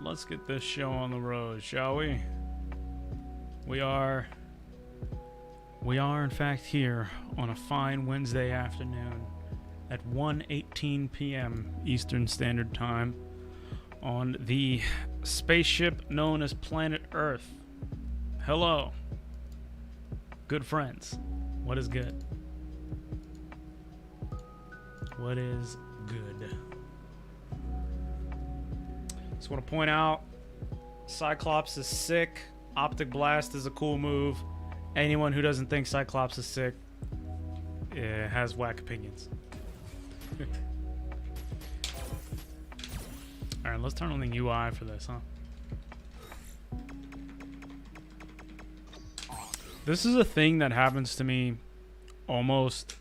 let's get this show on the road, shall we? We are in fact here on a fine Wednesday afternoon at 1:18 p.m. Eastern Standard Time on the spaceship known as Planet Earth. Hello, good friends. What is good? What is good? Just want to point out, Cyclops is sick. Optic Blast is a cool move. Anyone who doesn't think Cyclops is sick has whack opinions. Alright, let's turn on the UI for this, huh? This is a thing that happens to me almost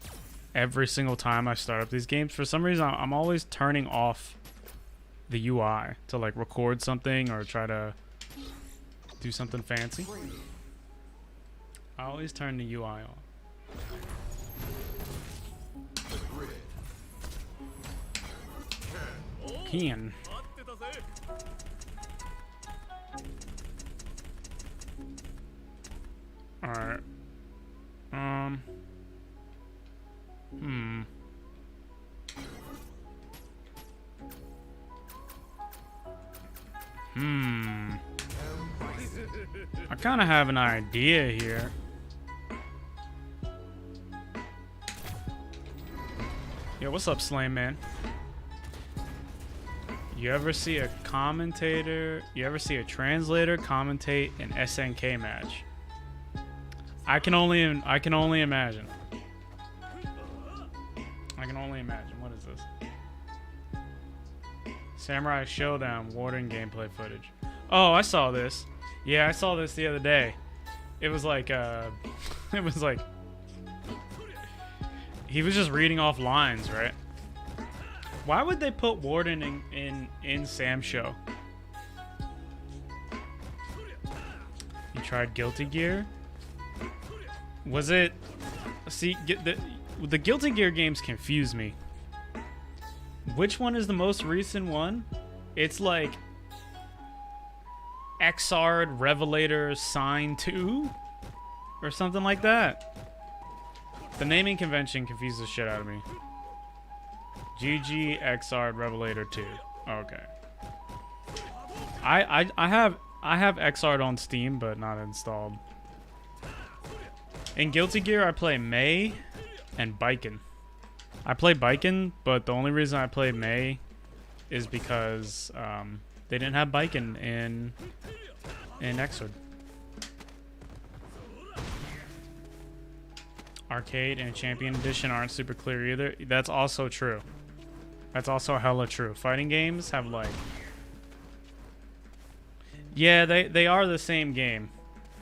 every single time I start up these games. For some reason, I'm always turning off the UI to like record something or try to do something fancy. I always turn the UI on. Kian. Alright. I kind of have an idea here. Yo, what's up, Slame Man? You ever see a commentator, you ever see a translator commentate an SNK match? I can only imagine. I can only imagine. What is this? Samurai Showdown Warden gameplay footage. Oh, I saw this. Yeah, I saw this the other day. It was like it was like he was just reading off lines, right? Why would they put Warden in Sam's show? You tried Guilty Gear? Was it? See, the Guilty Gear games confuse me. Which one is the most recent one? It's like Exard Revelator Sign 2 or something like that. The naming convention confuses the shit out of me. GG Exard Revelator 2. Okay. I have Exard on Steam but not installed. In Guilty Gear I play Mei and Baiken. I play Baiken, but the only reason I played Mei is because they didn't have Baiken in Exard. Arcade and Champion Edition aren't super clear either. That's also true. That's also hella true. Fighting games have like... Yeah, they are the same game.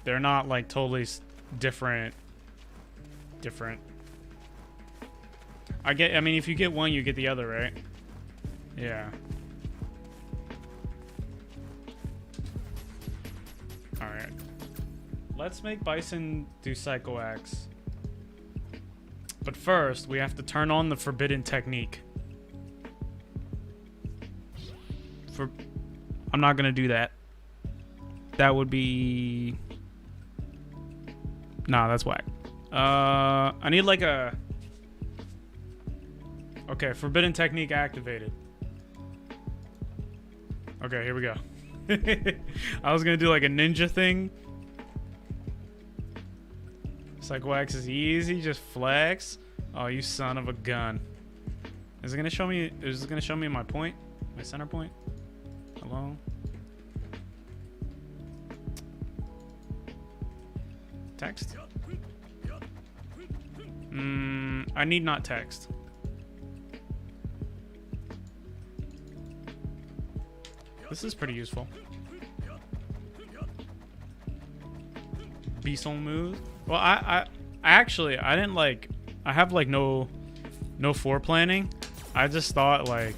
They're not like totally different. I mean, if you get one, you get the other, right? Yeah. Alright. Let's make Bison do Psycho X. But first, we have to turn on the forbidden technique. I'm not gonna do that. That would be... Nah, that's whack. I need like a... Okay, forbidden technique activated. Okay, here we go. I was gonna do like a ninja thing. Psycho X is easy, just flex. Oh, you son of a gun. Is it gonna show me my point? My center point? Hello? Text? I need not text. This is pretty useful. Bison move. Well, I actually didn't like. I have like no foreplanning. I just thought like,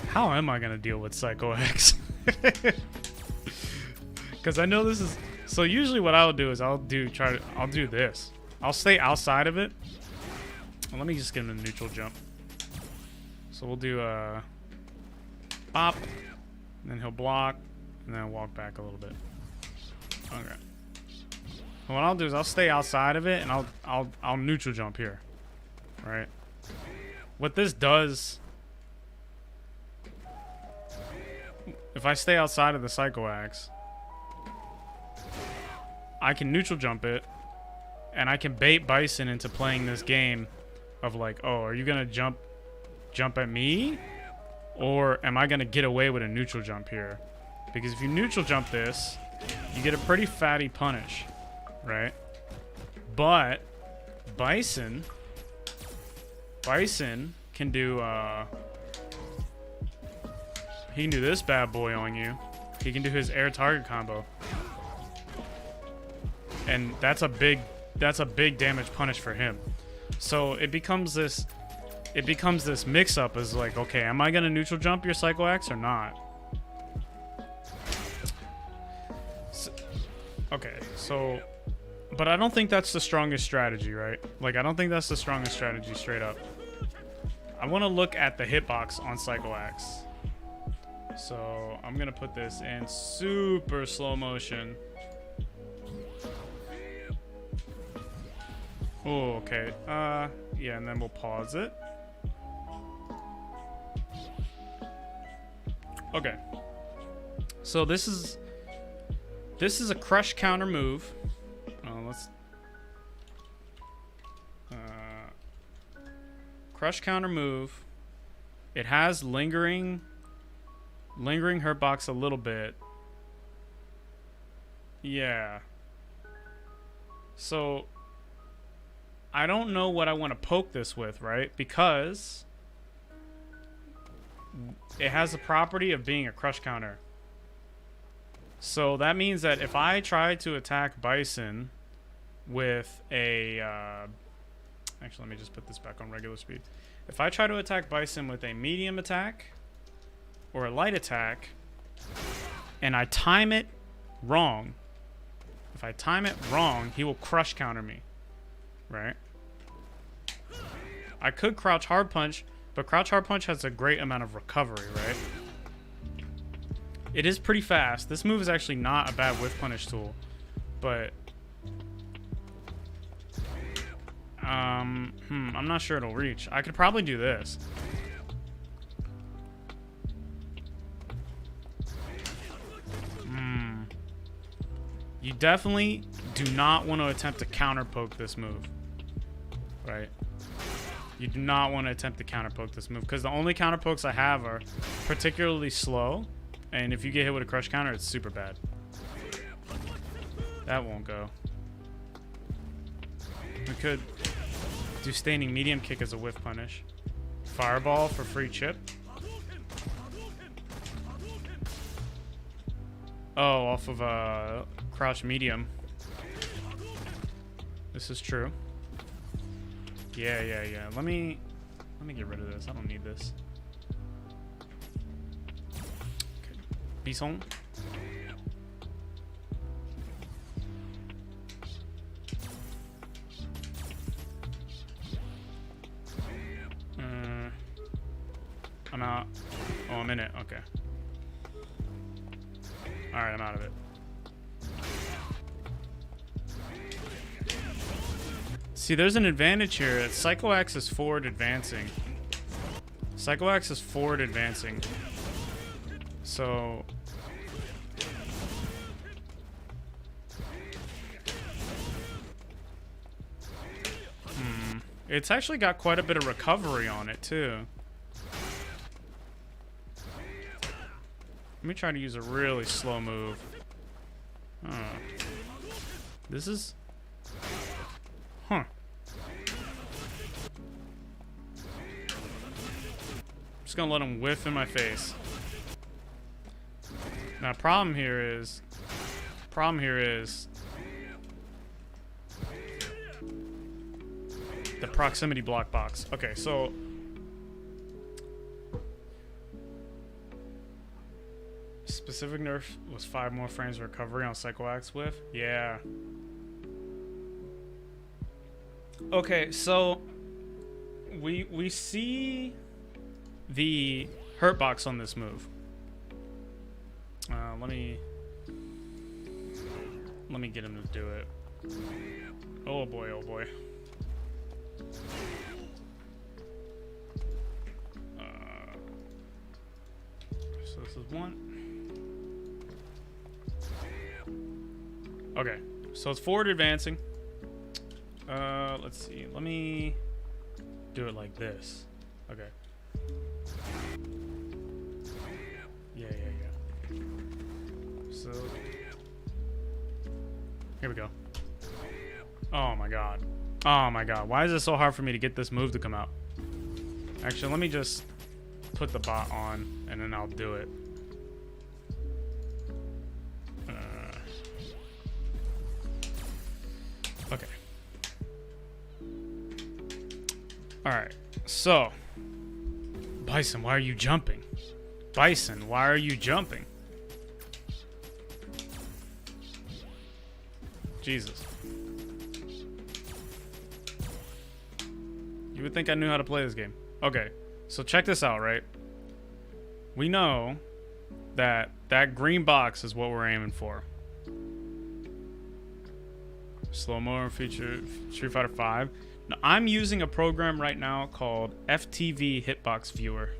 how am I gonna deal with Psycho X? Because I know this is. So usually what I'll do is I'll do this. I'll stay outside of it. Well, let me just get him a neutral jump. So we'll do bop, And then he'll block, and then walk back a little bit. Okay. What I'll do is I'll stay outside of it, and I'll neutral jump here. Right? What this does, if I stay outside of the Psycho Axe, I can neutral jump it, and I can bait Bison into playing this game of like, oh, are you gonna jump at me, or am I gonna get away with a neutral jump here? Because if you neutral jump this, you get a pretty fatty punish, right? But Bison can do he can do this bad boy on you. He can do his air target combo, and that's a big damage punish for him. So it becomes this mix up as like, okay, am I gonna neutral jump your Psycho Axe or not? So but I don't think that's the strongest strategy, right? Like, I don't think that's the strongest strategy straight up. I want to look at the hitbox on Psycho Axe. So I'm gonna put this in super slow motion. Oh, okay. Yeah, and then we'll pause it. Okay. So this is a crush counter move. Crush counter move. It has lingering hurtbox a little bit. Yeah. So I don't know what I want to poke this with, right? Because it has the property of being a crush counter. So that means that if I try to attack Bison with a actually, let me just put this back on regular speed. If I try to attack Bison with a medium attack or a light attack, and I time it wrong, if I time it wrong, he will crush counter me, right? I could crouch hard punch, but crouch hard punch has a great amount of recovery, right? It is pretty fast. This move is actually not a bad whiff punish tool, but I'm not sure it'll reach. I could probably do this. You definitely do not want to attempt to counter poke this move, right? You do not want to attempt to counter poke this move, because the only counter pokes I have are particularly slow, and if you get hit with a crush counter, it's super bad. That won't go. We could do standing medium kick as a whiff punish. Fireball for free chip. Oh, off of crouch medium. This is true. Yeah. Let me get rid of this. I don't need this. Okay. Bison. I'm out. Oh, I'm in it. Okay. Alright, I'm out of it. See, there's an advantage here. Psycho Axe is forward advancing. Psycho Axe is forward advancing. So it's actually got quite a bit of recovery on it too. Let me try to use a really slow move. This is... Huh. Just gonna let him whiff in my face. Now, problem here is the proximity block box. Okay, so specific nerf was 5 more frames of recovery on Psycho Axe whiff. Yeah. Okay, so we see the hurt box on this move. Let me get him to do it. Oh boy, oh boy. So this is one. Okay, so it's forward advancing. Let's see. Let me do it like this. Okay. Yeah. So here we go. Oh my god. Oh my god. Why is it so hard for me to get this move to come out? Actually, let me just put the bot on and then I'll do it. Okay. Alright. So. Bison, why are you jumping? Bison, why are you jumping? Jesus. You would think I knew how to play this game. Okay, so check this out, right? We know that that green box is what we're aiming for. Slow-mo feature Street Fighter 5. Now, I'm using a program right now called FTV Hitbox Viewer.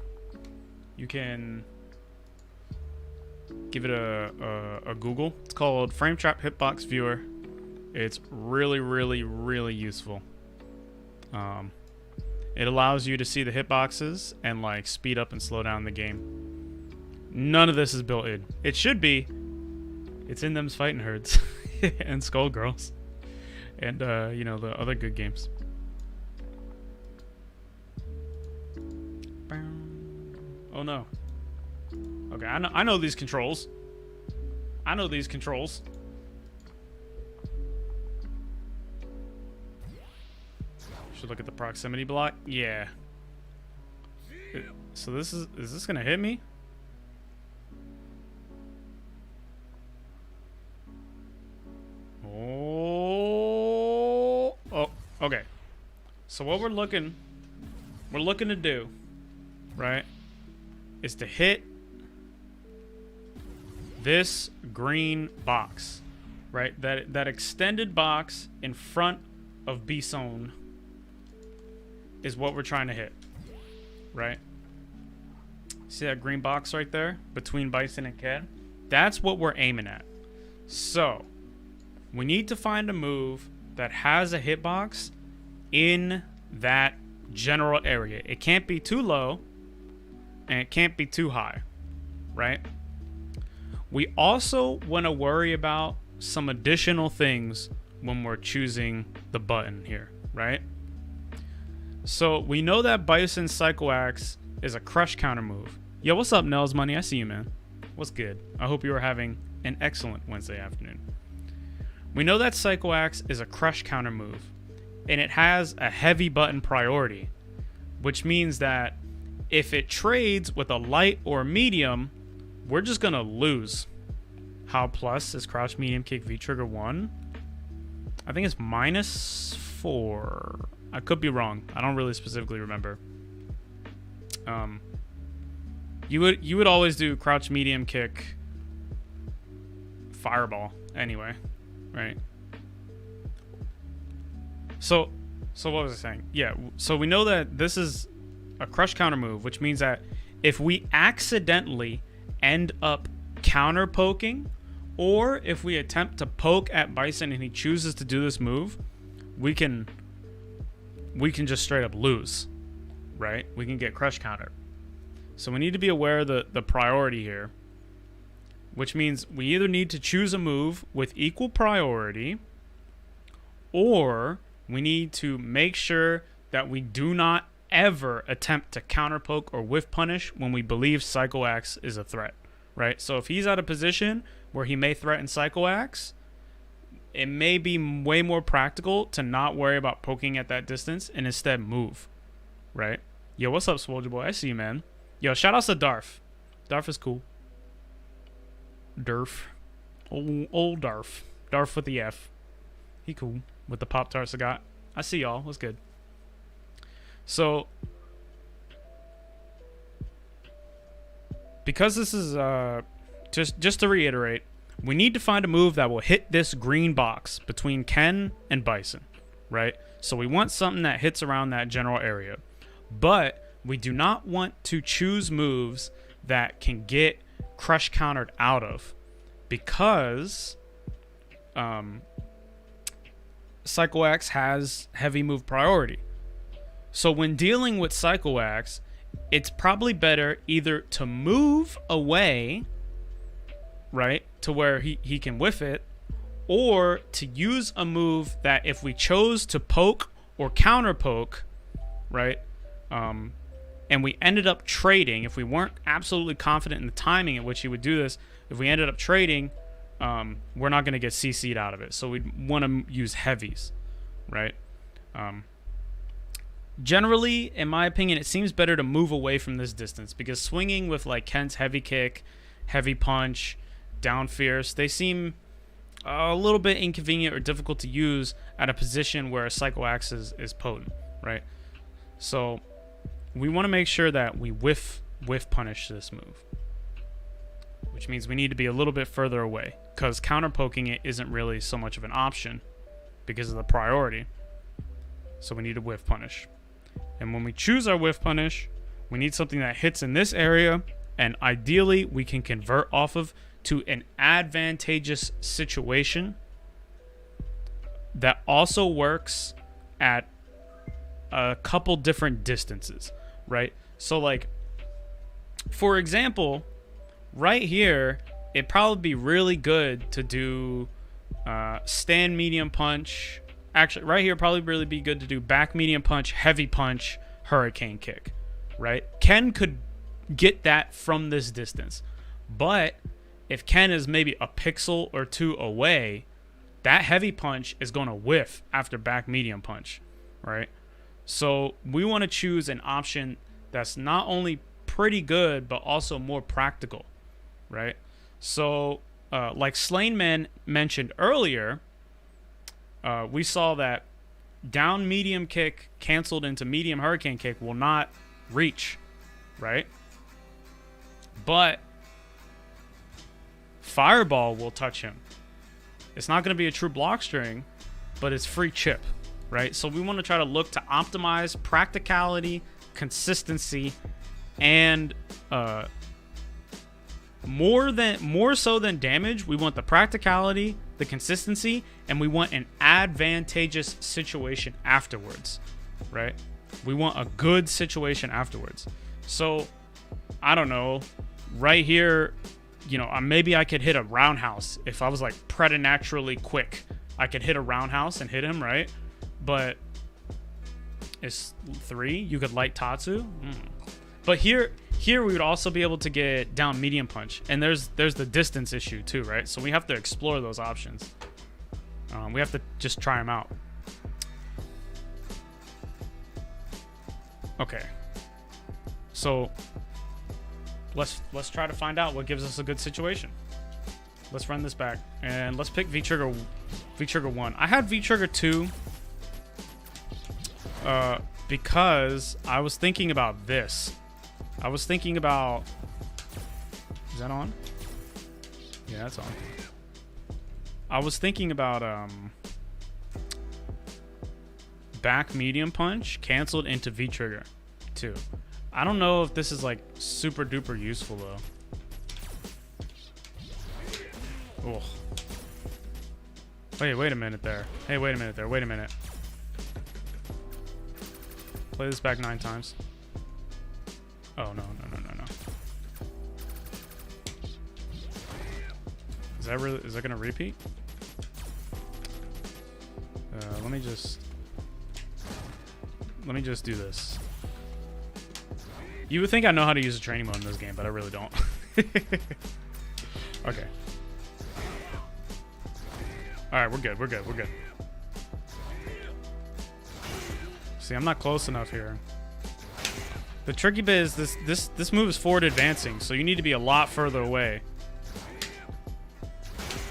You can give it a Google. It's called Frame Trap Hitbox Viewer. It's really useful. It allows you to see the hitboxes and like speed up and slow down the game. None of this is built in. It should be. It's in them's Fighting Herds and Skullgirls and you know, the other good games. Oh no. Okay, I know these controls. I know these controls. Should look at the proximity block. Yeah. So this is this gonna hit me? Oh. Oh. Okay. So what we're looking to do, right, is to hit this green box, right? That extended box in front of Bison is what we're trying to hit, right? See that green box right there between Bison and Ken? That's what we're aiming at. So we need to find a move that has a hitbox in that general area. It can't be too low and it can't be too high, right? We also want to worry about some additional things when we're choosing the button here, right? So we know that Bison's Psycho Axe is a crush counter move. Yo, what's up, Nels Money? I see you, man. What's good? I hope you are having an excellent Wednesday afternoon. We know that Psycho Axe is a crush counter move, and it has a heavy button priority, which means that if it trades with a light or medium, we're just gonna lose. How plus is crouch medium kick V trigger 1? I think it's -4. I could be wrong. I don't really specifically remember. You would always do crouch medium kick fireball anyway, right? So what was I saying? Yeah, so we know that this is a crush counter move, which means that if we accidentally end up counter poking, or if we attempt to poke at Bison and he chooses to do this move, we can just straight up lose, right? We can get crush counter. So we need to be aware of the priority here, which means we either need to choose a move with equal priority, or we need to make sure that we do not ever attempt to counter poke or whiff punish when we believe Psycho Axe is a threat, right? So if he's at a position where he may threaten Psycho Axe, it may be way more practical to not worry about poking at that distance and instead move, right? Yo, what's up, Swoldier Boy? I see you, man. Yo, shout outs to Darf. Darf is cool. Durf. Old Darf. Darf with the F. He cool. With the Pop-Tarts I got. I see y'all. What's good? So, because this is just to reiterate, we need to find a move that will hit this green box between Ken and Bison, right? So we want something that hits around that general area. But we do not want to choose moves that can get crush countered out of, because Psycho Axe has heavy move priority. So when dealing with Psycho Axe, it's probably better either to move away, right, to where he can whiff it, or to use a move that if we chose to poke or counter poke, right, and we ended up trading, if we weren't absolutely confident in the timing at which he would do this, if we ended up trading, we're not going to get CC'd out of it. So we'd want to use heavies, right? Generally, in my opinion, it seems better to move away from this distance, because swinging with like Ken's heavy kick, heavy punch, down fierce, they seem a little bit inconvenient or difficult to use at a position where a Psycho Axe is potent, right? So we want to make sure that we whiff punish this move, which means we need to be a little bit further away, because counter poking it isn't really so much of an option because of the priority. So we need to whiff punish. And when we choose our whiff punish, we need something that hits in this area, and ideally we can convert off of to an advantageous situation that also works at a couple different distances, right? So like, for example, right here, it'd probably be really good to do stand medium punch. Actually, right here, probably really be good to do back medium punch, heavy punch, hurricane kick, right? Ken could get that from this distance. But if Ken is maybe a pixel or two away, that heavy punch is going to whiff after back medium punch, right? So we want to choose an option that's not only pretty good, but also more practical, right? So like Slainman mentioned earlier, we saw that down medium kick canceled into medium hurricane kick will not reach, right? But Fireball will touch him. It's not going to be a true block string, but it's free chip, right? So we want to try to look to optimize practicality, consistency, and more so than damage, we want the practicality, the consistency, and we want an advantageous situation afterwards, right? We want a good situation afterwards. So, I don't know, right here, you know, maybe I could hit a roundhouse. If I was like preternaturally quick, I could hit a roundhouse and hit him, right? But it's 3. You could light Tatsu. But here we would also be able to get down medium punch, and there's the distance issue too, right? So we have to explore those options. We have to just try them out. Okay. So let's try to find out what gives us a good situation. Let's run this back and let's pick V-Trigger 1. I had V-Trigger 2 because I was thinking about this. I was thinking about... Is that on? Yeah, that's on. I was thinking about back medium punch canceled into V-Trigger 2. I don't know if this is like super duper useful though. Oh. Wait a minute there. Hey, wait a minute there. Wait a minute. Play this back 9 times. Oh, no. Is that gonna repeat? Let me just do this. You would think I know how to use a training mode in this game, but I really don't. Okay. Alright, we're good. See, I'm not close enough here. The tricky bit is this move is forward advancing, so you need to be a lot further away.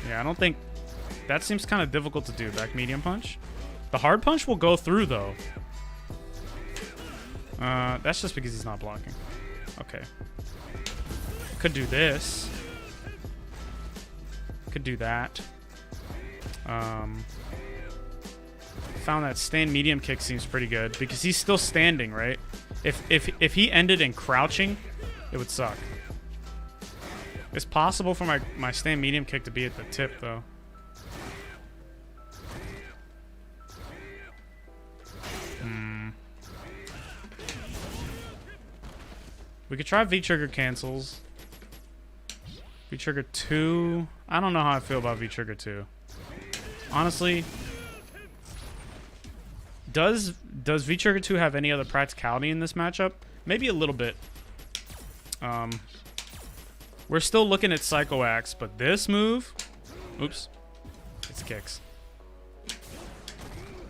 Yeah, I don't think... That seems kind of difficult to do, back medium punch. The hard punch will go through, though. That's just because he's not blocking. Okay. Could do this. Could do that. Found that stand medium kick seems pretty good because he's still standing, right? If he ended in crouching, it would suck. It's possible for my stand medium kick to be at the tip though. We could try V-trigger cancels. V-trigger 2. I don't know how I feel about V-trigger 2. Honestly, does V-trigger 2 have any other practicality in this matchup? Maybe a little bit. We're still looking at Psycho Axe, but this move, oops, it's kicks.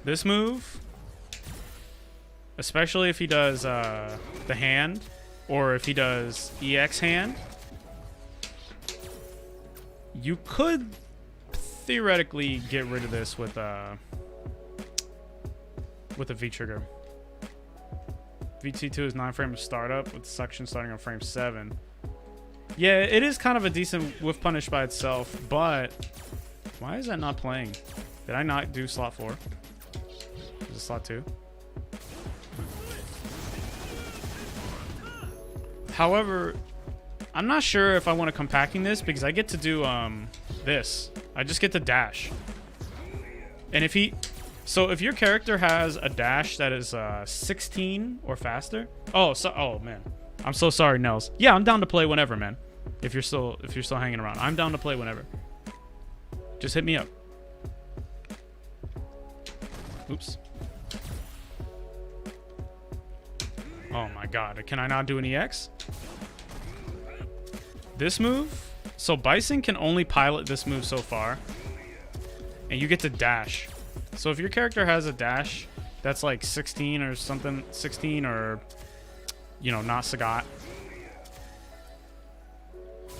This move, especially if he does the hand, or if he does EX hand, you could theoretically get rid of this with a V-trigger. VT2 is 9 frame of startup with suction starting on frame 7. Yeah, it is kind of a decent whiff punish by itself, but why is that not playing? Did I not do slot 4? Is it slot 2? However, I'm not sure if I want to compacting this because I get to do this. I just get to dash. And if your character has a dash that is 16 or faster. Oh man. I'm so sorry, Nels. Yeah, I'm down to play whenever, man. If you're still hanging around. I'm down to play whenever. Just hit me up. Oops. Oh my god, can I not do an EX? This move? So Bison can only pilot this move so far. And you get to dash. So if your character has a dash that's like 16 or something, 16 or, you know, not Sagat,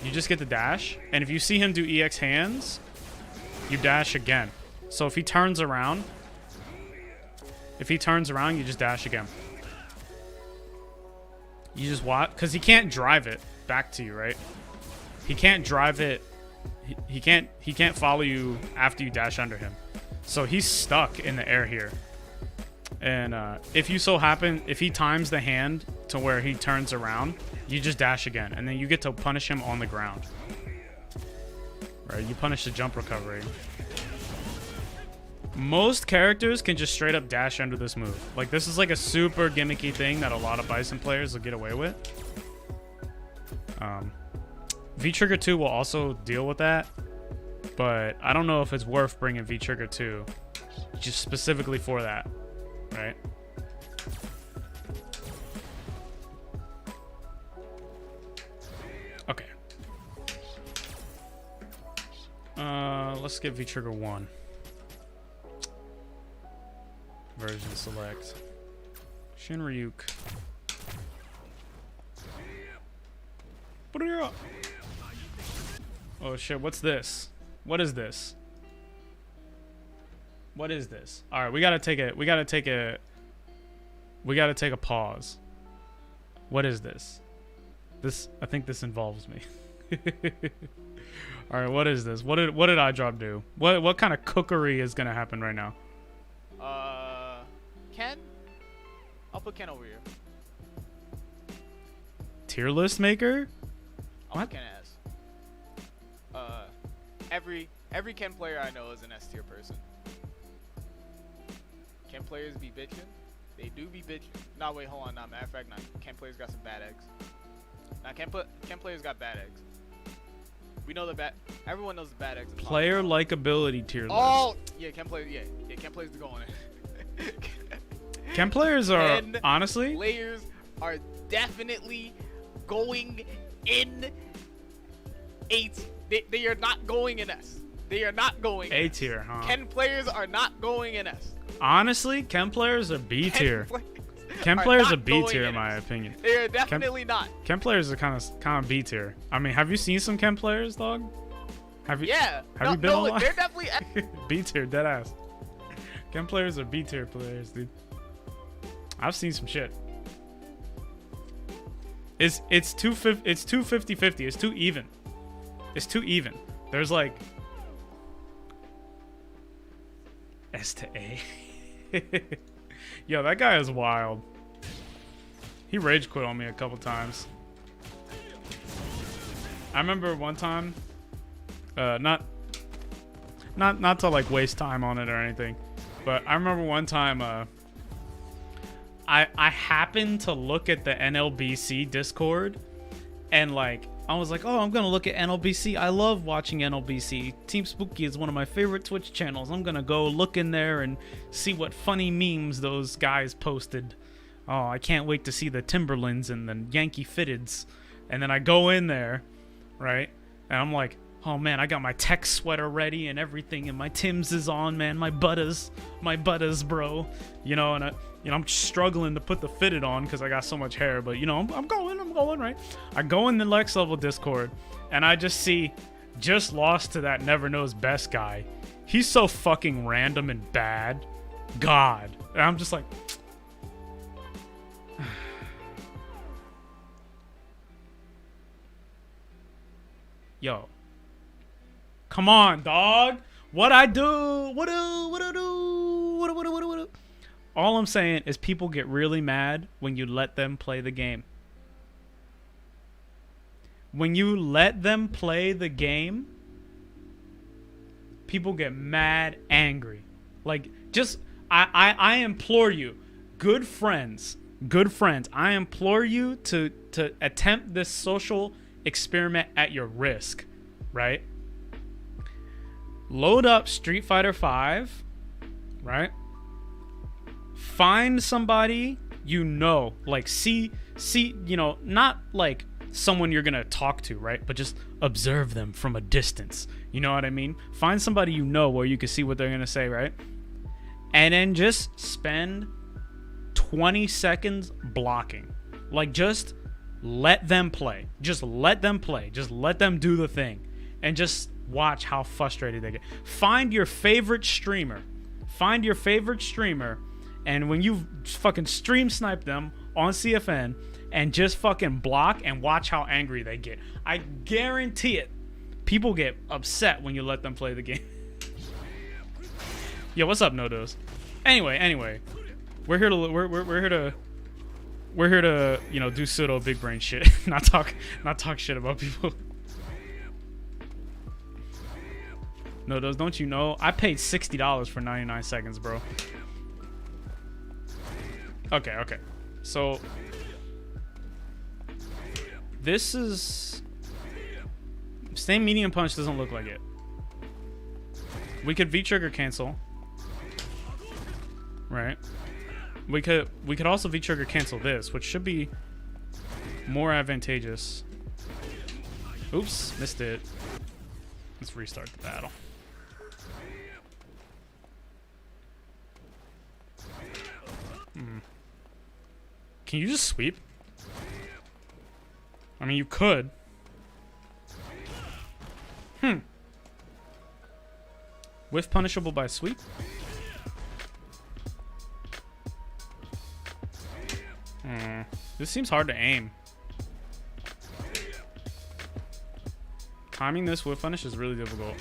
you just get to dash. And if you see him do EX hands, you dash again. So if he turns around, you just dash again. You just watch, because he can't drive it back to you, right? He can't drive it. He can't follow you after you dash under him. So he's stuck in the air here. And if he times the hand to where he turns around, you just dash again, and then you get to punish him on the ground. Right? You punish the jump recovery. Most characters can just straight up dash under this move. Like, this is like a super gimmicky thing that a lot of Bison players will get away with. V-Trigger 2 will also deal with that, but I don't know if it's worth bringing V-Trigger 2 just specifically for that, right? Okay. Let's get V-Trigger 1. Version select. Shinryuk. Oh shit, what's this? What is this? What is this? All right, we gotta take a pause. What is this? I think this involves me. All right, what is this? What did iDrop do? What kind of cookery is gonna happen right now? Ken? I'll put Ken over here. Tier list maker? I'll put Ken as. Every Ken player I know is an S tier person. Ken players be bitching. They do be bitching. Nah, wait, hold on. Nah, matter of fact, nah. Ken players got some bad eggs. Nah, Ken players got bad eggs. We know the bad. Everyone knows the bad eggs. Player likability tier list. Oh, yeah, Ken players. Yeah, Ken players go on it. Ken players are honestly. Players are definitely going in 8. They are not going in S. They are not going A tier, huh? Ken players are not going in S. Honestly, Ken players are B tier. Ken players are B tier in my opinion. They are definitely not. Ken players are kind of B tier. I mean, have you seen some Ken players, dog? Have you? Yeah. Have you been online? They're definitely B tier, dead ass. Ken players are B tier players, dude. I've seen some shit. It's 250-50. It's too even. It's too even. There's like S to A. Yo, that guy is wild. He rage quit on me a couple times. I remember one time, not to like waste time on it or anything, but I remember one time, I happened to look at the NLBC Discord, and like I was like, oh, I'm gonna look at NLBC. I love watching NLBC. Team Spooky is one of my favorite Twitch channels. I'm gonna go look in there and see what funny memes those guys posted. Oh, I can't wait to see the Timberlands and the Yankee Fitteds. And then I go in there, right? And I'm like, oh man, I got my tech sweater ready and everything, and my Tim's is on, man. My butters, bro. You know, and I'm struggling to put the fitted on because I got so much hair. But you know, I'm going, right? I go in the Lex Level Discord, and I just see, just lost to that Never Knows Best guy. He's so fucking random and bad. God. And I'm just like, yo, come on, dog. What I do? What I do? All I'm saying is people get really mad when you let them play the game. When you let them play the game, people get mad angry. Like, just, I implore you, good friends, I implore you to attempt this social experiment at your risk, right? Load up Street Fighter V, right? Find somebody you know, like see, you know, not like someone you're gonna talk to, right? But just observe them from a distance. You know what I mean? Find somebody you know where you can see what they're gonna say, right? And then just spend 20 seconds blocking. Like, just let them play. Just let them play. Just let them do the thing. And just watch how frustrated they get. Find your favorite streamer. And when you fucking stream snipe them on CFN and just fucking block and watch how angry they get. I guarantee it. People get upset when you let them play the game. Yo, what's up, Nodos? Anyway. We're here to you know, do pseudo big brain shit. not talk shit about people. Nodos, don't you know? I paid $60 for 99 seconds, bro. Okay. So this is same medium punch doesn't look like it. We could V-trigger cancel. Right? We could also V-trigger cancel this, which should be more advantageous. Oops, missed it. Let's restart the battle. Can you just sweep? I mean, you could. Whiff punishable by sweep? This seems hard to aim. Timing this whiff punish is really difficult.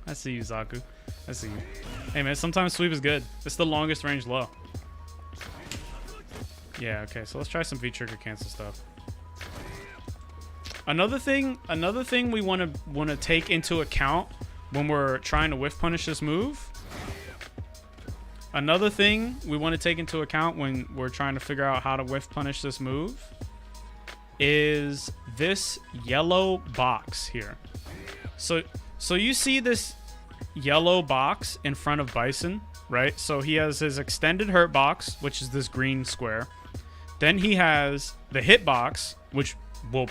I see you, Zaku. I see you. Hey man, sometimes sweep is good. It's the longest range low. Yeah, okay, so let's try some V-trigger cancel stuff. Another thing we wanna take into account when we're trying to whiff punish this move. Another thing we want to take into account when we're trying to figure out how to whiff punish this move is this yellow box here. So you see this yellow box in front of Bison, right? So he has his extended hurt box, which is this green square. Then he has the hit box, which will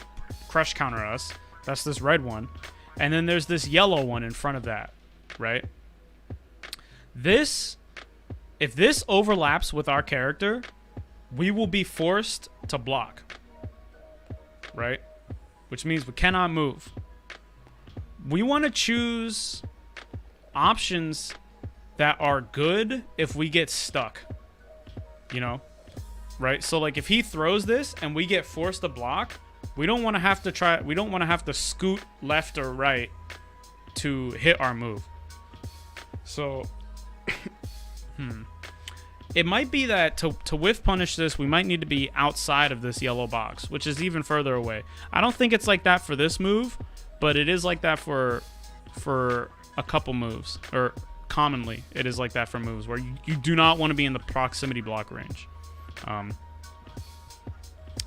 crush counter us. That's this red one. And then there's this yellow one in front of that, right? If this overlaps with our character, we will be forced to block, right? Which means we cannot move. We want to choose options that are good if we get stuck, you know, right? So like if he throws this and we get forced to block, We don't want to have to try. We don't want to have to scoot left or right to hit our move. So, it might be that to whiff punish this, we might need to be outside of this yellow box, which is even further away. I don't think it's like that for this move, but it is like that for a couple moves, or commonly it is like that for moves where you do not want to be in the proximity block range,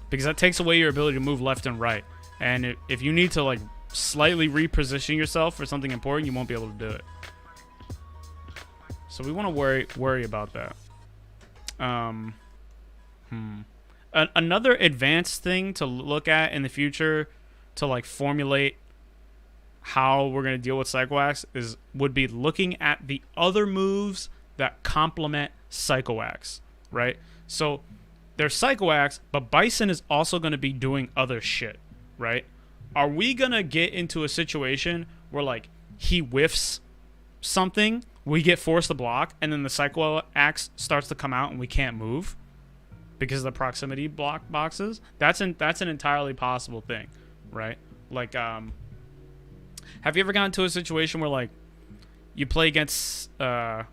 because that takes away your ability to move left and right. And if you need to like slightly reposition yourself for something important, you won't be able to do it. So we want to worry about that. Another advanced thing to look at in the future to like formulate how we're going to deal with Psycho Axe would be looking at the other moves that complement Psycho Axe, right? So there's Psycho Axe, but Bison is also going to be doing other shit, right? Are we going to get into a situation where like he whiffs something, we get forced to block, and then the Psycho Axe starts to come out and we can't move because of the proximity block boxes? That's an entirely possible thing, right? Like, have you ever gotten to a situation where like you play against let's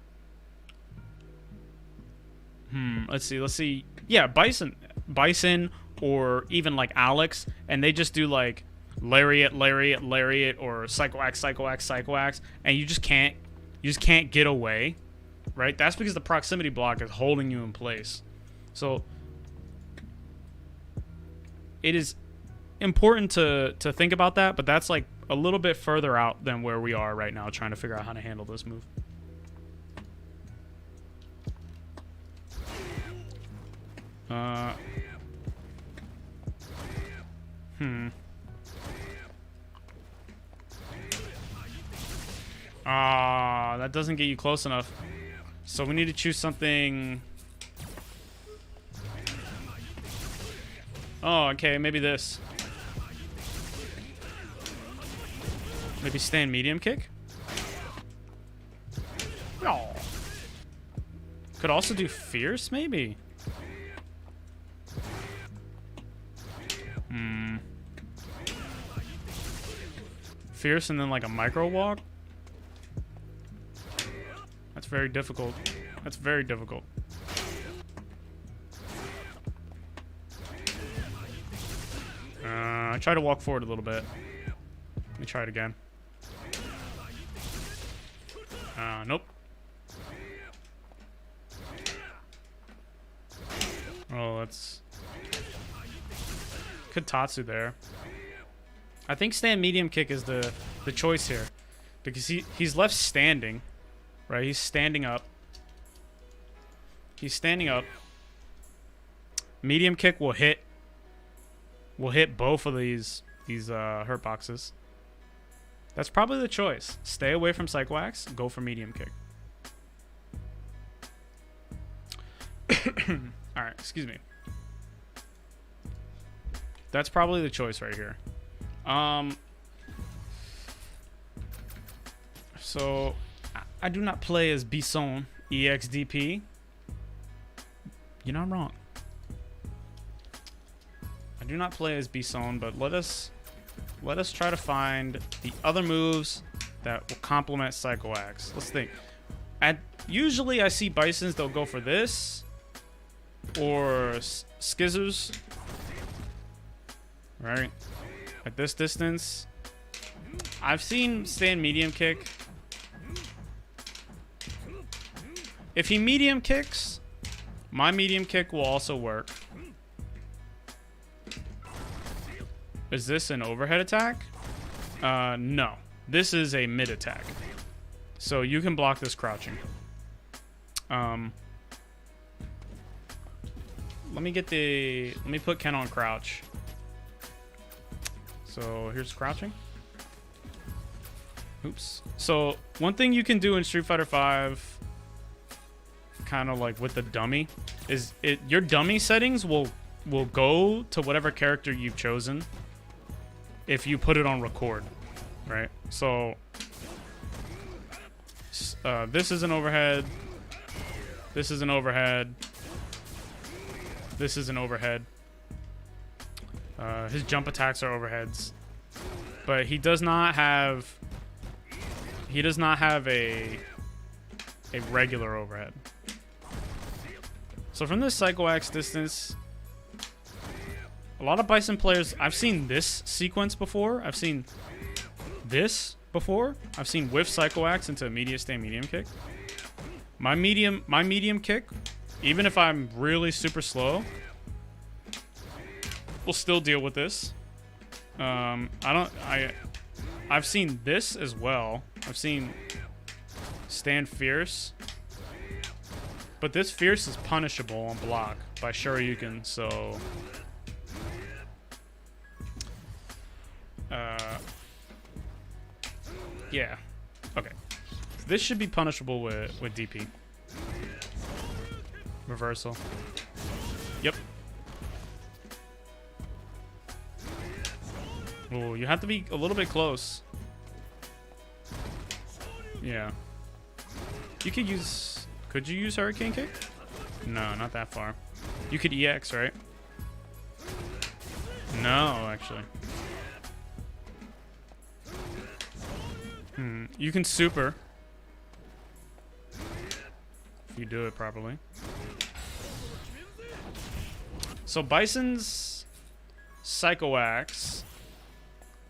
see, yeah, Bison, or even like Alex, and they just do like lariat, or Psycho Axe, and you just can't get away, right? That's because the proximity block is holding you in place. So it is important to think about that, but that's like a little bit further out than where we are right now, trying to figure out how to handle this move. That doesn't get you close enough. So we need to choose something. Oh, okay, maybe this. Maybe stand medium kick? Oh. Could also do fierce, maybe. Fierce and then like a micro walk? That's very difficult. That's very difficult. I try to walk forward a little bit. Let me try it again. Nope. Oh, that's... Kotatsu there. I think stand medium kick is the choice here, because he's left standing, right? He's standing up. He's standing up. Medium kick will hit both of these hurt boxes. That's probably the choice. Stay away from Psycho Axe, go for medium kick. Alright, excuse me. That's probably the choice right here. So I do not play as Bison EXDP. You're not wrong. I do not play as Bison, but let us try to find the other moves that will complement Psycho Axe. Let's think. Usually I see Bisons, they'll go for this or Skizzers. Right? At this distance. I've seen stand medium kick. If he medium kicks, my medium kick will also work. Is this an overhead attack? No. This is a mid attack. So you can block this crouching. Let me put Ken on crouch. So here's crouching. Oops. So one thing you can do in Street Fighter V, kind of like with the dummy, is your dummy settings will go to whatever character you've chosen if you put it on record, right? So this is an overhead. This is an overhead. This is an overhead. His jump attacks are overheads, but he does not have a regular overhead. So from this Psycho Axe distance, a lot of Bison players, I've seen this sequence before. I've seen this before. I've seen whiff Psycho Axe into immediate stand medium kick. My medium kick, even if I'm really super slow, will still deal with this. I've seen this as well. I've seen stand fierce, but this fierce is punishable on block by Shoryuken, so yeah. Okay. This should be punishable with DP. Reversal. Yep. Oh, you have to be a little bit close. Yeah. You could use... Could you use Hurricane Kick? No, not that far. You could EX, right? No, actually. You can super. If you do it properly. So Bison's Psycho Axe,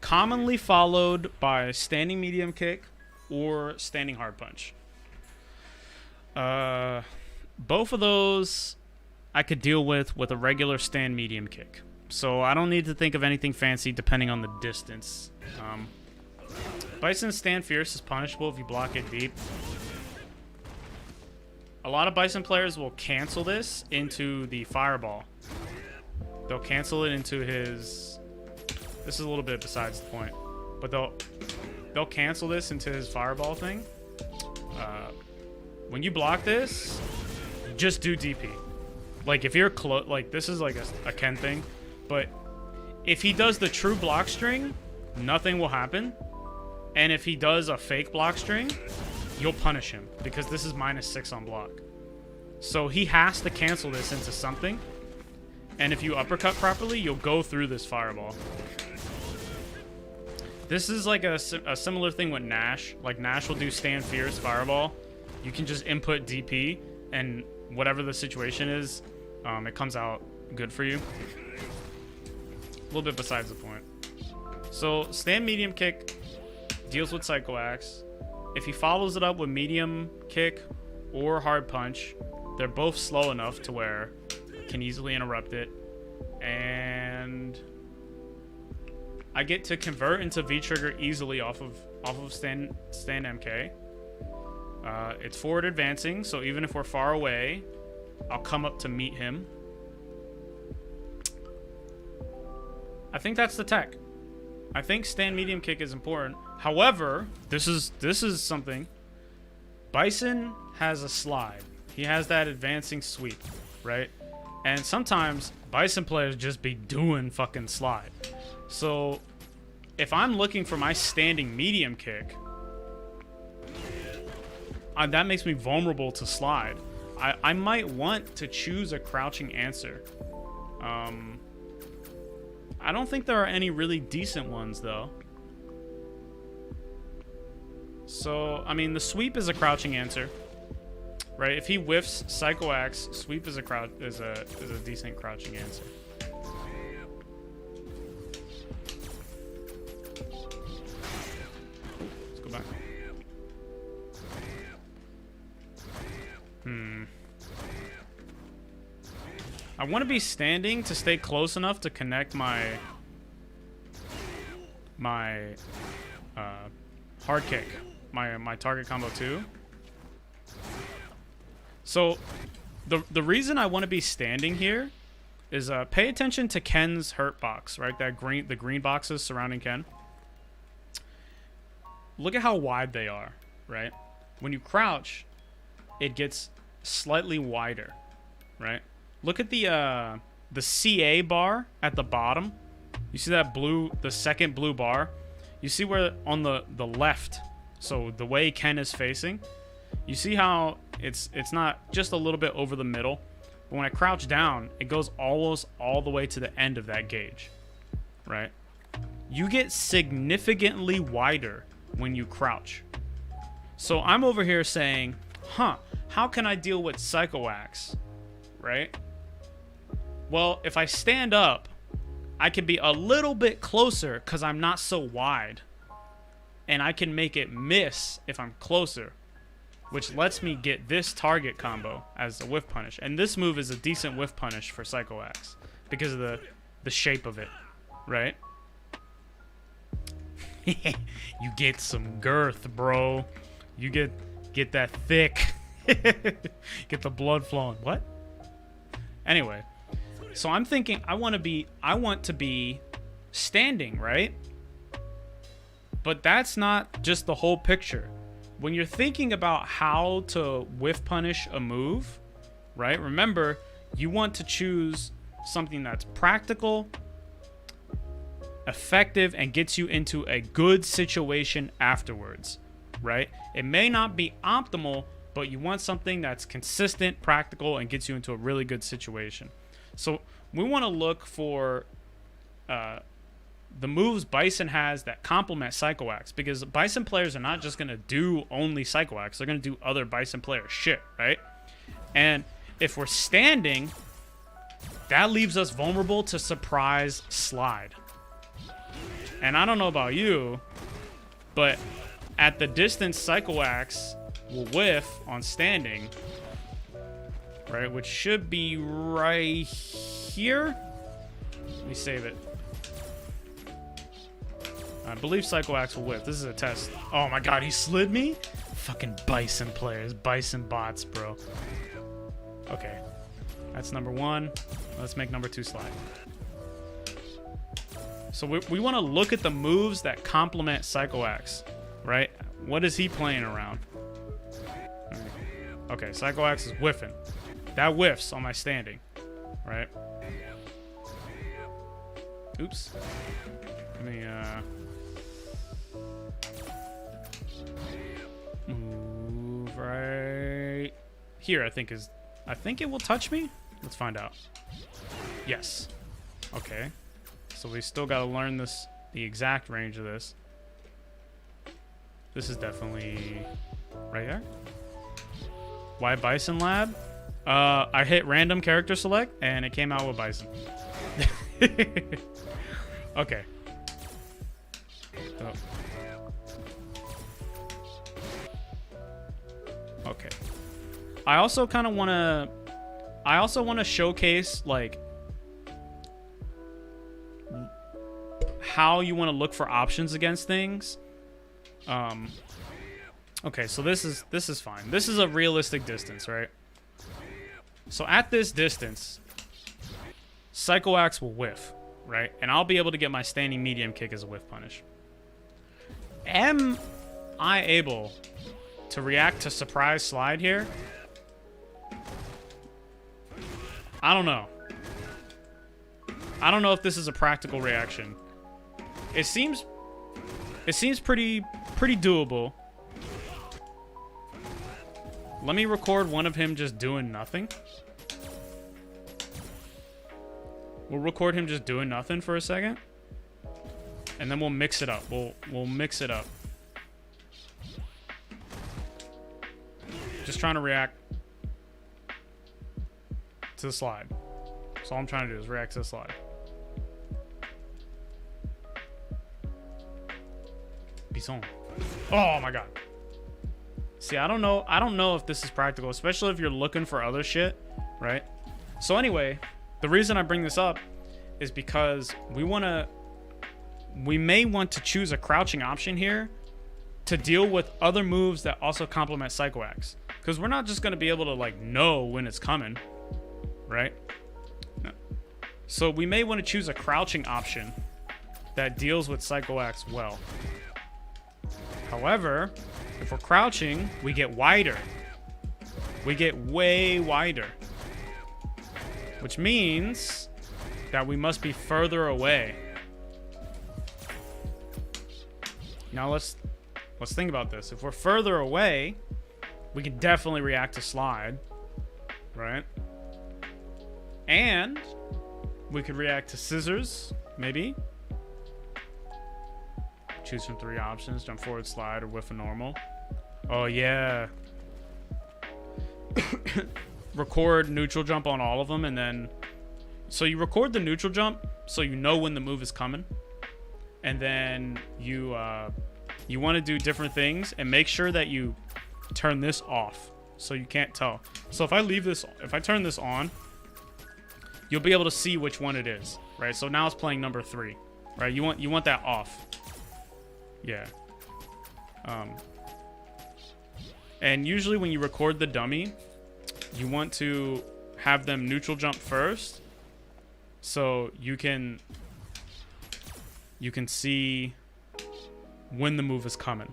commonly followed by standing medium kick or standing hard punch. Both of those I could deal with a regular stand medium kick. So I don't need to think of anything fancy depending on the distance. Bison's stand fierce is punishable if you block it deep. A lot of Bison players will cancel this into the fireball. They'll cancel it into his... This is a little bit besides the point. But they'll cancel this into his fireball thing. When you block this, just do DP. Like, if you're close... Like, this is like a Ken thing. But if he does the true block string, nothing will happen. And if he does a fake block string, you'll punish him. Because this is -6 on block. So he has to cancel this into something. And if you uppercut properly, you'll go through this fireball. This is like a similar thing with Nash. Like, Nash will do stand fierce fireball. You can just input DP, and whatever the situation is, it comes out good for you. A little bit besides the point. So, stand medium kick deals with Psycho Axe. If he follows it up with medium kick or hard punch, they're both slow enough to where it can easily interrupt it. And I get to convert into V-trigger easily off of stand MK. It's forward advancing, so even if we're far away, I'll come up to meet him. I think that's the tech. I think stand medium kick is important. However, this is something. Bison has a slide. He has that advancing sweep, right? And sometimes Bison players just be doing fucking slide. So if I'm looking for my standing medium kick, that makes me vulnerable to slide. I might want to choose a crouching answer. I don't think there are any really decent ones though. So, I mean, the sweep is a crouching answer, right? If he whiffs Psycho Axe, sweep is a decent crouching answer. Let's go back. I want to be standing to stay close enough to connect my hard kick, my target combo 2. So the reason I want to be standing here is pay attention to Ken's hurt box, right? The green boxes surrounding Ken. Look at how wide they are, right? When you crouch, it gets slightly wider, right? Look at the CA bar at the bottom. You see that blue, the second blue bar? You see where on the left, so the way Ken is facing, you see how it's not just a little bit over the middle, but when I crouch down, it goes almost all the way to the end of that gauge. right? You get significantly wider when you crouch. So I'm over here saying, how can I deal with Psycho Axe, right? Well, if I stand up, I can be a little bit closer because I'm not so wide. And I can make it miss if I'm closer, which lets me get this target combo as a whiff punish. And this move is a decent whiff punish for Psycho Axe because of the shape of it, right? You get some girth, bro. You get that thick. Get the blood flowing. What? Anyway, so I'm thinking I want to be standing, right? But that's not just the whole picture. When you're thinking about how to whiff punish a move, right? Remember, you want to choose something that's practical, effective, and gets you into a good situation afterwards, right? It may not be optimal, but you want something that's consistent, practical, and gets you into a really good situation. So we want to look for the moves Bison has that complement Psycho Axe, because Bison players are not just going to do only Psycho Axe. They're going to do other Bison player shit, right? And if we're standing, that leaves us vulnerable to surprise slide. And I don't know about you, but at the distance Psycho Axe will whiff on standing, right, which should be right here. Let me save it. I believe Psycho Axe will whiff. This is a test. Oh my god, he slid me? Fucking Bison players. Bison bots, bro. Okay. That's number one. Let's make number two slide. So we want to look at the moves that complement Psycho Axe, right? What is he playing around? Okay, Psycho Axe is whiffing. That whiffs on my standing, right? Oops. Let me, move right here, I think it will touch me? Let's find out. Yes. Okay. So we still got to learn the exact range of this. This is definitely right there. Why Bison Lab? I hit random character select and it came out with Bison. Okay. Oh. Okay. I also want to showcase like how you want to look for options against things. Okay, so this is fine. This is a realistic distance, right? So at this distance, Psycho Axe will whiff, right? And I'll be able to get my standing medium kick as a whiff punish. Am I able to react to surprise slide here? I don't know. I don't know if this is a practical reaction. It seems pretty doable. Let me record one of him just doing nothing. We'll record him just doing nothing for a second. And then we'll mix it up. We'll mix it up. Just trying to react to the slide. So all I'm trying to do is react to the slide. Bison. Oh my god. See, I don't know if this is practical, especially if you're looking for other shit, right? So anyway, the reason I bring this up is because we may want to choose a crouching option here to deal with other moves that also complement Psycho Axe. Because we're not just going to be able to like know when it's coming, right? No. So we may want to choose a crouching option that deals with Psycho Axe well. However, if we're crouching, we get wider. We get way wider. Which means that we must be further away. Now let's think about this. If we're further away, we can definitely react to slide, right? And we could react to scissors, maybe. Choose from 3 options: jump forward, slide, or whiff a normal. Oh yeah. Record neutral jump on all of them, and then so you record the neutral jump so you know when the move is coming, and then you want to do different things, and make sure that you turn this off so you can't tell. So if I turn this on, you'll be able to see which one it is, right? So now it's playing number 3, right? You want that off. Yeah. And usually when you record the dummy, you want to have them neutral jump first, so you can see when the move is coming.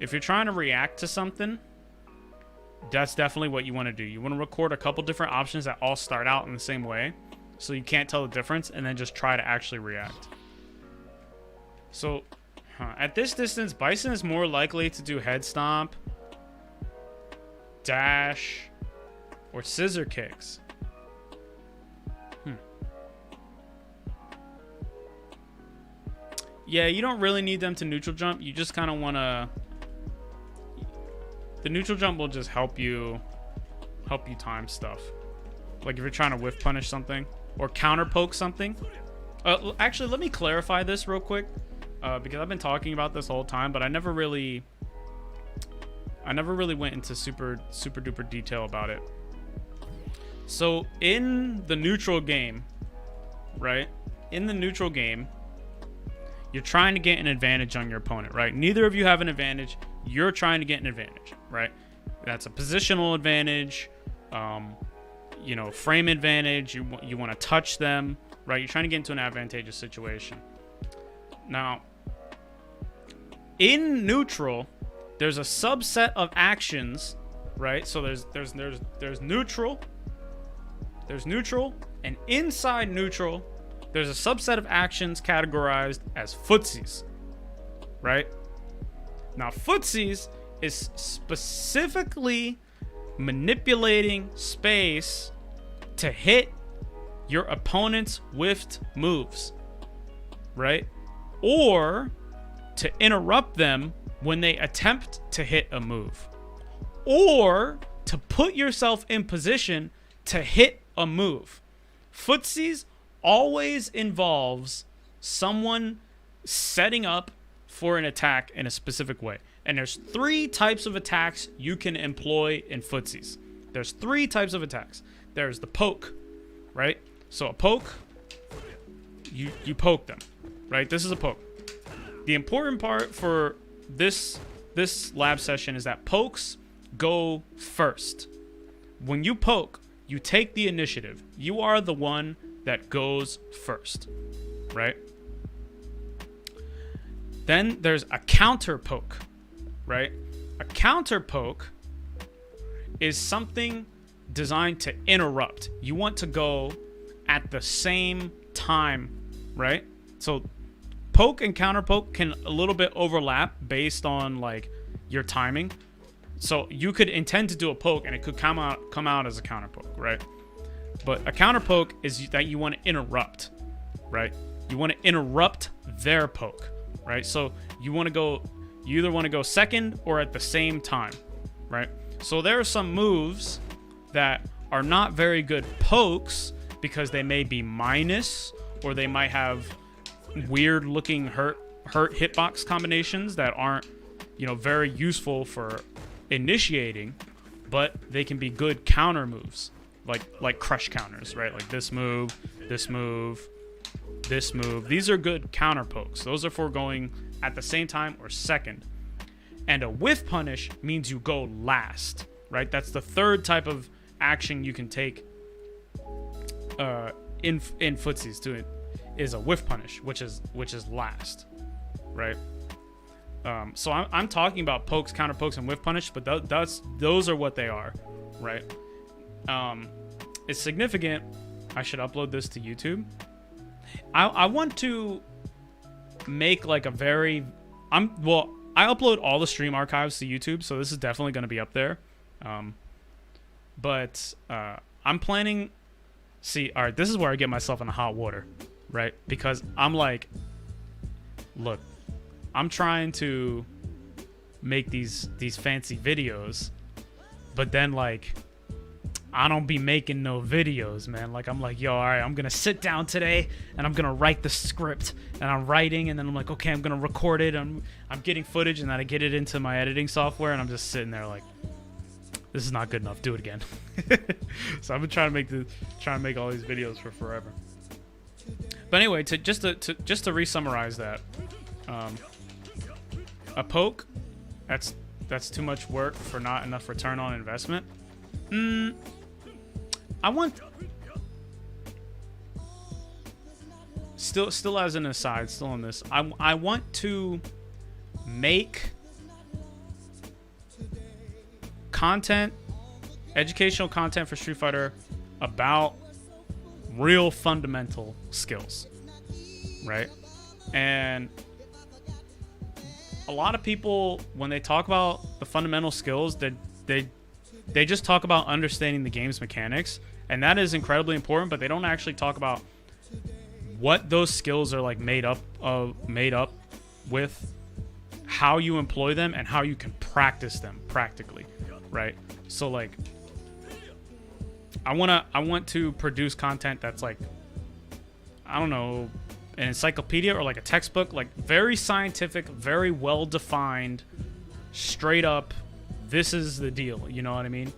If you're trying to react to something, that's definitely what you want to do. You want to record a couple different options that all start out in the same way, so you can't tell the difference, and then just try to actually react. So at this distance, Bison is more likely to do head stomp, dash, or scissor kicks. Yeah, you don't really need them to neutral jump. You just kind of want to... The neutral jump will just help you time stuff. Like if you're trying to whiff punish something or counter poke something. Actually, let me clarify this real quick, because I've been talking about this whole time, but I never really went into super duper detail about it. So in the neutral game, right? In the neutral game, you're trying to get an advantage on your opponent, right? Neither of you have an advantage. You're trying to get an advantage, right? That's a positional advantage, frame advantage. You want to touch them, right? You're trying to get into an advantageous situation. Now, in neutral, there's a subset of actions, right? So there's neutral, and inside neutral, there's a subset of actions categorized as footsies, right? Now, footsies is specifically manipulating space to hit your opponent's whiffed moves, right? Or to interrupt them when they attempt to hit a move, or to put yourself in position to hit a move. Footsies always involves someone setting up for an attack in a specific way. And there's 3 types of attacks you can employ in footsies. There's 3 types of attacks. There's the poke, right? So a poke, you poke them, right? This is a poke. The important part for this lab session is that pokes go first. When you poke, you take the initiative. You are the one that goes first, right? Then there's a counter poke, right? A counter poke is something designed to interrupt. You want to go at the same time, right? So poke and counter poke can a little bit overlap based on like your timing. So you could intend to do a poke and it could come out as a counter poke, right? But a counter poke is that you want to interrupt, right? You want to interrupt their poke, right? So you either want to go second or at the same time, right? So there are some moves that are not very good pokes because they may be minus, or they might have weird looking hurt hitbox combinations that aren't, very useful for initiating, but they can be good counter moves, like crush counters, right? Like this move, this move, this move. These are good counter pokes. Those are for going at the same time or second. And a whiff punish means you go last, right? That's the 3rd type of action you can take in footsies to it, is a whiff punish, which is last, right? So I'm talking about pokes, counter pokes, and whiff punish, but those are what they are, right? It's significant. I should upload this to YouTube. I want to make like a very I upload all the stream archives to YouTube, so this is definitely going to be up there. But I'm planning. All right, this is where I get myself in the hot water, right? Because I'm like, look, I'm trying to make these fancy videos, but then like I don't be making no videos, man. Like I'm like, yo, all right, I'm gonna sit down today and I'm gonna write the script, and I'm writing, and then I'm like, okay, I'm gonna record it. I'm getting footage, and then I get it into my editing software, and I'm just sitting there like, this is not good enough. Do it again. So I've been trying to make all these videos for forever. But anyway, just to re-summarize that, a poke, that's too much work for not enough return on investment. I want, still as an aside, still on this, I want to make content, educational content for Street Fighter about real fundamental skills, right? And a lot of people, when they talk about the fundamental skills, they just talk about understanding the game's mechanics, and that is incredibly important, but they don't actually talk about what those skills are like made up with, how you employ them, and how you can practice them practically, right? So like I want to produce content that's like, I don't know, an encyclopedia or like a textbook, like very scientific, very well defined, straight up, this is the deal, you know what I mean?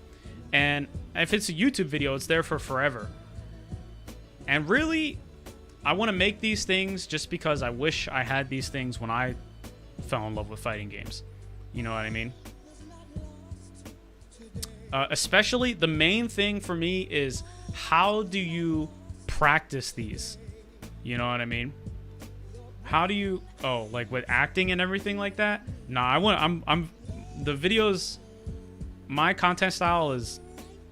And if it's a YouTube video, it's there for forever. And really, I want to make these things just because I wish I had these things when I fell in love with fighting games. You know what I mean? Especially, the main thing for me is, how do you practice these? You know what I mean? How do you, like with acting and everything like that? Nah, the videos, my content style is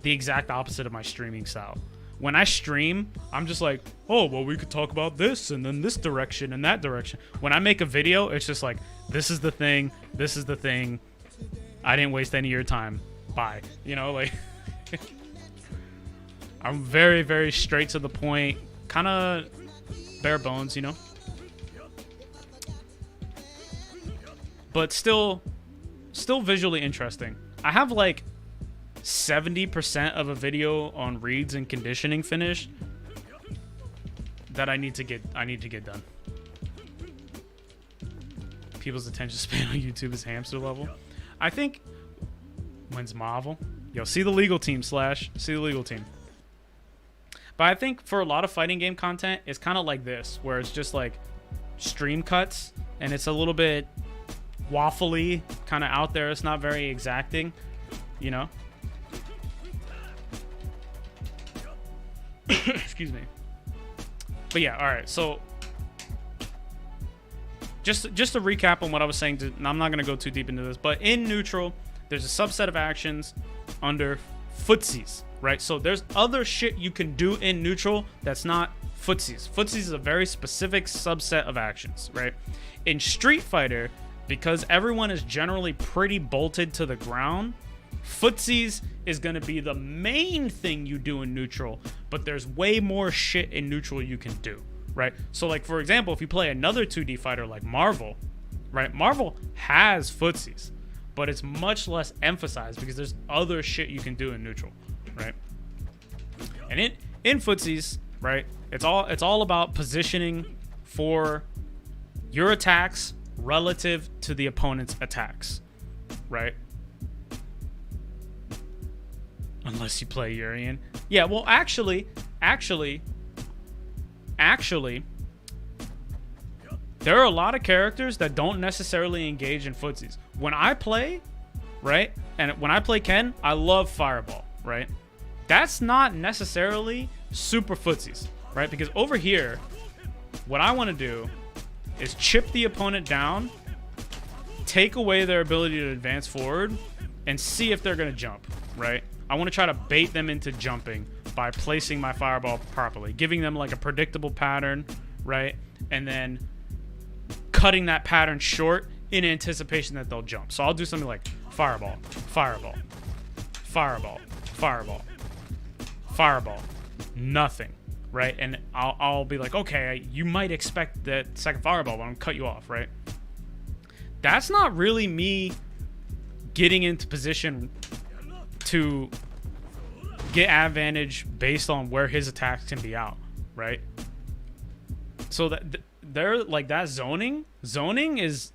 the exact opposite of my streaming style. When I stream, I'm just like, oh, well, we could talk about this and then this direction and that direction. When I make a video, it's just like, this is the thing, this is the thing. I didn't waste any of your time. Bye. You know, like, I'm very, very straight to the point, kind of bare bones, you know? But still visually interesting. I have like 70% of a video on reads and conditioning finished that I need to get done. People's attention span on YouTube is hamster level. I think, when's Marvel? Yo, see the legal team, Slash. See the legal team. But I think for a lot of fighting game content, it's kind of like this, where it's just like stream cuts, and it's a little bit waffly, kind of out there. It's not very exacting, you know? Excuse me. But yeah, all right. So just to recap on what I was saying, I'm not going to go too deep into this, but in neutral, there's a subset of actions under footsies, right? So there's other shit you can do in neutral that's not footsies. Footsies is a very specific subset of actions, right? In Street Fighter, because everyone is generally pretty bolted to the ground, footsies is going to be the main thing you do in neutral, but there's way more shit in neutral you can do, right? So like, for example, if you play another 2D fighter like Marvel, right? Marvel has footsies, but it's much less emphasized because there's other shit you can do in neutral, right? And in footsies, right, it's all about positioning for your attacks relative to the opponent's attacks, right? Unless you play Urian. Yeah, well, actually, there are a lot of characters that don't necessarily engage in footsies. When I play, right, and when I play Ken, I love Fireball, right? That's not necessarily super footsies, right? Because over here, what I want to do is chip the opponent down, take away their ability to advance forward, and see if they're going to jump, right? I want to try to bait them into jumping by placing my Fireball properly, giving them like a predictable pattern, right? And then cutting that pattern short in anticipation that they'll jump. So I'll do something like Fireball, Fireball, Fireball, Fireball, Fireball, nothing, right? And I'll be like, okay, you might expect that second Fireball, but I'm gonna cut you off, right? that's not really me getting into position to get advantage based on where his attacks can be out, right? So that they're like that zoning is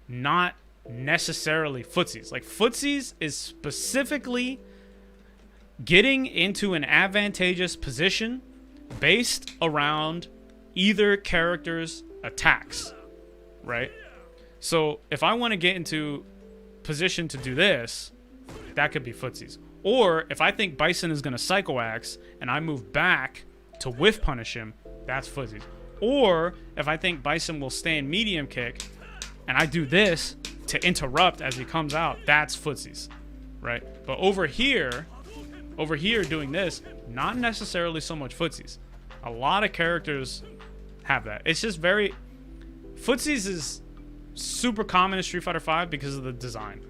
not necessarily footsies. Like footsies is specifically getting into an advantageous position based around either character's attacks, right? So if I want to get into position to do this, that could be footsies. Or if I think Bison is going to Psycho Axe and I move back to whiff punish him, that's footsies. Or if I think Bison will stay in medium kick and I do this to interrupt as he comes out, that's footsies, right? But over here doing this, not necessarily so much footsies. A lot of characters have that. It's just very... Footsies is super common in Street Fighter V because of the design,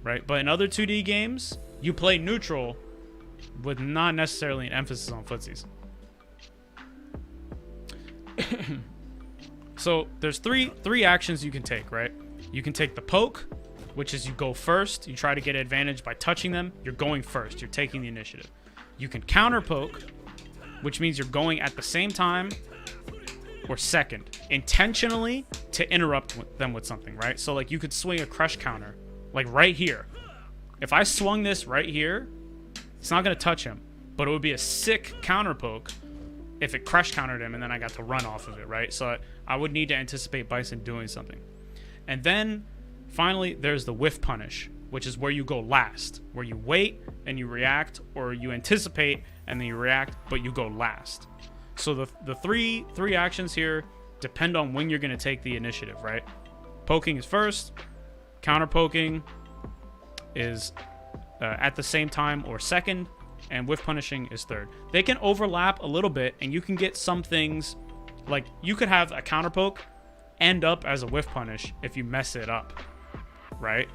right? But in other 2D games, you play neutral with not necessarily an emphasis on footsies. So there's three actions you can take, right? You can take the poke, which is you go first. You try to get advantage by touching them. You're going first. You're taking the initiative. You can counter poke, which means you're going at the same time or second, intentionally to interrupt them with something, right? So like you could swing a crush counter, like right here. If I swung this right here, it's not going to touch him, but it would be a sick counter poke if it crush countered him and then I got to run off of it, right? So I would need to anticipate Bison doing something. And then finally, there's the whiff punish, which is where you go last, where you wait and you react, or you anticipate and then you react, but you go last. So the three actions here depend on when you're going to take the initiative, right? Poking is first, counter poking is at the same time or second, and whiff punishing is third. They can overlap a little bit, and you can get some things, like you could have a counter poke end up as a whiff punish if you mess it up, right?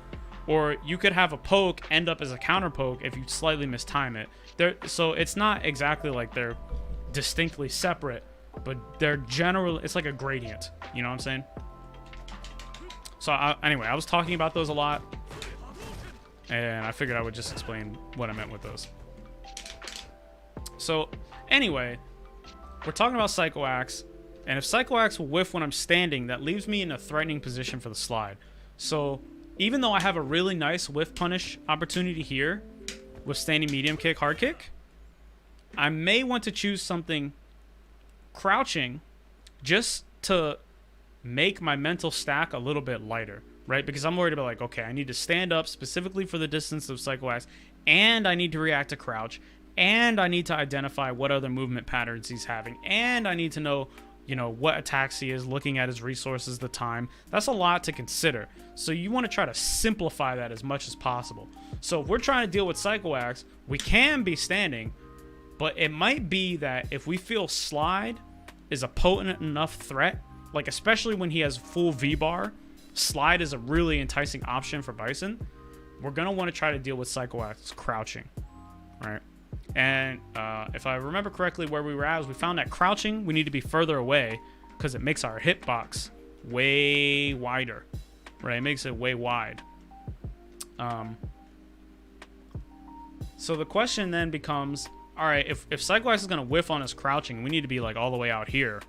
Or you could have a poke end up as a counter poke if you slightly mistime it. So it's not exactly like they're distinctly separate, but they're generally, it's like a gradient, you know what I'm saying? So anyway, I was talking about those a lot, and I figured I would just explain what I meant with those. So anyway, we're talking about Psycho Axe, and if Psycho Axe will whiff when I'm standing, that leaves me in a threatening position for the slide. So even though I have a really nice whiff punish opportunity here with standing medium kick, hard kick, I may want to choose something crouching just to make my mental stack a little bit lighter, right? Because I'm worried about like, okay, I need to stand up specifically for the distance of Psycho Axe, and I need to react to crouch, and I need to identify what other movement patterns he's having, and I need to know, you know, what attacks he is, looking at his resources, the time. That's a lot to consider. So you want to try to simplify that as much as possible. So if we're trying to deal with Psycho Axe, we can be standing, but it might be that if we feel slide is a potent enough threat, like especially when he has full V-bar, slide is a really enticing option for Bison, we're going to want to try to deal with Psycho Axe crouching, right? And if I remember correctly, where we were at, we found that crouching, we need to be further away because it makes our hitbox way wider, right? It makes it way wide. So the question then becomes, all right, if Psycho Axe is going to whiff on us crouching, we need to be like all the way out here.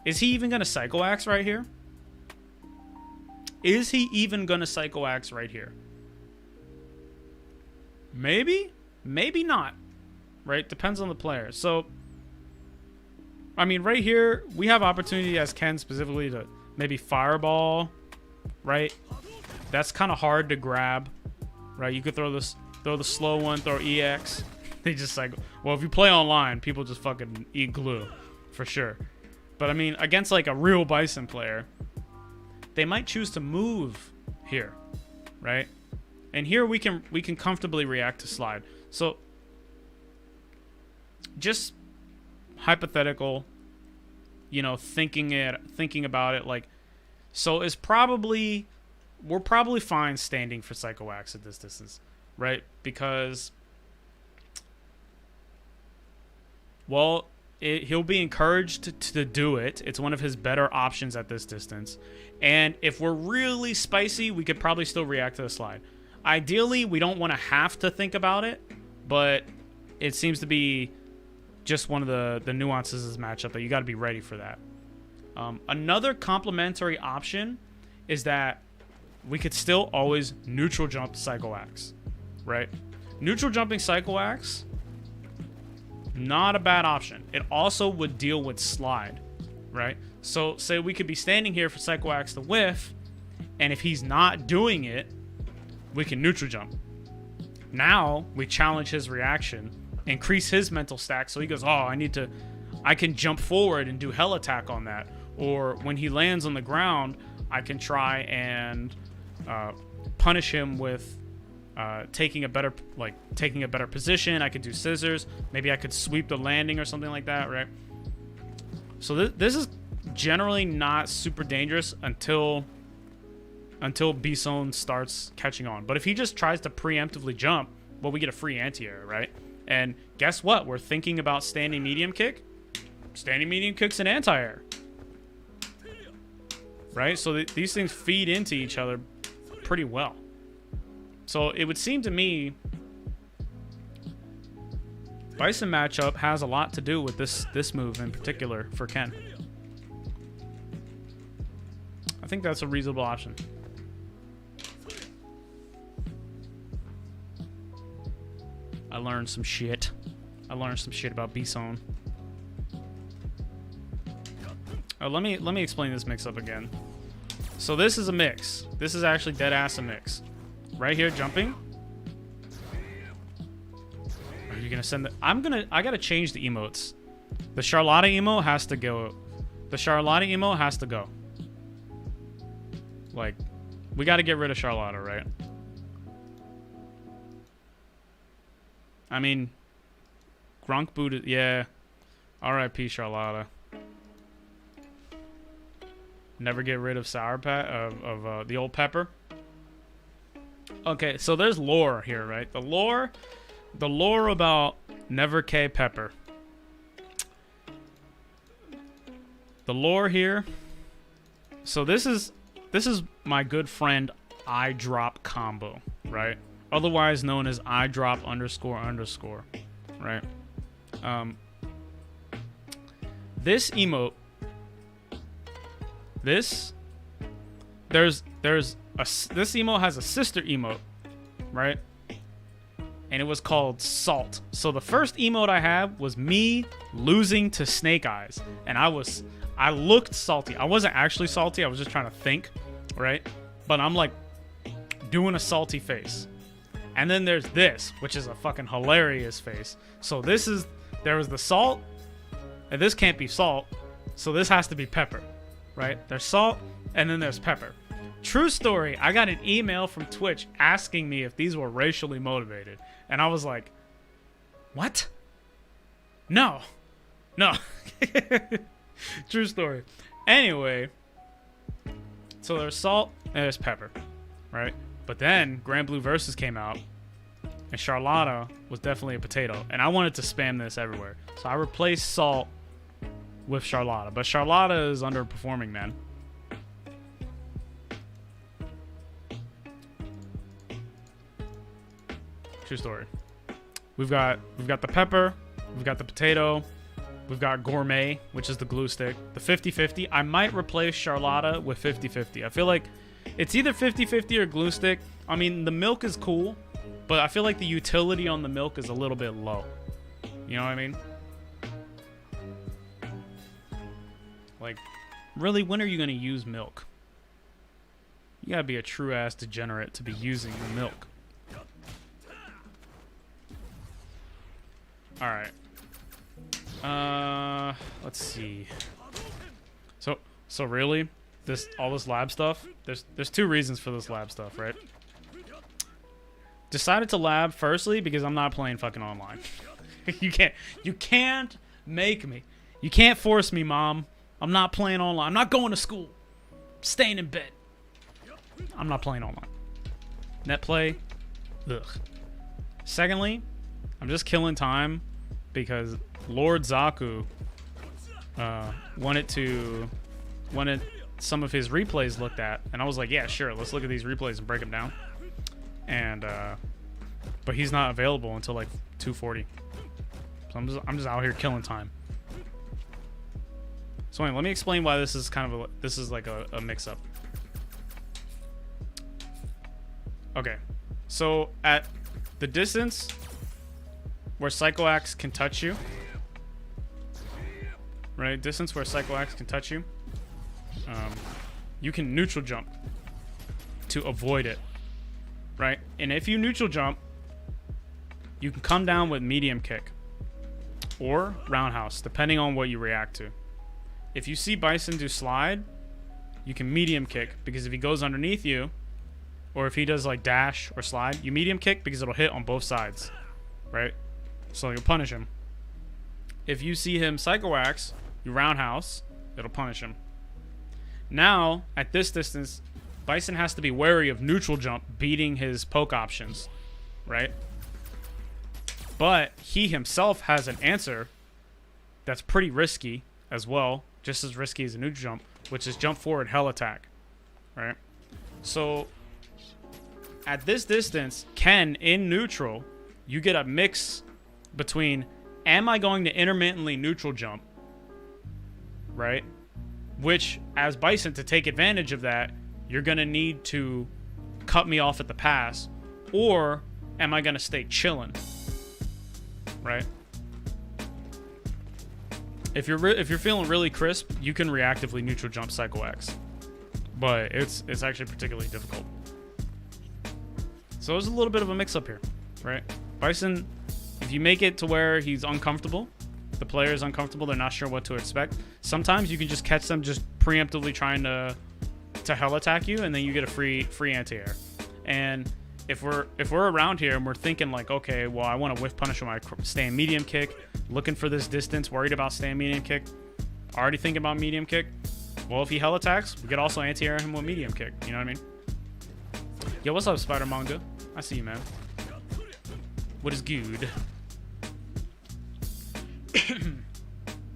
Is he even going to Psycho Axe right here? Is he even going to Psycho Axe right here? Maybe? Maybe not. Right? Depends on the player. So, I mean, right here, we have opportunity as Ken specifically to maybe fireball, right? That's kind of hard to grab, right? You could throw the slow one, throw EX. They just like, well, if you play online, people just fucking eat glue, for sure. But I mean, against like a real Bison player, they might choose to move here, right? And here we can comfortably react to slide. So just hypothetical, you know, thinking about it, like, so we're probably fine standing for Psycho Axe at this distance, right? Because, well, he'll be encouraged to do it. It's one of his better options at this distance. And if we're really spicy, we could probably still react to the slide. Ideally, we don't want to have to think about it, but it seems to be just one of the nuances of this matchup that you got to be ready for that. Another complementary option is that we could still always neutral jump Psycho Axe, right? Neutral jumping Psycho Axe, not a bad option. It also would deal with slide, right? So say we could be standing here for Psycho Axe to whiff, and if he's not doing it, we can neutral jump. Now we challenge his reaction, increase his mental stack, so he goes, oh, I can jump forward and do hell attack on that. Or when he lands on the ground, I can try and punish him with taking a better position. I could do scissors. Maybe I could sweep the landing or something like that, right? So this is generally not super dangerous until Bison starts catching on. But if he just tries to preemptively jump, well, we get a free anti-air, right? And guess what? We're thinking about standing medium kick. Standing medium kick's an anti-air, right? So these things feed into each other pretty well. So it would seem to me Bison matchup has a lot to do with this move in particular for Ken. I think that's a reasonable option. I learned some shit. I learned some shit about Bison. Oh, let me explain this mix-up again. So this is a mix. This is actually dead ass a mix. Right here, jumping. Are you gonna send the? I gotta change the emotes. The Charlotta emo has to go. The Charlotta emo has to go. Like, we gotta get rid of Charlotta, right? I mean, Grunk booted. Yeah. R.I.P. Charlotta. Never get rid of Sour the old pepper. Okay, so there's lore here, right? The lore about Never K Pepper. The lore here. So this is my good friend iDrop combo, right? Otherwise known as iDrop __, right? This emote. This emote has a sister emote, right? And it was called Salt. So the first emote I had was me losing to Snake Eyes, and I looked salty. I wasn't actually salty. I was just trying to think, right? But I'm like doing a salty face. And then there's this, which is a fucking hilarious face. So there was the salt, and this can't be salt, so this has to be pepper. Right? There's salt, and then there's pepper. True story, I got an email from Twitch asking me if these were racially motivated. And I was like, what? No. True story. Anyway, so there's salt and there's pepper, right? But then Grand Blue Versus came out, and Charlotta was definitely a potato. And I wanted to spam this everywhere. So I replaced salt with Charlotta, but Charlotta is underperforming, man. True story. We've got the pepper, we've got the potato, we've got gourmet, which is the glue stick, the 50-50. I might replace Charlotta with 50-50. I feel like it's either 50-50 or glue stick. I mean, the milk is cool, but I feel like the utility on the milk is a little bit low. You know what I mean? Like, really, when are you going to use milk? You gotta be a true ass degenerate to be using the milk. Alright. Let's see. So really? All this lab stuff? There's two reasons for this lab stuff, right? Decided to lab firstly because I'm not playing fucking online. You can't make me. You can't force me, Mom. I'm not playing online. I'm not going to school. I'm staying in bed. I'm not playing online. Net play. Ugh. Secondly, I'm just killing time because Lord Zaku wanted some of his replays looked at, and I was like, yeah, sure, let's look at these replays and break them down. And but he's not available until like 2:40, so I'm just out here killing time. So anyway, let me explain why this is kind of like a mix-up. Okay, so at the distance where Psycho Axe can touch you, right? Distance where Psycho Axe can touch you, you can neutral jump to avoid it, right? And if you neutral jump, you can come down with medium kick or roundhouse, depending on what you react to. If you see Bison do slide, you can medium kick, because if he goes underneath you, or if he does like dash or slide, you medium kick because it'll hit on both sides, right? So you'll punish him. If you see him Psycho Axe, you roundhouse, it'll punish him. Now, at this distance, Bison has to be wary of neutral jump beating his poke options, right? But he himself has an answer that's pretty risky as well, just as risky as a neutral jump, which is jump forward hell attack, right? So at this distance, Ken in neutral, you get a mix between, am I going to intermittently neutral jump, right? Which, as Bison, to take advantage of that, you're going to need to cut me off at the pass, or am I going to stay chilling, right? If you're feeling really crisp, you can reactively neutral jump Psycho Axe, but it's actually particularly difficult. So there's a little bit of a mix-up here, right? Bison, if you make it to where he's uncomfortable, the player is uncomfortable, they're not sure what to expect, sometimes you can just catch them just preemptively trying to hell attack you, and then you get a free anti-air. And if we're around here and we're thinking like, okay, well, I want to whiff punish with my stand medium kick, looking for this distance, worried about stand medium kick, already thinking about medium kick, well, if he hell attacks, we could also anti-air him with medium kick, you know what I mean? Yo, what's up, Spider Manga? I see you, man. What is good?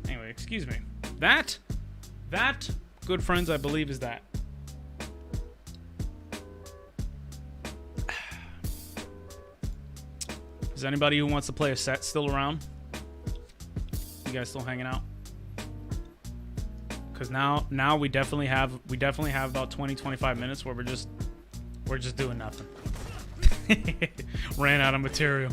Anyway, excuse me. That, good friends, I believe is that. Is anybody who wants to play a set still around? You guys still hanging out? Because now we definitely have about 20-25 minutes where we're just doing nothing. Ran out of material.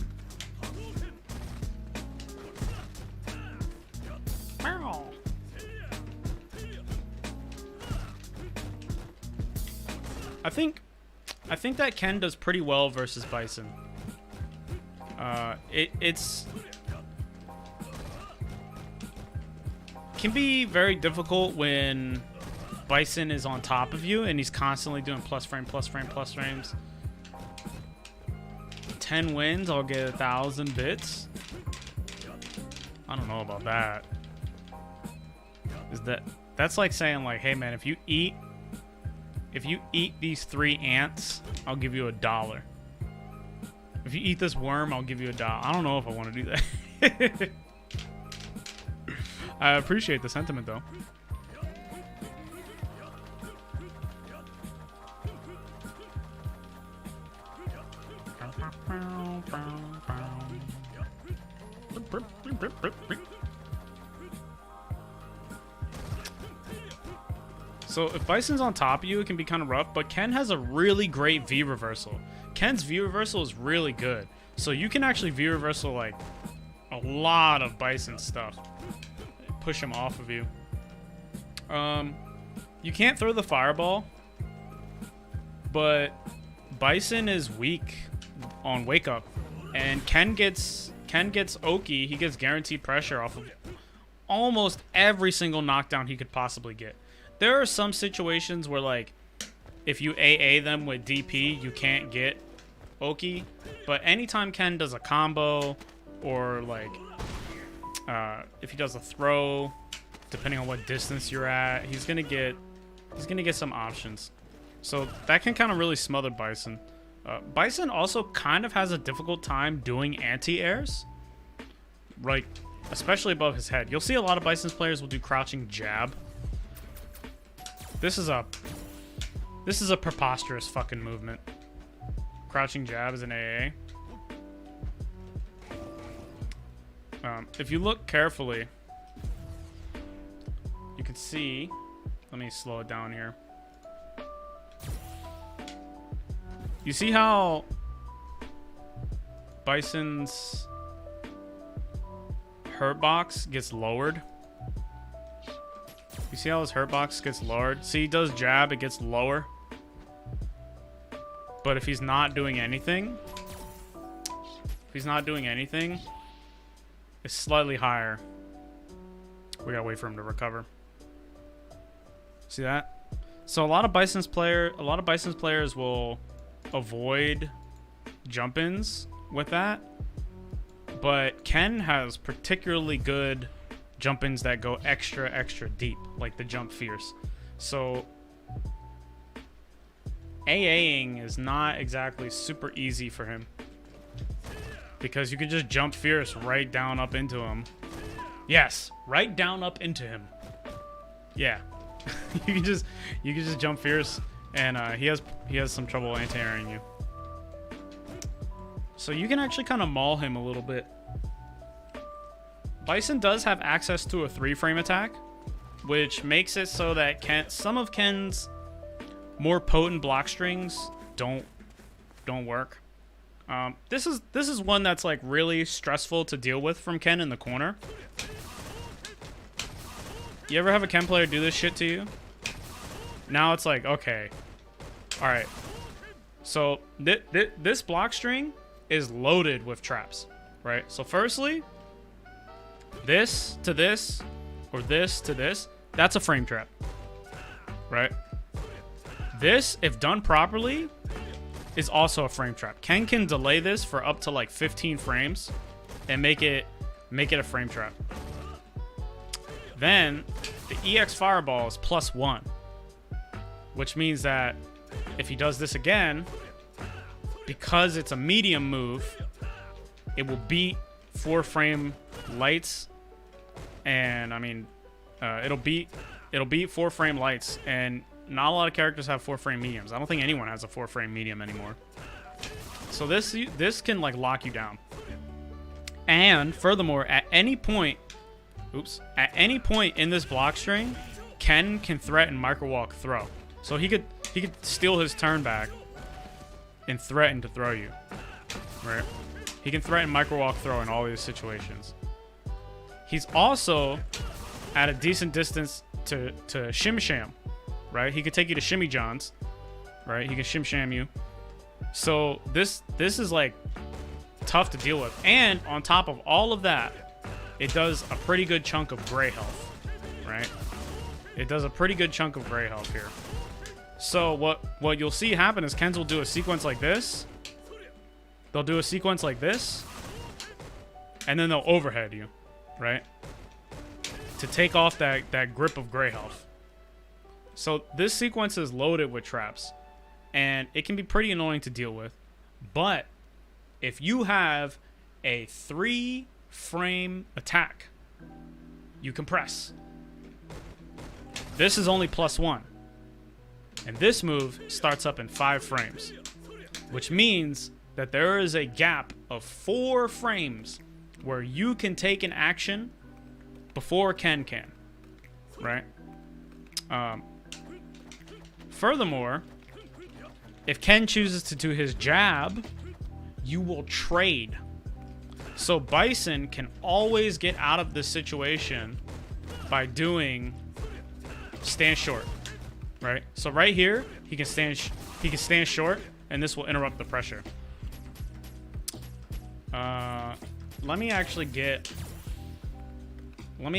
I think that Ken does pretty well versus Bison. It's can be very difficult when Bison is on top of you and he's constantly doing plus frames. 10 wins, I'll get 1,000 bits. I don't know about that. That's like saying like, hey man, if you eat these 3 ants, I'll give you $1. If you eat this worm, I'll give you $1. I don't know if I want to do that. I appreciate the sentiment though. So if Bison's on top of you, it can be kind of rough, but Ken has a really great V reversal. Ken's V reversal is really good. So you can actually V reversal like a lot of Bison stuff. Push him off of you. You can't throw the fireball, but Bison is weak on wake up, and Ken gets Oki. He gets guaranteed pressure off of almost every single knockdown he could possibly get. There are some situations where like if you AA them with DP, you can't get Oki, but anytime Ken does a combo or like if he does a throw, depending on what distance you're at, he's gonna get some options. So that can kind of really smother Bison. Bison also kind of has a difficult time doing anti-airs. Like especially above his head. You'll see a lot of Bison's players will do crouching jab. This is a preposterous fucking movement. Crouching jab is an AA. If you look carefully, you can see. Let me slow it down here. You see how Bison's hurt box gets lowered? You see how his hurt box gets lowered? See, he does jab, it gets lower. But if he's not doing anything, it's slightly higher. We gotta wait for him to recover. See that? So a lot of Bison's players will avoid jump-ins with that. But Ken has particularly good jump-ins that go extra deep, like the jump fierce. So AAing is not exactly super easy for him, because you can just jump fierce right down up into him. Yes, right down up into him. Yeah. you can just jump fierce, and he has some trouble anti-airing you. So you can actually kind of maul him a little bit. Bison does have access to a 3-frame attack, which makes it so that some of Ken's more potent block strings don't work. This is one that's like really stressful to deal with from Ken in the corner. You ever have a Ken player do this shit to you? Now it's like, okay, all right. So this block string is loaded with traps, right? So firstly, this to this, or this to this, that's a frame trap, right? This, if done properly, is also a frame trap. Ken can delay this for up to like 15 frames and make it a frame trap. Then the EX Fireball is +1, which means that if he does this again, because it's a medium move, it will beat 4-frame lights, and I mean, it'll beat 4-frame lights, and not a lot of characters have 4-frame mediums. I don't think anyone has a 4-frame medium anymore. So this can like lock you down. And furthermore, at any point in this block string, Ken can threaten microwalk throw. So he could steal his turn back and threaten to throw you. Right? He can threaten microwalk throw in all these situations. He's also at a decent distance to shim sham. Right? He could take you to Shimmy Johns. Right? He can shim sham you. So this is like tough to deal with. And on top of all of that, it does a pretty good chunk of gray health. Right? It does a pretty good chunk of gray health here. So what you'll see happen is Kens will do a sequence like this. They'll do a sequence like this. And then they'll overhead you. Right? To take off that grip of gray health. So this sequence is loaded with traps, and it can be pretty annoying to deal with. But if you have a 3-frame attack, you compress. This is only +1, and this move starts up in 5 frames, which means that there is a gap of 4 frames where you can take an action before Ken can, right? Furthermore, if Ken chooses to do his jab, you will trade. So Bison can always get out of this situation by doing stand short, right? So right here, he can stand short, and this will interrupt the pressure. Let me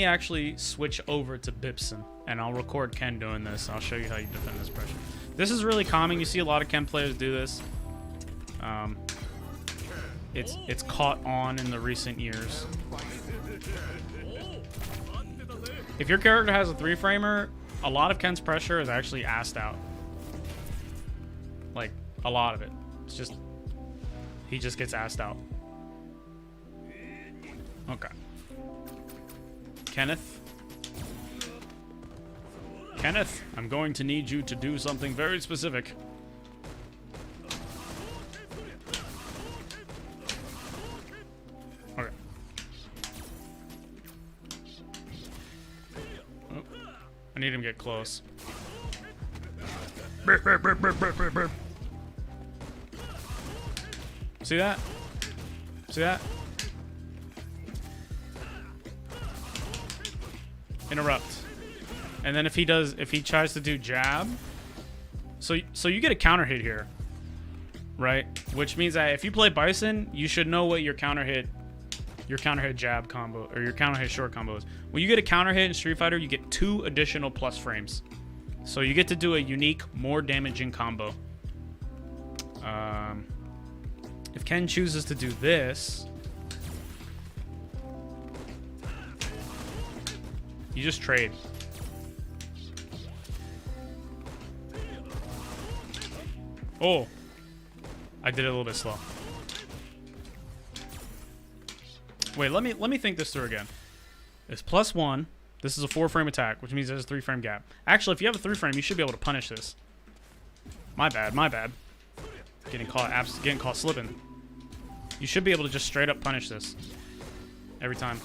actually switch over to Bibson, and I'll record Ken doing this. I'll show you how you defend this pressure. This is really common. You see a lot of Ken players do this. It's caught on in the recent years. If your character has a 3-framer, a lot of Ken's pressure is actually assed out. Like, a lot of it. It's just, he just gets assed out. Okay. Kenneth. Kenneth, I'm going to need you to do something very specific. Okay. Oh, I need him to get close. See that? See that? Interrupt. And then if he tries to do jab, so you get a counter hit here, right? Which means that if you play Bison, you should know what your counter hit jab combo or your counter hit short combo is. When you get a counter hit in Street Fighter, you get 2 additional plus frames. So you get to do a unique, more damaging combo. If Ken chooses to do this, you just trade. Oh, I did it a little bit slow. Wait, let me think this through again. It's +1. This is a 4-frame attack, which means there's a 3-frame gap. Actually, if you have a 3-frame, you should be able to punish this. My bad, my bad. Getting caught slipping. You should be able to just straight up punish this every time.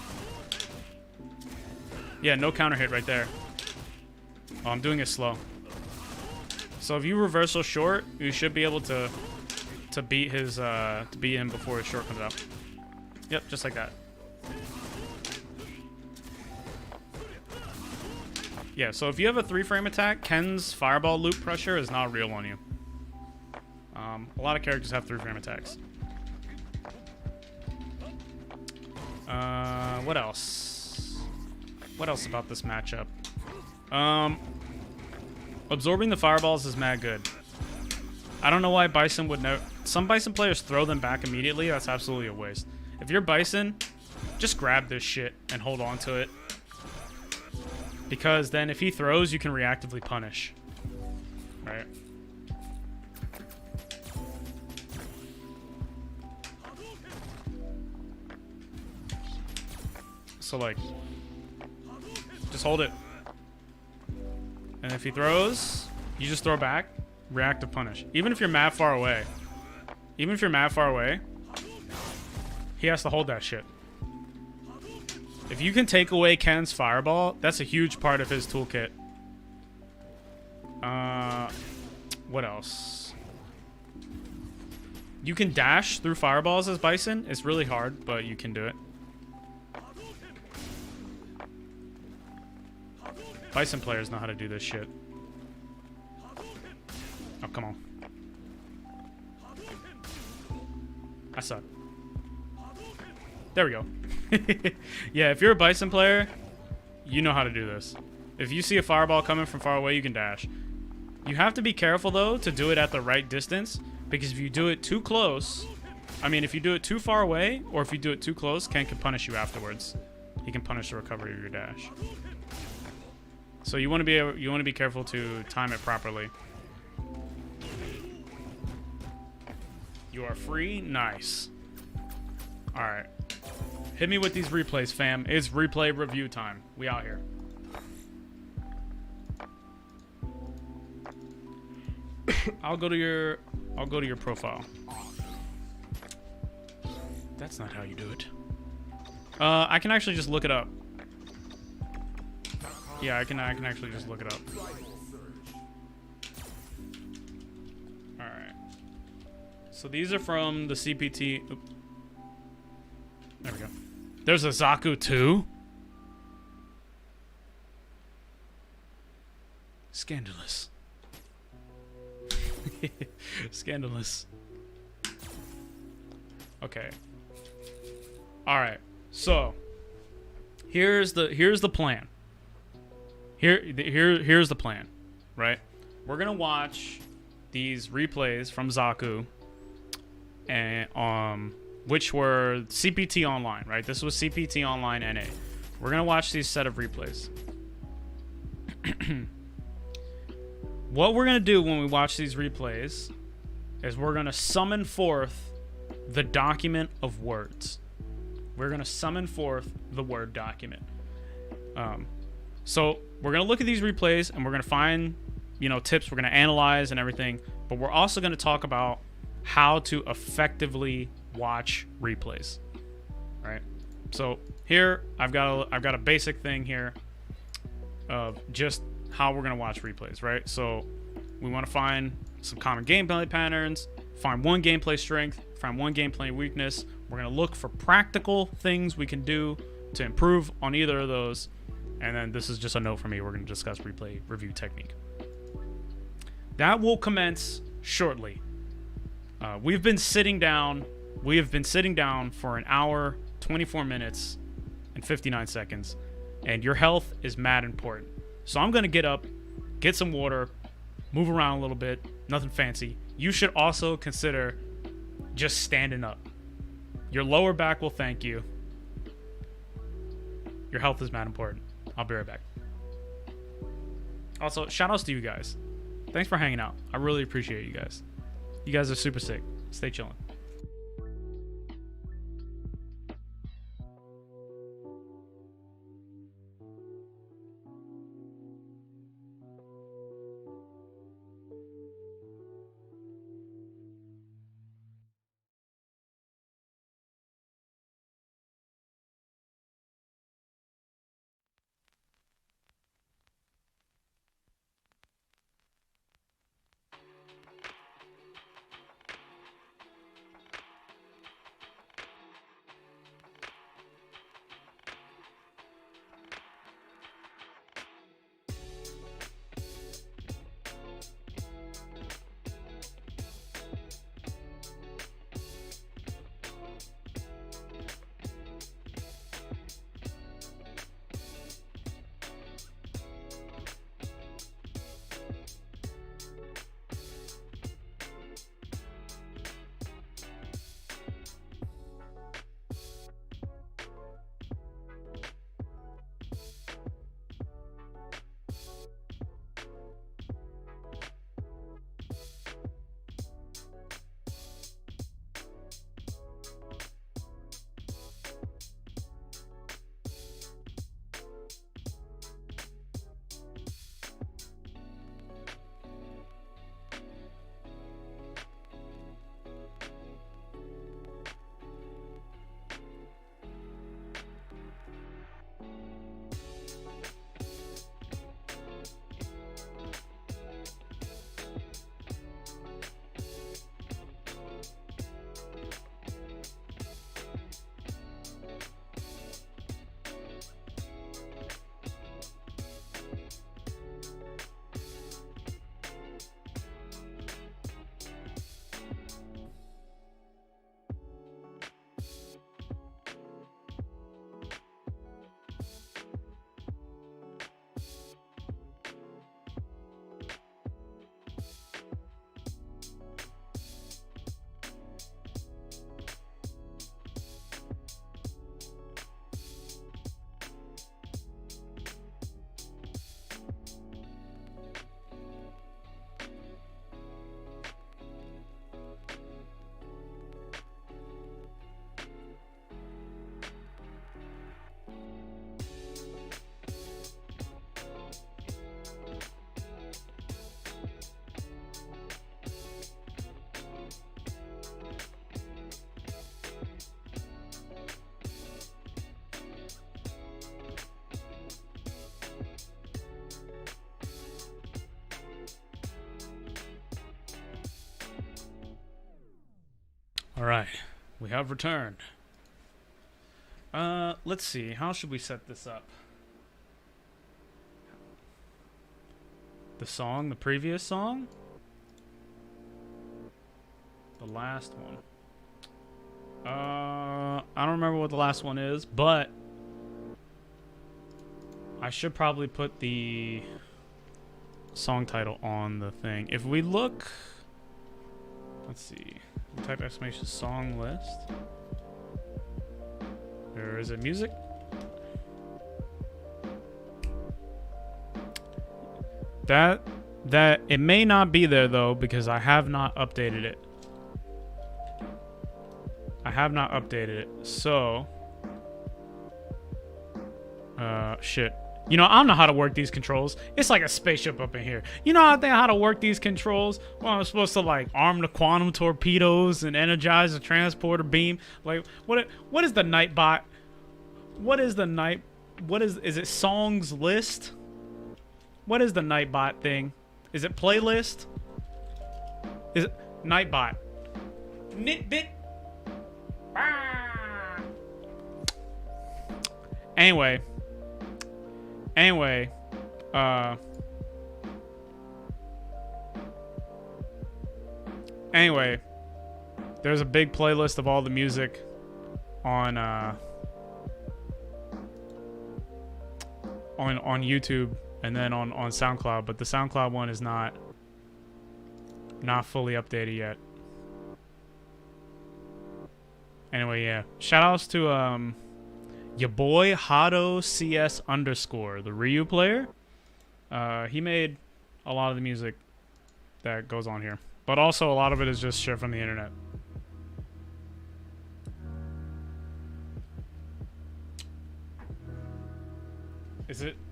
Yeah, no counter hit right there. Oh, I'm doing it slow. So if you reversal short, you should be able to beat his to beat him before his short comes out. Yep, just like that. Yeah, so if you have a 3-frame attack, Ken's fireball loop pressure is not real on you. A lot of characters have 3-frame attacks. What else? What else about this matchup? Absorbing the fireballs is mad good. I don't know why Bison would know. Some Bison players throw them back immediately. That's absolutely a waste. If you're Bison, just grab this shit and hold on to it. Because then if he throws, you can reactively punish. Right? So like, just hold it. And if he throws, you just throw back, reactive punish. Even if you're mad far away. Even if you're mad far away, he has to hold that shit. If you can take away Ken's fireball, that's a huge part of his toolkit. What else? You can dash through fireballs as Bison. It's really hard, but you can do it. Bison players know how to do this shit. Oh, come on. I suck. There we go. Yeah, if you're a Bison player, you know how to do this. If you see a fireball coming from far away, you can dash. You have to be careful, though, to do it at the right distance, because if you do it too close... I mean, if you do it too far away, or if you do it too close, Ken can punish you afterwards. He can punish the recovery of your dash. So you want to be careful to time it properly. You are free? Nice. Alright. Hit me with these replays, fam. It's replay review time. We out here. I'll go to your profile. That's not how you do it. I can actually just look it up. Yeah, I can actually just look it up. Alright. So these are from the CPT. Oop. There we go. There's a Zaku too? Scandalous. Scandalous. Okay. Alright. So here's the plan. Here's the plan, right? We're gonna watch these replays from Zaku, and which were CPT Online, right? This was CPT Online NA. We're gonna watch these set of replays. What we're gonna do when we watch these replays is we're gonna summon forth the document of words. We're gonna summon forth the Word document. So we're going to look at these replays and we're going to find, tips. We're going to analyze and everything, but we're also going to talk about how to effectively watch replays, right? So here I've got a basic thing here of just how we're going to watch replays, right? So we want to find some common gameplay patterns, find one gameplay strength, find one gameplay weakness. We're going to look for practical things we can do to improve on either of those. And then this is just a note for me. We're going to discuss replay review technique. That will commence shortly. We have been sitting down for an hour, 24 minutes, and 59 seconds. And your health is mad important. So I'm going to get up, get some water, move around a little bit. Nothing fancy. You should also consider just standing up. Your lower back will thank you. Your health is mad important. I'll be right back. Also, shout outs to you guys. Thanks for hanging out. I really appreciate you guys. You guys are super sick. Stay chilling. All right, we have returned. Let's see. How should we set this up? The previous song? The last one. I don't remember what the last one is, but I should probably put the song title on the thing. If we look, let's see. Type exclamation song list. Or is it music? That it may not be there though because I have not updated it. So Shit. You know, I don't know how to work these controls. It's like a spaceship up in here. You know how to work these controls? Well, I'm supposed to like arm the quantum torpedoes and energize the transporter beam. Like, what is the Nightbot? What is it songs list? What is the Nightbot thing? Is it playlist? Is it Nightbot? Nitbit? Ah. Anyway, there's a big playlist of all the music on YouTube and then on SoundCloud, but the SoundCloud one is not fully updated yet. Anyway, yeah. Shoutouts to your boy Hado CS _, the Ryu player. He made a lot of the music that goes on here, but also a lot of it is just shit from the internet.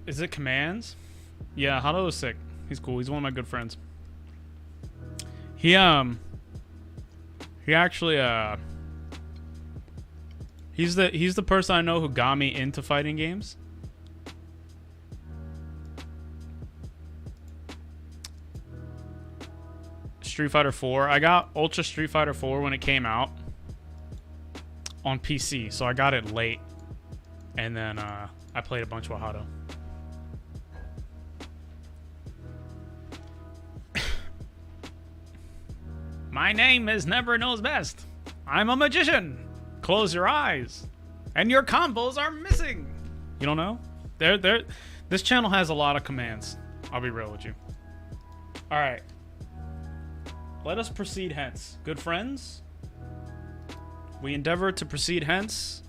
Is it commands? Yeah, Hado is sick. He's cool. He's one of my good friends. He actually he's the person I know who got me into fighting games. Street Fighter 4. I got Ultra Street Fighter 4 when it came out on PC, so I got it late, and then I played a bunch with Hado. My name is Never Knows Best. I'm a magician. Close your eyes, and your combos are missing. You don't know? This channel has a lot of commands. I'll be real with you. All right. Let us proceed hence. Good friends, we endeavor to proceed hence.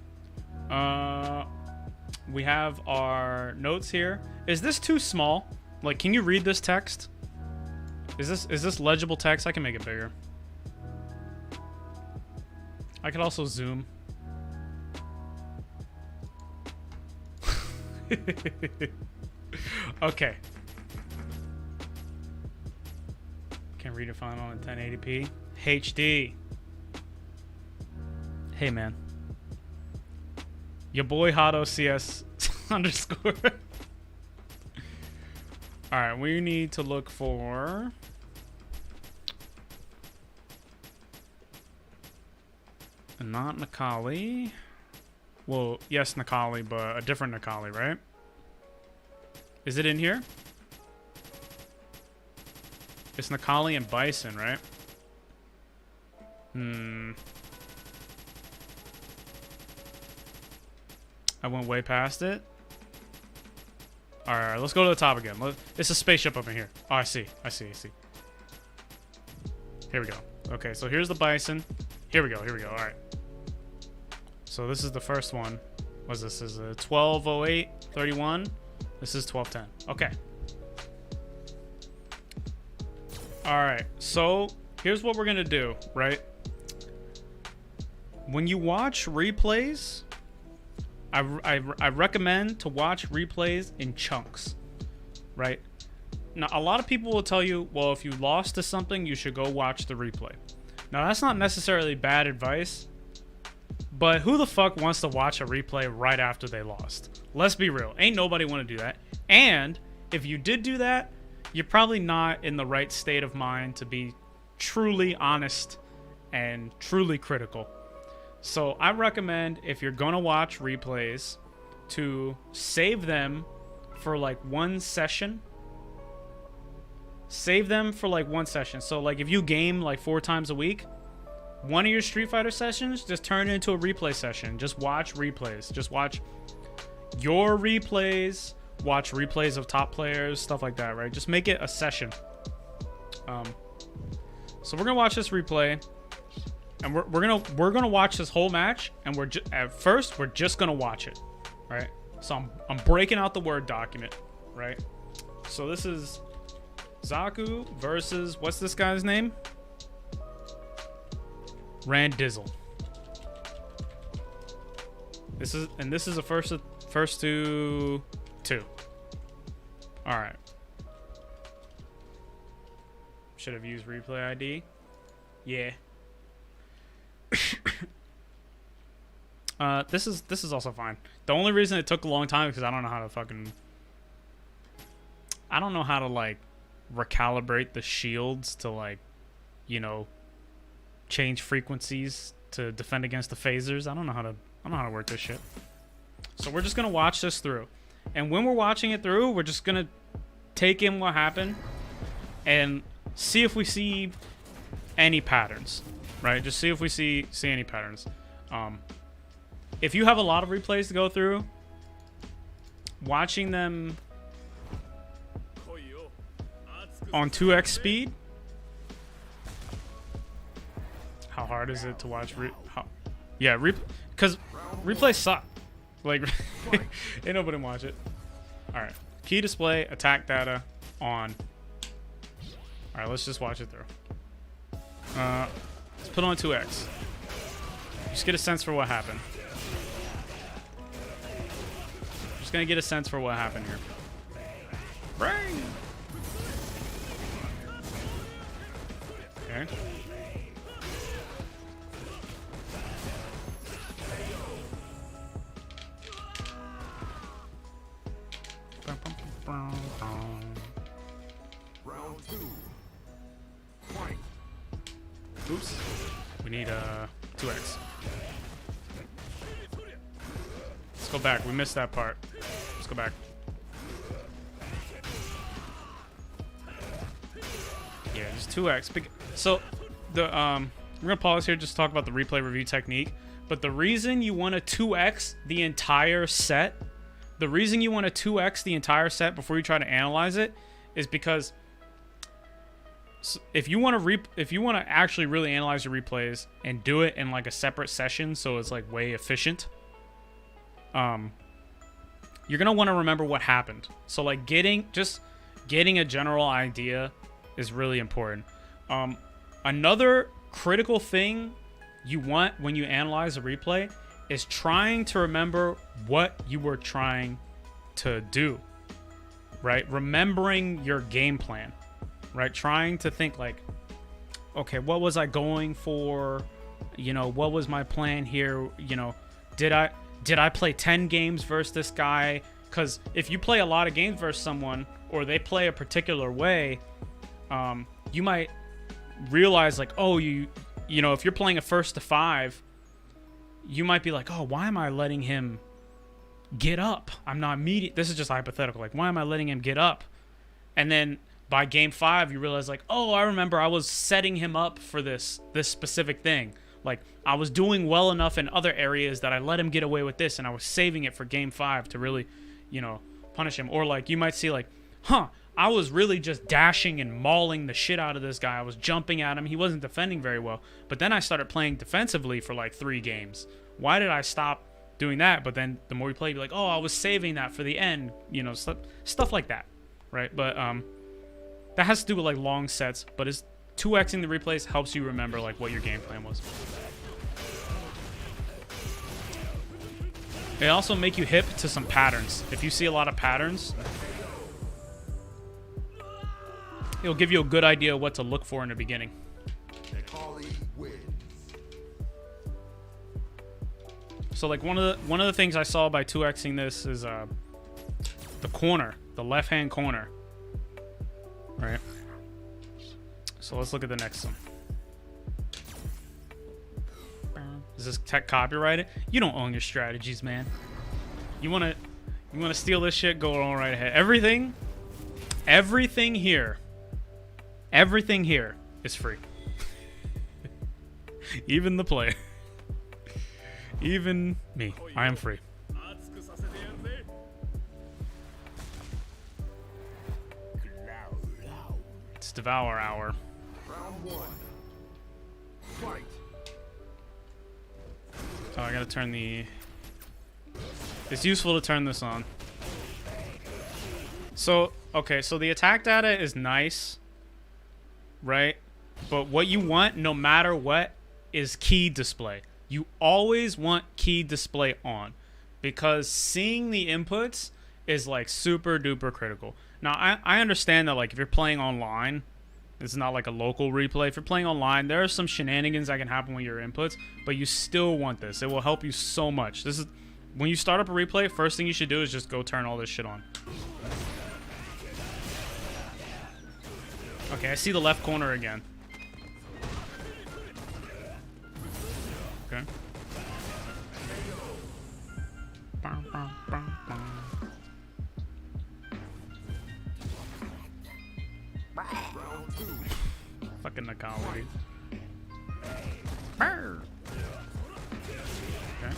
We have our notes here. Is this too small? Like, can you read this text? Is this legible text? I can make it bigger. I could also zoom. Okay. Can read it fine on 1080p. HD. Hey, man. Your boy Hado CS _. Alright, we need to look for... not Necalli. Well, yes, Necalli, but a different Necalli, right? Is it in here? It's Necalli and Bison, right? I went way past it. Alright, let's go to the top again. It's a spaceship up in here. Oh, I see. Here we go. Okay, so here's the Bison. Here we go. Alright. So this is the first one. What's this? This is a 120831. This is 1210. Okay. Alright, so here's what we're gonna do, right? When you watch replays, I recommend to watch replays in chunks, right? Now, a lot of people will tell you, well, if you lost to something, you should go watch the replay. Now, that's not necessarily bad advice, but who the fuck wants to watch a replay right after they lost? Let's be real. Ain't nobody want to do that. And if you did do that, you're probably not in the right state of mind to be truly honest and truly critical. So I recommend, if you're gonna watch replays, to save them for like one session. Save them for like one session. So like if you game like 4 times a week, one of your Street Fighter sessions, just turn it into a replay session. Just watch replays. Just watch your replays, watch replays of top players, stuff like that, right? Just make it a session. So we're gonna watch this replay, and we're gonna watch this whole match, and at first we're just gonna watch it, right? So I'm breaking out the Word document, right? So this is Zaku versus, what's this guy's name? Randizzle. This is the First to 2. All right. Should have used replay ID. Yeah. This is also fine. The only reason it took a long time is because I don't know how to like recalibrate the shields to like, you know, change frequencies to defend against the phasers. I don't know how to work this shit. So we're just gonna watch this through, and when we're watching it through, we're just gonna take in what happened and see if we see any patterns, right? Just see if we see any patterns. If you have a lot of replays to go through, watching them on 2x speed, how hard is it to watch? Because replays suck. Like, ain't nobody watch it. All right, key display, attack data on. All right, let's just watch it through. Let's put on 2x. Just get a sense for what happened. Just gonna get a sense for what happened here. Bang! Okay. Round 2. Fight. Oops. We need 2x. Let's go back. We missed that part. Let's go back. Yeah, just 2x. So the we're gonna pause here just to talk about the replay review technique. But the reason you want to 2x the entire set, before you try to analyze it, is because if you want to actually really analyze your replays and do it in like a separate session, so it's like way efficient, you're gonna want to remember what happened. So like getting a general idea is really important. Another critical thing you want when you analyze a replay is trying to remember what you were trying to do, right? Remembering your game plan, right? Trying to think like, okay, what was I going for? You know, what was my plan here? You know, did I play 10 games versus this guy? Because if you play a lot of games versus someone, or they play a particular way, you might realize like, oh, you know, if you're playing a 1st to 5, you might be like, oh, why am I letting him get up? I'm not immediate. This is just hypothetical. Like, why am I letting him get up? And then by game 5, you realize like, oh, I remember I was setting him up for this specific thing. Like, I was doing well enough in other areas that I let him get away with this, and I was saving it for game 5 to really, you know, punish him. Or like, you might see like, I was really just dashing and mauling the shit out of this guy. I was jumping at him. He wasn't defending very well. But then I started playing defensively for like 3 games. Why did I stop doing that? But then the more you play, you're like, oh, I was saving that for the end. You know, stuff like that, right? But that has to do with like long sets. But it's 2xing the replays helps you remember like what your game plan was. It also make you hip to some patterns. If you see a lot of patterns, it'll give you a good idea of what to look for in the beginning. Holly wins. So like one of the things I saw by 2xing this is the corner, the left-hand corner. Right? So let's look at the next one. Is this tech copyrighted? You don't own your strategies, man. You wanna steal this shit? Go on right ahead. Everything here is free. Even the player. Even me. I am free. It's Devour Hour. Round 1. Fight. Oh, I gotta turn the... It's useful to turn this on. So, okay, so the attack data is nice, right? But what you want, no matter what, is key display. You always want key display on. because seeing the inputs is like super duper critical. Now I understand that like if you're playing online, it's not like a local replay. If you're playing online, there are some shenanigans that can happen with your inputs, but you still want this. It will help you so much. This is when you start up a replay, first thing you should do is just go turn all this shit on. Okay, I see the left corner again. Okay. Round 2. Fucking Nakawari. Okay.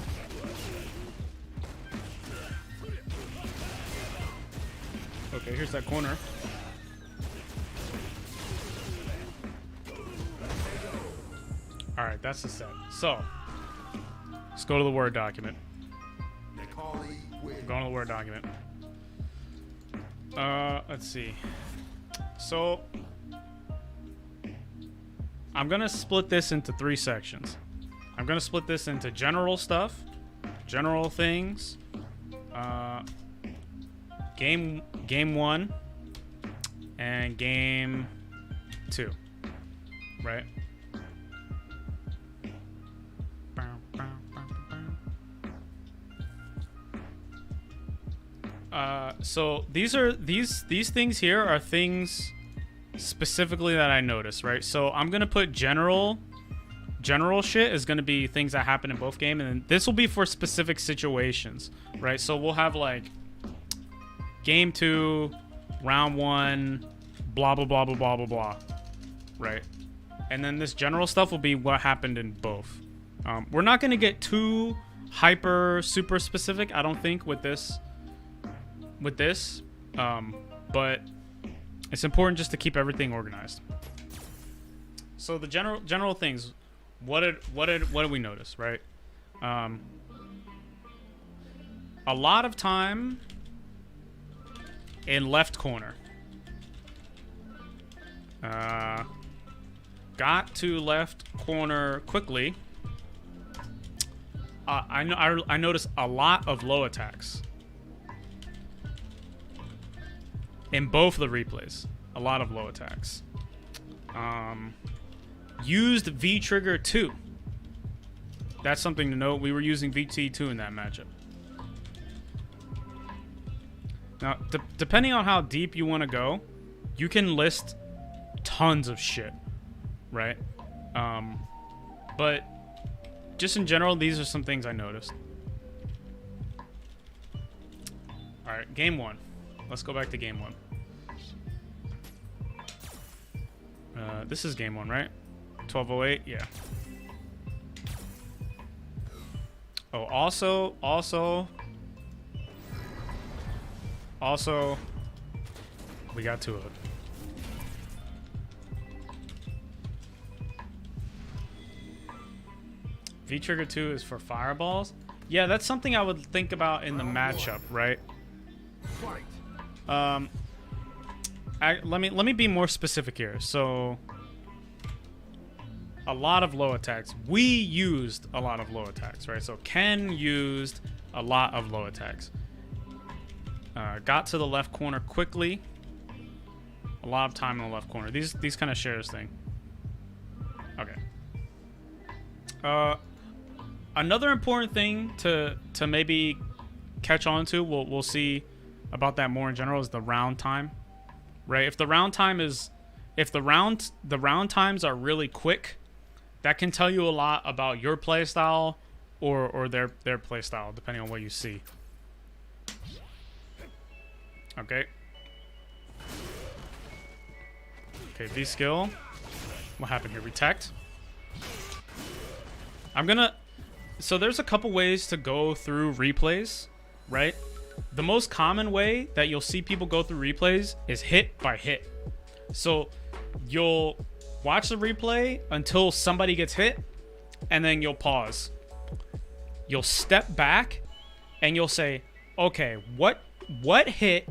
Okay, here's that corner. Alright, that's the set. So, let's go to the Word document. Necalli wins. Going to the Word document. Let's see. So, I'm going to split this into 3 sections. I'm going to split this into general stuff, general things, game 1, and game 2. Right? So these things here are things specifically that I noticed, right? So I'm gonna put general shit is gonna be things that happen in both games, and then this will be for specific situations, right? So we'll have like game 2, round 1, blah blah blah blah blah blah blah, right? And then this general stuff will be what happened in both. We're not gonna get too super specific, I don't think, with this. But it's important just to keep everything organized. So the general things, what did we notice, right? A lot of time in left corner. Got to left corner quickly. I noticed a lot of low attacks. In both of the replays, a lot of low attacks. Used V-Trigger 2. That's something to note. We were using VT2 in that matchup. Now, depending on how deep you want to go, you can list tons of shit, right? But just in general, these are some things I noticed. All right, game 1. Let's go back to game 1. This is game 1, right? 1208, yeah. Oh, also, we got 2 of it. V-Trigger 2 is for fireballs. Yeah, that's something I would think about in the matchup, right? Fight. Let me be more specific here. So, a lot of low attacks. We used a lot of low attacks, right? So Ken used a lot of low attacks. Got to the left corner quickly. A lot of time in the left corner. These kind of share this thing. Okay. Another important thing to maybe catch on to, we'll see about that more in general, is the round time. Right? If the round times are really quick, that can tell you a lot about your playstyle or their playstyle, depending on what you see. Okay. Okay, V skill. What happened here? We teched. So there's a couple ways to go through replays, right? The most common way that you'll see people go through replays is hit by hit. So you'll watch the replay until somebody gets hit, and then you'll pause. You'll step back, and you'll say, okay, what hit,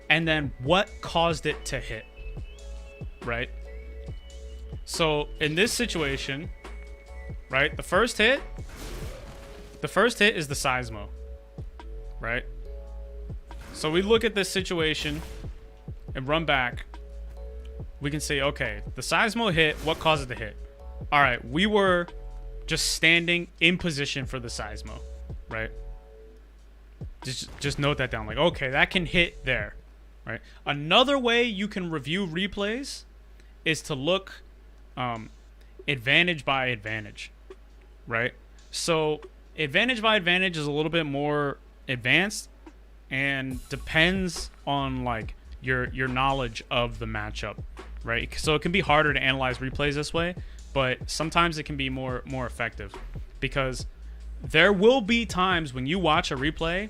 and then what caused it to hit, right? So in this situation, right, the first hit is the Seismo. right? So we look at this situation and run back. We can say, okay, the Seismo hit. What caused it to hit? All right, we were just standing in position for the Seismo, right? Just note that down. Like, okay, that can hit there, right? Another way you can review replays is to look advantage by advantage, right? So advantage by advantage is a little bit more advanced and depends on like your knowledge of the matchup, right? So it can be harder to analyze replays this way, but sometimes it can be more effective, because there will be times when you watch a replay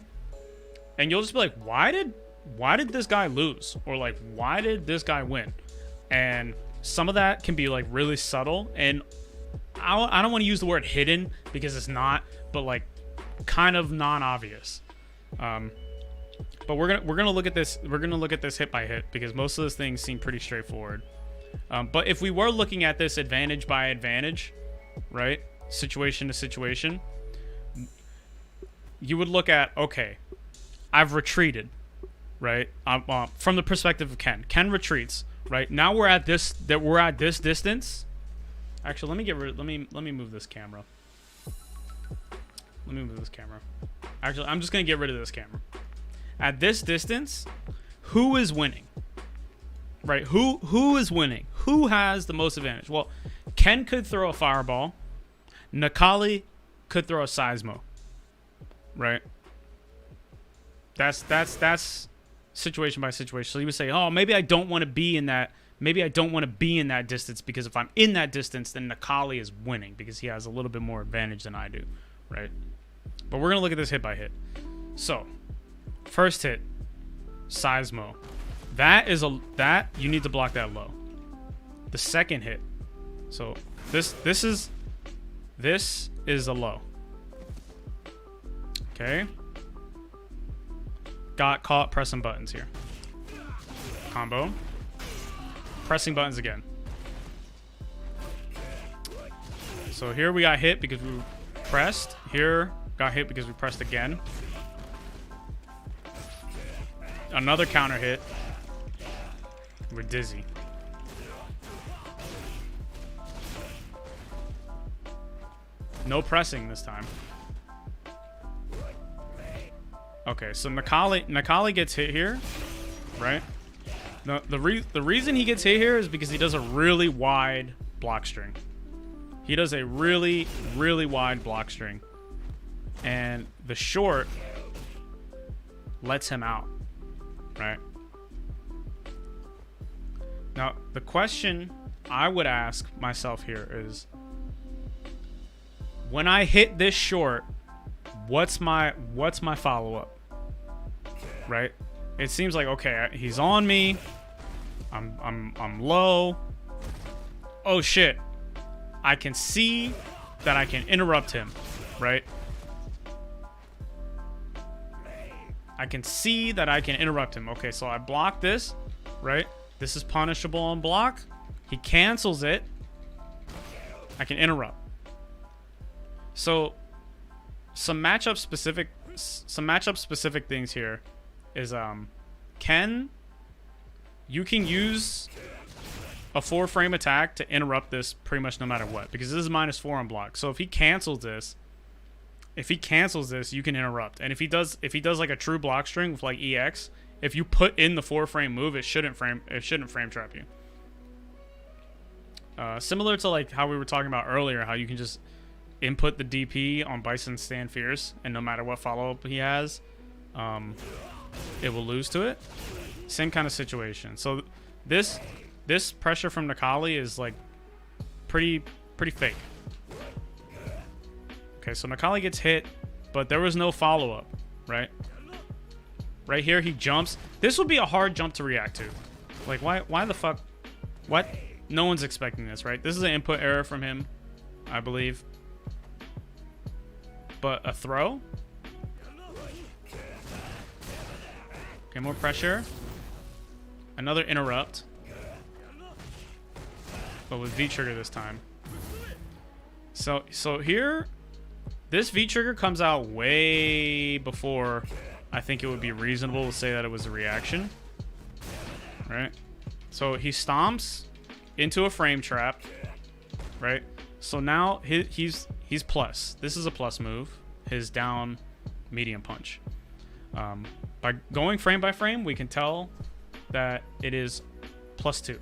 and you'll just be like, why did this guy lose? Or like, why did this guy win? And some of that can be like really subtle, and I don't want to use the word hidden because it's not, but like kind of non-obvious. But we're gonna look at this. We're gonna look at this hit by hit because most of those things seem pretty straightforward. But if we were looking at this advantage by advantage, right, situation to situation, you would look at, okay, I've retreated, right? From the perspective of Ken. Ken retreats, right? Now we're at this distance. Actually, let me move this camera. Let me move this camera. Actually, I'm just gonna get rid of this camera. At this distance, who is winning? Right? Who is winning? Who has the most advantage? Well, Ken could throw a fireball. Necalli could throw a Seismo. Right? That's situation by situation. So you would say, oh, maybe I don't want to be in that. Maybe I don't want to be in that distance, because if I'm in that distance, then Necalli is winning because he has a little bit more advantage than I do, right? But we're gonna look at this hit by hit. So, first hit, Seismo. That you need to block that low. The second hit, so this is a low. Okay. Got caught pressing buttons here. Combo. Pressing buttons again. So here we got hit because we pressed. Here got hit because we pressed again. Another counter hit. We're dizzy. No pressing this time. Okay, so Necalli gets hit here, right? No, the reason he gets hit here is because he does a really wide block string. He does a really, really wide block string. And the short lets him out, right? Now, the question I would ask myself here is, when I hit this short, what's my follow-up? Right? It seems like, okay, he's on me. I'm low. Oh shit. I can see that I can interrupt him, right? I can see that I can interrupt him. Okay, so I block this, right? This is punishable on block. He cancels it. I can interrupt. So some matchup specific things here is you can use a 4-frame attack to interrupt this pretty much no matter what, because this is -4 on block. So if he cancels this, you can interrupt. And if he does like a true block string with like EX, if you put in the 4-frame move, it shouldn't frame trap you. Similar to like how we were talking about earlier, how you can just input the DP on Bison Stand Fierce, and no matter what follow-up he has, it will lose to it. Same kind of situation. So this pressure from Necalli is like pretty fake. Okay, so Necalli gets hit, but there was no follow-up, right? Right here, he jumps. This would be a hard jump to react to. Like, why the fuck? What? No one's expecting this, right? This is an input error from him, I believe. But a throw? Okay, more pressure. Another interrupt. But with V-trigger this time. So here, this V-trigger comes out way before I think it would be reasonable to say that it was a reaction. Right? So he stomps into a frame trap. Right? So now he's plus. This is a plus move. His down medium punch. By going frame by frame, we can tell that it is +2.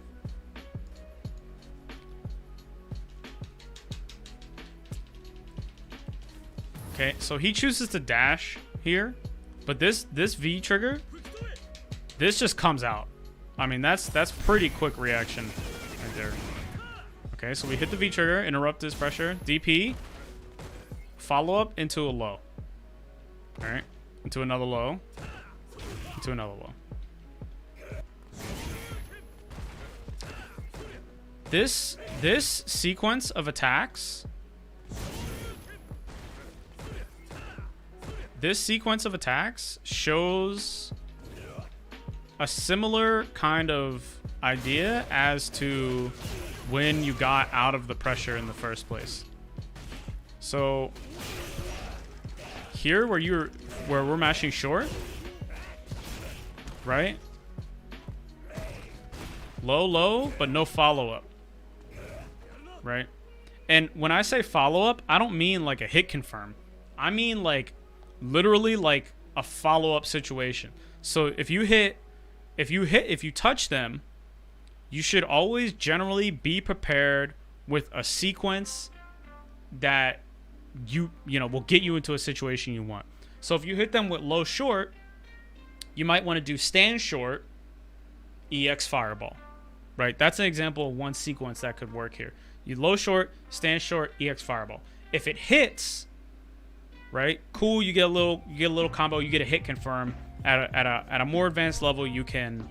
Okay, so he chooses to dash here, but this V trigger, this just comes out. I mean, that's pretty quick reaction right there. Okay, so we hit the V trigger, interrupt his pressure, DP, follow up into a low. All right, into another low, into another low. This sequence of attacks, shows a similar kind of idea as to when you got out of the pressure in the first place. So here where we're mashing short, right? Low, but no follow-up. Right? And when I say follow-up, I don't mean like a hit confirm. I mean like literally like a follow-up situation. So if you touch them, you should always generally be prepared with a sequence that you know will get you into a situation you want. So if you hit them with low short, you might want to do stand short, EX fireball. Right? That's an example of one sequence that could work here. You low short, stand short, EX fireball. If it hits, right? Cool, you get a little combo, you get a hit confirm. At a more advanced level, you can,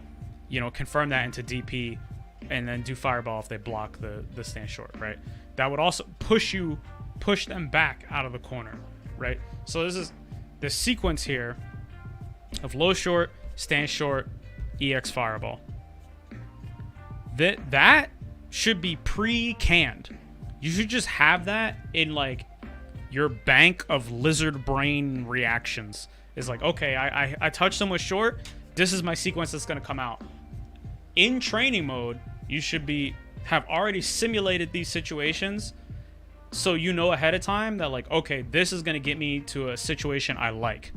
you know, confirm that into DP and then do fireball if they block the stand short, right? That would also push them back out of the corner, right? So this is the sequence here of low short, stand short, EX fireball. That should be pre-canned. You should just have that in like your bank of lizard brain reactions. Is like, okay, I touched them with short. This is my sequence that's gonna come out. In training mode, you should have already simulated these situations, so you know ahead of time that like, okay, this is gonna get me to a situation I like,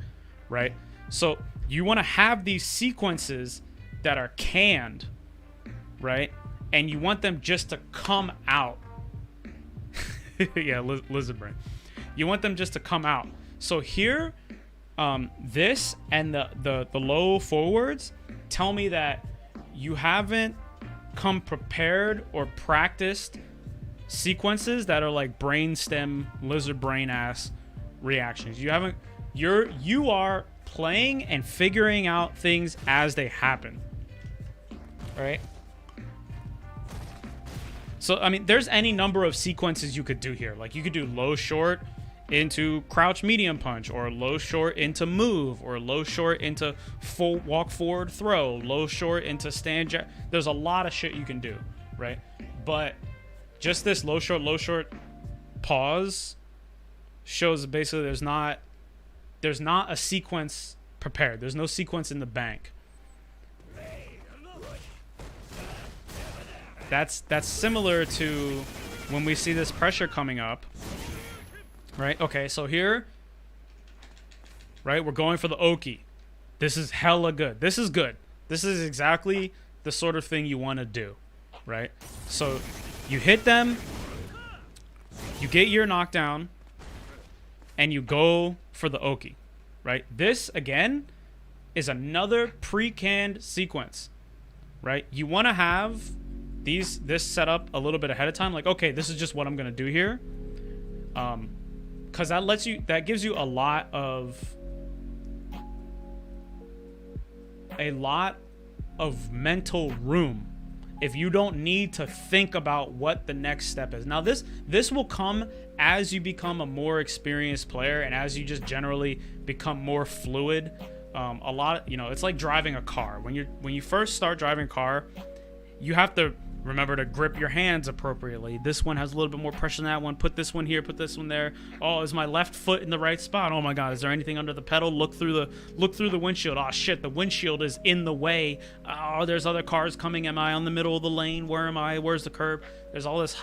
right? So you want to have these sequences that are canned, right? And you want them just to come out. Yeah, lizard brain. You want them just to come out. So here, this and the low forwards tell me that you haven't come prepared or practiced sequences that are like brainstem lizard brain ass reactions. You are playing and figuring out things as they happen. Right? So, I mean, there's any number of sequences you could do here. Like, you could do low short into crouch medium punch, or low short into move, or low short into full walk forward throw, low short into stand jack. There's a lot of shit you can do, right? But just this low short pause shows basically there's not a sequence prepared. There's no sequence in the bank. That's similar to when we see this pressure coming up, right? Okay, so here, right, we're going for the Oki. This is hella good. This is good. This is exactly the sort of thing you want to do, right? So you hit them, you get your knockdown, and you go for the Oki, right? This, again, is another pre-canned sequence, right? You want to have this set up a little bit ahead of time, like, okay, this is just what I'm gonna do here, because that gives you a lot of mental room if you don't need to think about what the next step is. Now this will come as you become a more experienced player and as you just generally become more fluid. It's like driving a car. When you first start driving a car, you have to Remember to grip your hands appropriately. This one has a little bit more pressure than that one. Put this one here, put this one there. Oh, is my left foot in the right spot? Oh my god, is there anything under the pedal? Look through the windshield. Oh shit, the windshield is in the way. Oh, there's other cars coming. Am I on the middle of the lane? Where am I? Where's the curb? There's all this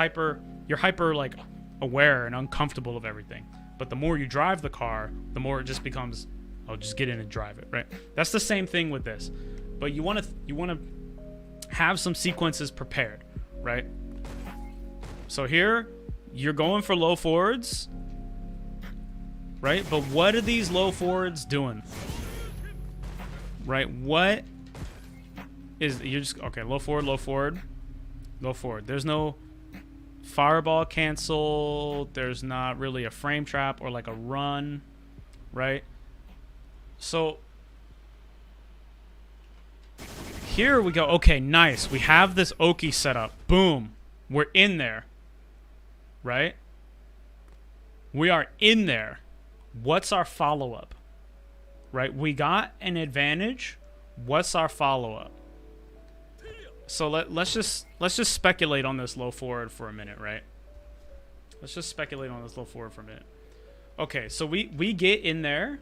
you're hyper like aware and uncomfortable of everything. But the more you drive the car, the more it just becomes, oh, just get in and drive it, right? That's the same thing with this. But you want to have some sequences prepared, right? So here, you're going for low forwards, right? But what are these low forwards doing? Right? What is, you're just, okay, low forward, low forward, low forward. There's no fireball cancel. There's not really a frame trap or like a run, right? So here we go. Okay, nice. We have this Oki set up. Boom. We're in there. Right? We are in there. What's our follow-up? Right? We got an advantage. What's our follow-up? So let's just speculate on this low forward for a minute, right? Let's just speculate on this low forward for a minute. Okay, so we get in there.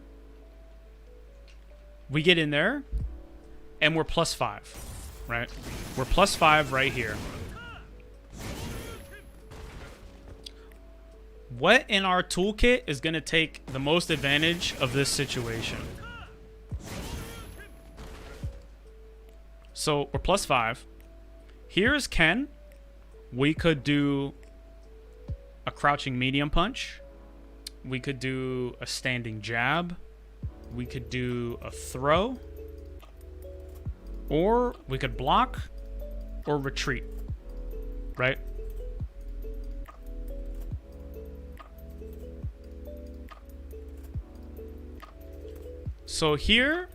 We get in there. And we're +5, right? We're +5 right here. What in our toolkit is going to take the most advantage of this situation? So we're +5. Here's Ken. We could do a crouching medium punch. We could do a standing jab. We could do a throw. Or we could block or retreat, right? So here,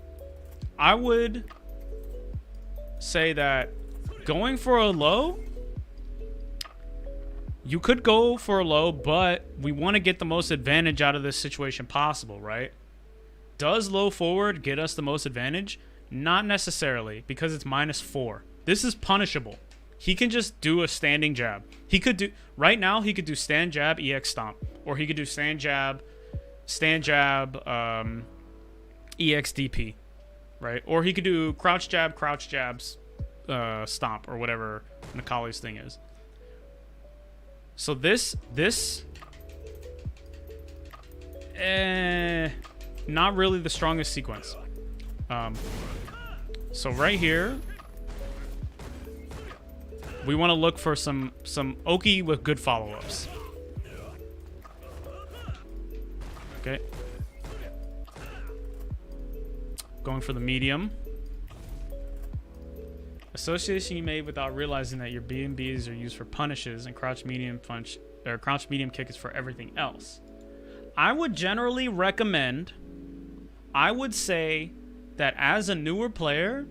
I would say that going for a low, you could go for a low, but we want to get the most advantage out of this situation possible, right? Does low forward get us the most advantage? Not necessarily, because it's -4. This is punishable. He can just do a standing jab. He could do, right now, he could do stand jab, EX stomp. Or he could do stand jab, EX DP, right? Or he could do crouch jabs, stomp, or whatever Necalli's thing is. So this, not really the strongest sequence. So right here, we want to look for some Oki with good follow-ups. Okay. Going for the medium. Association you made without realizing that your B&Bs are used for punishes and crouch medium punch or crouch medium kick is for everything else. I would generally recommend, I would say that as a newer player,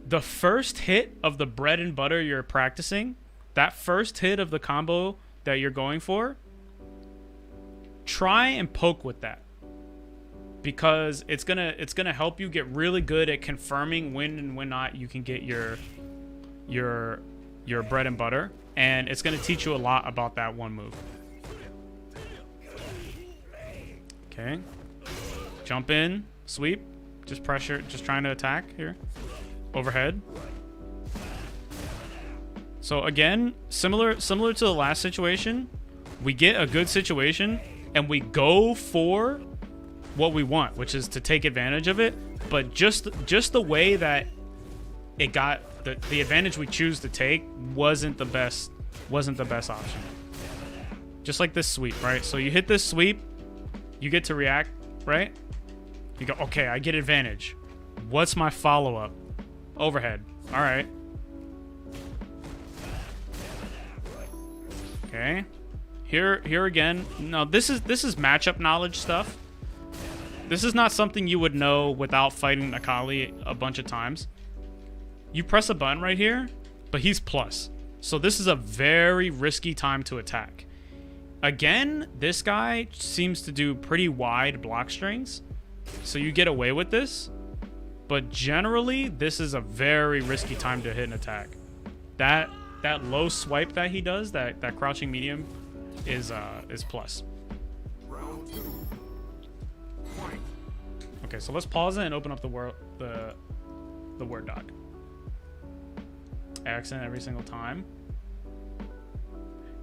the first hit of the bread and butter you're practicing, that first hit of the combo that you're going for, try and poke with that. Because it's gonna help you get really good at confirming when and when not you can get your bread and butter, and it's gonna teach you a lot about that one move. Okay, jump in, sweep, just pressure, just trying to attack here, overhead. So again, similar to the last situation, we get a good situation and we go for what we want, which is to take advantage of it, but just the way that it got the advantage we choose to take wasn't the best option. Just like this sweep, right? So you hit this sweep, you get to react, right? You go, okay, I get advantage. What's my follow-up? Overhead. All right. Okay. Here again. No, this is matchup knowledge stuff. This is not something you would know without fighting Necalli a bunch of times. You press a button right here, but he's plus. So this is a very risky time to attack. Again, this guy seems to do pretty wide block strings, so you get away with this. But generally, this is a very risky time to hit an attack. that low swipe that he does, that crouching medium, is plus. Round 2. Fight. Okay, so let's pause it and open up the Word doc. Accent every single time.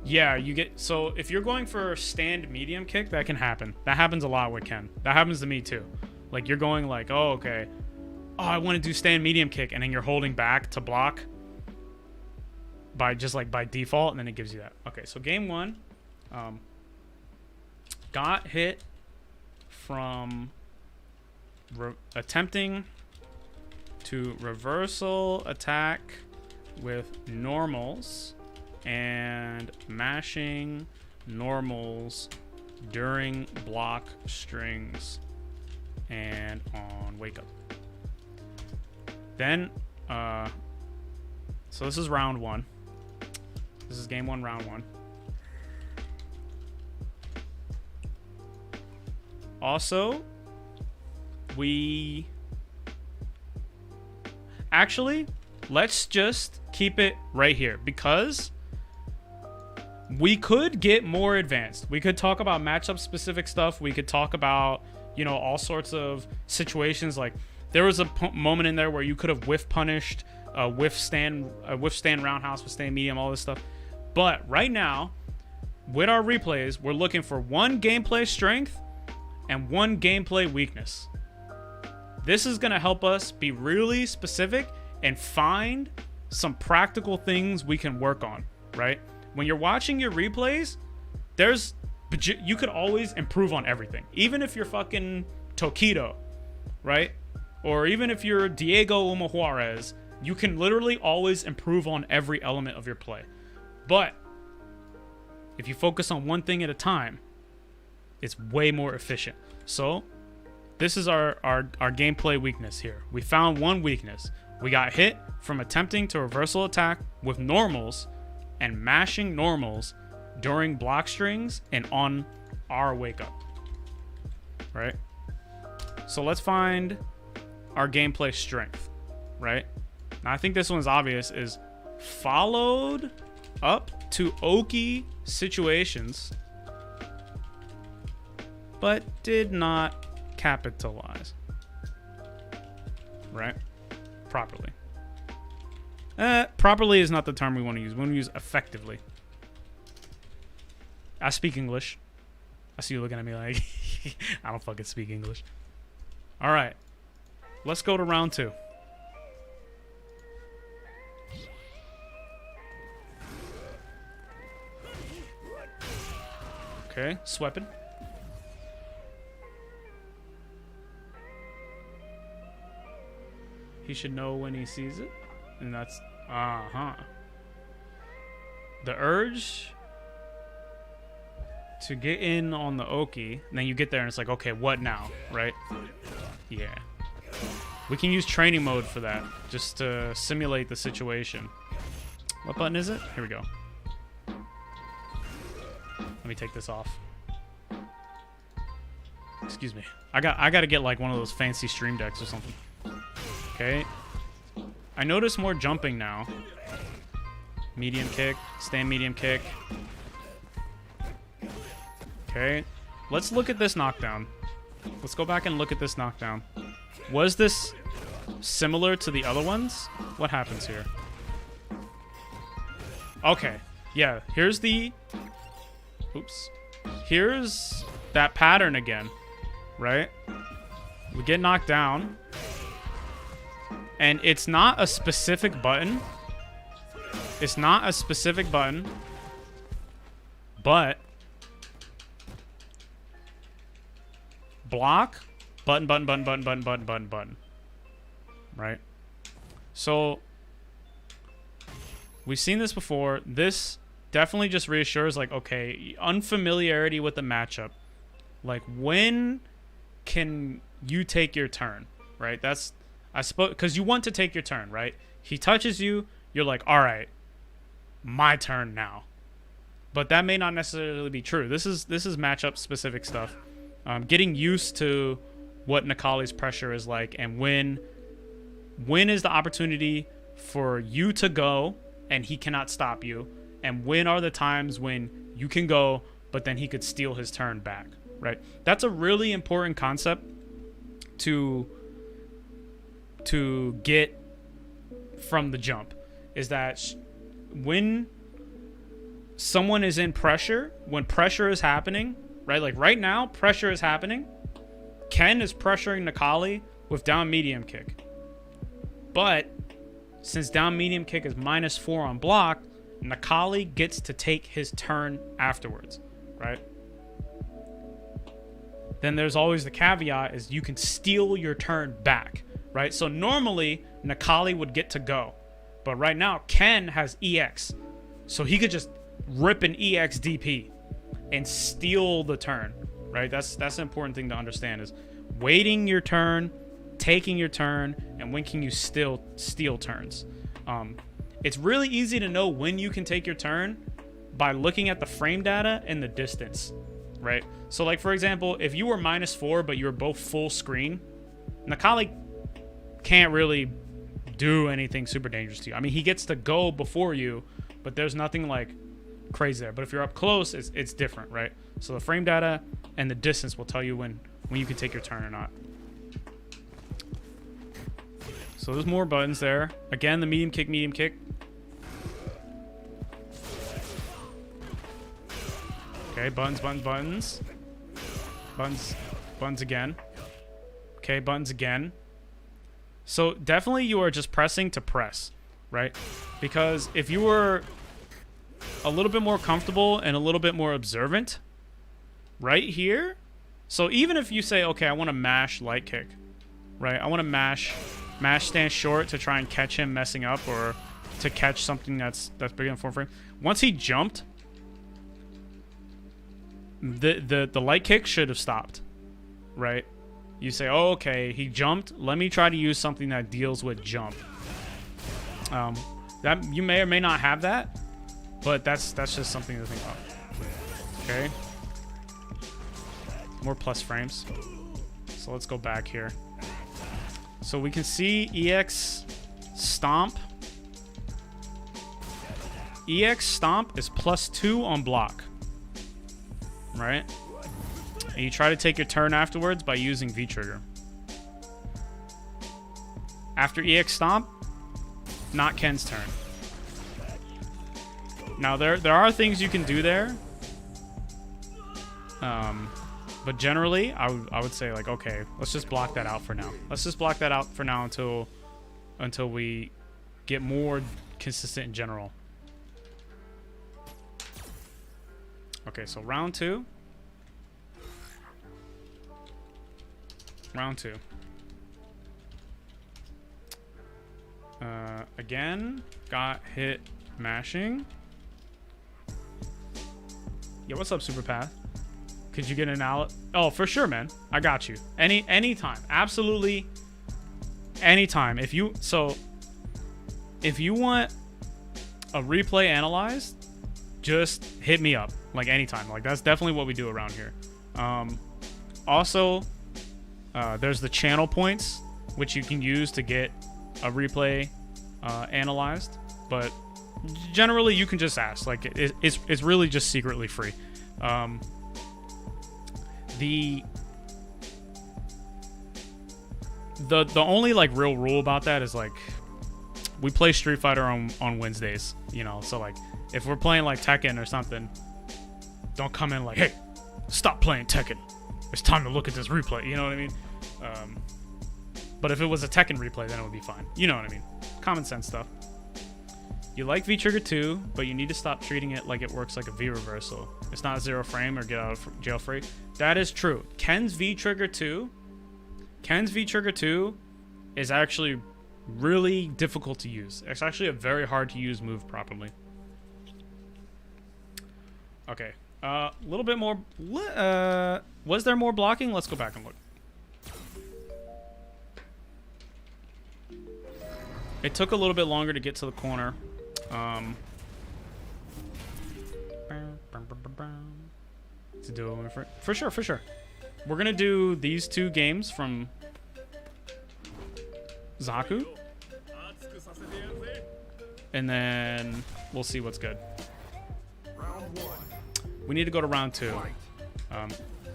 Yeah, you get, so if you're going for stand medium kick, that can happen. That happens a lot with Ken. That happens to me too. Like you're going like, oh, okay. Oh, I want to do stand medium kick, and then you're holding back to block by default, and then it gives you that. Okay, so game 1, got hit from attempting to reversal attack with normals and mashing normals during block strings and on wake up. Then, so this is round 1. This is game 1, round 1. Also, let's just keep it right here because we could get more advanced. We could talk about matchup specific stuff. We could talk about, you know, all sorts of situations. Like there was a moment in there where you could have whiff punished, whiff stand roundhouse, with stand medium, all this stuff. But right now, with our replays, we're looking for 1 gameplay strength and 1 gameplay weakness. This is going to help us be really specific and find some practical things we can work on, right? When you're watching your replays, you could always improve on everything. Even if you're fucking Tokido, right? Or even if you're Diego Uma Juarez, you can literally always improve on every element of your play. But if you focus on one thing at a time, it's way more efficient. So this is our gameplay weakness here. We found 1 weakness. We got hit from attempting to reversal attack with normals and mashing normals during block strings and on our wake up. Right? So let's find our gameplay strength. Right? Now I think this one's obvious, is followed up to Oki situations, but did not capitalize. Right? Properly. Properly is not the term we want to use. We want to use effectively. I speak English. I see you looking at me like, I don't fucking speak English. All right. Let's go to round 2. Okay, sweeping. He should know when he sees it. And that's, the urge to get in on the Oki, and then you get there and it's like, okay, what now, right? Yeah. We can use training mode for that, just to simulate the situation. What button is it? Here we go. Let me take this off. Excuse me. I got to get like one of those fancy stream decks or something. Okay. I notice more jumping now. Medium kick, stand medium kick. Okay. Let's look at this knockdown. Let's go back and look at this knockdown. Was this similar to the other ones? What happens here? Okay. Yeah, here's the... Oops. Here's that pattern again, right? We get knocked down. And it's not a specific button. It's not a specific button. But block, button, button, button, button, button, button, button, button. Right? So we've seen this before. This definitely just reassures, like, okay, unfamiliarity with the matchup. Like, when can you take your turn? Right? That's, I suppose, because you want to take your turn, right? He touches you, you're like, all right, my turn now. But that may not necessarily be true. This is matchup specific stuff. Getting used to what Necalli's pressure is like, and when is the opportunity for you to go and he cannot stop you, and when are the times when you can go but then he could steal his turn back, right? That's a really important concept to get from the jump, is that when someone is in pressure, when pressure is happening, right? Like right now, pressure is happening. Ken is pressuring Necalli with down medium kick. But since down medium kick is -4 on block, Necalli gets to take his turn afterwards, right? Then there's always the caveat is you can steal your turn back, right? So normally Necalli would get to go, but right now Ken has EX, so he could just rip an EX DP and steal the turn, right? That's an important thing to understand, is waiting your turn, taking your turn, and when can you still steal turns. It's really easy to know when you can take your turn by looking at the frame data and the distance, right? So like, for example, if you were -4 but you were both full screen, Necalli can't really do anything super dangerous to you. I mean, he gets to go before you, but there's nothing like crazy there. But if you're up close, it's different, right? So the frame data and the distance will tell you when you can take your turn or not. So there's more buttons there. Again, the medium kick. Okay, buttons. Buttons again. Okay, buttons again. So definitely you are just pressing to press, right? Because if you were a little bit more comfortable and a little bit more observant right here, so even if you say, okay, I want to mash light kick, right? I want to mash stand short to try and catch him messing up, or to catch something that's bigger than 4 frame. Once he jumped, the light kick should have stopped, right? You say, oh, okay, he jumped. Let me try to use something that deals with jump. That you may or may not have that, but that's just something to think about. Okay. More plus frames. So let's go back here. So we can see EX Stomp. EX Stomp is +2 on block, right? And you try to take your turn afterwards by using V-Trigger. After EX Stomp, not Ken's turn. Now, there are things you can do there. But generally, I would say, like, okay, let's just block that out for now. Let's just block that out for now until we get more consistent in general. Okay, so round 2. Round 2. Again, got hit mashing. Yo, what's up, Superpath? Could you get an out? Oh, for sure, man. I got you. Anytime. Absolutely anytime. If you want a replay analyzed, just hit me up. Like anytime. Like that's definitely what we do around here. Also, there's the channel points, which you can use to get a replay analyzed. But generally, you can just ask. Like it's really just secretly free. The only like real rule about that is like we play Street Fighter on Wednesdays, you know. So like if we're playing like Tekken or something, don't come in like, hey, stop playing Tekken. It's time to look at this replay. You know what I mean? But if it was a Tekken replay, then it would be fine. You know what I mean? Common sense stuff. You like V-Trigger 2, but you need to stop treating it like it works like a V-reversal. It's not 0 frame or get out of jail free. That is true. Ken's V-Trigger 2 is actually really difficult to use. It's actually a very hard to use move properly. Okay. A little bit more. Was there more blocking? Let's go back and look. It took a little bit longer to get to the corner. To do it for sure. We're gonna do these 2 games from Zaku. and then we'll see what's good. Round 1. We need to go to round 2. Fight.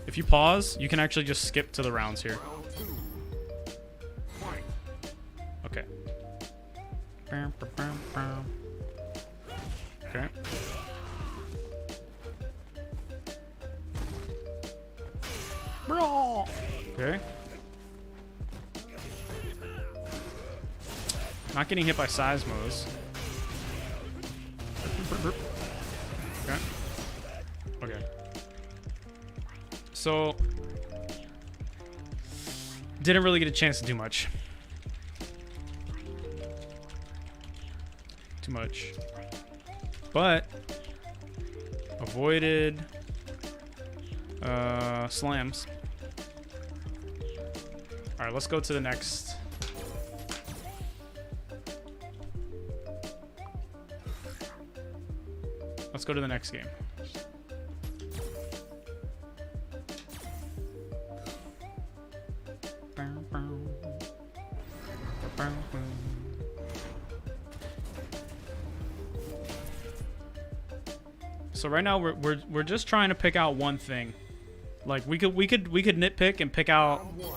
If you pause, you can actually just skip to the rounds here. Round 2. Fight. Okay. Okay. Okay. Not getting hit by seismos. Okay. Okay. So, didn't really get a chance to do much. Too much. But avoided slams. All right, let's go to the next. Let's go to the next game. So right now we're just trying to pick out one thing. Like we could nitpick and pick out, Round 1.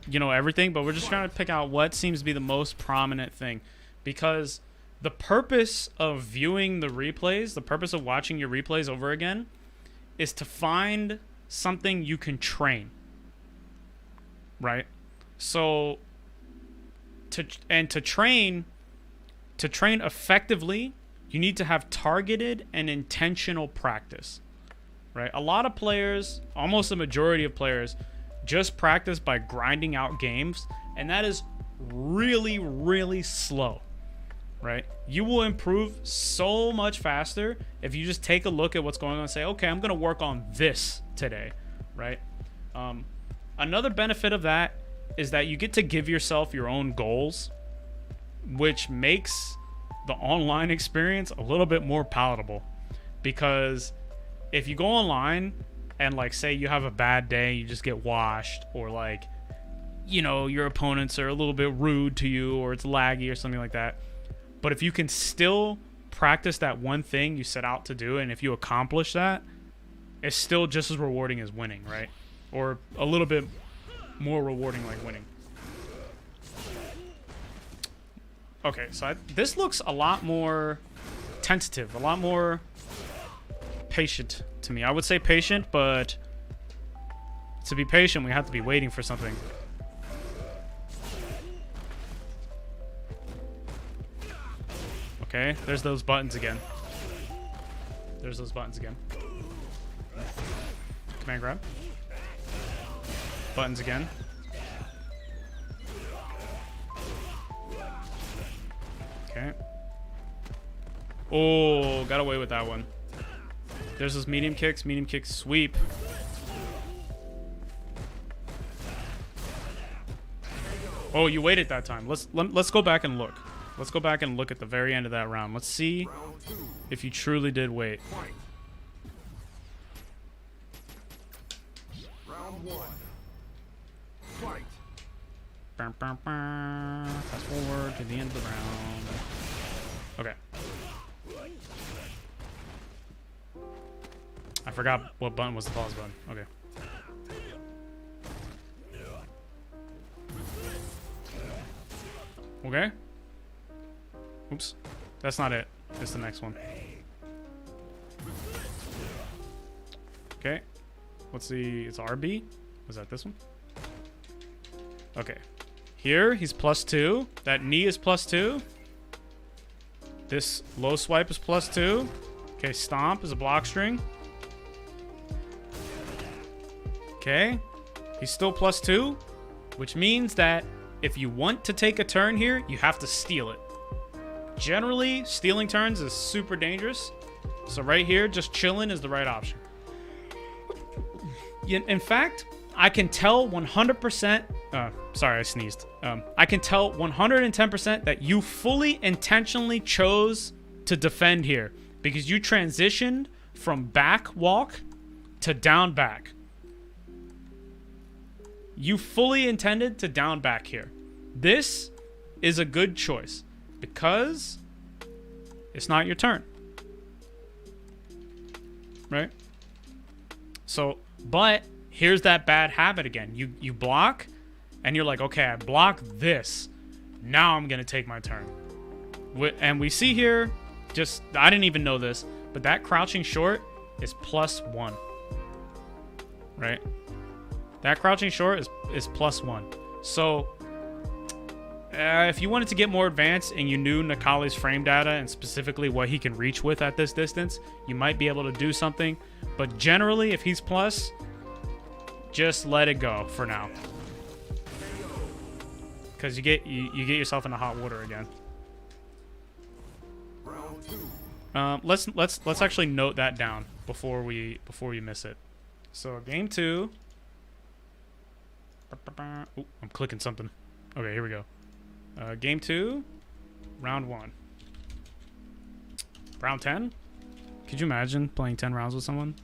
you know, everything, but we're just trying to pick out what seems to be the most prominent thing, because the purpose of viewing the replays, the purpose of watching your replays over again, is to find something you can train, right? So to train effectively, you need to have targeted and intentional practice, right? A lot of players, almost the majority of players, just practice by grinding out games, and that is really, really slow, right? You will improve so much faster if you just take a look at what's going on and say, okay, I'm going to work on this today, right? Another benefit of that is that you get to give yourself your own goals, which makes the online experience a little bit more palatable. Because if you go online and, like, say you have a bad day, you just get washed, or, like, you know, your opponents are a little bit rude to you, or it's laggy or something like that. But if you can still practice that one thing you set out to do, and if you accomplish that, it's still just as rewarding as winning, right? Or a little bit more rewarding, like winning. Okay, so this looks a lot more tentative, a lot more patient to me. I would say patient, but to be patient, we have to be waiting for something. Okay, there's those buttons again. There's those buttons again. Command grab. Buttons again. Okay. Oh, got away with that one. There's those medium kicks, sweep. Oh, you waited that time. Let's go back and look. Let's go back and look at the very end of that round. Let's see Round 2. if you truly did wait. Fight. Round 1. Fight. Fast forward to the end of the round. Okay. I forgot what button was the pause button. Okay. Okay. Oops. That's not it. It's the next one. Okay. What's the... It's RB? Was that this one? Okay. Here, he's +2. That knee is +2. This low swipe is +2. Okay, stomp is a block string. Okay. He's still +2, which means that if you want to take a turn here, you have to steal it. Generally, stealing turns is super dangerous. So right here, just chilling is the right option. In fact, I can tell 100%... sorry, I sneezed. I can tell 110% that you fully intentionally chose to defend here because you transitioned from back walk to down back. You fully intended to down back here. This is a good choice because it's not your turn. Right? So, but here's that bad habit again. You block, and you're like, okay, I blocked this. Now I'm going to take my turn. And we see here, I didn't even know this, but that crouching short is +1. Right? That crouching short is +1. So, if you wanted to get more advanced and you knew Necalli's frame data and specifically what he can reach with at this distance, you might be able to do something. But generally, if he's plus, just let it go for now. Because you get yourself into hot water again. Round 2. Let's actually note that down before we miss it. So game 2. Ooh, I'm clicking something. Okay, here we go. Game 2, round 1. Round 10? Could you imagine playing 10 rounds with someone?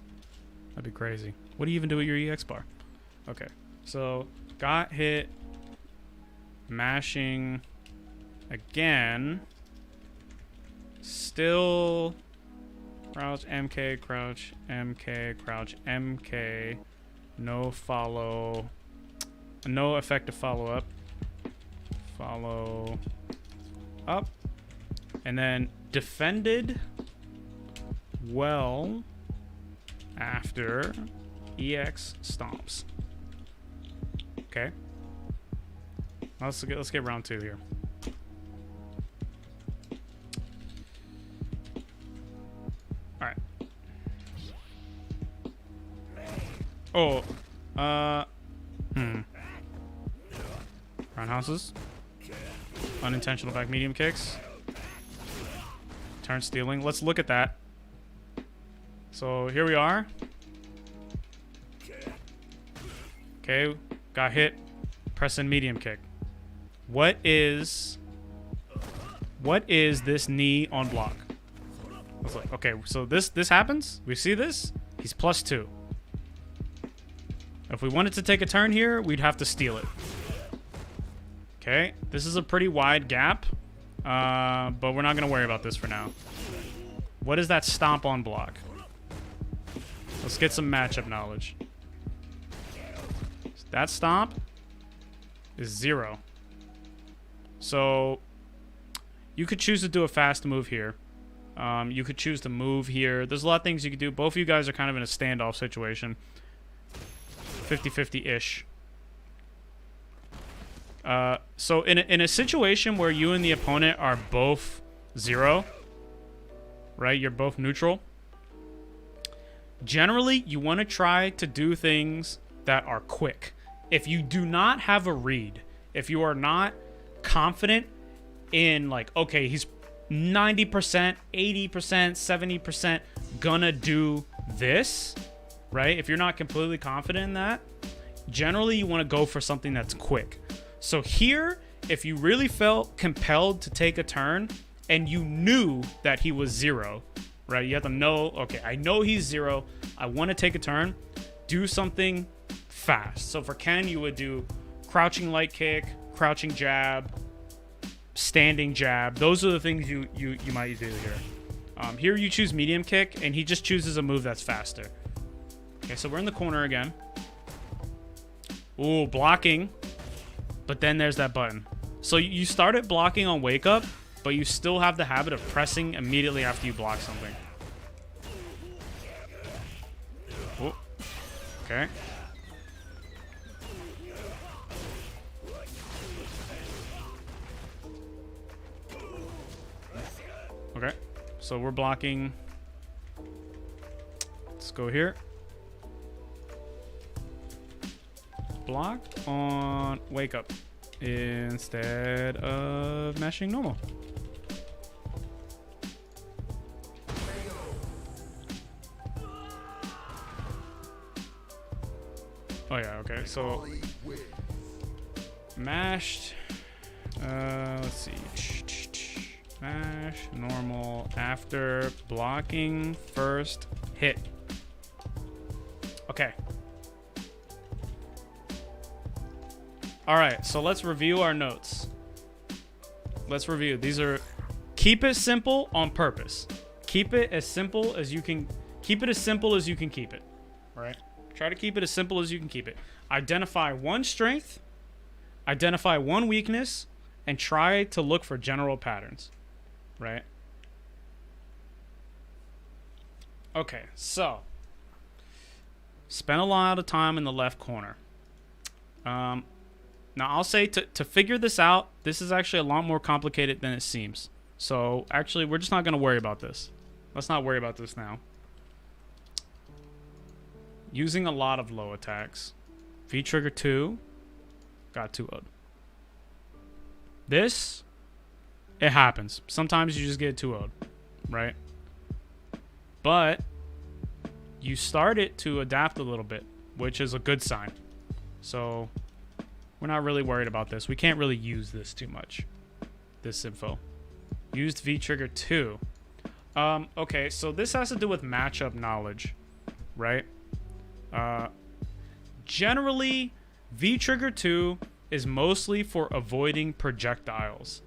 That'd be crazy. What do you even do with your EX bar? Okay, so got hit. Mashing again. Still crouch MK, crouch MK, crouch MK. No follow. No effective follow up. Follow up. And then defended well after EX stomps. Okay. Let's get round 2 here. All right. Oh, roundhouses. Unintentional back medium kicks. Turn stealing. Let's look at that. So here we are. Okay, got hit. Press in medium kick. What is this knee on block? I was like, okay, so this happens. We see this. He's +2. If we wanted to take a turn here, we'd have to steal it. Okay, this is a pretty wide gap, but we're not gonna worry about this for now. What is that stomp on block? Let's get some matchup knowledge. That stomp is 0. So you could choose to do a fast move here. You could choose to move here. There's a lot of things you could do. Both of you guys are kind of in a standoff situation. 50-50-ish. So in a situation where you and the opponent are both 0, right? You're both neutral. Generally, you want to try to do things that are quick. If you do not have a read, if you are not confident in like, okay, he's 90%, 80%, 70% gonna do this, right? If you're not completely confident in that, generally you want to go for something that's quick. So here, if you really felt compelled to take a turn and you knew that he was 0, right? You have to know, okay, I know he's 0. I want to take a turn. Do something fast. So for Ken, you would do crouching light kick, crouching jab, standing jab. Those are the things you might do here. Here you choose medium kick, and he just chooses a move that's faster. Okay, so we're in the corner again. Ooh, blocking. But then there's that button. So you started blocking on wake up, but you still have the habit of pressing immediately after you block something. Ooh. Okay. Okay. So we're blocking. Let's go here. Block on wake up instead of mashing normal. Oh yeah, okay. So mashed. Let's see. Mash normal after blocking first hit. Okay. All right, so let's review our notes. Let's review. These are Keep it simple on purpose. Keep it as simple as you can. Keep it as simple as you can keep it. All right. Try to keep it as simple as you can keep it. Identify one strength, identify one weakness, and try to look for general patterns. Right? Okay, so spend a lot of time in the left corner. Now I'll say to figure this out, this is actually a lot more complicated than it seems. So actually, we're just not going to worry about this. Let's not worry about this now. Using a lot of low attacks. V-trigger 2 got 2-0'd. This, it happens. Sometimes you just get 2-0'd, right? But you started to adapt a little bit, which is a good sign. So we're not really worried about this. We can't really use this too much, this info. Used V-trigger 2. Okay, so this has to do with matchup knowledge, right? Generally, V-trigger 2 is mostly for avoiding projectiles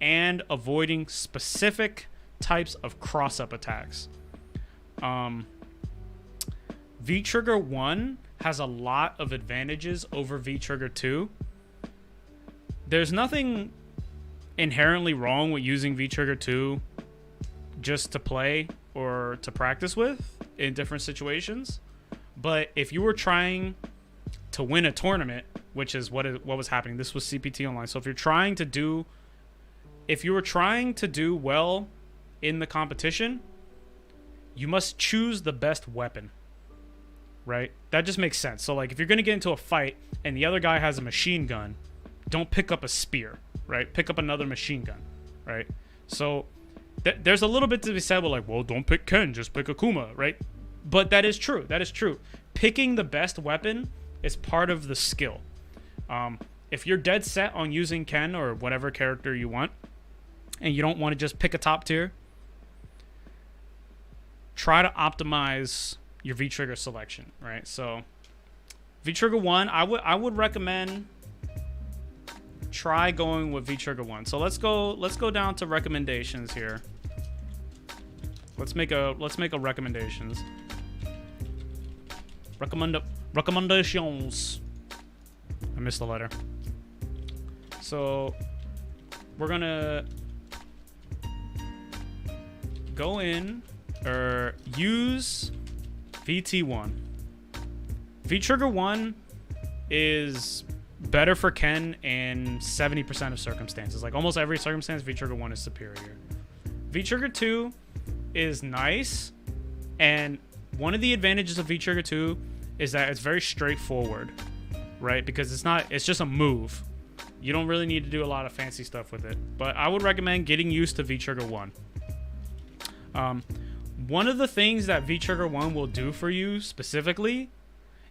and avoiding specific types of cross-up attacks. V-trigger 1 has a lot of advantages over V-trigger 2. There's nothing inherently wrong with using V-trigger 2 just to play or to practice with in different situations. But if you were trying to win a tournament, which is what was happening, this was CPT Online. So if you were trying to do well in the competition, you must choose the best weapon, right? That just makes sense. So like if you're going to get into a fight and the other guy has a machine gun, don't pick up a spear, right? Pick up another machine gun, right? So there's a little bit to be said with like, well, don't pick Ken, just pick Akuma, right? But that is true. That is true. Picking the best weapon is part of the skill. If you're dead set on using Ken or whatever character you want, and you don't want to just pick a top tier, try to optimize your V-trigger selection, right? So V-trigger 1, I would recommend try going with V-trigger 1. So let's go down to recommendations here. Let's make a recommendations. Recommendations. I missed the letter. So we're gonna go in or use VT1. V-trigger 1 is better for Ken in 70% of circumstances. Like almost every circumstance, V-trigger 1 is superior. V-trigger 2 is nice, and one of the advantages of V-trigger 2 is that it's very straightforward, right? Because it's just a move. You don't really need to do a lot of fancy stuff with it. But I would recommend getting used to V-trigger 1. One of the things that V-trigger 1 will do for you specifically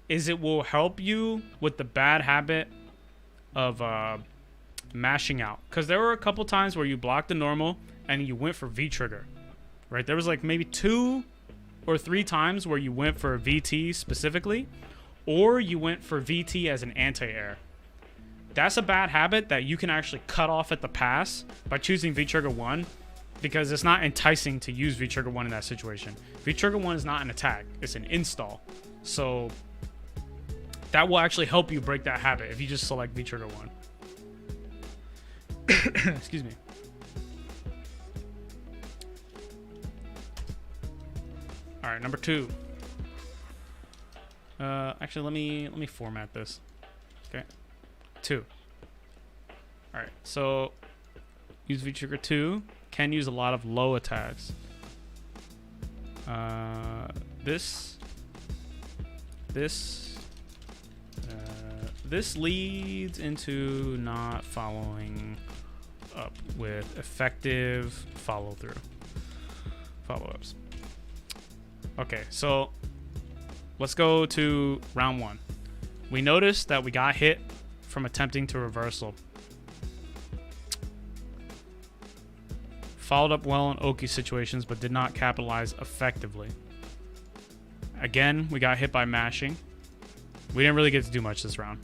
is it will help you with the bad habit of mashing out. Because there were a couple times where you blocked the normal and you went for V-trigger, right? There was like maybe 2 or 3 times where you went for VT specifically, or you went for VT as an anti-air. That's a bad habit that you can actually cut off at the pass by choosing V-trigger 1, because it's not enticing to use V-trigger 1 in that situation. V-trigger 1 is not an attack, it's an install. So that will actually help you break that habit if you just select V-trigger 1. Excuse me. All right, number 2. Actually, let me format this. Okay, 2. All right, so use V-trigger 2. Can use a lot of low attacks. This leads into not following up with effective follow-ups. Okay, so let's go to round 1. We noticed that we got hit from attempting to reversal. Followed up well in Oki situations, but did not capitalize effectively. Again, we got hit by mashing. We didn't really get to do much this round.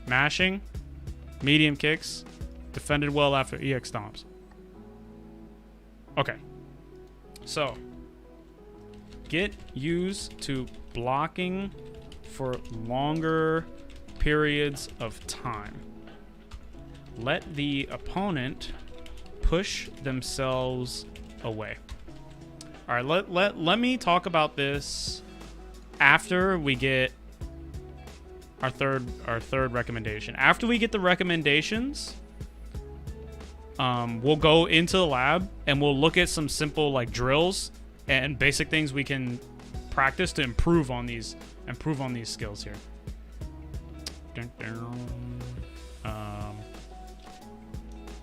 Mashing, medium kicks, defended well after EX stomps. Okay. So, get used to blocking for longer periods of time. Let the opponent push themselves away. All right, let me talk about this after we get our third recommendation. After we get the recommendations, we'll go into the lab and we'll look at some simple like drills and basic things we can practice to improve on these skills here.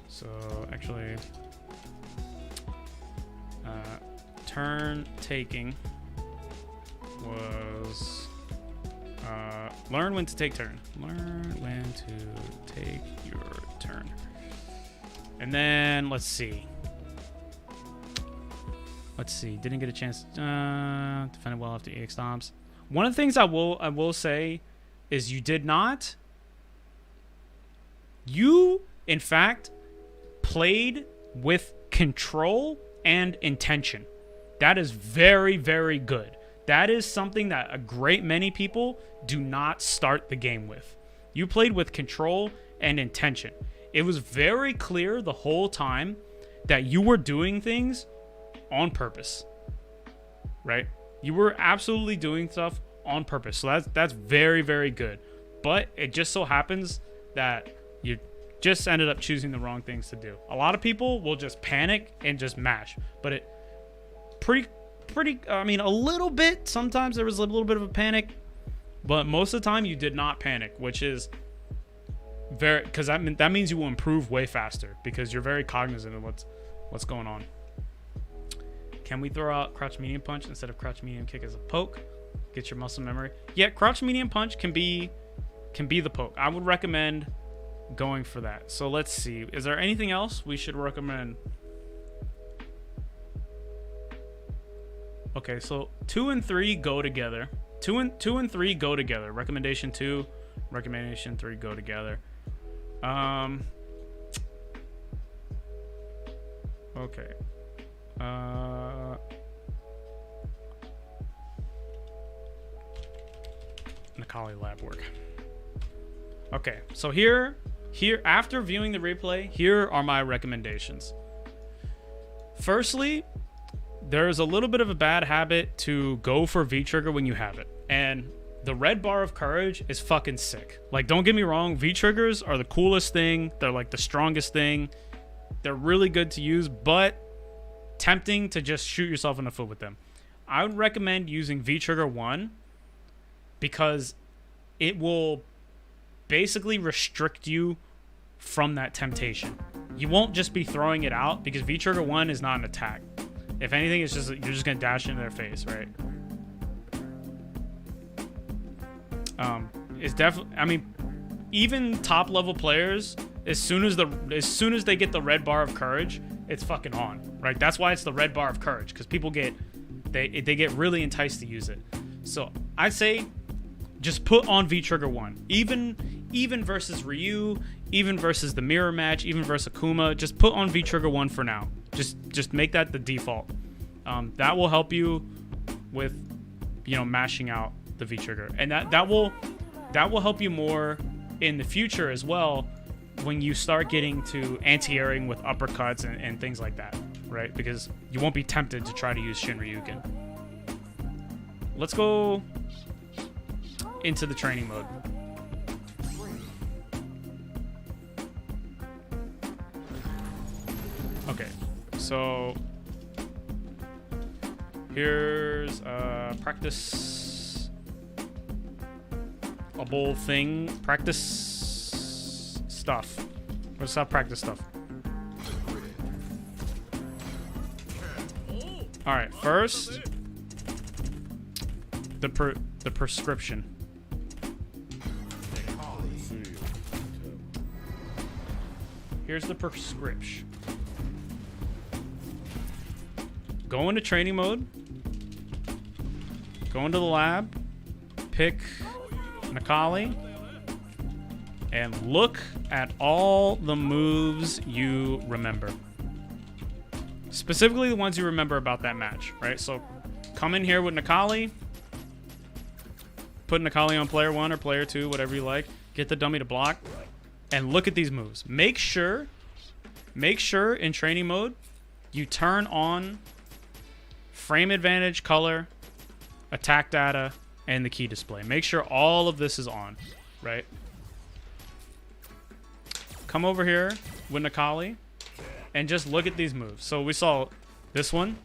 So actually, turn taking was learn when to take turn. Learn when to take your turn. And then let's see. Didn't get a chance. Defended well after EX stomps. One of the things I will say is you did not. You in fact played with control and intention. That is very, very good. That is something that a great many people do not start the game with. You played with control and intention. It was very clear the whole time that you were doing things on purpose, right? You were absolutely doing stuff on purpose. So that's very, very good. But it just so happens that you just ended up choosing the wrong things to do. A lot of people will just panic and just mash, but it pretty, I mean, a little bit, sometimes there was a little bit of a panic, but most of the time you did not panic, which is very, because that means you will improve way faster because you're very cognizant of what's going on. Can we throw out crouch medium punch instead of crouch medium kick as a poke? Get your muscle memory. Yeah, crouch medium punch can be the poke. I would recommend going for that. So let's see. Is there anything else we should recommend? Okay, so 2 and 3 go together. 2 and 3 go together. Recommendation 2, recommendation 3 go together. Okay. Necalli lab work. Okay, so here after viewing the replay, here are my recommendations. Firstly, there's a little bit of a bad habit to go for V-trigger when you have it. And the red bar of courage is fucking sick. Like, don't get me wrong, V-triggers are the coolest thing. They're like the strongest thing. They're really good to use, but tempting to just shoot yourself in the foot with them. I would recommend using V-trigger 1 because it will basically restrict you from that temptation. You won't just be throwing it out because V-trigger 1 is not an attack. If anything, it's just you're just gonna dash into their face, right? It's definitely. I mean, even top level players, as soon as they get the red bar of courage, it's fucking on, right? That's why it's the red bar of courage, because people get really enticed to use it. So I say, just put on V-trigger 1, even versus Ryu, even versus the mirror match, even versus Akuma. Just put on V-trigger 1 for now. Just make that the default. That will help you with, mashing out the V-trigger, and that will help you more in the future as well when you start getting to anti-airing with uppercuts and things like that, right? Because you won't be tempted to try to use Shinryuken. Let's go into the training mode. Okay, so here's practice a bowl thing. Practice stuff. Let's have practice stuff. All right, first the prescription. Here's the prescription. Go into training mode. Go into the lab. Pick Necalli. And look at all the moves you remember. Specifically the ones you remember about that match, right? So come in here with Necalli. Put Necalli on player 1 or player 2, whatever you like. Get the dummy to block. And look at these moves. Make sure in training mode, you turn on frame advantage, color, attack data, and the key display. Make sure all of this is on, right? Come over here with Necalli and just look at these moves. So we saw this one.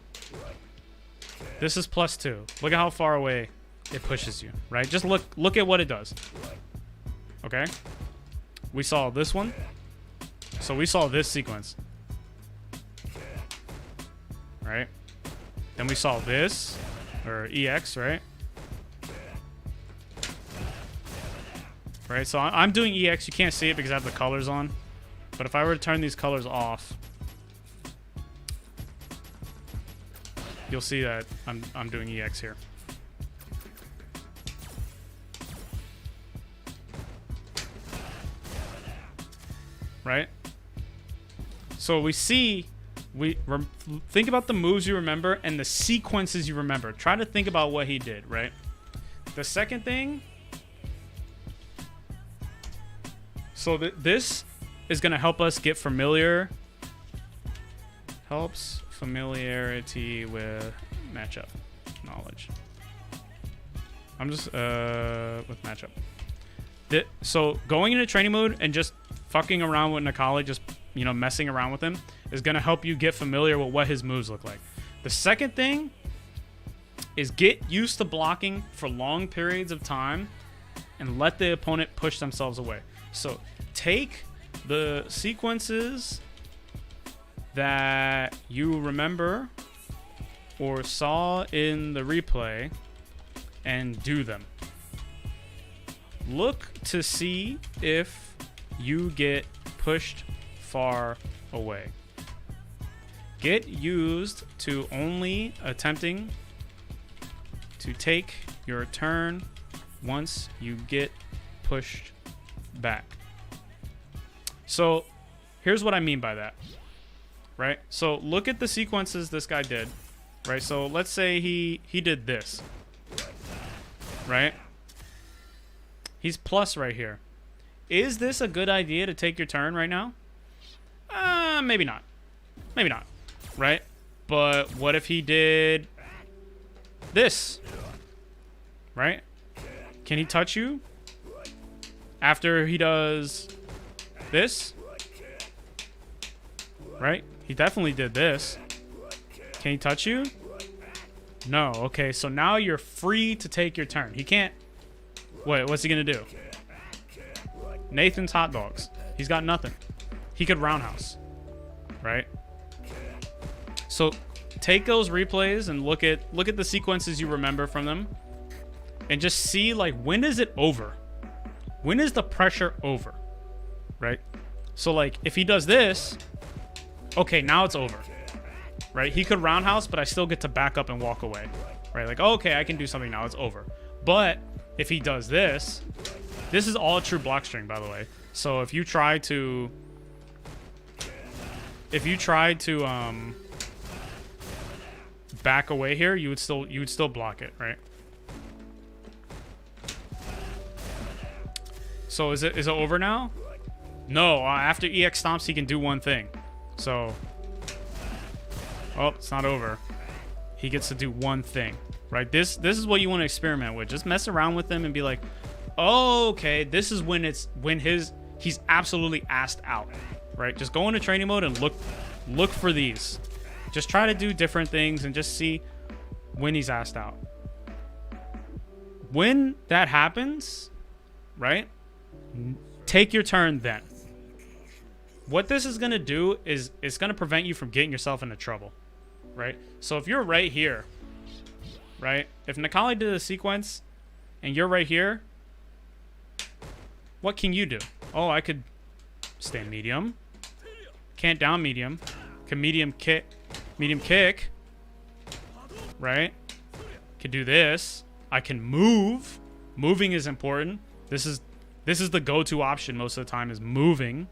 This is +2. Look at how far away it pushes you, right? Just look at what it does. Okay? We saw this one. So we saw this sequence. Right? Then we saw this, or EX, right? Right, so I'm doing EX. You can't see it because I have the colors on. But if I were to turn these colors off, you'll see that I'm doing EX here. Right? So we see, think about the moves you remember and the sequences you remember. Try to think about what he did, right? The second thing, so this is going to help us get familiar. Helps familiarity with matchup knowledge. I'm just with matchup. So going into training mode and just fucking around with Necalli, just messing around with him, is going to help you get familiar with what his moves look like. The second thing is get used to blocking for long periods of time and let the opponent push themselves away. So take the sequences that you remember or saw in the replay and do them. Look to see if you get pushed far away. Get used to only attempting to take your turn once you get pushed back. So here's what I mean by that, right? So look at the sequences this guy did, right? So let's say he did this, right? He's plus right here. Is this a good idea to take your turn right now? Maybe not. Maybe not, right? But what if he did this, right? Can he touch you after he does this? Right? He definitely did this. Can he touch you? No. Okay, so now you're free to take your turn. He can't... What's he gonna do? Nathan's hot dogs. He's got nothing. He could roundhouse, right? So take those replays and look at the sequences you remember from them, and just see, like, when is it over? When is the pressure over? Right? So, like, if he does this, okay, now it's over. Right? He could roundhouse, but I still get to back up and walk away. Right? Like, okay, I can do something now. It's over. But if he does this is all true block string, by the way. So if you try to back away here, you would still block it, right? So is it over now? No, after EX stomps, he can do one thing. So, oh, it's not over. He gets to do one thing, right? This is what you want to experiment with. Just mess around with him and be like, oh, okay, this is when he's absolutely assed out, right? Just go into training mode and look for these. Just try to do different things and just see when he's assed out. When that happens, right? Take your turn then. What this is going to do is it's going to prevent you from getting yourself into trouble, right? So if you're right here, right? If Necalli did a sequence and you're right here, what can you do? Oh, I could stand medium. Can't down medium. Can medium kick, right? Could do this. I can move. Moving is important. This is the go-to option most of the time, is moving.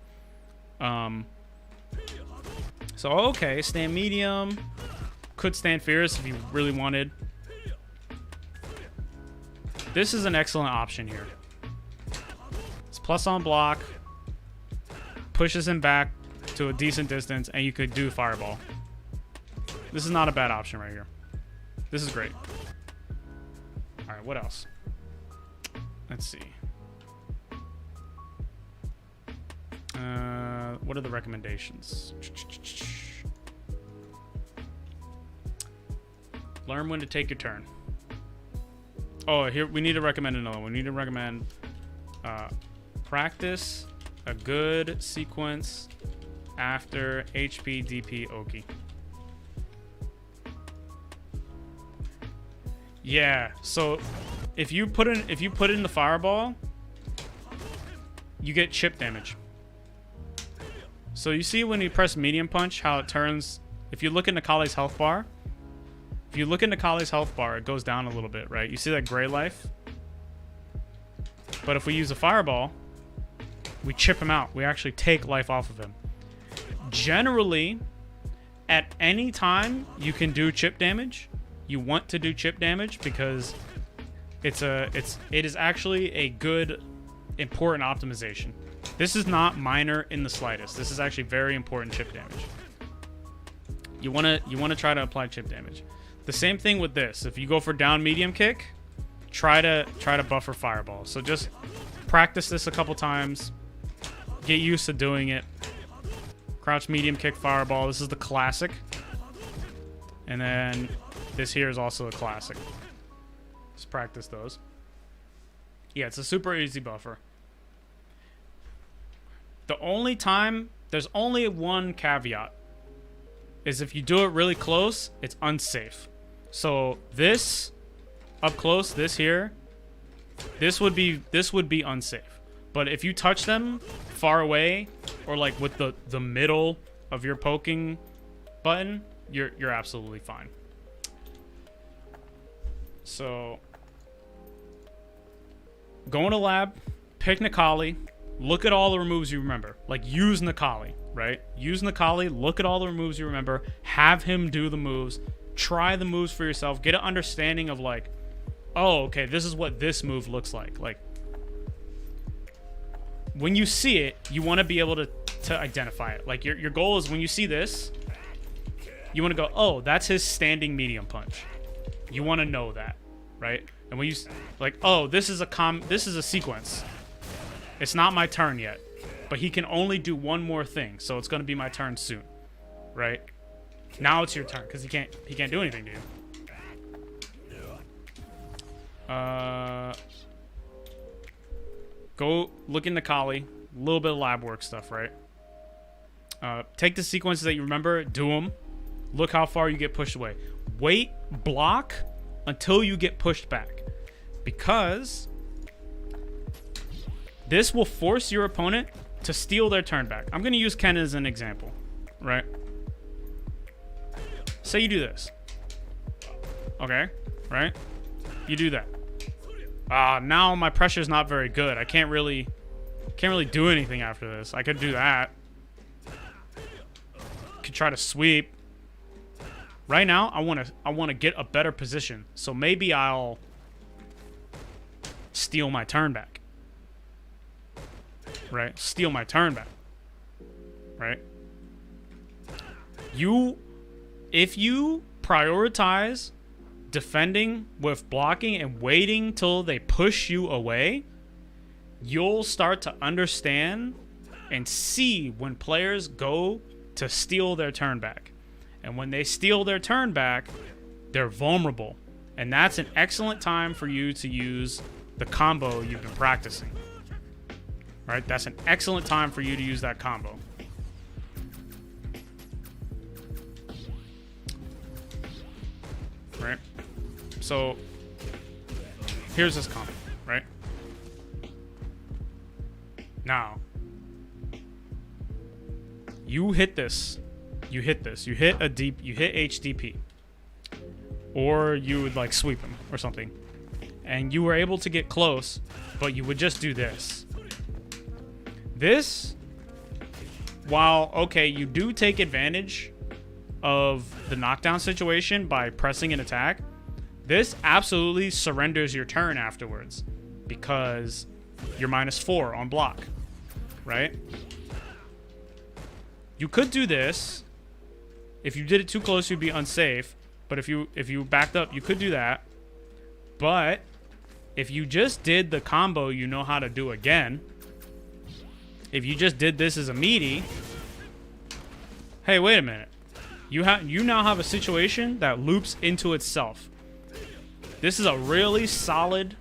So, okay, stand medium. Could stand fierce if you really wanted. This is an excellent option here. It's plus on block. Pushes him back to a decent distance, and you could do fireball. This is not a bad option right here. This is great. Alright, what else? Let's see. What are the recommendations? Learn when to take your turn. Oh, here we need to recommend another one. We need to recommend practice a good sequence after HP DP Oki. Yeah, so if you put in the fireball, you get chip damage. So you see when you press medium punch how it turns. If you look into Kali's health bar, it goes down a little bit, right? You see that gray life? But if we use a fireball, we chip him out. We actually take life off of him. Generally, at any time you can do chip damage, you want to do chip damage because it is actually a good, important optimization. This is not minor in the slightest. This is actually very important chip damage. You wanna try to apply chip damage. The same thing with this. If you go for down medium kick, try to buffer fireball. So just practice this a couple times. Get used to doing it. Crouch medium kick fireball. This is the classic. And then this here is also a classic. Just practice those. Yeah, it's a super easy buffer. The only time, there's only one caveat, is if you do it really close, it's unsafe. So this, up close, this here, this would be unsafe. But if you touch them far away, or like with the middle of your poking button, you're absolutely fine. So, go in a lab, pick Necalli, look at all the removes you remember. Like, use Necalli, right? Use Necalli, look at all the removes you remember, have him do the moves, try the moves for yourself, get an understanding of like, oh, okay, this is what this move looks like. Like, when you see it, you want to be able to identify it. Like, your goal is when you see this, you want to go, oh, that's his standing medium punch. You want to know that, right? And when you like, oh, this is a sequence. It's not my turn yet, but he can only do one more thing, so it's going to be my turn soon, right? Now it's your turn because he can't do anything to you. Go look into Kali, a little bit of lab work stuff, right? Take the sequences that you remember, do them. Look how far you get pushed away. Wait, block until you get pushed back, because this will force your opponent to steal their turn back. I'm going to use Ken as an example, right? Say you do this. Okay, right? You do that. Now my pressure's not very good. I can't really do anything after this. I could do that. Could try to sweep. Right now, I want to get a better position. So maybe I'll steal my turn back. Right? Steal my turn back. Right? If you prioritize defending with blocking and waiting till they push you away, you'll start to understand and see when players go to steal their turn back. And when they steal their turn back, they're vulnerable. And that's an excellent time for you to use the combo you've been practicing. Right? That's an excellent time for you to use that combo. Right? So, here's this combo, right? Now, you hit this. You hit HDP. Or you would like sweep him or something. And you were able to get close, but you would just do this. This while, okay, you do take advantage of the knockdown situation by pressing an attack, this absolutely surrenders your turn afterwards because you're -4 on block, right? You could do this. If you did it too close, you'd be unsafe. But if you backed up, you could do that. But if you just did the combo you know how to do again, if you just did this as a meaty, hey, wait a minute. You now have a situation that loops into itself. This is a really solid,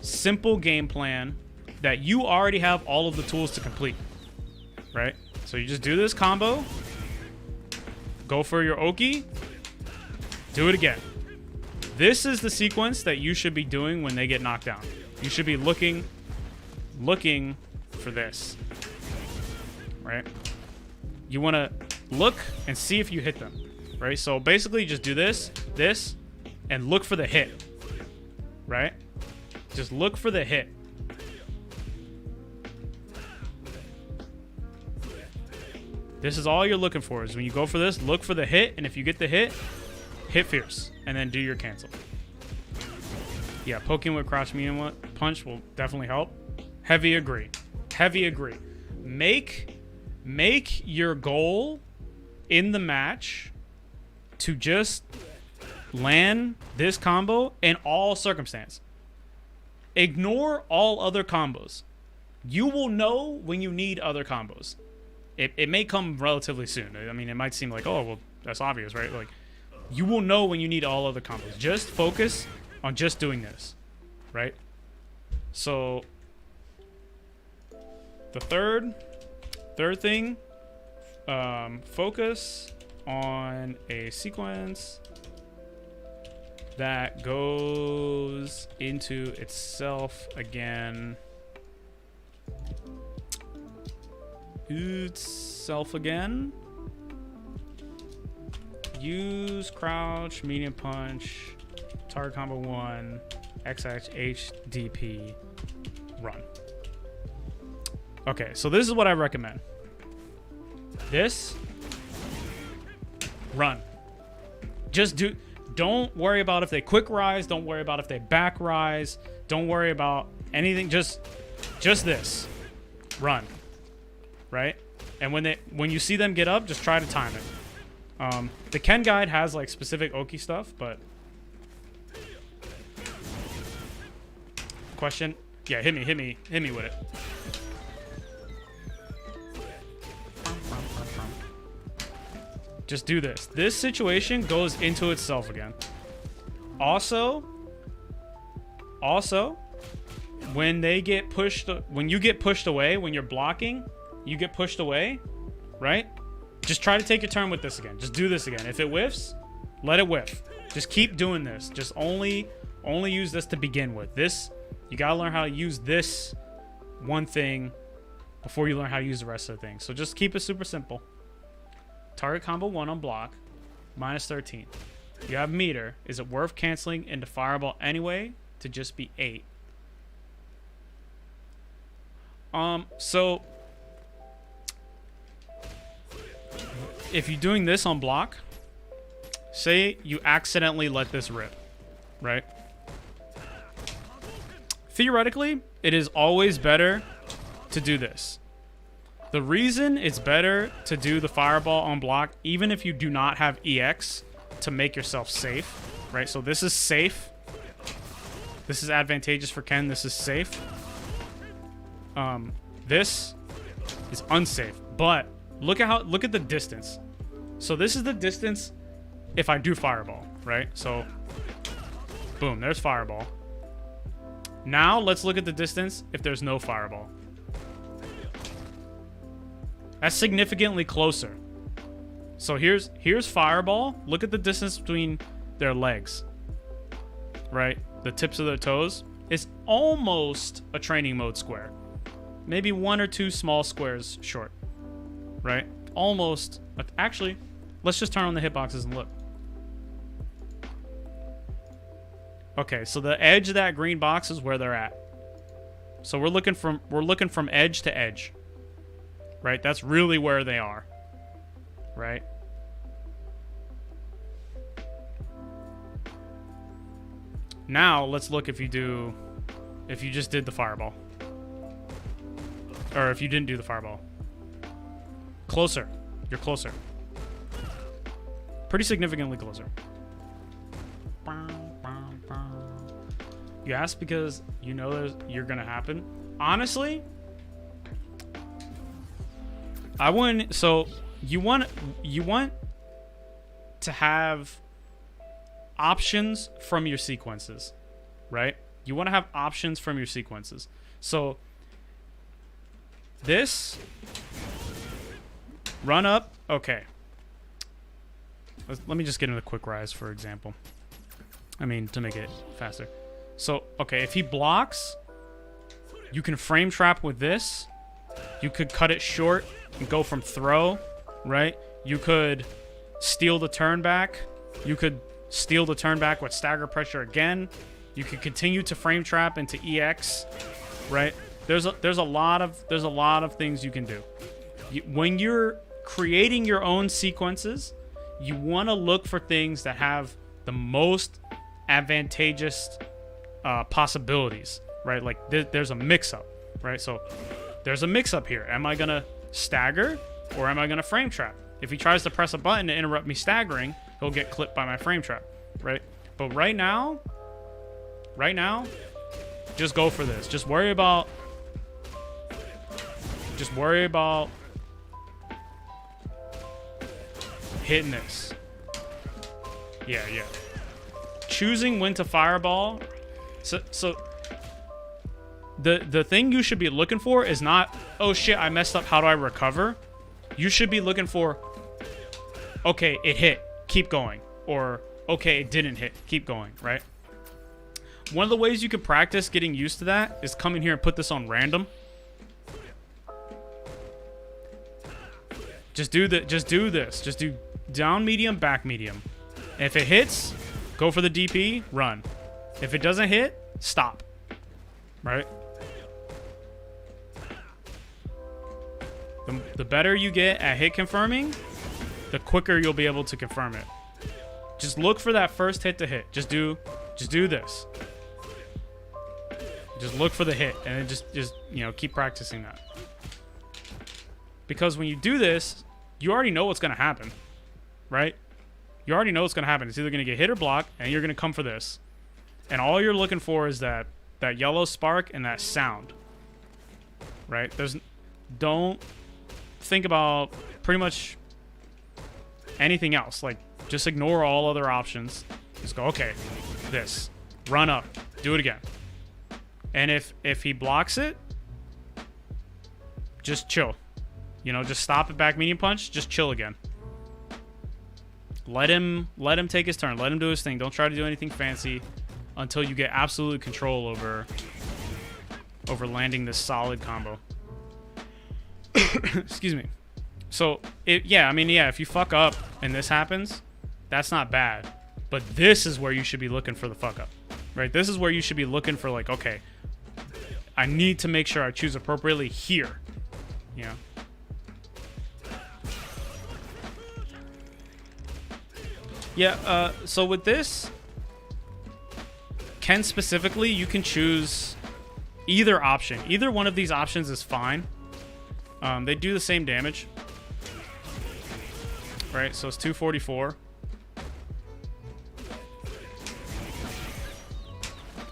simple game plan that you already have all of the tools to complete, right? So you just do this combo, go for your Oki, do it again. This is the sequence that you should be doing when they get knocked down. You should be looking for this, right? You want to look and see if you hit them, right? So basically just do this, and look for the hit, right? Just look for the hit. This is all you're looking for, is when you go for this, look for the hit, and if you get the hit, hit fierce, and then do your cancel. Yeah, poking with crouch medium punch will definitely help. Heavy agree. Heavy agree. Make your goal in the match to just land this combo in all circumstance. Ignore all other combos. You will know when you need other combos. It may come relatively soon. I mean, it might seem like, oh, well, that's obvious, right? Like, you will know when you need all other combos. Just focus on just doing this, right? So, the third thing, focus on a sequence that goes into itself again. Itself again. Use crouch, medium punch, target combo 1, XX, HDP, run. Okay, so this is what I recommend. This, run. Just do. Don't worry about if they quick rise. Don't worry about if they back rise. Don't worry about anything. Just this. Run. Right? And when you see them get up, just try to time it. The Ken guide has like specific Oki stuff, but question? Yeah, hit me with it. Just do this. This situation goes into itself again. Also, when you get pushed away, when you're blocking, you get pushed away, right? Just try to take your turn with this again. Just do this again. If it whiffs, let it whiff. Just keep doing this. Just only use this to begin with. This, you gotta learn how to use this one thing before you learn how to use the rest of the things. So just keep it super simple. Target combo 1 on block, -13. You have meter. Is it worth canceling into fireball anyway to just be 8? So if you're doing this on block, say you accidentally let this rip, right? Theoretically, it is always better to do this. The reason it's better to do the fireball on block, even if you do not have EX, to make yourself safe, right? So this is safe. This is advantageous for Ken. This is safe. This is unsafe, but look at the distance. So this is the distance if I do fireball, right? So boom, there's fireball. Now let's look at the distance if there's no fireball. That's significantly closer. So here's fireball. Look at the distance between their legs, right? The tips of their toes. It's almost a training mode square. Maybe 1 or 2 small squares short, right? Almost. Actually, let's just turn on the hitboxes and look. Okay, so the edge of that green box is where they're at. So we're looking from edge to edge. right? That's really where they are, right? Now let's look if you just did the fireball, or if you didn't do the fireball. Closer, you're closer, pretty significantly closer. You ask because you know you're gonna happen. Honestly, I wouldn't. So you want to have options from your sequences, right? You want to have options from your sequences. So this run up, okay. Let me just get into the quick rise, for example. I mean, to make it faster. So, okay, if he blocks, you can frame trap with this. You could cut it short and go from throw, right? You could steal the turn back. You could steal the turn back with stagger pressure again. You could continue to frame trap into EX, right? There's a lot of things you can do. When you're creating your own sequences, you want to look for things that have the most advantageous possibilities, right? Like there's a mix-up, right? So there's a mix-up here. Am I gonna stagger or am I gonna frame trap? If he tries to press a button to interrupt me staggering, he'll get clipped by my frame trap, right? But right now, just go for this. Just worry about hitting this. Yeah. Choosing when to fireball. So the thing you should be looking for is not, oh shit, I messed up, how do I recover? You should be looking for, okay, it hit, keep going. Or, okay, it didn't hit, keep going, right? One of the ways you can practice getting used to that is come in here and put this on random. Just do this. Just do down medium, back medium. And if it hits, go for the DP, run. If it doesn't hit, stop. Right? The better you get at hit confirming, the quicker you'll be able to confirm it. Just look for that first hit to hit. Just do this. Just look for the hit, and then just keep practicing that. Because when you do this, you already know what's gonna happen, right? You already know what's gonna happen. It's either gonna get hit or block, and you're gonna come for this. And all you're looking for is that yellow spark and that sound, right? Don't think about pretty much anything else. Like, just ignore all other options. Just go, okay, this, run up, do it again. And if he blocks it, just chill. Just stop at back medium punch, just chill again. Let him take his turn. Let him do his thing. Don't try to do anything fancy until you get absolute control over landing this solid combo. Excuse me. So, if you fuck up and this happens, that's not bad. But this is where you should be looking for the fuck up, right? This is where you should be looking for, like, okay, I need to make sure I choose appropriately here. Yeah, so with this, Ken specifically, you can choose either option. Either one of these options is fine. They do the same damage. Right, so it's 244.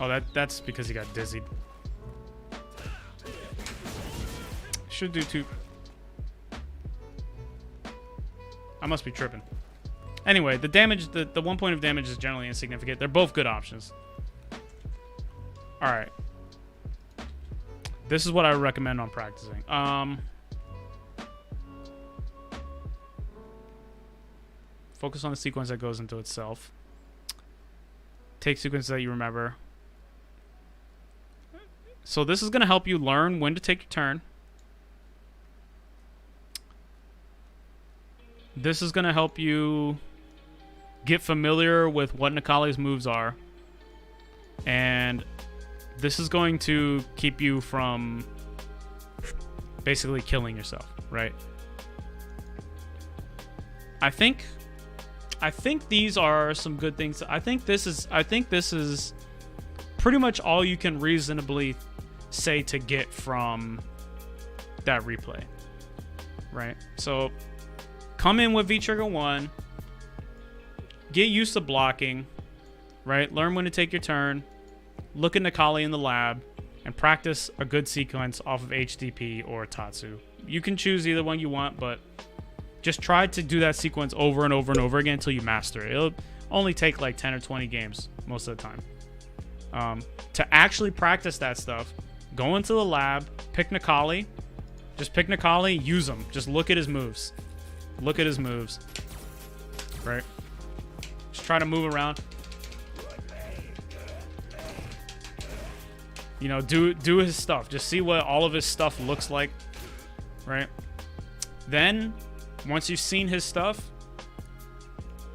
Oh, that's because he got dizzied. Should do 2. I must be tripping. Anyway, the damage, the 1 point of damage is generally insignificant. They're both good options. Alright. This is what I would recommend on practicing. Focus on the sequence that goes into itself. Take sequences that you remember. So this is going to help you learn when to take your turn. This is going to help you get familiar with what Necalli's moves are. And this is going to keep you from basically killing yourself. right? I think these are some good things. I think this is pretty much all you can reasonably say to get from that replay, right? So come in with V-Trigger 1, get used to blocking, right? Learn when to take your turn, look at Necalli in the lab, and practice a good sequence off of HDP or Tatsu. You can choose either one you want, but just try to do that sequence over and over and over again until you master it. It'll only take like 10 or 20 games most of the time. To actually practice that stuff, go into the lab, pick Necalli. Just pick Necalli, use him. Just look at his moves. Look at his moves. Right? Just try to move around. You know, do his stuff. Just see what all of his stuff looks like. Right? Then, once you've seen his stuff,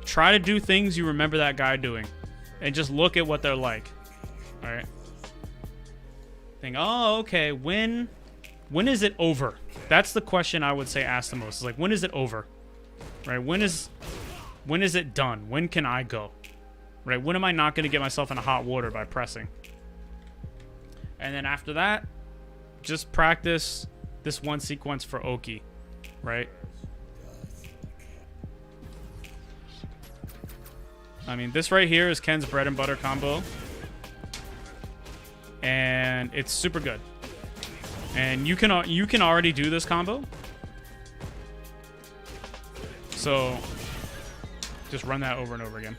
try to do things you remember that guy doing. And just look at what they're like. Alright? Think, oh, okay, when is it over? That's the question I would say ask the most. It's like, when is it over? Right? When is it done? When can I go? Right? When am I not going to get myself in a hot water by pressing? And then after that, just practice this one sequence for Oki. Right? I mean, this right here is Ken's bread and butter combo. And it's super good. And you can already do this combo. So just run that over and over again.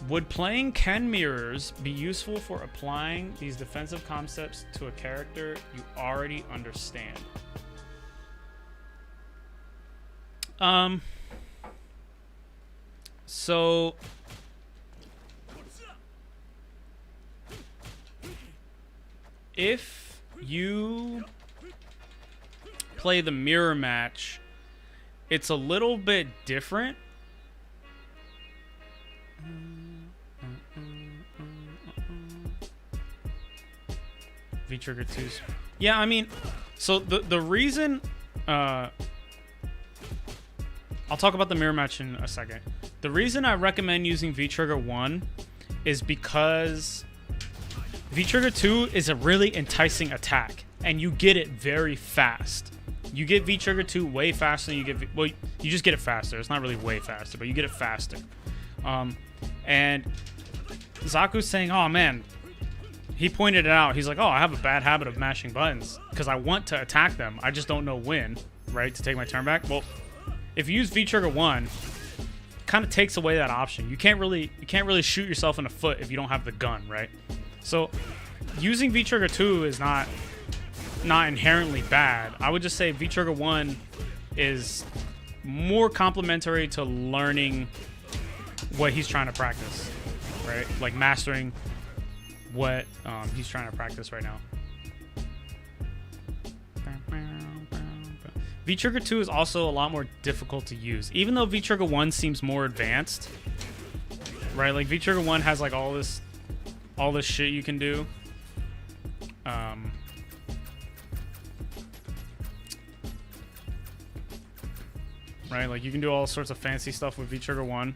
Would playing Ken mirrors be useful for applying these defensive concepts to a character you already understand? So if you play the mirror match, it's a little bit different. V-Trigger 2's. Yeah, I mean, so the reason... I'll talk about the mirror match in a second. The reason I recommend using V-Trigger 1 is because V-Trigger 2 is a really enticing attack, and you get it very fast. You get V-Trigger 2 way faster than you get... Well, you just get it faster. It's not really way faster, but you get it faster. And Zaku's saying, oh, man... He pointed it out. He's like, oh, I have a bad habit of mashing buttons because I want to attack them. I just don't know when, right, to take my turn back. Well, if you use V-Trigger 1, it kind of takes away that option. You can't really shoot yourself in the foot if you don't have the gun, right? So using V-Trigger 2 is not inherently bad. I would just say V-Trigger 1 is more complementary to learning what he's trying to practice, right? Like mastering what he's trying to practice right now. V-Trigger 2 is also a lot more difficult to use. Even though V-Trigger 1 seems more advanced, right? Like V-Trigger 1 has like all this shit you can do. Right? Like you can do all sorts of fancy stuff with V-Trigger 1.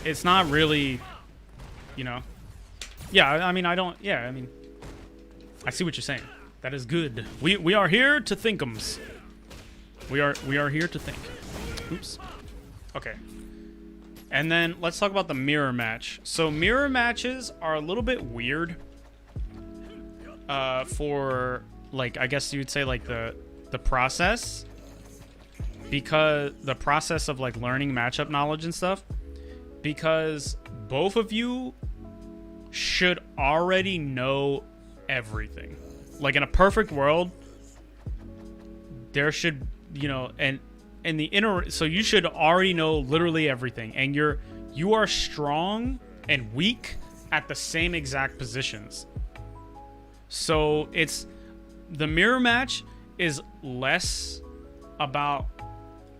It's not really, you know. Yeah, I mean, I see what you're saying. That is good. We are here to thinkums. We are here to think. Oops. Okay. And then let's talk about the mirror match. So mirror matches are a little bit weird. For like, I guess you would say like the process, because the process of like learning matchup knowledge and stuff. Because both of you should already know everything. Like in a perfect world, there should, you know, and in the inner, so you should already know literally everything, and you are strong and weak at the same exact positions. So it's the mirror match is less about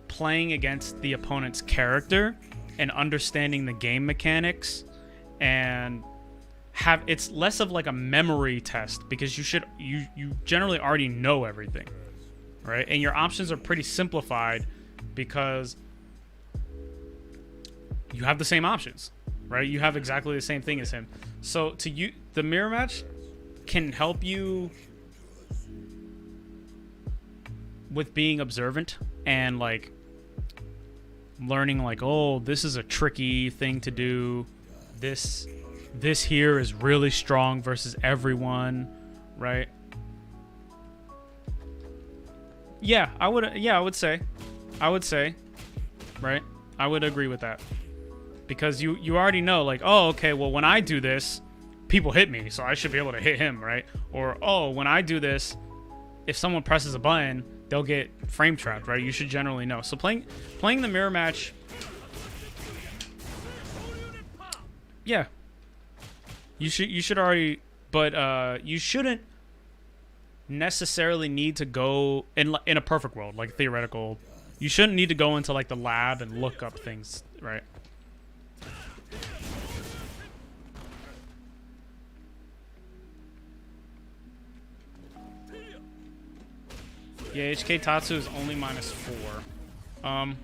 playing against the opponent's character and understanding the game mechanics and it's less of like a memory test because you generally already know everything, right? And your options are pretty simplified because you have the same options, right? You have exactly the same thing as him. So the mirror match can help you with being observant and like learning like, oh, this is a tricky thing to do. This here is really strong versus everyone, right? Yeah, I would say, right? I would agree with that. Because you already know like, oh, okay, well when I do this, people hit me, so I should be able to hit him, right? Or, oh, when I do this, if someone presses a button, they'll get frame trapped, right? You should generally know. So playing the mirror match, yeah, you should already, but you shouldn't necessarily need to go in a perfect world, like theoretical. You shouldn't need to go into like the lab and look up things, right? Yeah, HK Tatsu is only -4.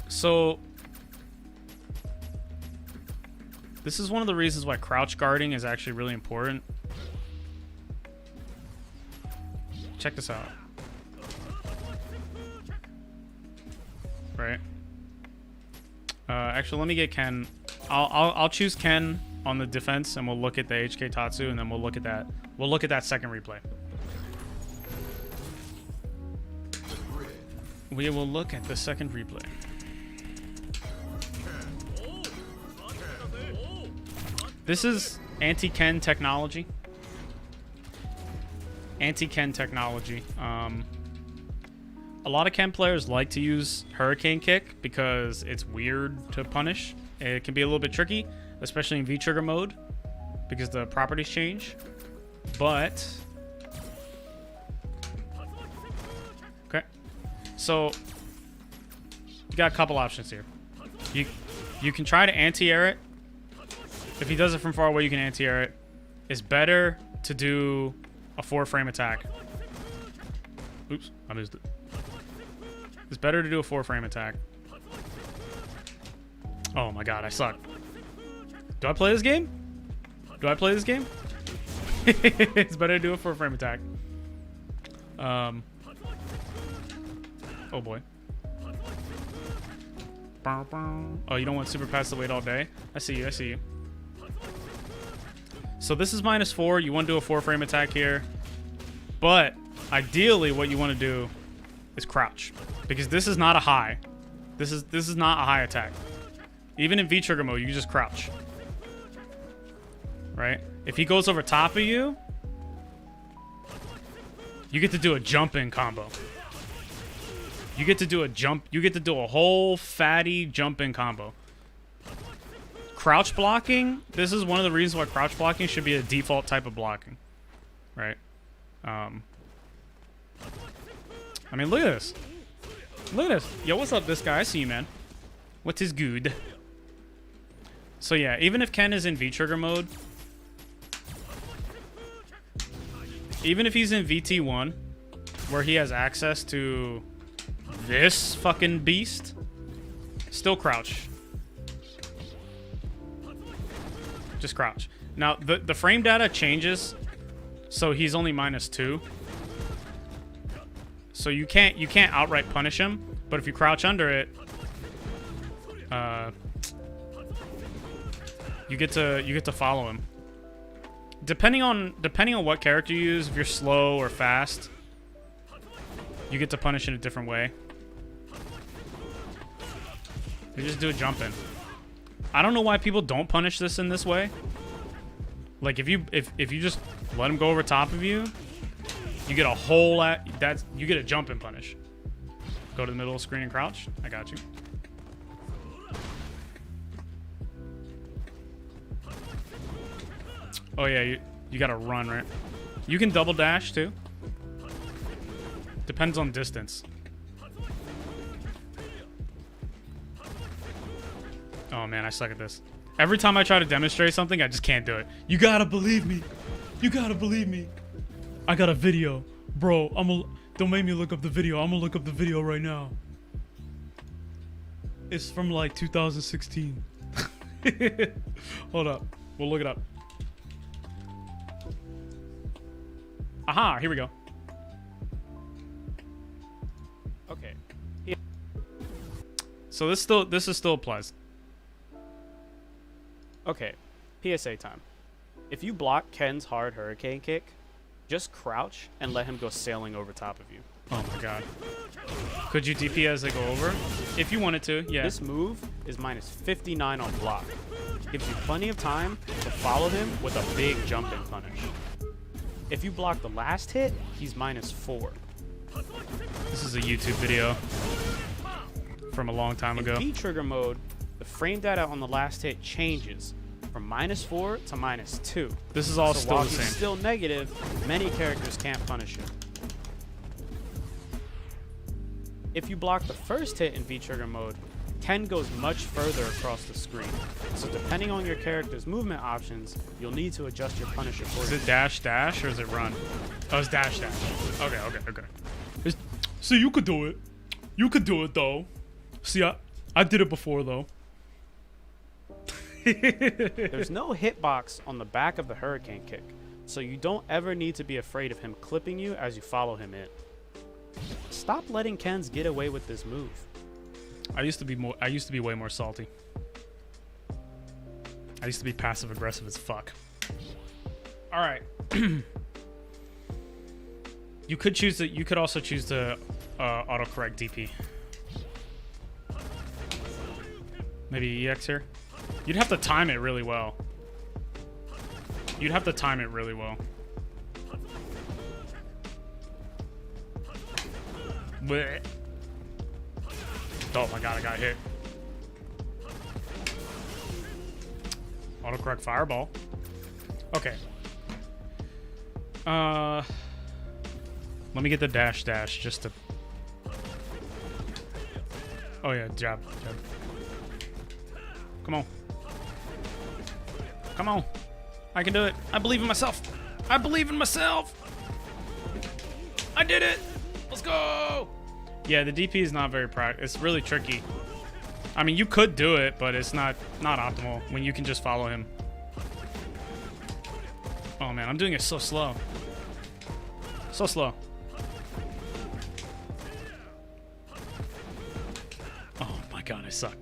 So this is one of the reasons why crouch guarding is actually really important. Check this out. Right. Actually, let me get Ken. I'll choose Ken on the defense, and we'll look at the HK Tatsu, and then we'll look at that. We'll look at that second replay. We will look at the second replay. This is anti-Ken technology. Anti-Ken technology. A lot of Ken players like to use Hurricane Kick because it's weird to punish. It can be a little bit tricky, especially in V-trigger mode, because the properties change. But okay, so you got a couple options here. You can try to anti-air it. If he does it from far away, you can anti-air it. It's better to do a 4-frame attack. Oops, I missed it. It's better to do a 4-frame attack. Oh my god, I suck. Do I play this game? It's better to do a 4-frame attack. Oh boy. Oh, you don't want super pass to wait all day? I see you. So this is -4. You want to do a 4-frame attack here. But ideally what you want to do is crouch. Because this is not a high. This is not a high attack. Even in V-trigger mode, you can just crouch. Right? If he goes over top of you, you get to do a jump-in combo. You get to do a whole fatty jump-in combo. Crouch blocking, this is one of the reasons why crouch blocking should be a default type of blocking. Right? I mean, look at this. Yo, what's up, this guy? I see you, man. What is good? So yeah, even if Ken is in V-trigger mode, even if he's in VT1, where he has access to this fucking beast, still crouch. Just crouch. Now, the frame data changes, so he's only -2. So you can't outright punish him, but if you crouch under it, you get to follow him. Depending on what character you use, if you're slow or fast, you get to punish in a different way. You just do a jump in. I don't know why people don't punish this in this way. Like if you just let him go over top of you, you get a whole you get a jump and punish. Go to the middle of the screen and crouch. I got you. Oh yeah, you gotta run, right? You can double dash too. Depends on distance. Oh man, I suck at this. Every time I try to demonstrate something, I just can't do it. You gotta believe me. You gotta believe me. I got a video. Bro, don't make me look up the video. I'm gonna look up the video right now. It's from like 2016. Hold up. We'll look it up. Aha, here we go. Okay. So this still applies. Okay. PSA time. If you block Ken's hard hurricane kick, just crouch and let him go sailing over top of you. Oh my god. Could you DP as they go over? If you wanted to, yeah. This move is minus 59 on block. Gives you plenty of time to follow him with a big jump in punish. If you block the last hit, he's minus 4. This is a YouTube video from a long time In ago. V-trigger mode, the frame data on the last hit changes from minus 4 to minus 2. This is all So still while the he's same. still negative, many characters can't punish him. If you block the first hit in V-trigger mode, Ken goes much further across the screen. So depending on your character's movement options, you'll need to adjust your punish Is accordingly. it dash dash or is it run? Oh, it's dash dash. Okay. So you could do it. You could do it though. See, I did it before though. There's no hitbox on the back of the hurricane kick, so you don't ever need to be afraid of him clipping you as you follow him in. Stop letting Kens get away with this move. I used to be way more salty. I used to be passive aggressive as fuck. All right. You could also choose to autocorrect DP. Maybe EX here. You'd have to time it really well. Blech. Oh my god, I got hit. Autocorrect fireball. Okay. Let me get the dash dash just to. Oh yeah, jab. Come on. I can do it. I believe in myself. I did it. Let's go. Yeah, the DP is not very It's really tricky. I mean, you could do it, but it's not optimal when you can just follow him. Oh man, I'm doing it so slow. So slow. Oh my god, I suck.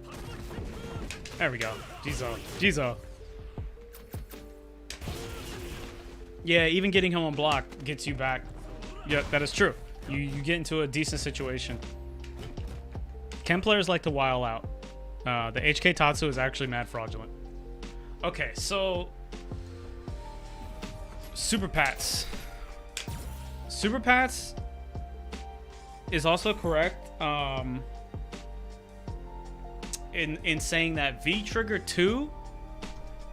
There we go. Jizo. Yeah, even getting him on block gets you back. Yeah, that is true. You get into a decent situation. Ken players like to while out. The HK Tatsu is actually mad fraudulent. Okay, so Super Pats. Super Pats is also correct in saying that V-Trigger 2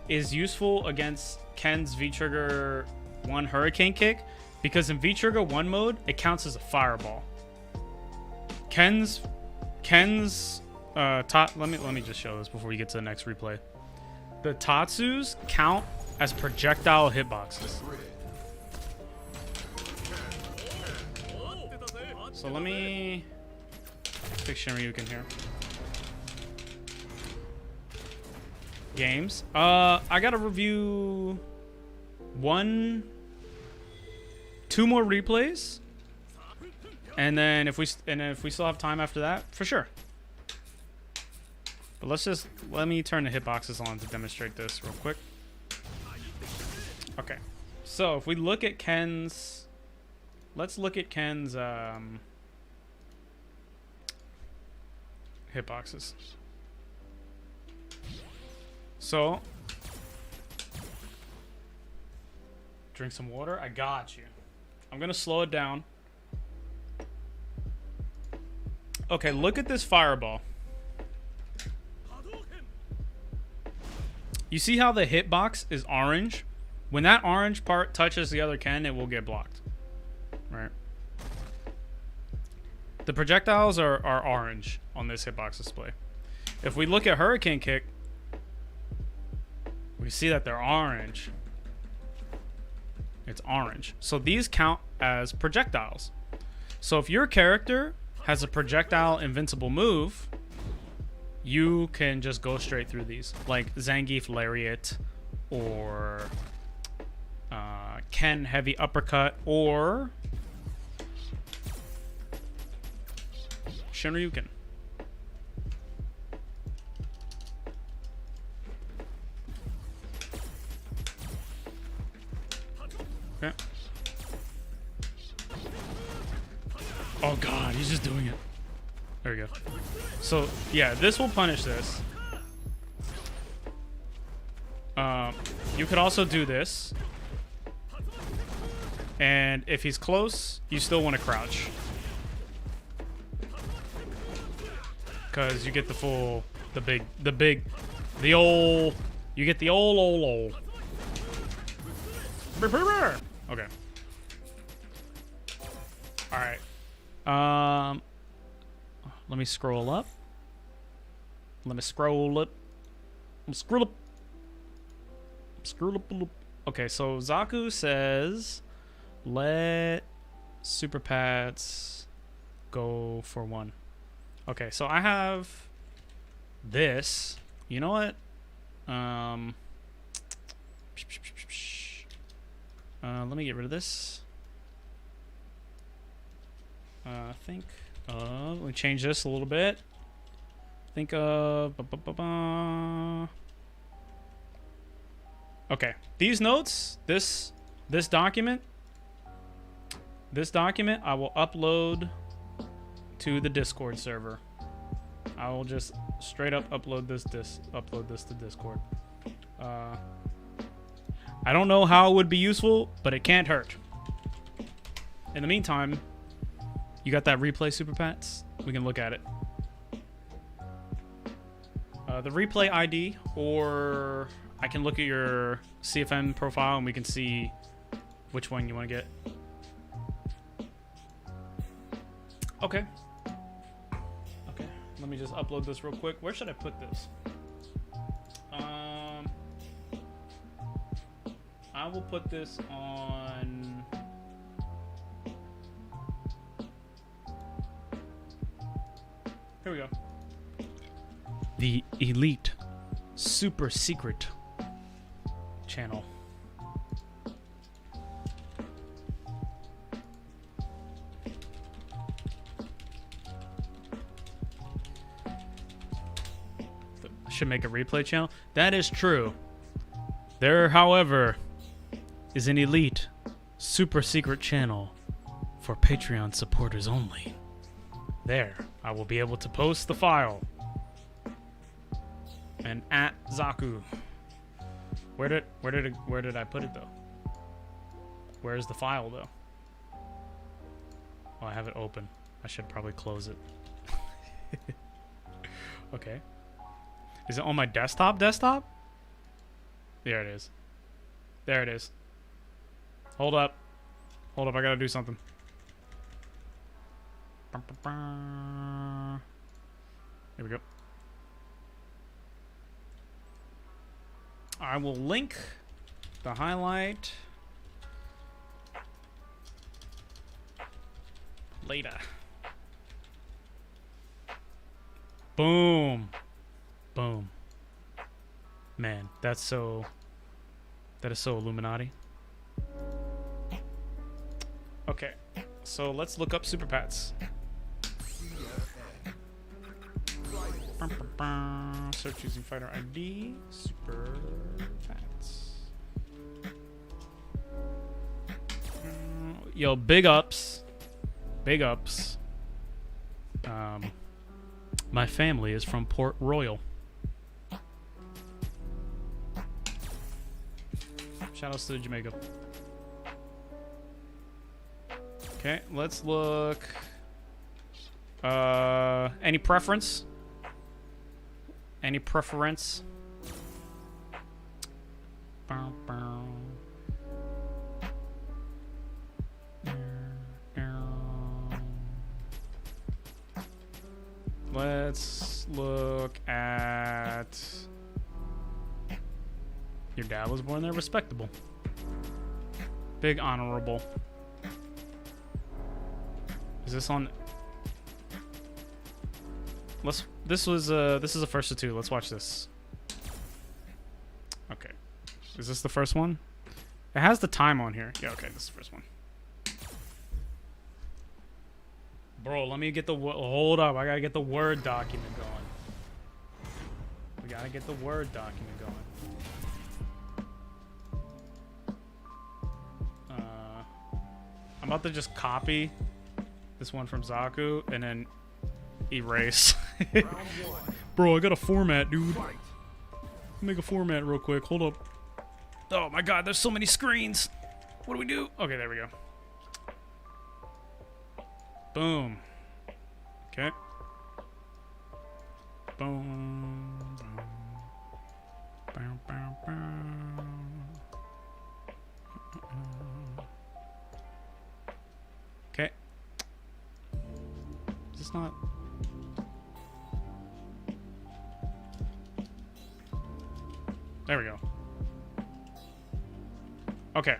is useful against Ken's V-Trigger 1 Hurricane Kick because in V-Trigger 1 mode, it counts as a fireball. Ken's let me just show this before we get to the next replay. The Tatsus count as projectile hitboxes. So let me pick Shinryuken here. Games. I gotta review two more replays, and then if we still have time after that, for sure. But let me turn the hitboxes on to demonstrate this real quick. Okay, so if we look at Ken's, let's look at Ken's hitboxes. So, drink some water. I got you. I'm gonna slow it down. Okay, look at this fireball. You see how the hitbox is orange? When that orange part touches the other Ken, it will get blocked. Right? The projectiles are orange on this hitbox display. If we look at Hurricane Kick, we see that they're orange. It's orange. So these count as projectiles. So if your character has a projectile invincible move, you can just go straight through these. Like Zangief Lariat, or Ken Heavy Uppercut, or Shinryuken. Okay. Oh god, he's just doing it. There we go. So yeah, this will punish this. You could also do this. And if he's close, you still want to crouch. Because you get the full, you get the old. Okay. Alright. Let me scroll up. Scroll up. Okay, so Zaku says, let Super Pats go for 1. Okay, so I have this. You know what? Let me get rid of this. Let me change this a little bit. Think of... Okay, these notes, this document, I will upload to the Discord server. I will just straight up upload this to Discord. I don't know how it would be useful, but it can't hurt. In the meantime, you got that replay Super Pats? We can look at it. The replay ID, or I can look at your CFN profile and we can see which one you want to get. Okay. Okay. Let me just upload this real quick. Where should I put this? I will put this on... Here we go. The Elite Super Secret channel. Should make a replay channel. That is true. There, however, is an Elite Super Secret channel for Patreon supporters only. There, I will be able to post the file. And at Zaku. Where did I put it though? Where's the file though? Oh, I have it open. I should probably close it. Okay. Is it on my desktop? There it is. There it is. Hold up. I gotta do something. Here we go. I will link the highlight later. Boom. Boom. Man, that is so Illuminati. Okay, so let's look up Super Pats. Search using fighter ID. Super Pats. Yo, big ups. My family is from Port Royal. Shoutouts to Jamaica. Okay, let's look. Any preference? Any preference? Let's look at Your dad was born there. Respectable. Big honorable. Is this on? This is the first of two. Let's watch this. Okay. Is this the first one? It has the time on here. Yeah, okay, this is the first one. Bro, let me get the hold up. I gotta get the Word document going. We gotta get the Word document going. I'm about to just copy this one from Zaku and then erase. Bro, I got a format, dude. Make a format real quick. Hold up. Oh my god, there's so many screens. What do we do? Okay, there we go. Boom. Okay. Boom. Boom. Boom, boom. Okay. Is this not? There we go. Okay.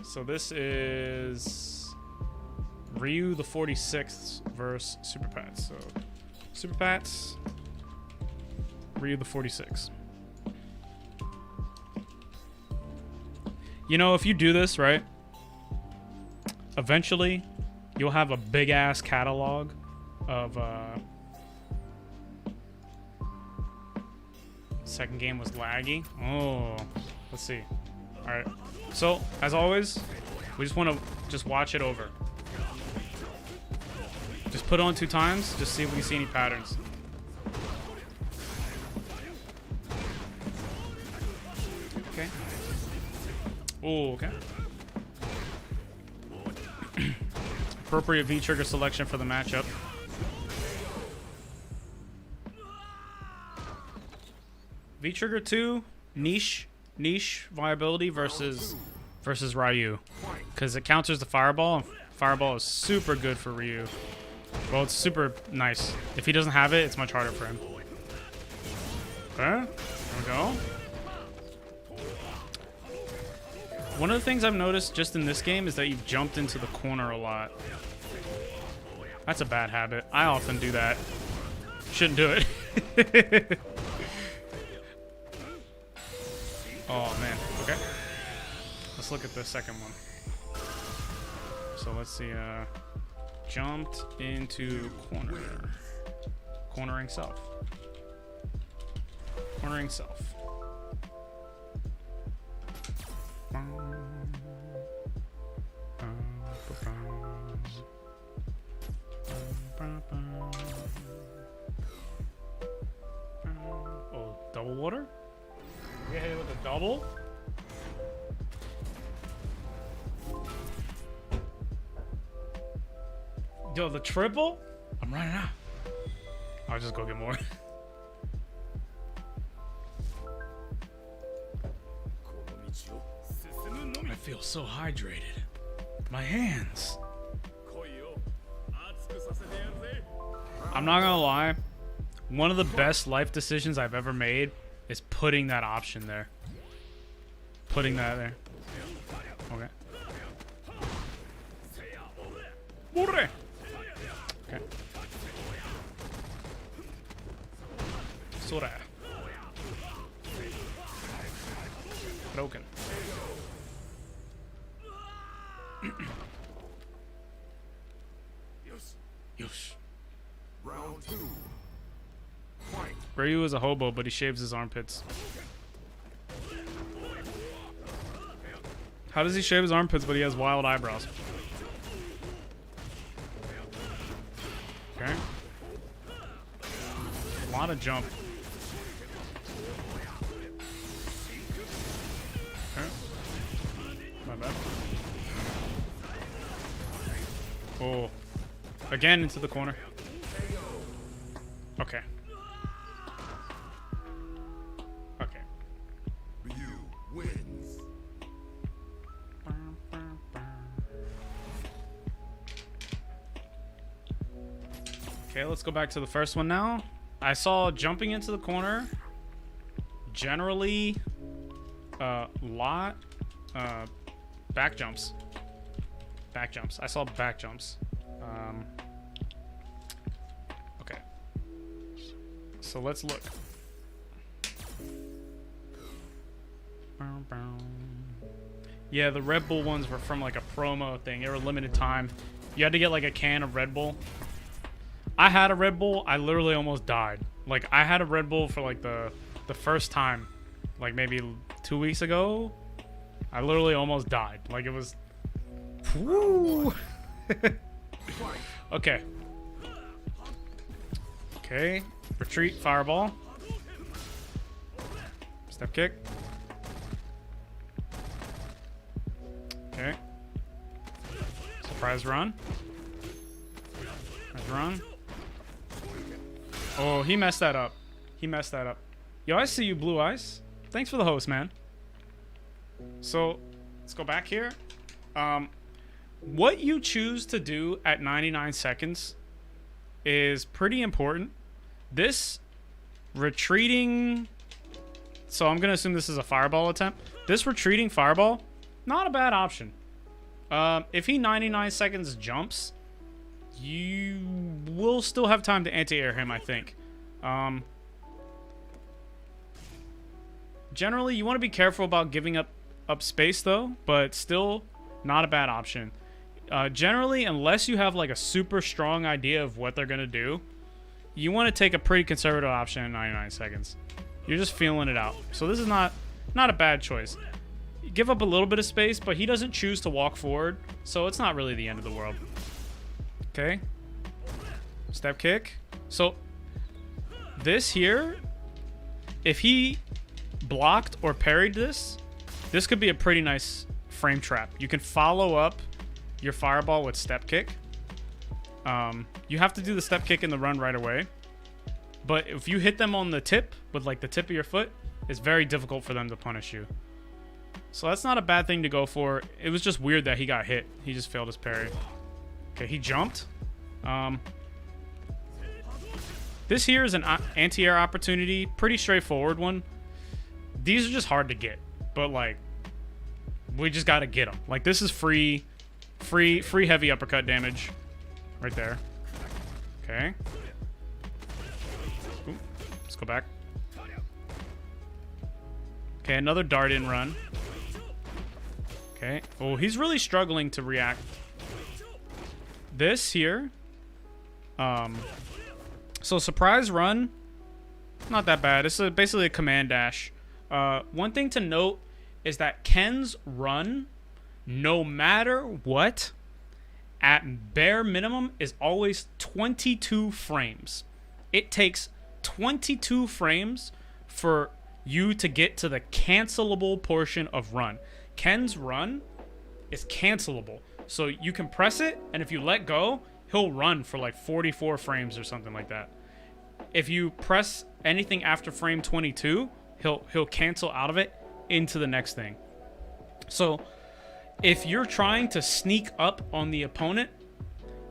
So this is Ryu the 46th versus Super Pats. So Super Pats, Ryu the 46th. You know, if you do this, right? Eventually, you'll have a big ass catalog of second game was laggy. Oh, let's see. All right. So, as always, we just want to just watch it over. Just put it on 2 times, just see if we see any patterns. Okay. Oh, okay. Appropriate V-trigger selection for the matchup. V-trigger 2, niche viability versus Ryu, because it counters the fireball, and fireball is super good for Ryu. Well, it's super nice. If he doesn't have it, it's much harder for him. Okay, there we go. One of the things I've noticed just in this game is that you've jumped into the corner a lot. That's a bad habit. I often do that. Shouldn't do it. Oh, man. Okay. Let's look at the second one. So let's see. Jumped into corner. Cornering self. Cornering self. Oh, double water? We hit it with a double? Yo, the triple? I'm running out. I'll just go get more. I feel so hydrated. My hands. I'm not gonna lie. One of the best life decisions I've ever made is putting that option there. Putting that there. Okay. Morre. Okay. Sora. Broken. Yosh. Round 2. Ryu is a hobo, but he shaves his armpits. How does he shave his armpits, but he has wild eyebrows? Okay. A lot of jump. Okay. My bad. Oh. Again into the corner. Okay. Okay. Ryu wins. Okay, let's go back to the first one now. I saw jumping into the corner generally Lot. Back jumps. Back jumps. I saw back jumps. Okay. So let's look. Yeah, the Red Bull ones were from like a promo thing. They were limited time. You had to get like a can of Red Bull. I had a Red Bull. I literally almost died. Like I had a Red Bull for like the first time, like maybe 2 weeks ago. I literally almost died. Like it was. Woo. Okay. Okay. Retreat. Fireball. Step kick. Okay. Surprise run. Surprise run. Oh, he messed that up. He messed that up. Yo, I see you, Blue Ice. Thanks for the host, man. So, let's go back here. What you choose to do at 99 seconds is pretty important. This retreating... So I'm going to assume this is a fireball attempt. This retreating fireball, not a bad option. If he 99 seconds jumps, you will still have time to anti-air him, I think. Generally, you want to be careful about giving up space, though, but still not a bad option. Generally, unless you have like a super strong idea of what they're going to do, you want to take a pretty conservative option in 99 seconds. You're just feeling it out. So this is not a bad choice. You give up a little bit of space, but he doesn't choose to walk forward, so it's not really the end of the world. Okay. Step kick. So this here, if he blocked or parried this could be a pretty nice frame trap. You can follow up your fireball with step kick. You have to do the step kick in the run right away. But if you hit them on the tip, with like the tip of your foot, it's very difficult for them to punish you. So that's not a bad thing to go for. It was just weird that he got hit. He just failed his parry. Okay, he jumped. This here is an anti-air opportunity. Pretty straightforward one. These are just hard to get. But like, we just got to get them. Like this is free heavy uppercut damage. Right there. Okay. Ooh, let's go back. Okay, another dart in run. Okay. Oh, he's really struggling to react. This here. So surprise run. Not that bad. It's basically a command dash. One thing to note is that Ken's run, no matter what, at bare minimum is always 22 frames. It takes 22 frames for you to get to the cancelable portion of run. Ken's run is cancelable. So you can press it, and if you let go, he'll run for like 44 frames or something like that. If you press anything after frame 22, he'll cancel out of it into the next thing. So if you're trying to sneak up on the opponent,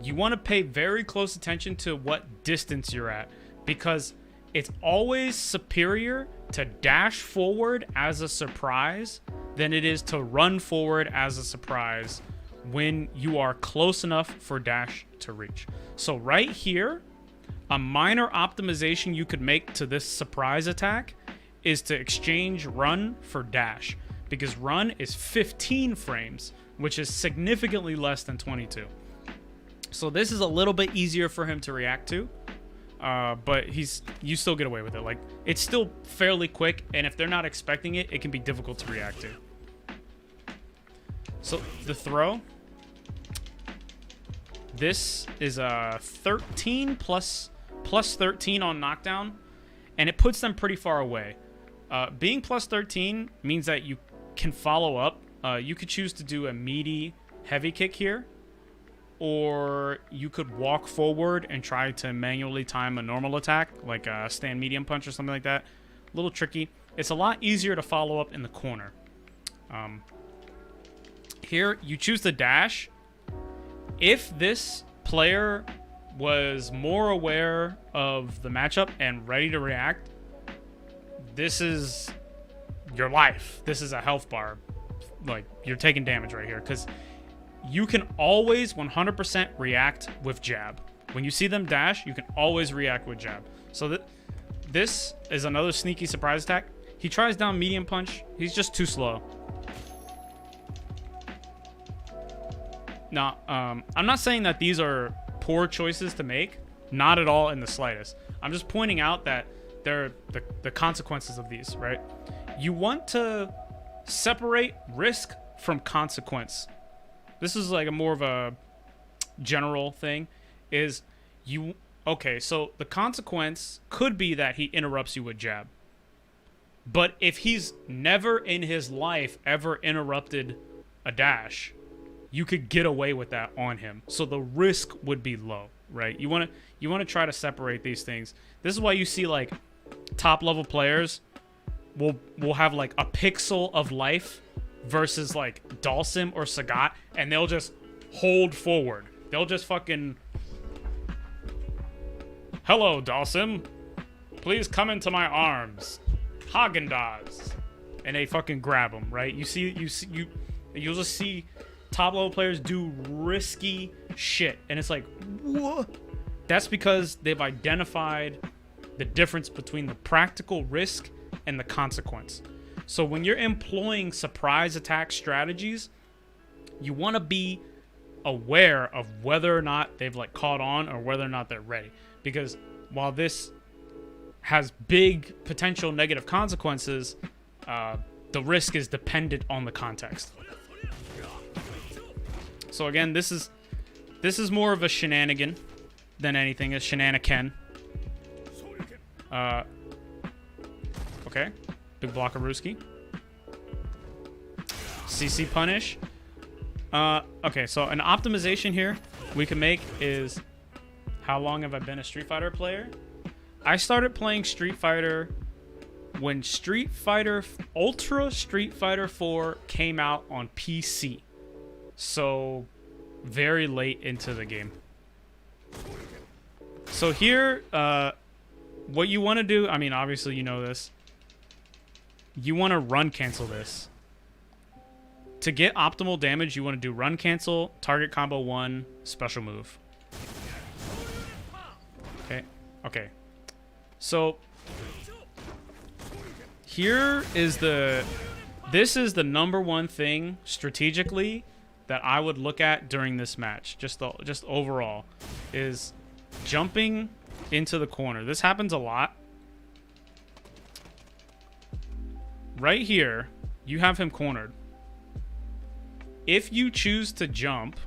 you want to pay very close attention to what distance you're at, because it's always superior to dash forward as a surprise than it is to run forward as a surprise when you are close enough for dash to reach. So right here, a minor optimization you could make to this surprise attack is to exchange run for dash, because run is 15 frames, which is significantly less than 22. So this is a little bit easier for him to react to, but you still get away with it. Like, it's still fairly quick, and if they're not expecting it, it can be difficult to react to. So the throw, this is a 13 plus 13 on knockdown, and it puts them pretty far away. Being plus 13 means that you can follow up. You could choose to do a meaty heavy kick here, or you could walk forward and try to manually time a normal attack, like a stand medium punch or something like that. A little tricky. It's a lot easier to follow up in the corner. Here, you choose the dash. If this player was more aware of the matchup and ready to react, this is your life. This is a health bar. Like, you're taking damage right here. Because you can always 100% react with jab. When you see them dash, you can always react with jab. So this is another sneaky surprise attack. He tries down medium punch. He's just too slow. Now, I'm not saying that these are poor choices to make. Not at all in the slightest. I'm just pointing out that they're the consequences of these, right? You want to separate risk from consequence. This is like a more of a general thing. Okay, so the consequence could be that he interrupts you with jab. But if he's never in his life ever interrupted a dash, you could get away with that on him. So the risk would be low, right? You want to try to separate these things. This is why you see like top level players will have like a pixel of life versus like Dhalsim or Sagat, and they'll just hold forward. They'll just fucking, hello Dhalsim, please come into my arms, Haagen-Dazs, and they fucking grab him, right? You'll just see top level players do risky shit, and it's like, what? That's because they've identified the difference between the practical risk and the consequence. So when you're employing surprise attack strategies, you want to be aware of whether or not they've like caught on or whether or not they're ready. Because while this has big potential negative consequences, the risk is dependent on the context. So again, this is more of a shenanigan than anything, a shenanigan. Okay, big block of Ruski. CC punish. Okay, so an optimization here we can make is, how long have I been a Street Fighter player? I started playing Street Fighter when Ultra Street Fighter 4 came out on PC. So very late into the game. So here, what you want to do, I mean, obviously you know this. You want to run cancel this. To get optimal damage, you want to do run cancel, target combo 1, special move. Okay. So here is this is the number one thing strategically that I would look at during this match. Just overall is jumping into the corner. This happens a lot. Right here, you have him cornered. If you choose to jump,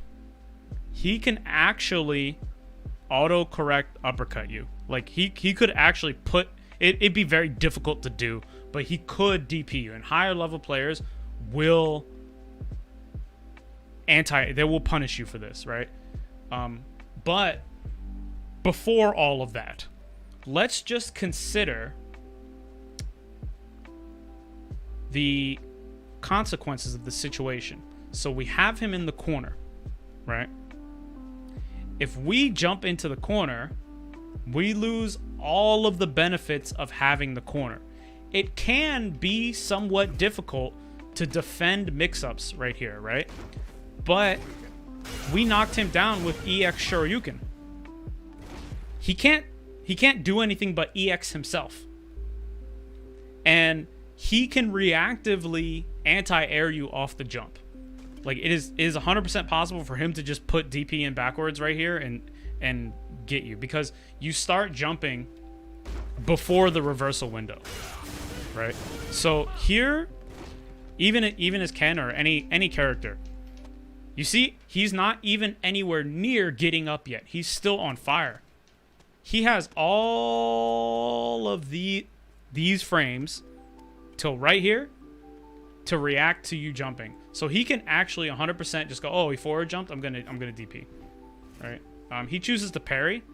he can actually auto-correct uppercut you. Like, he could actually put... It'd be very difficult to do, but he could DP you. And higher level players will... They will punish you for this, right? But before all of that, let's just consider the consequences of the situation. So we have him in the corner, right? If we jump into the corner, we lose all of the benefits of having the corner. It can be somewhat difficult to defend mix-ups right here, right? But we knocked him down with EX Shoryuken. He can't do anything but EX himself. And he can reactively anti-air you off the jump. Like, it is 100% possible for him to just put DP in backwards right here and get you, because you start jumping before the reversal window, right? So here, even as Ken or any character, you see he's not even anywhere near getting up yet. He's still on fire. He has all of these frames till right here to react to you jumping. So he can actually 100% just go, oh, he forward jumped, I'm gonna DP. Right? He chooses to parry,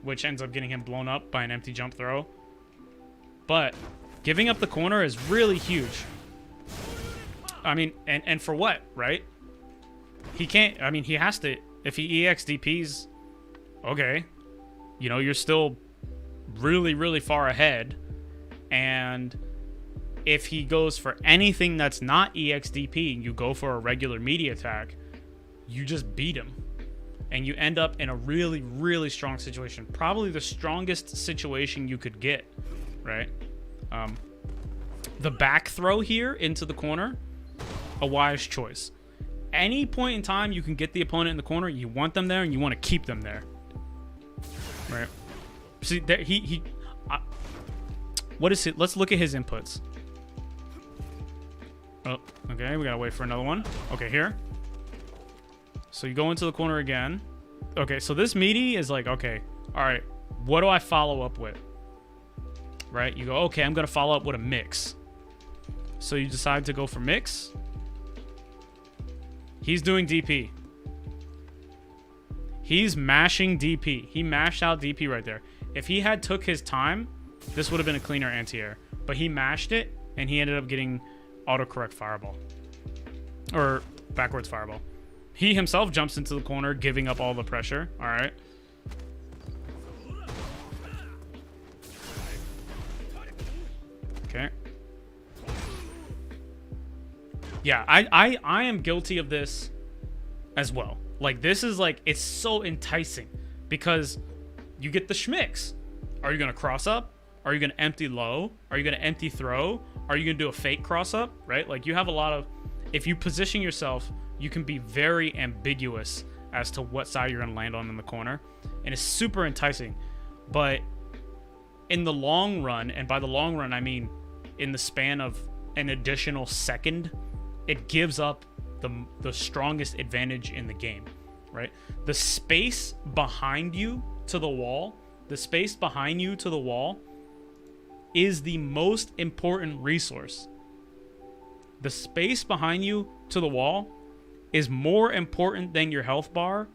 which ends up getting him blown up by an empty jump throw. But giving up the corner is really huge. I mean, and for what, right? He can't, I mean, he has to, if he EX DPs, okay. You know, you're still really, really far ahead. And if he goes for anything that's not EXDP and you go for a regular media attack, you just beat him. And you end up in a really, really strong situation. Probably the strongest situation you could get, right? The back throw here into the corner, a wise choice. Any point in time you can get the opponent in the corner, you want them there and you want to keep them there. Right? See, there, what is it? Let's look at his inputs. Oh, okay, we gotta wait for another one. Okay, here. So you go into the corner again. Okay, so this meaty is like, okay, all right, what do I follow up with? Right? You go, okay, I'm gonna follow up with a mix. So you decide to go for mix. He's doing DP. He's mashing DP. He mashed out DP right there. If he had took his time, this would have been a cleaner anti-air. But he mashed it, and he ended up getting autocorrect fireball. Or backwards fireball. He himself jumps into the corner, giving up all the pressure. All right. Okay. Yeah, I am guilty of this as well. Like, this is like, it's so enticing because you get the schmicks. Are you going to cross up? Are you going to empty low? Are you going to empty throw? Are you going to do a fake cross up? Right? Like, you have a lot of, if you position yourself, you can be very ambiguous as to what side you're going to land on in the corner. And it's super enticing. But in the long run, and by the long run, I mean in the span of an additional second, it gives up the strongest advantage in the game, right? The space behind you to the wall, is the most important resource. The space behind you to the wall is more important than your health bar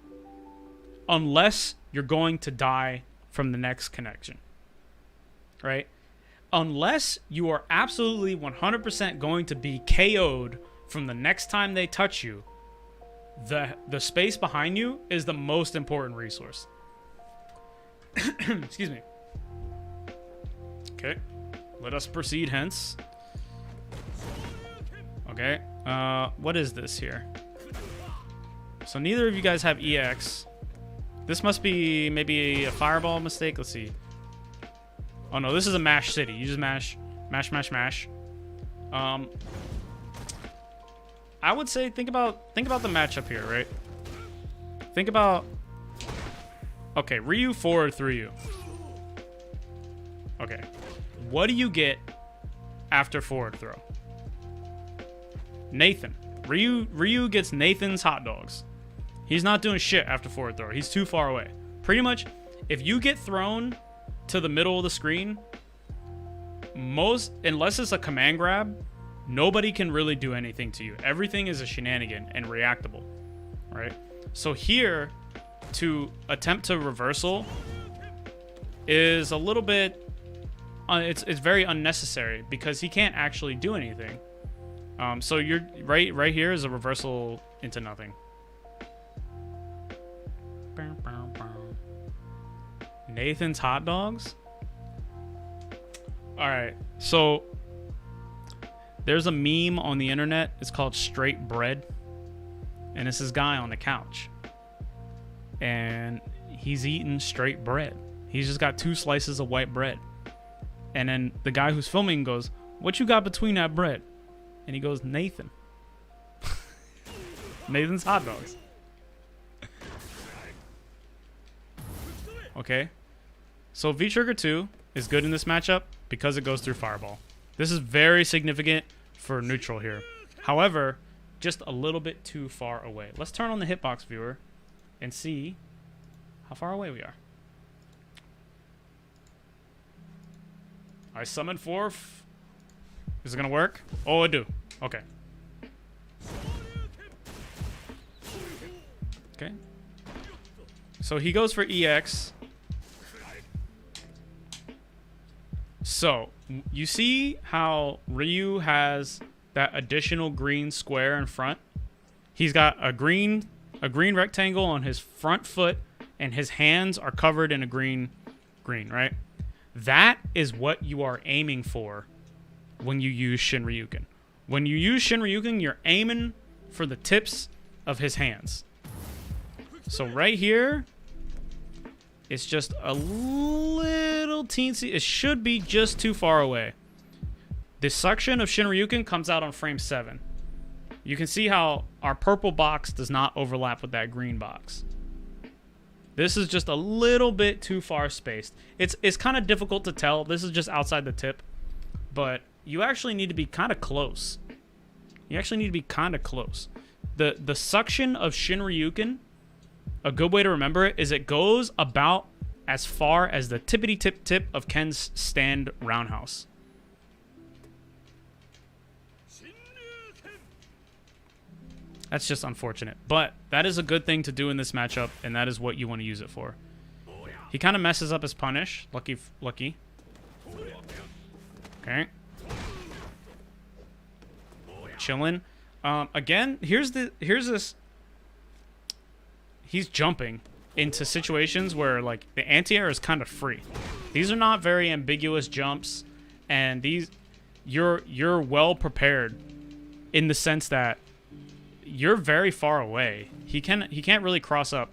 unless you're going to die from the next connection, right? Unless you are absolutely 100% going to be KO'd from the next time they touch you, the space behind you is the most important resource. Excuse me. Okay, let us proceed hence. Okay, what is this here? So neither of you guys have EX. This must be maybe a fireball mistake. Let's see. Oh no, this is a mash city. You just mash. I would say think about the matchup here, right? Think about, okay, Ryu forward through you. Okay, what do you get after forward throw? Nathan. Ryu gets Nathan's hot dogs. He's not doing shit after forward throw. He's too far away. Pretty much, if you get thrown to the middle of the screen, unless it's a command grab, nobody can really do anything to you. Everything is a shenanigan and reactable, right? So here, to attempt to reversal is a little bit, it's very unnecessary because he can't actually do anything. So you're right here is a reversal into nothing. Nathan's hot dogs. All right, so there's a meme on the internet. It's called Straight Bread, and it's this guy on the couch, and he's eating straight bread. He's just got 2 slices of white bread, and then the guy who's filming goes, "What you got between that bread?" And he goes, "Nathan." Nathan's hot dogs. Okay, so V-Trigger 2 is good in this matchup because it goes through Fireball. This is very significant for neutral here. However, just a little bit too far away. Let's turn on the hitbox viewer and see how far away we are. I summon forth. Is it gonna work? Oh, it do. Okay. Okay. So he goes for EX. So you see how Ryu has that additional green square in front? He's got a green rectangle on his front foot, and his hands are covered in a green, right? That is what you are aiming for when you use Shinryuken. When you use Shinryuken, you're aiming for the tips of his hands. So right here, it's just a little teensy. It should be just too far away. The suction of Shinryuken comes out on frame 7. You can see how our purple box does not overlap with that green box. This is just a little bit too far spaced. It's kind of difficult to tell. This is just outside the tip. But you actually need to be kind of close. You actually need to be kind of close. The suction of Shinryuken, a good way to remember it is it goes about as far as the tippity tip of Ken's stand roundhouse. That's just unfortunate. But that is a good thing to do in this matchup, and that is what you want to use it for. He kind of messes up his punish. Lucky. Okay. Chillin'. Again, here's this. He's jumping into situations where, like, the anti-air is kind of free. These are not very ambiguous jumps, and you're well prepared in the sense that you're very far away. He can't really cross up.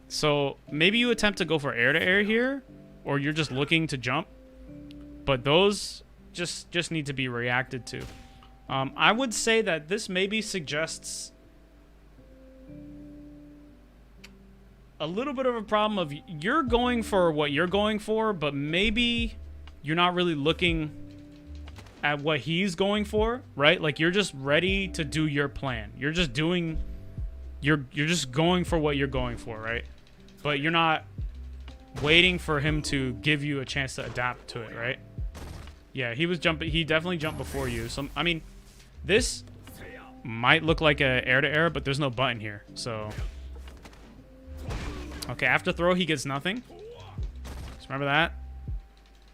So maybe you attempt to go for air to air here, or you're just looking to jump. But those just need to be reacted to. I would say that this maybe suggests a little bit of a problem of you're going for what you're going for, but maybe you're not really looking at what he's going for, right? Like, you're just ready to do your plan. You're just doing, you're just going for what you're going for, right? But you're not waiting for him to give you a chance to adapt to it, right? Yeah, he was jumping. He definitely jumped before you. So, I mean, this might look like a air to air, but there's no button here. So, okay, after throw, he gets nothing. Just remember that.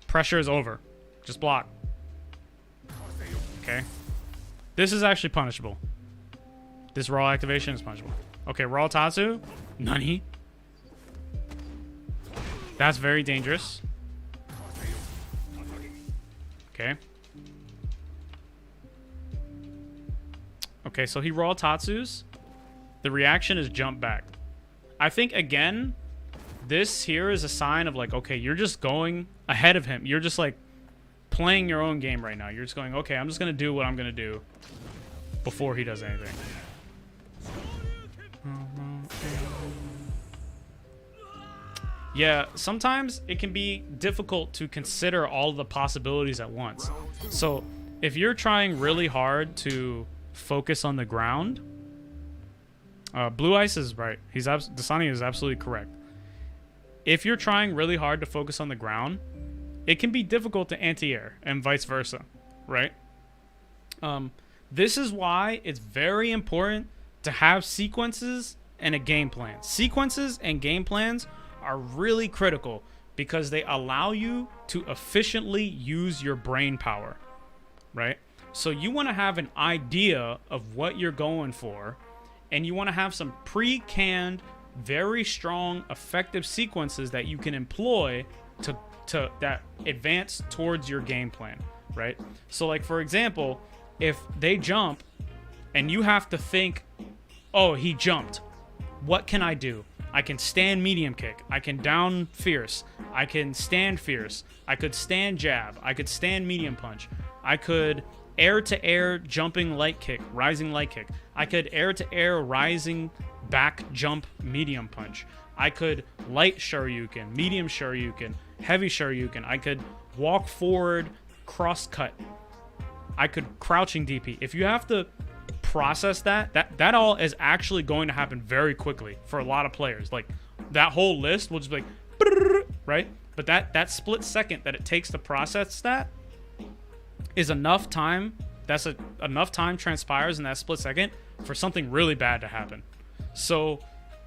Pressure is over. Just block. Okay. This is actually punishable. This raw activation is punishable. Okay, raw Tatsu. Nani. That's very dangerous. Okay. Okay, so he raw Tatsus. The reaction is jump back. I think, again, this here is a sign of, like, okay, you're just going ahead of him. You're just, like, playing your own game right now. You're just going, okay, I'm just going to do what I'm going to do before he does anything. Yeah, sometimes it can be difficult to consider all the possibilities at once. So if you're trying really hard to focus on the ground, Blue Ice is right. Dasani is absolutely correct. If you're trying really hard to focus on the ground, it can be difficult to anti-air and vice versa, right? This is why it's very important to have sequences and a game plan. Sequences and game plans are really critical because they allow you to efficiently use your brain power, right? So you want to have an idea of what you're going for, and you want to have some pre-canned, very strong, effective sequences that you can employ to that advance towards your game plan, right? So, like, for example, if they jump and you have to think, oh, he jumped, what can I do? I can stand medium kick. I can down fierce. I can stand fierce. I could stand jab. I could stand medium punch. I could air to air jumping light kick, rising light kick. I could air to air rising back jump medium punch. I could light Shoryuken, medium Shoryuken, heavy Shoryuken. I could walk forward, cross cut. I could crouching DP. If you have to process that all is actually going to happen very quickly for a lot of players. Like, that whole list will just be like, right? But that split second that it takes to process that is enough time. Enough time transpires in that split second for something really bad to happen. So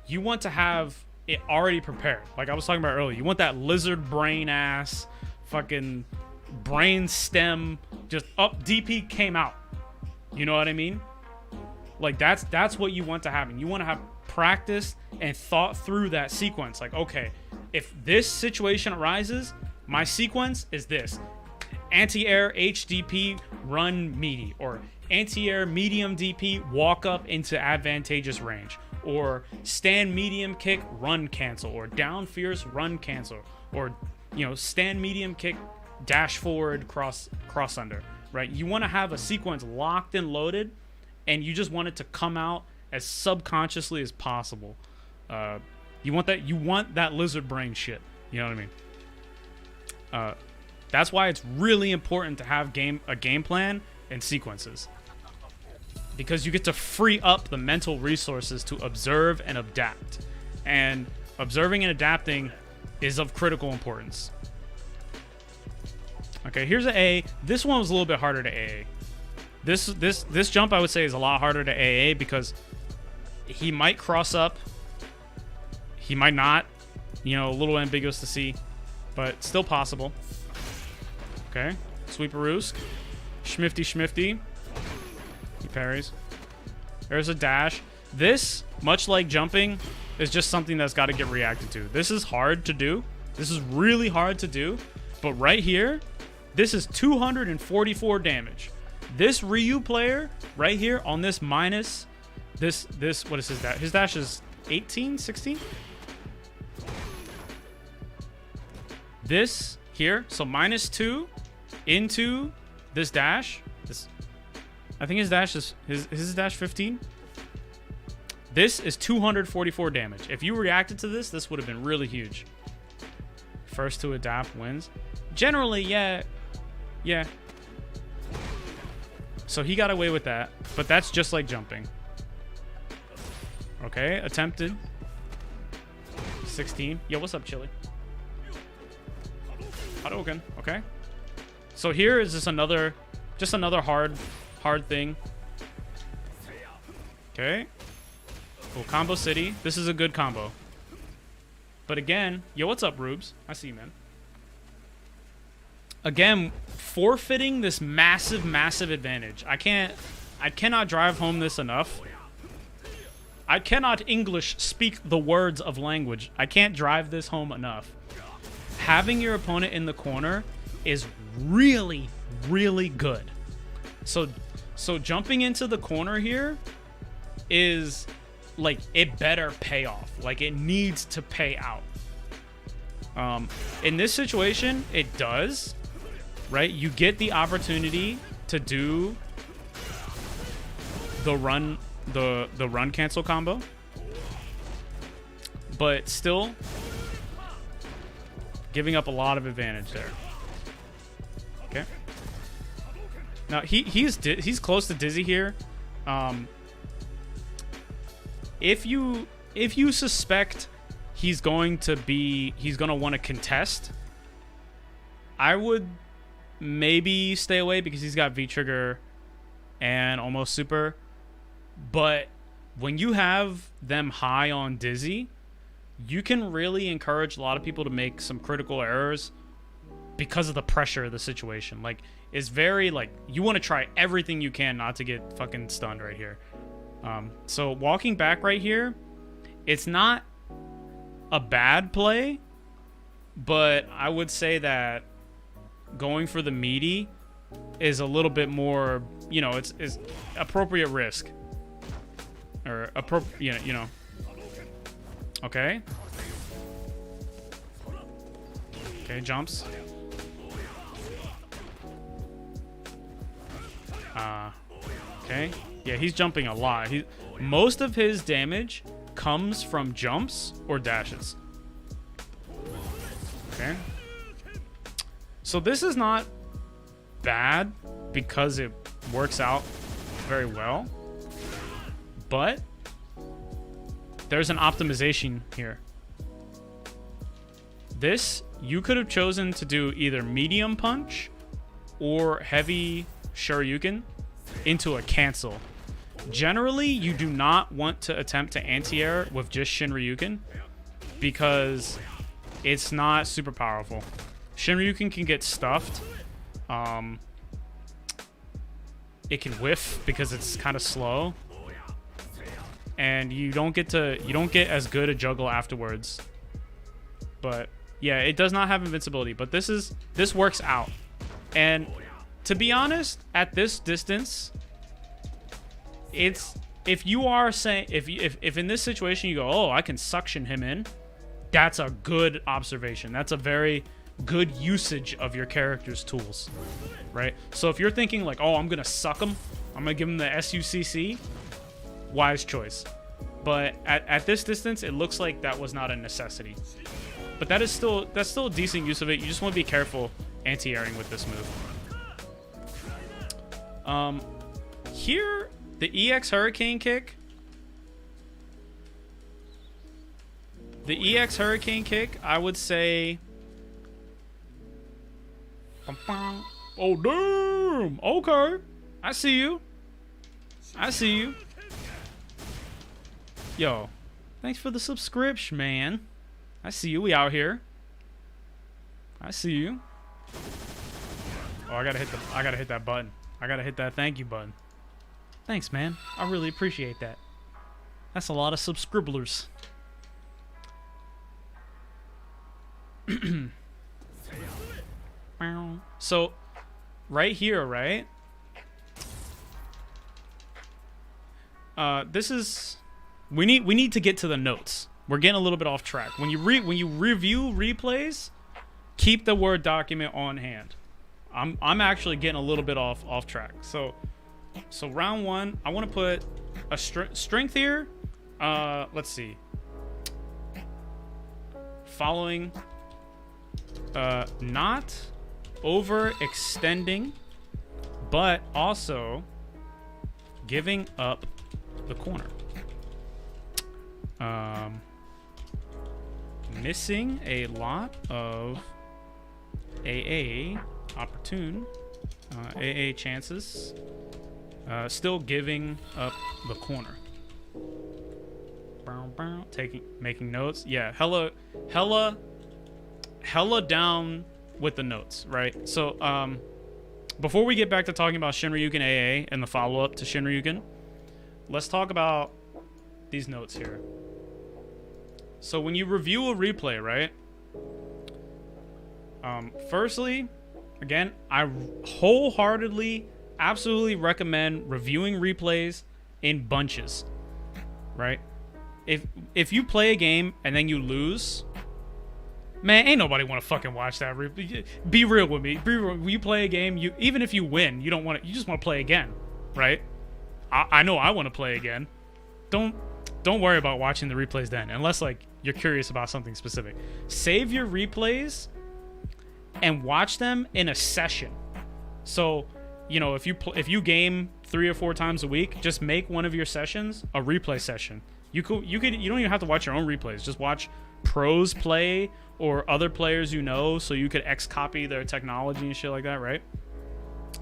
you want to have it already prepared. Like I was talking about earlier, you want that lizard brain ass fucking brain stem just up. DP came out. You know what I mean? Like, that's what you want to happen. You want to have practiced and thought through that sequence. Like, okay, if this situation arises, my sequence is this. anti-air HDP run meaty, or anti-air medium DP walk up into advantageous range, or stand medium kick run cancel, or down fierce run cancel, or stand medium kick dash forward cross under, right? You want to have a sequence locked and loaded, and you just want it to come out as subconsciously as possible. You want that lizard brain shit. You know what I mean? That's why it's really important to have a game plan and sequences, because you get to free up the mental resources to observe and adapt. And observing and adapting is of critical importance. Okay, here's an A. This one was a little bit harder to AA. This jump, I would say, is a lot harder to AA because he might cross up. He might not. A little ambiguous to see, but still possible. Okay, Sweeperoosk. Schmifty. He parries. There's a dash. This, much like jumping, is just something that's got to get reacted to. This is hard to do. This is really hard to do. But right here, this is 244 damage. This Ryu player right here on this minus, this what is his dash? His dash is 18, 16? This here, so -2 into this dash. I think his dash is his dash 15. This is 244 damage. If you reacted to this would have been really huge. First to adapt wins. Generally, yeah. So he got away with that, but that's just like jumping. Okay, attempted. 16. Yo, what's up, Chili? Hadouken. Okay. So here is just another hard thing. Okay. Oh, combo city. This is a good combo. But again, yo, what's up, Rubes? I see you, man. Again, forfeiting this massive advantage. I cannot drive home this enough. I cannot English speak the words of language. I can't drive this home enough. Having your opponent in the corner is really, really good. So jumping into the corner here is like, it better pay off. Like, it needs to pay out. In this situation, it does, right? You get the opportunity to do the run cancel combo, but still giving up a lot of advantage there. Okay. Now he's close to dizzy here. If you suspect he's going to want to contest, I would maybe stay away because he's got V-trigger and almost super. But when you have them high on dizzy, you can really encourage a lot of people to make some critical errors because of the pressure of the situation. Like, it's very, like, you want to try everything you can not to get fucking stunned right here. So walking back right here, it's not a bad play, but I would say that going for the meaty is a little bit more, it's appropriate risk. Or appropriate, Okay. Okay, jumps. Okay. Yeah, he's jumping a lot. Most of his damage comes from jumps or dashes. Okay. So this is not bad because it works out very well. But there's an optimization here. This, you could have chosen to do either medium punch or heavy Shoryuken into a cancel. Generally, you do not want to attempt to anti-air with just Shinryuken because it's not super powerful. Shinryuken can get stuffed. It can whiff because it's kind of slow. And you don't get as good a juggle afterwards. But yeah, it does not have invincibility, but this works out. And to be honest, at this distance, it's if you are saying if in this situation you go, oh, I can suction him in, that's a good observation. That's a very good usage of your character's tools, right? So if you're thinking like, oh, I'm gonna suck him, I'm gonna give him the SUCC, wise choice. But at this distance, it looks like that was not a necessity. But that's still a decent use of it. You just want to be careful anti-airing with this move. Here, the EX Hurricane kick. The EX Hurricane kick, I would say. Oh, damn. Okay. I see you. I see you. Yo, thanks for the subscription, man. I see you. We out here. I see you. Oh, I gotta hit that button. I gotta hit that thank you button. Thanks, man. I really appreciate that. That's a lot of subscribblers. So, right here, right? This is we need to get to the notes. We're getting a little bit off track. When you review replays, keep the Word document on hand. I'm actually getting a little bit off track. So round one, I want to put a strength here. Let's see. Following, not overextending, but also giving up the corner. Missing a lot of AA opportune, AA chances. Still giving up the corner. Making notes. Yeah, hella down with the notes, right? So, before we get back to talking about Shinryuken AA and the follow-up to Shinryuken, let's talk about these notes here. So when you review a replay, right? Firstly, again, I wholeheartedly, absolutely recommend reviewing replays in bunches, right? If you play a game and then you lose, man, ain't nobody want to fucking watch that replay. Be real with me. Be real. When you play a game, even if you win, you don't want to. You just want to play again, right? I know I want to play again. Don't worry about watching the replays then, unless like you're curious about something specific. Save your replays and watch them in a session. So, you know, if you game 3 or 4 times a week, just make one of your sessions a replay session. You don't even have to watch your own replays. Just watch pros play or other players you know, so you could X-copy their technology and shit like that, right?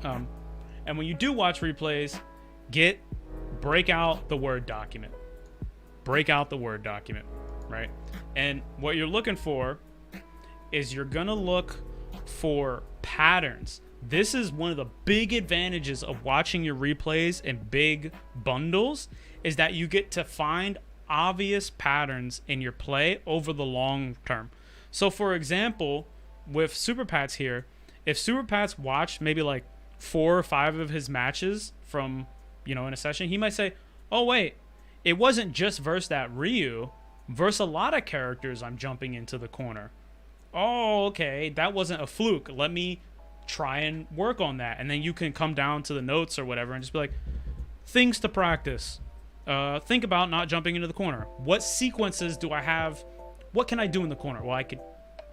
And when you do watch replays, break out the Word document. Break out the Word document, right? And what you're looking for is you're gonna look for patterns. This is one of the big advantages of watching your replays in big bundles, is that you get to find obvious patterns in your play over the long term. So for example, with Super Pats here, if Super Pats watched maybe like 4 or 5 of his matches from, in a session, he might say, oh wait, it wasn't just versus that Ryu, versus a lot of characters I'm jumping into the corner. Oh, okay, that wasn't a fluke. Let me try and work on that. And then you can come down to the notes or whatever and just be like, things to practice. Think about not jumping into the corner. What sequences do I have? What can I do in the corner? Well,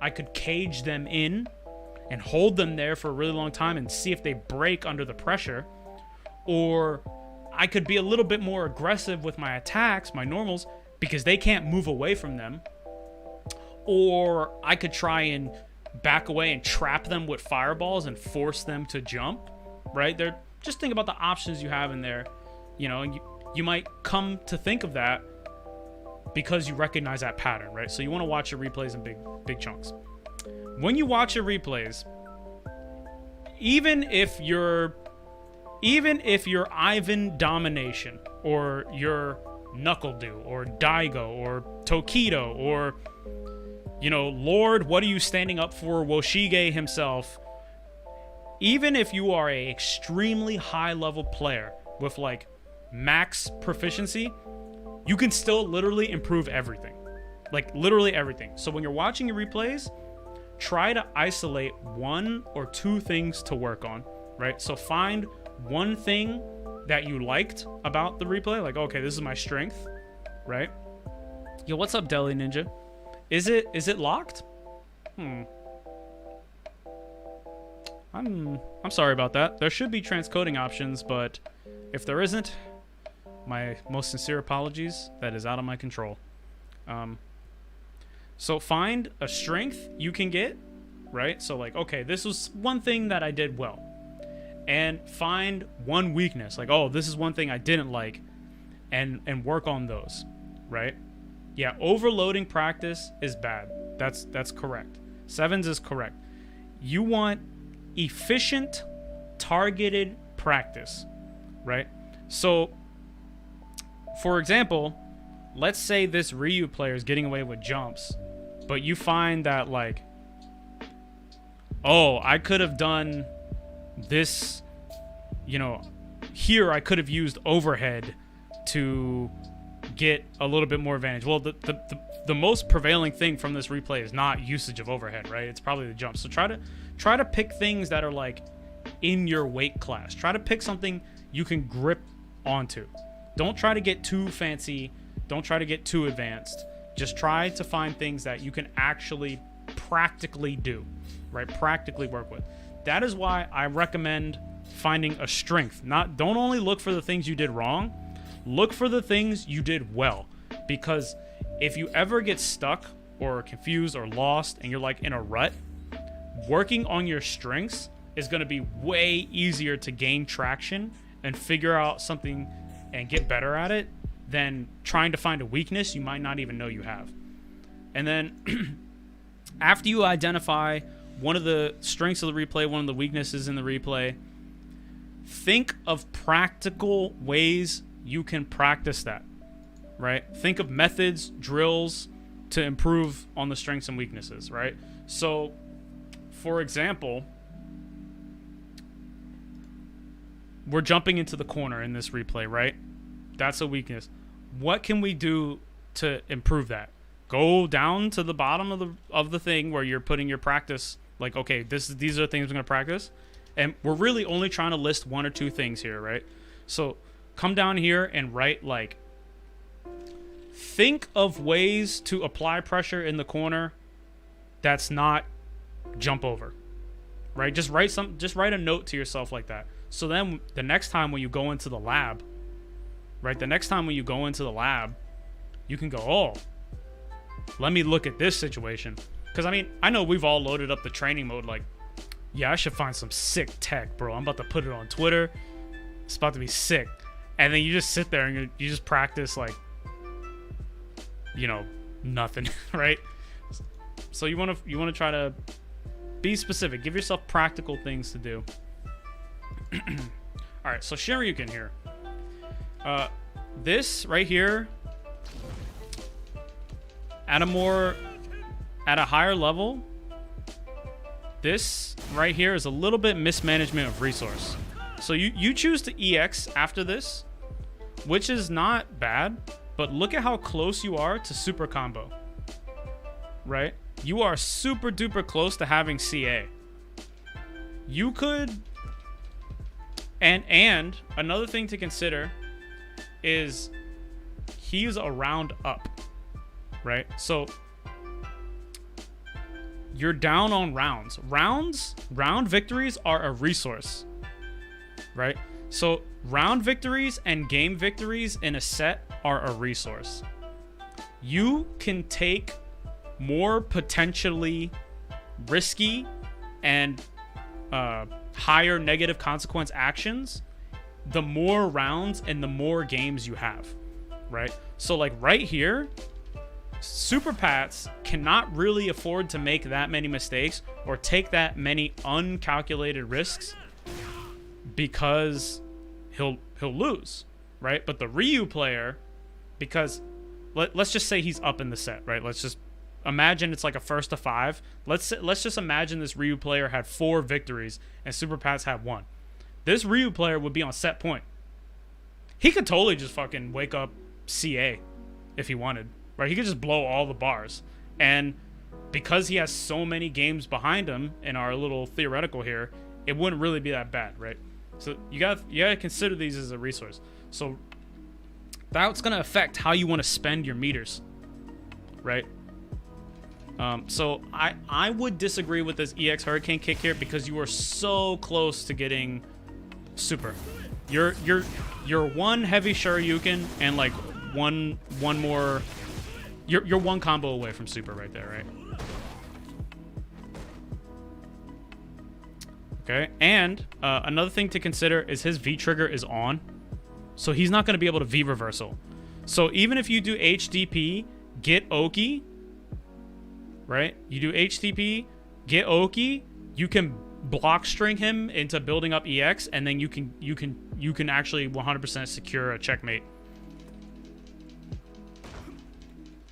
I could cage them in and hold them there for a really long time and see if they break under the pressure. Or I could be a little bit more aggressive with my attacks, my normals, because they can't move away from them. Or I could try and back away and trap them with fireballs and force them to jump, right? Just think about the options you have in there, and you might come to think of that because you recognize that pattern, right? So you want to watch your replays in big chunks. When you watch your replays, even if you're Ivan Domination or you're Knuckle-Dew or Daigo or Tokido or Lord, what are you standing up for, Woshige himself, even if you are a extremely high level player with like max proficiency, you can still literally improve everything. Like literally everything. So when you're watching your replays, try to isolate 1 or 2 things to work on, right? So find one thing that you liked about the replay, like, okay, this is my strength, right? Yo, what's up, Deli Ninja? Is it locked? I'm sorry about that. There should be transcoding options, but if there isn't, my most sincere apologies. That is out of my control. So find a strength you can get, right? So like, okay, this was one thing that I did well. And find one weakness, like, oh, this is one thing I didn't like, and work on those, right? Yeah, overloading practice is bad. That's correct. Sevens is correct. You want efficient, targeted practice, right? So, for example, let's say this Ryu player is getting away with jumps, but you find that, like, oh, I could have done this, you know, here I could have used overhead to get a little bit more advantage. Well, the most prevailing thing from this replay is not usage of overhead, right? It's probably the jump. So try to pick things that are like in your weight class. Try to pick something you can grip onto. Don't try to get too fancy. Don't try to get too advanced. Just try to find things that you can actually practically do, right? Practically work with. That is why I recommend finding a strength. Don't only look for the things you did wrong, look for the things you did well. Because if you ever get stuck or confused or lost and you're like in a rut, working on your strengths is going to be way easier to gain traction and figure out something and get better at it than trying to find a weakness you might not even know you have. And then after you identify one of the strengths of the replay, one of the weaknesses in the replay, think of practical ways you can practice that, right? Think of methods, drills to improve on the strengths and weaknesses, right? So, for example, we're jumping into the corner in this replay, right? That's a weakness. What can we do to improve that? Go down to the bottom of the thing where you're putting your practice, like, okay, these are the things we're going to practice. And we're really only trying to list 1 or 2 things here, right? So come down here and write, like, think of ways to apply pressure in the corner that's not jump over, right? Just write a note to yourself like that. So then the next time when you go into the lab, right? The next time when you go into the lab, you can go, oh, let me look at this situation. Because, I mean, I know we've all loaded up the training mode like, yeah, I should find some sick tech, bro. I'm about to put it on Twitter. It's about to be sick. And then you just sit there and you just practice, like, you know, nothing, right? So you want to try to be specific. Give yourself practical things to do. All right, so Shoryuken here. This right here, at a higher level, this right here is a little bit mismanagement of resource. So you choose to EX after this, which is not bad, but look at how close you are to super combo, right? You are super duper close to having CA. You could, and another thing to consider is he's a round up, right? So you're down on rounds. Round victories are a resource, right? So round victories and game victories in a set are a resource. You can take more potentially risky and higher negative consequence actions the more rounds and the more games you have, right? So like right here, Super Pats cannot really afford to make that many mistakes or take that many uncalculated risks because he'll lose, right? But the Ryu player, because let's just say he's up in the set, right? Let's just imagine it's like a first to 5. Let's just imagine this Ryu player had 4 victories and Super Pats had 1. This Ryu player would be on set point. He could totally just fucking wake up CA if he wanted, right? He could just blow all the bars. And because he has so many games behind him in our little theoretical here, it wouldn't really be that bad, right? So you gotta consider these as a resource. So that's gonna affect how you want to spend your meters, right? So I would disagree with this EX Hurricane kick here because you are so close to getting super. You're one heavy Shoryuken and like one more. You're one combo away from super right there, right? Okay, and another thing to consider is his V trigger is on, so he's not going to be able to V reversal. So even if you do HDP, get Oki, right? You do HDP, get Oki, you can block string him into building up EX, and then you can actually 100% secure a checkmate,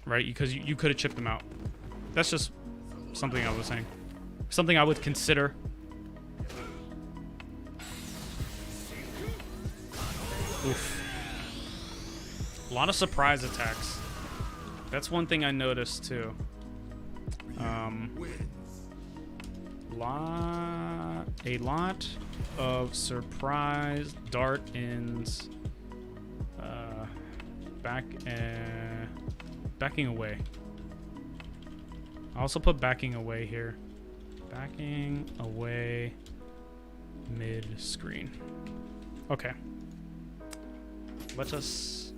right? Because you could have chipped him out. That's just something I was saying, something I would consider. Oof. A lot of surprise attacks. That's one thing I noticed too. A lot of surprise dart ins. Backing away. I also put backing away here. Backing away mid screen. Okay. Let us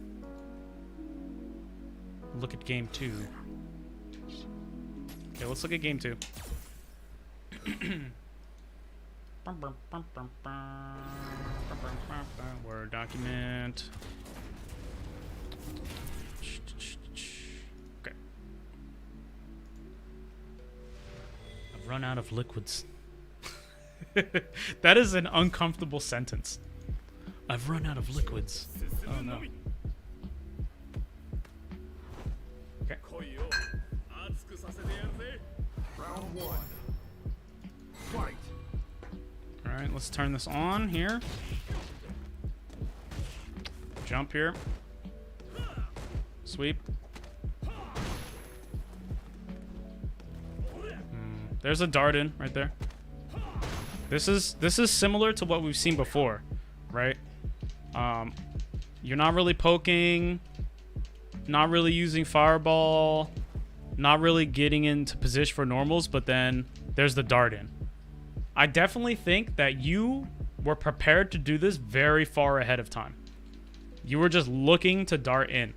look at game 2. Okay, let's look at game 2. Word document. Okay. I've run out of liquids. That is an uncomfortable sentence. I've run out of liquids. Oh no. Okay. Round 1. Fight. Alright, let's turn this on here. Jump here. Sweep. There's a dart in right there. This is similar to what we've seen before, right? You're not really poking, not really using fireball, not really getting into position for normals, but then there's the dart in. I definitely think that you were prepared to do this very far ahead of time. You were just looking to dart in.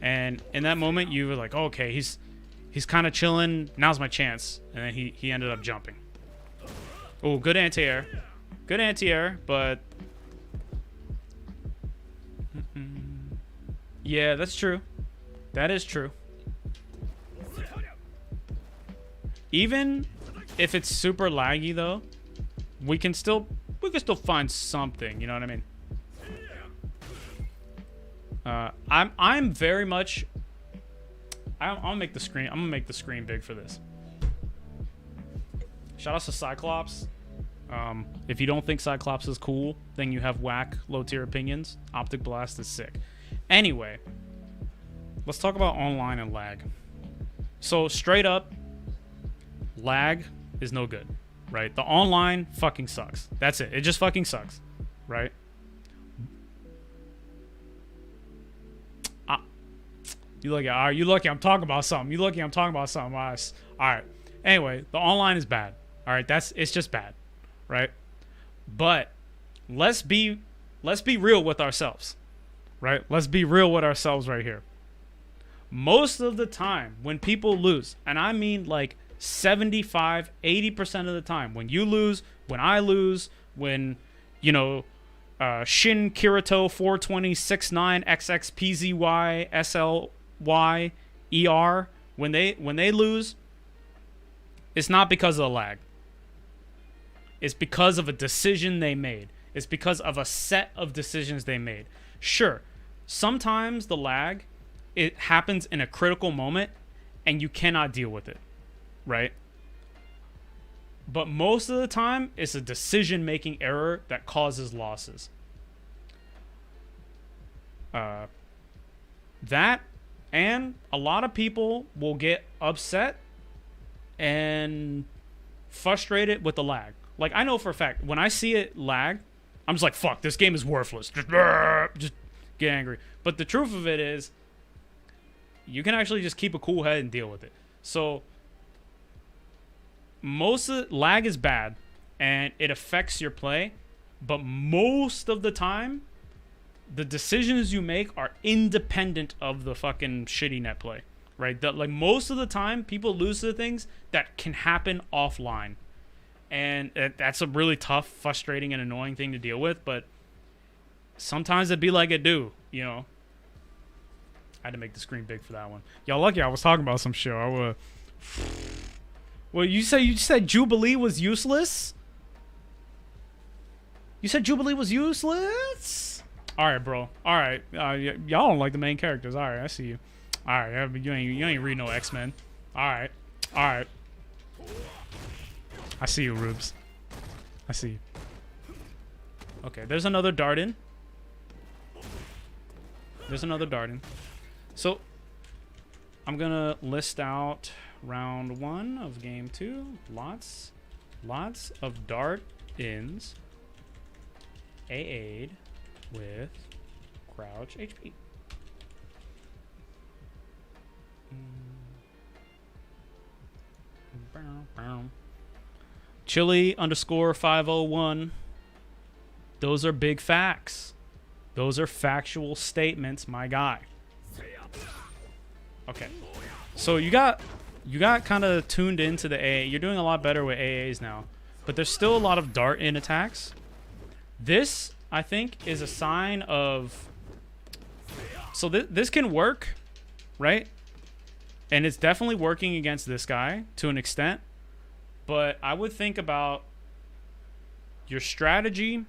And in that moment, you were like, oh, okay, he's kind of chilling. Now's my chance. And then he ended up jumping. Oh, good anti-air. Good anti-air, but... Yeah, that's true. That is true. Even if it's super laggy, though, we can still find something. You know what I mean? I'm very much. I'll make the screen. I'm gonna make the screen big for this. Shout out to Cyclops. If you don't think Cyclops is cool, then you have whack low tier opinions. Optic Blast is sick. Anyway, let's talk about online and lag. So straight up, lag is no good, right? The online fucking sucks. That's it. It just fucking sucks, right? You lucky I'm talking about something. All right. Anyway, the online is bad. All right, it's just bad, right? But let's be real with ourselves, right? Let's be real with ourselves right here. Most of the time when people lose, and I mean like 75, 80% of the time, when you lose, when I lose, when, you know, Shin Kirito 42069 XXPZY SLY ER, when they lose, it's not because of the lag. It's because of a decision they made. It's because of a set of decisions they made. Sure, sometimes the lag, it happens in a critical moment, and you cannot deal with it, right? But most of the time, it's a decision-making error that causes losses. That, and a lot of people will get upset and frustrated with the lag. Like, I know for a fact, when I see it lag, I'm just like, fuck, this game is worthless. Just get angry. But the truth of it is, you can actually just keep a cool head and deal with it. So, most of the lag is bad, and it affects your play, but most of the time, the decisions you make are independent of the fucking shitty net play, right? Like, most of the time, people lose to things that can happen offline. And that's a really tough, frustrating, and annoying thing to deal with, but sometimes it be like it do, you know? I had to make the screen big for that one. Y'all lucky I was talking about some shit. Well, you said Jubilee was useless? You said Jubilee was useless? Alright, bro. Alright. Y'all don't like the main characters. Alright, I see you. Alright, you ain't read no X-Men. Alright. Alright. I see you, Rubes. I see you. Okay, there's another Darden. There's another Darden. So, I'm gonna list out round 1 of game 2. Lots of Dart-ins. AA'd with Crouch HP. Chili_501. Those are big facts. Those are factual statements, my guy. Okay. So you got kind of tuned into the AA. You're doing a lot better with AAs now. But there's still a lot of dart in attacks. This, I think, is a sign of... So this can work, right? And it's definitely working against this guy to an extent. But I would think about your strategy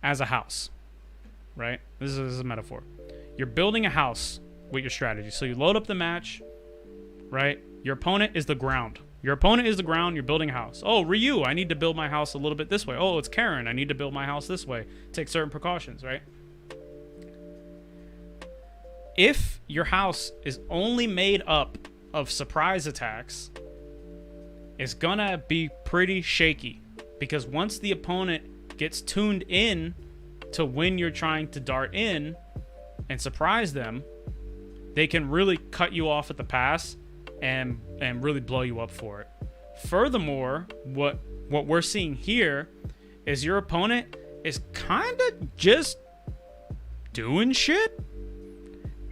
as a house, right? This is a metaphor. You're building a house with your strategy. So you load up the match, right? Your opponent is the ground. Your opponent is the ground. You're building a house. Oh, Ryu, I need to build my house a little bit this way. Oh, it's Karen. I need to build my house this way. Take certain precautions, right? If your house is only made up of surprise attacks, it's gonna be pretty shaky, because once the opponent gets tuned in to when you're trying to dart in and surprise them, they can really cut you off at the pass and really blow you up for it. Furthermore, what we're seeing here is your opponent is kind of just doing shit,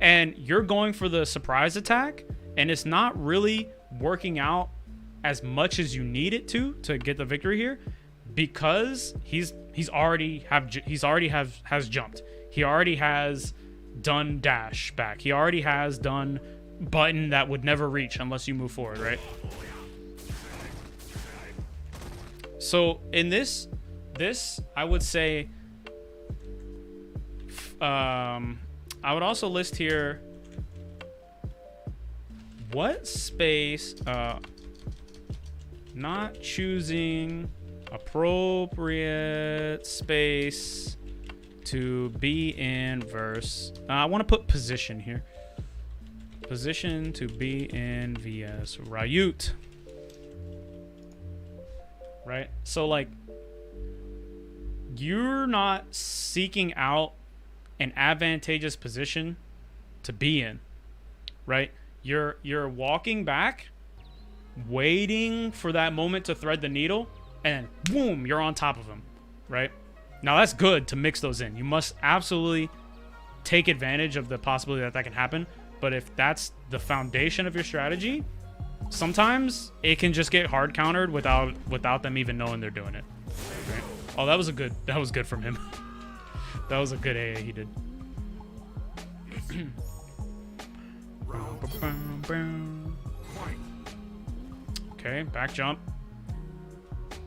and you're going for the surprise attack, and it's not really working out as much as you need it to get the victory here, because he's already has jumped. He already has done dash back. He already has done button that would never reach unless you move forward, right? So in this I would say, I would also list here what space, not choosing appropriate space to be in verse. I want to put position here. Position to be in vs Ryut. Right? So, like, you're not seeking out an advantageous position to be in, right? You're walking back, waiting for that moment to thread the needle, and boom, you're on top of him, right? Now that's good to mix those in. You must absolutely take advantage of the possibility that can happen. But if that's the foundation of your strategy, sometimes it can just get hard countered without them even knowing they're doing it. Right? Oh, that was good from him. That was a good AA he did. Okay, back jump.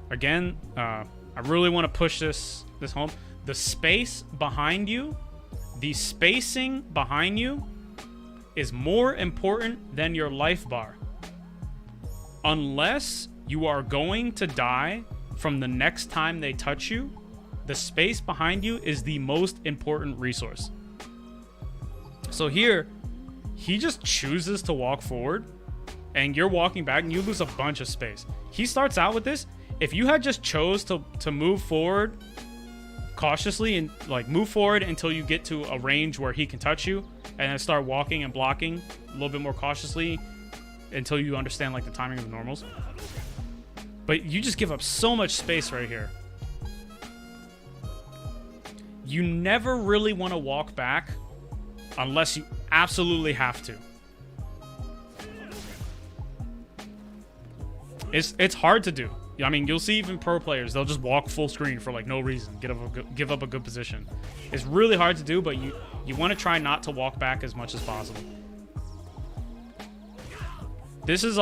Again, I really want to push this home. The space behind you, the spacing behind you is more important than your life bar. Unless you are going to die from the next time they touch you, the space behind you is the most important resource. So here, he just chooses to walk forward, and you're walking back, and you lose a bunch of space. He starts out with this. If you had just chose to move forward cautiously and like move forward until you get to a range where he can touch you, and then start walking and blocking a little bit more cautiously until you understand like the timing of the normals. But you just give up so much space right here. You never really want to walk back unless you absolutely have to. It's hard to do. I mean, you'll see even pro players, they'll just walk full screen for like no reason, give up a good position. It's really hard to do, but you want to try not to walk back as much as possible. This is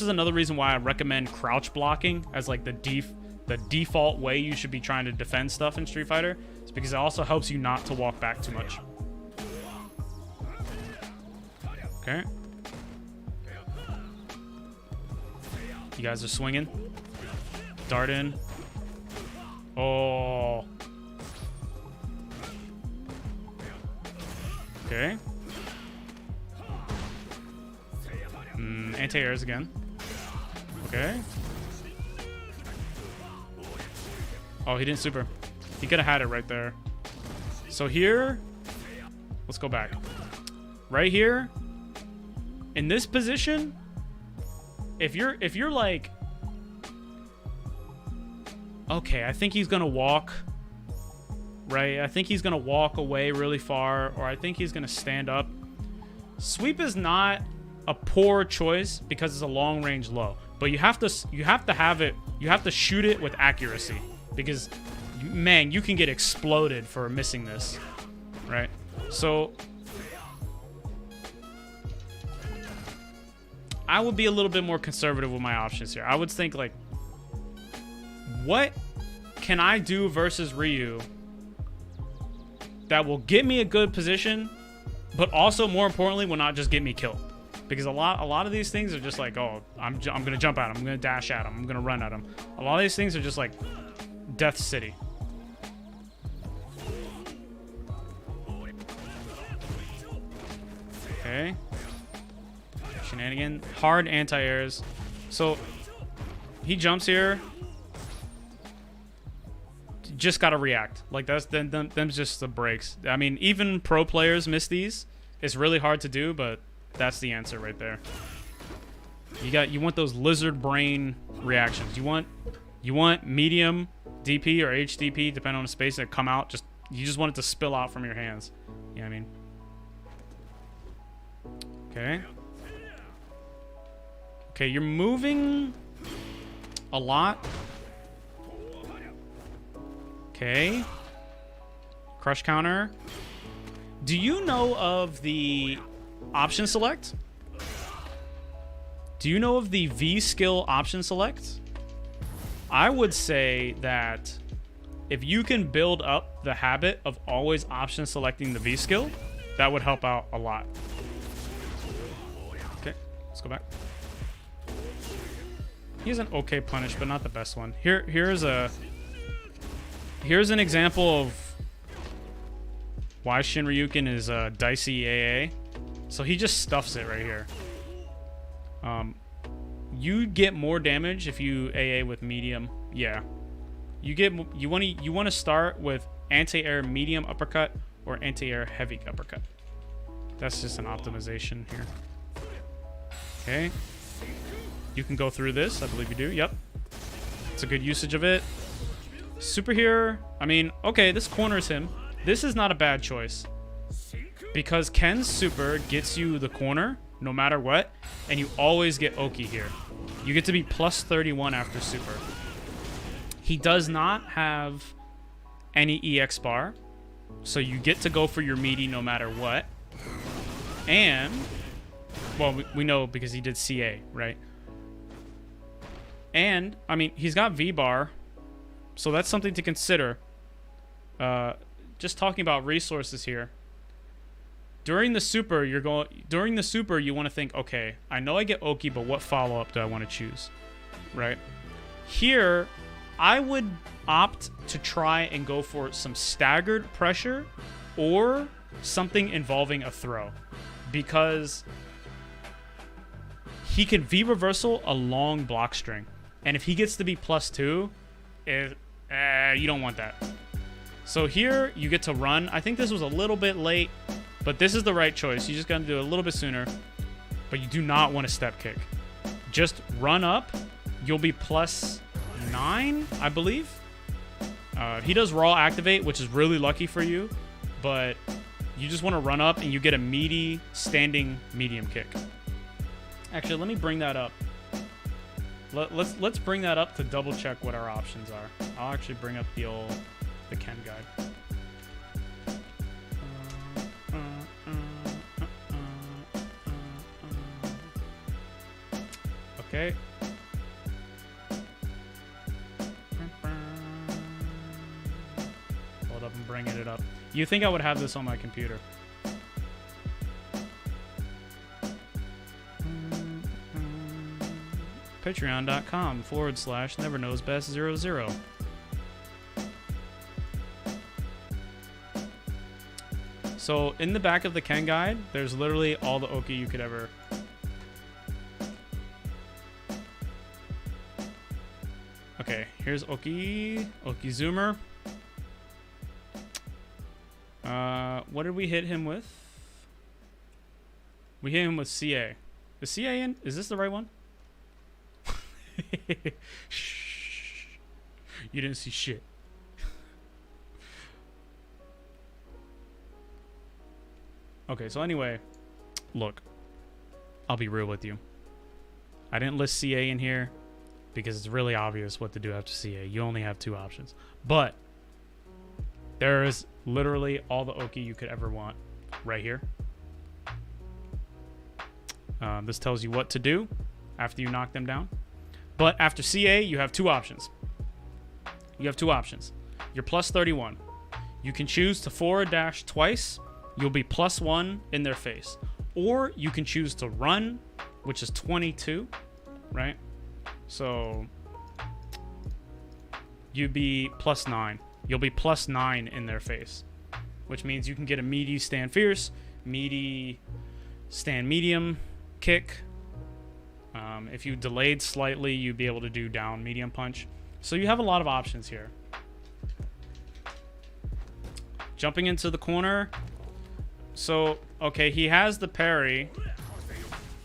another reason why I recommend crouch blocking as like the default way you should be trying to defend stuff in Street Fighter. It's because it also helps you not to walk back too much. Okay. You guys are swinging. Dart in. Oh. Okay. Anti-airs again. Okay. Oh, he didn't super. He could have had it right there. So here, let's go back. Right here, in this position, if you're like, okay, I think he's gonna walk, right? I think he's gonna walk away really far, or I think he's gonna stand up. Sweep is not a poor choice because it's a long range low, but you have to have it. You have to shoot it with accuracy because, man, you can get exploded for missing this, right? So I would be a little bit more conservative with my options here. I would think like, what can I do versus Ryu that will get me a good position, but also more importantly will not just get me killed? Because a lot of these things are just like, oh, I'm gonna jump at him, I'm gonna dash at him, I'm gonna run at him. A lot of these things are just like Death City. Okay. Shenanigan. Hard anti-airs. So he jumps here. Just gotta react. Like that's them's just the breaks. I mean, even pro players miss these. It's really hard to do, but that's the answer right there. You want those lizard brain reactions. You want medium DP or HDP, depending on the space that come out. You just want it to spill out from your hands. You know what I mean? Okay. Okay, you're moving a lot. Okay. Crush counter. Do you know of the option select? Do you know of the V skill option select? I would say that if you can build up the habit of always option selecting the V skill, that would help out a lot. Okay, let's go back. He has an okay punish, but not the best one. Here's an example of why Shinryuken is dicey AA. So he just stuffs it right here. You get more damage if you AA with medium. Yeah, you want to start with anti-air medium uppercut or anti-air heavy uppercut. That's just an optimization here. Okay, you can go through this. I believe you do. Yep, it's a good usage of it. Super here. I mean, okay, this corners him. This is not a bad choice because Ken's super gets you the corner no matter what, and you always get Oki here. You get to be plus 31 after super. He does not have any EX bar, so you get to go for your meaty no matter what. And, well, we know because he did CA, right? And, I mean, he's got V bar, so that's something to consider. Just talking about resources here. During the super, you want to think, okay, I know I get Oki, but what follow-up do I want to choose? Right? Here, I would opt to try and go for some staggered pressure or something involving a throw, because he can V reversal a long block string, and if he gets to be +2, you don't want that. So here you get to run. I think this was a little bit late, but this is the right choice. You just got to do it a little bit sooner, but you do not want to step kick. Just run up. You'll be +9, I believe. He does raw activate, which is really lucky for you, but you just want to run up and you get a meaty standing medium kick. Actually, let me bring that up. Let's bring that up to double check what our options are. I'll actually bring up the Ken guide. Okay. Hold up, I'm bringing it up. You think I would have this on my computer? Patreon.com/neverknowsbest00. So in the back of the Ken guide, there's literally all the Oki you could ever. Okay, here's Oki Zoomer. What did we hit him with? We hit him with CA. Is CA in? Is this the right one? Shh. You didn't see shit. Okay, so anyway, look, I'll be real with you. I didn't list CA in here because it's really obvious what to do after CA. You only have 2 options. But there is literally all the Oki you could ever want right here. This tells you what to do after you knock them down. But after CA, you have 2 options. You're +31. You can choose to forward dash twice. You'll be +1 in their face. Or you can choose to run, which is 22, right? So you'd be +9. You'll be +9 in their face, which means you can get a meaty stand fierce, meaty stand medium kick. If you delayed slightly, you'd be able to do down medium punch. So you have a lot of options here. Jumping into the corner. So, okay, he has the parry,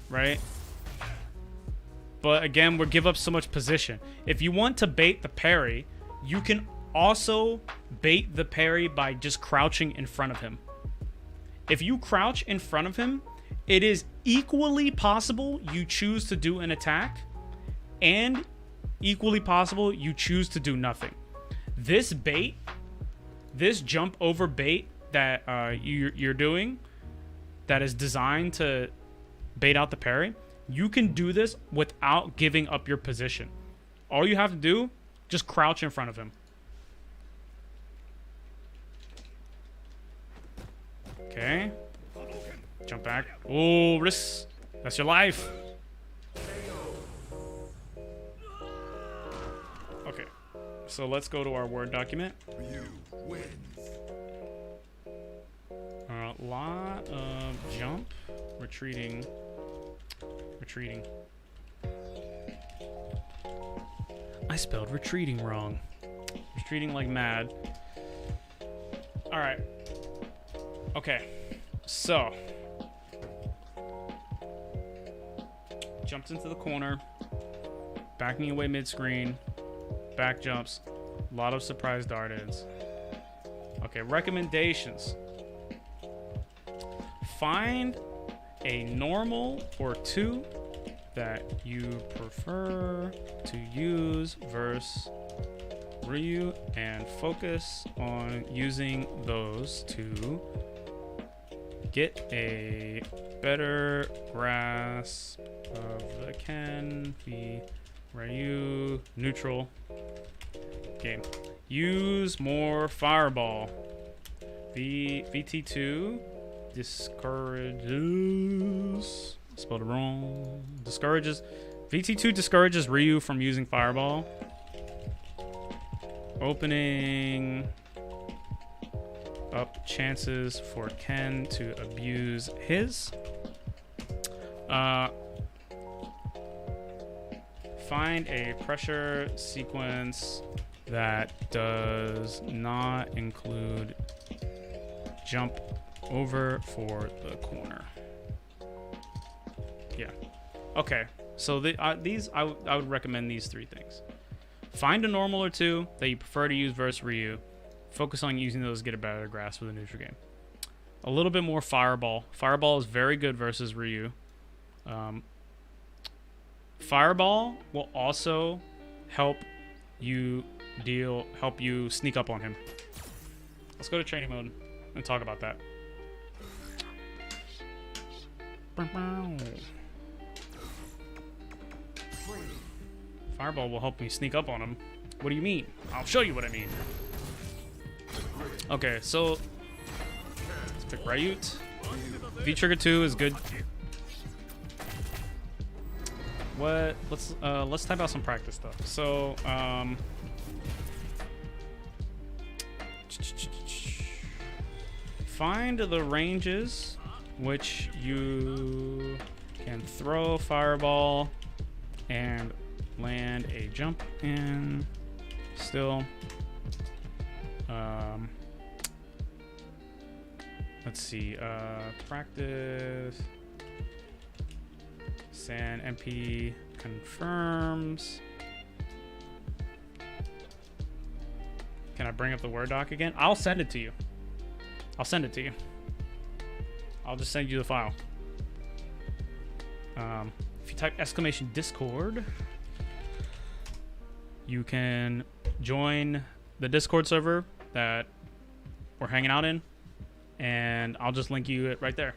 right? But again, we'll give up so much position. If you want to bait the parry, you can also bait the parry by just crouching in front of him. If you crouch in front of him, it is equally possible you choose to do an attack, and equally possible you choose to do nothing. This bait, this jump over bait that you're doing, that is designed to bait out the parry, you can do this without giving up your position. All you have to do, just crouch in front of him. Okay. Jump back. Oh, wrists. That's your life. Okay. So let's go to our Word document. You wins. A lot of jump. Retreating. I spelled retreating wrong. Retreating like mad. Alright. Okay. So. Jumped into the corner. Backing away mid-screen. Back jumps. A lot of surprise dart-ins. Okay, recommendations. Find a normal or 2 that you prefer to use versus Ryu and focus on using those to get a better grasp of the Ken v Ryu neutral game. Use more fireball. VT2 discourages. Spelled it wrong. Discourages. VT2 discourages Ryu from using Fireball. Opening up chances for Ken to abuse his. Find a pressure sequence that does not include jump over for the corner. Yeah. Okay. So these I would recommend these 3 things. Find a normal or 2 that you prefer to use versus Ryu. Focus on using those to get a better grasp of the neutral game. A little bit more Fireball. Fireball is very good versus Ryu. Fireball will also help you sneak up on him. Let's go to training mode and talk about that. Fireball will help me sneak up on him. What do you mean? I'll show you what I mean. Okay, so let's pick Ryut. V-Trigger 2 is good. What? Let's type out some practice stuff. So, find the ranges which you can throw Fireball and land a jump in. Still, let's see. Practice. San MP confirms. Can I bring up the Word doc again? I'll send it to you. I'll send it to you. I'll just send you the file. If you type exclamation Discord, you can join the Discord server that we're hanging out in, and I'll just link you it right there.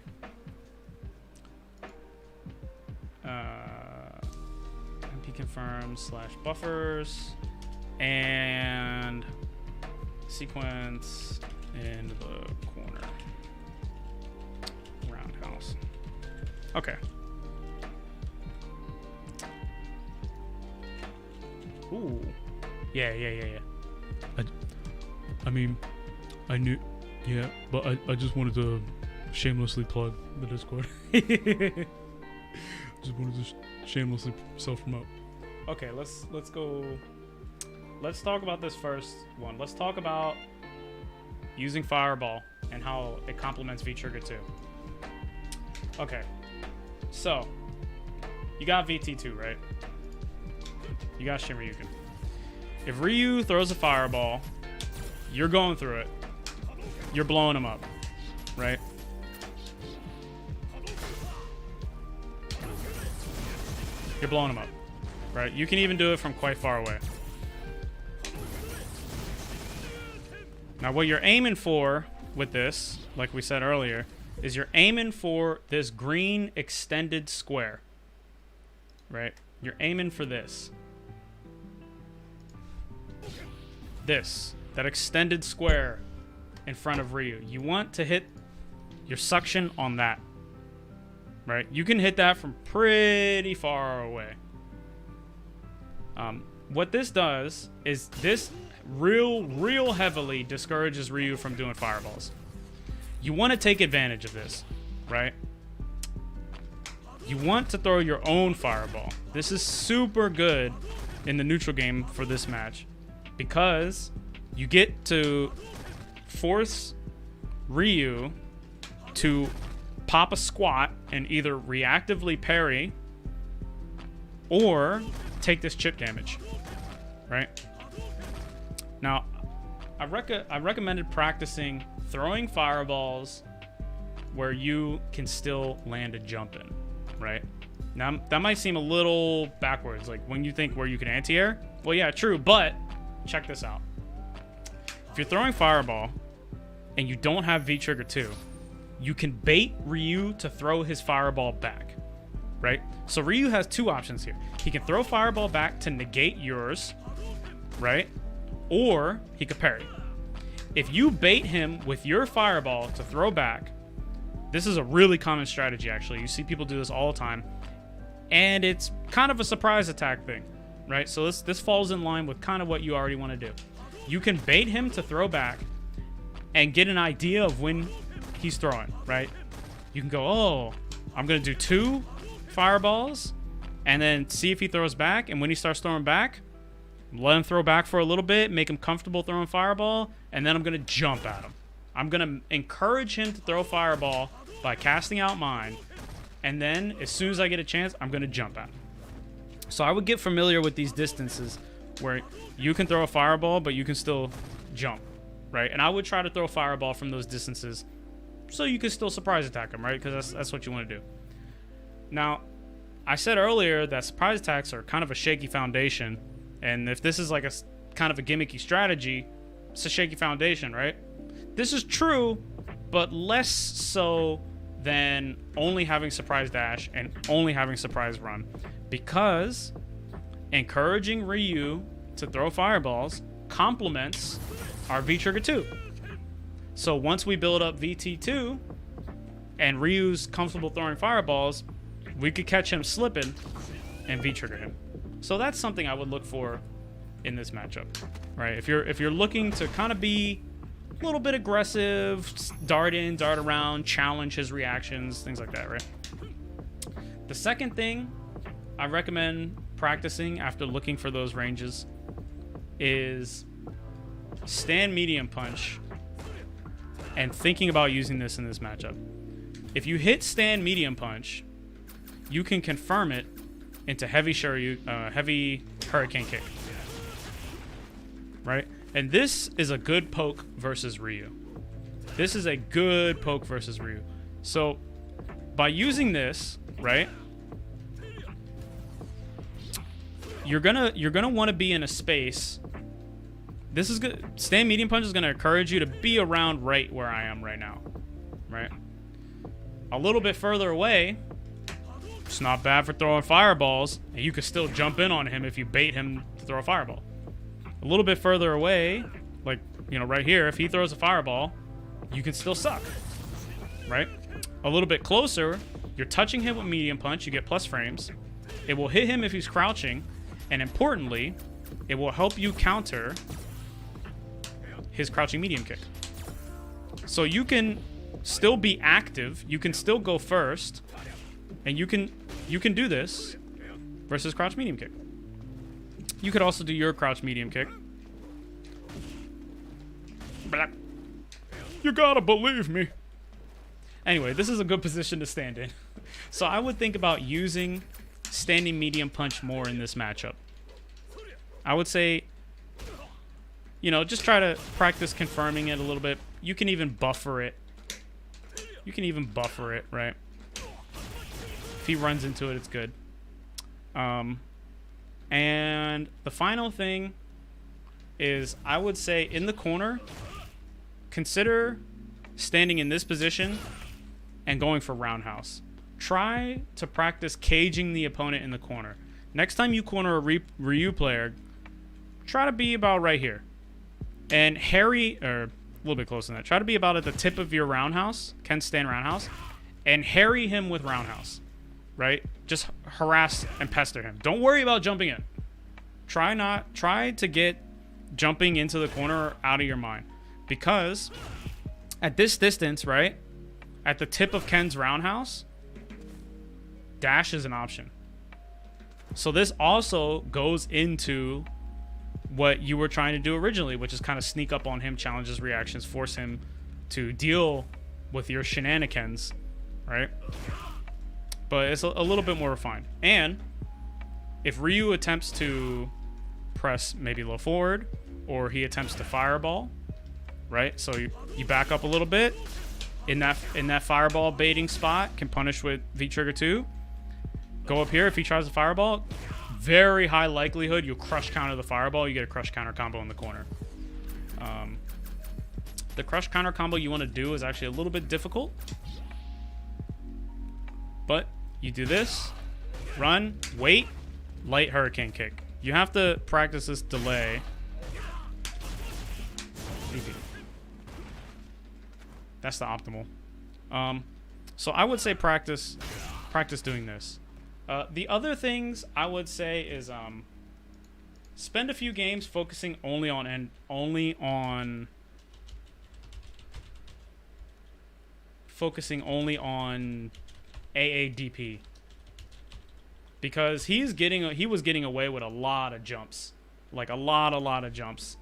MP confirm / buffers and sequence in the corner. Roundhouse. Okay. Ooh. Yeah. I mean, I knew. Yeah, but I just wanted to shamelessly plug the Discord. Just wanted to shamelessly self-promote. Okay, let's go. Let's talk about this first one. Let's talk about using Fireball and how it complements V-Trigger 2. Okay, so you got VT2, right? You got Shinryuken. If Ryu throws a Fireball, you're going through it. You're blowing him up, right? You're blowing him up, right? You can even do it from quite far away. Now, what you're aiming for with this, like we said earlier, is you're aiming for this green extended square, right? You're aiming for this. That extended square in front of Ryu. You want to hit your suction on that, right? You can hit that from pretty far away. What this does is this real heavily discourages Ryu from doing fireballs. You want to take advantage of this, right? You want to throw your own fireball. This is super good in the neutral game for this match because you get to force Ryu to pop a squat and either reactively parry or take this chip damage, right? Now, I recommended practicing throwing fireballs where you can still land a jump in, right? Now, that might seem a little backwards, like when you think where you can anti-air. Well, yeah, true, but check this out. If you're throwing fireball and you don't have V-Trigger 2, you can bait Ryu to throw his fireball back, right? So Ryu has two options here. He can throw fireball back to negate yours, right? Or he could parry. If you bait him with your fireball to throw back, This is a really common strategy, actually. You see people do this all the time. And it's kind of a surprise attack thing, right? So this falls in line with kind of what you already want to do. You can bait him to throw back and get an idea of when he's throwing, right? You can go, oh, I'm going to do 2 fireballs and then see if he throws back. And when he starts throwing back, let him throw back for a little bit, make him comfortable throwing fireball, and then I'm going to jump at him. I'm going to encourage him to throw fireball by casting out mine. And then, as soon as I get a chance, I'm going to jump at him. So I would get familiar with these distances where you can throw a fireball, but you can still jump, right? And I would try to throw a fireball from those distances so you can still surprise attack him, right? Because that's what you want to do. Now, I said earlier that surprise attacks are kind of a shaky foundation. And if this is like a kind of a gimmicky strategy, it's a shaky foundation, right? This is true, but less so than only having surprise dash and only having surprise run, because encouraging Ryu to throw fireballs complements our V-Trigger 2. So once we build up VT2 and Ryu's comfortable throwing fireballs, we could catch him slipping and V-Trigger him. So that's something I would look for in this matchup, right? If you're looking to kind of be a little bit aggressive, dart in, dart around, challenge his reactions, things like that, right? The second thing I recommend practicing after looking for those ranges is stand medium punch and thinking about using this in this matchup. If you hit stand medium punch, you can confirm it into heavy hurricane kick, right? And this is a good poke versus Ryu. This is a good poke versus Ryu. So by using this, right, you're gonna want to be in a space. This is good. Stand medium punch is gonna encourage you to be around right where I am right now, right? A little bit further away, it's not bad for throwing fireballs, and you can still jump in on him if you bait him to throw a fireball. A little bit further away, like, right here, if he throws a fireball, you can still suck, right? A little bit closer, you're touching him with medium punch, you get plus frames. It will hit him if he's crouching, and importantly, it will help you counter his crouching medium kick. So you can still be active, you can still go first, and you can do this versus crouch medium kick. You could also do your crouch medium kick. You gotta believe me. Anyway, this is a good position to stand in. So I would think about using standing medium punch more in this matchup. I would say, just try to practice confirming it a little bit. You can even buffer it. Right? If he runs into it, it's good. And the final thing is, I would say in the corner, consider standing in this position and going for roundhouse. Try to practice caging the opponent in the corner. Next time you corner a Ryu player, try to be about right here. And harry, or a little bit closer than that, try to be about at the tip of your roundhouse, Ken stand roundhouse, and harry him with roundhouse. Right? Just harass and pester him. Don't worry about jumping in. Try to get jumping into the corner out of your mind. Because at this distance, right? At the tip of Ken's roundhouse, dash is an option. So this also goes into what you were trying to do originally, which is kind of sneak up on him, challenge his reactions, force him to deal with your shenanigans, right? But it's a little bit more refined. And if Ryu attempts to press maybe low forward, or he attempts to fireball, right? So you back up a little bit in that fireball baiting spot, can punish with V-Trigger 2. Go up here. If he tries to fireball, very high likelihood you'll crush counter the fireball. You get a crush counter combo in the corner. The crush counter combo you want to do is actually a little bit difficult, but you do this, run, wait, light hurricane kick. You have to practice this delay. Easy. That's the optimal. So I would say practice doing this. The other things I would say is spend a few games focusing only on AADP, because he was getting away with a lot of jumps, like a lot of jumps.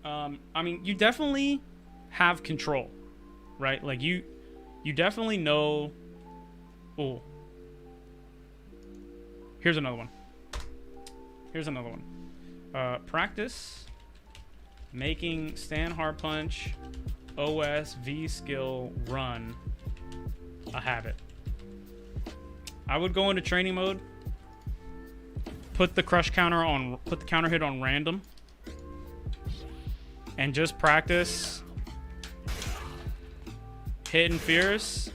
I mean, you definitely have control, right? Like you definitely know. Oh, here's another one. Practice making stand hard punch, OS V skill run a habit. I would go into training mode, put the counter hit on random, and just practice hitting fierce,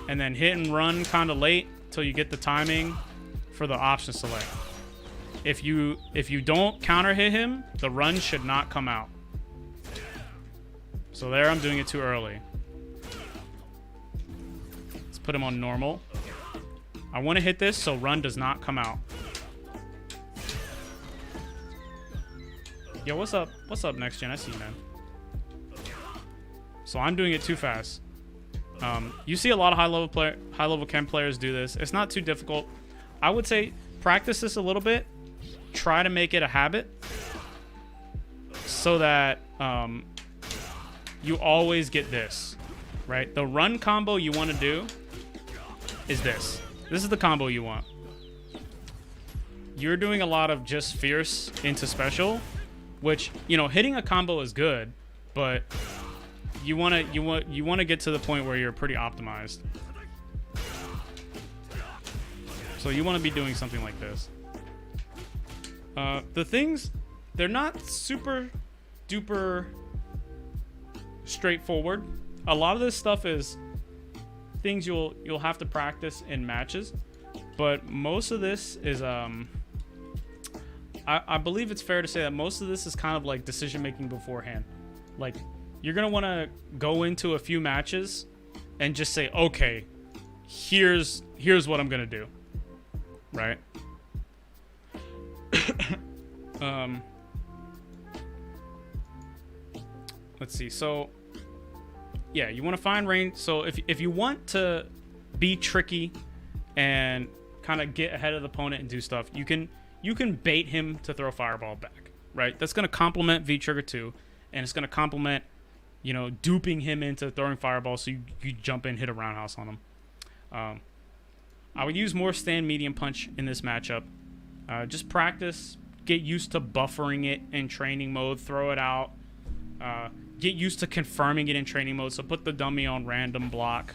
and then hit and run kind of late till you get the timing for the option select. If you don't counter hit him, the run should not come out. So there, I'm doing it too early. Let's put him on normal. I want to hit this so run does not come out. Yo, what's up? What's up, Next Gen? I see you, man. So I'm doing it too fast. You see a lot of high level chem players do this. It's not too difficult. I would say practice this a little bit. Try to make it a habit so that you always get this, right? The run combo you want to do is this. This is the combo you want. You're doing a lot of just fierce into special, which, you know, hitting a combo is good, but you want to get to the point where you're pretty optimized. So you want to be doing something like this. The things, they're not super duper straightforward. A lot of this stuff is things you'll have to practice in matches, but most of this is I believe it's fair to say that most of this is kind of like decision making beforehand. Like, you're gonna want to go into a few matches and just say, okay, here's what I'm gonna do, right? Let's see. So yeah, you want to find range. So if you want to be tricky and kind of get ahead of the opponent and do stuff, you can bait him to throw fireball back, right? That's going to complement V Trigger 2, and it's going to complement, you know, duping him into throwing fireball so you jump in, hit a roundhouse on him. I would use more stand medium punch in this matchup. Just practice, get used to buffering it in training mode, throw it out. Get used to confirming it in training mode. So put the dummy on random block,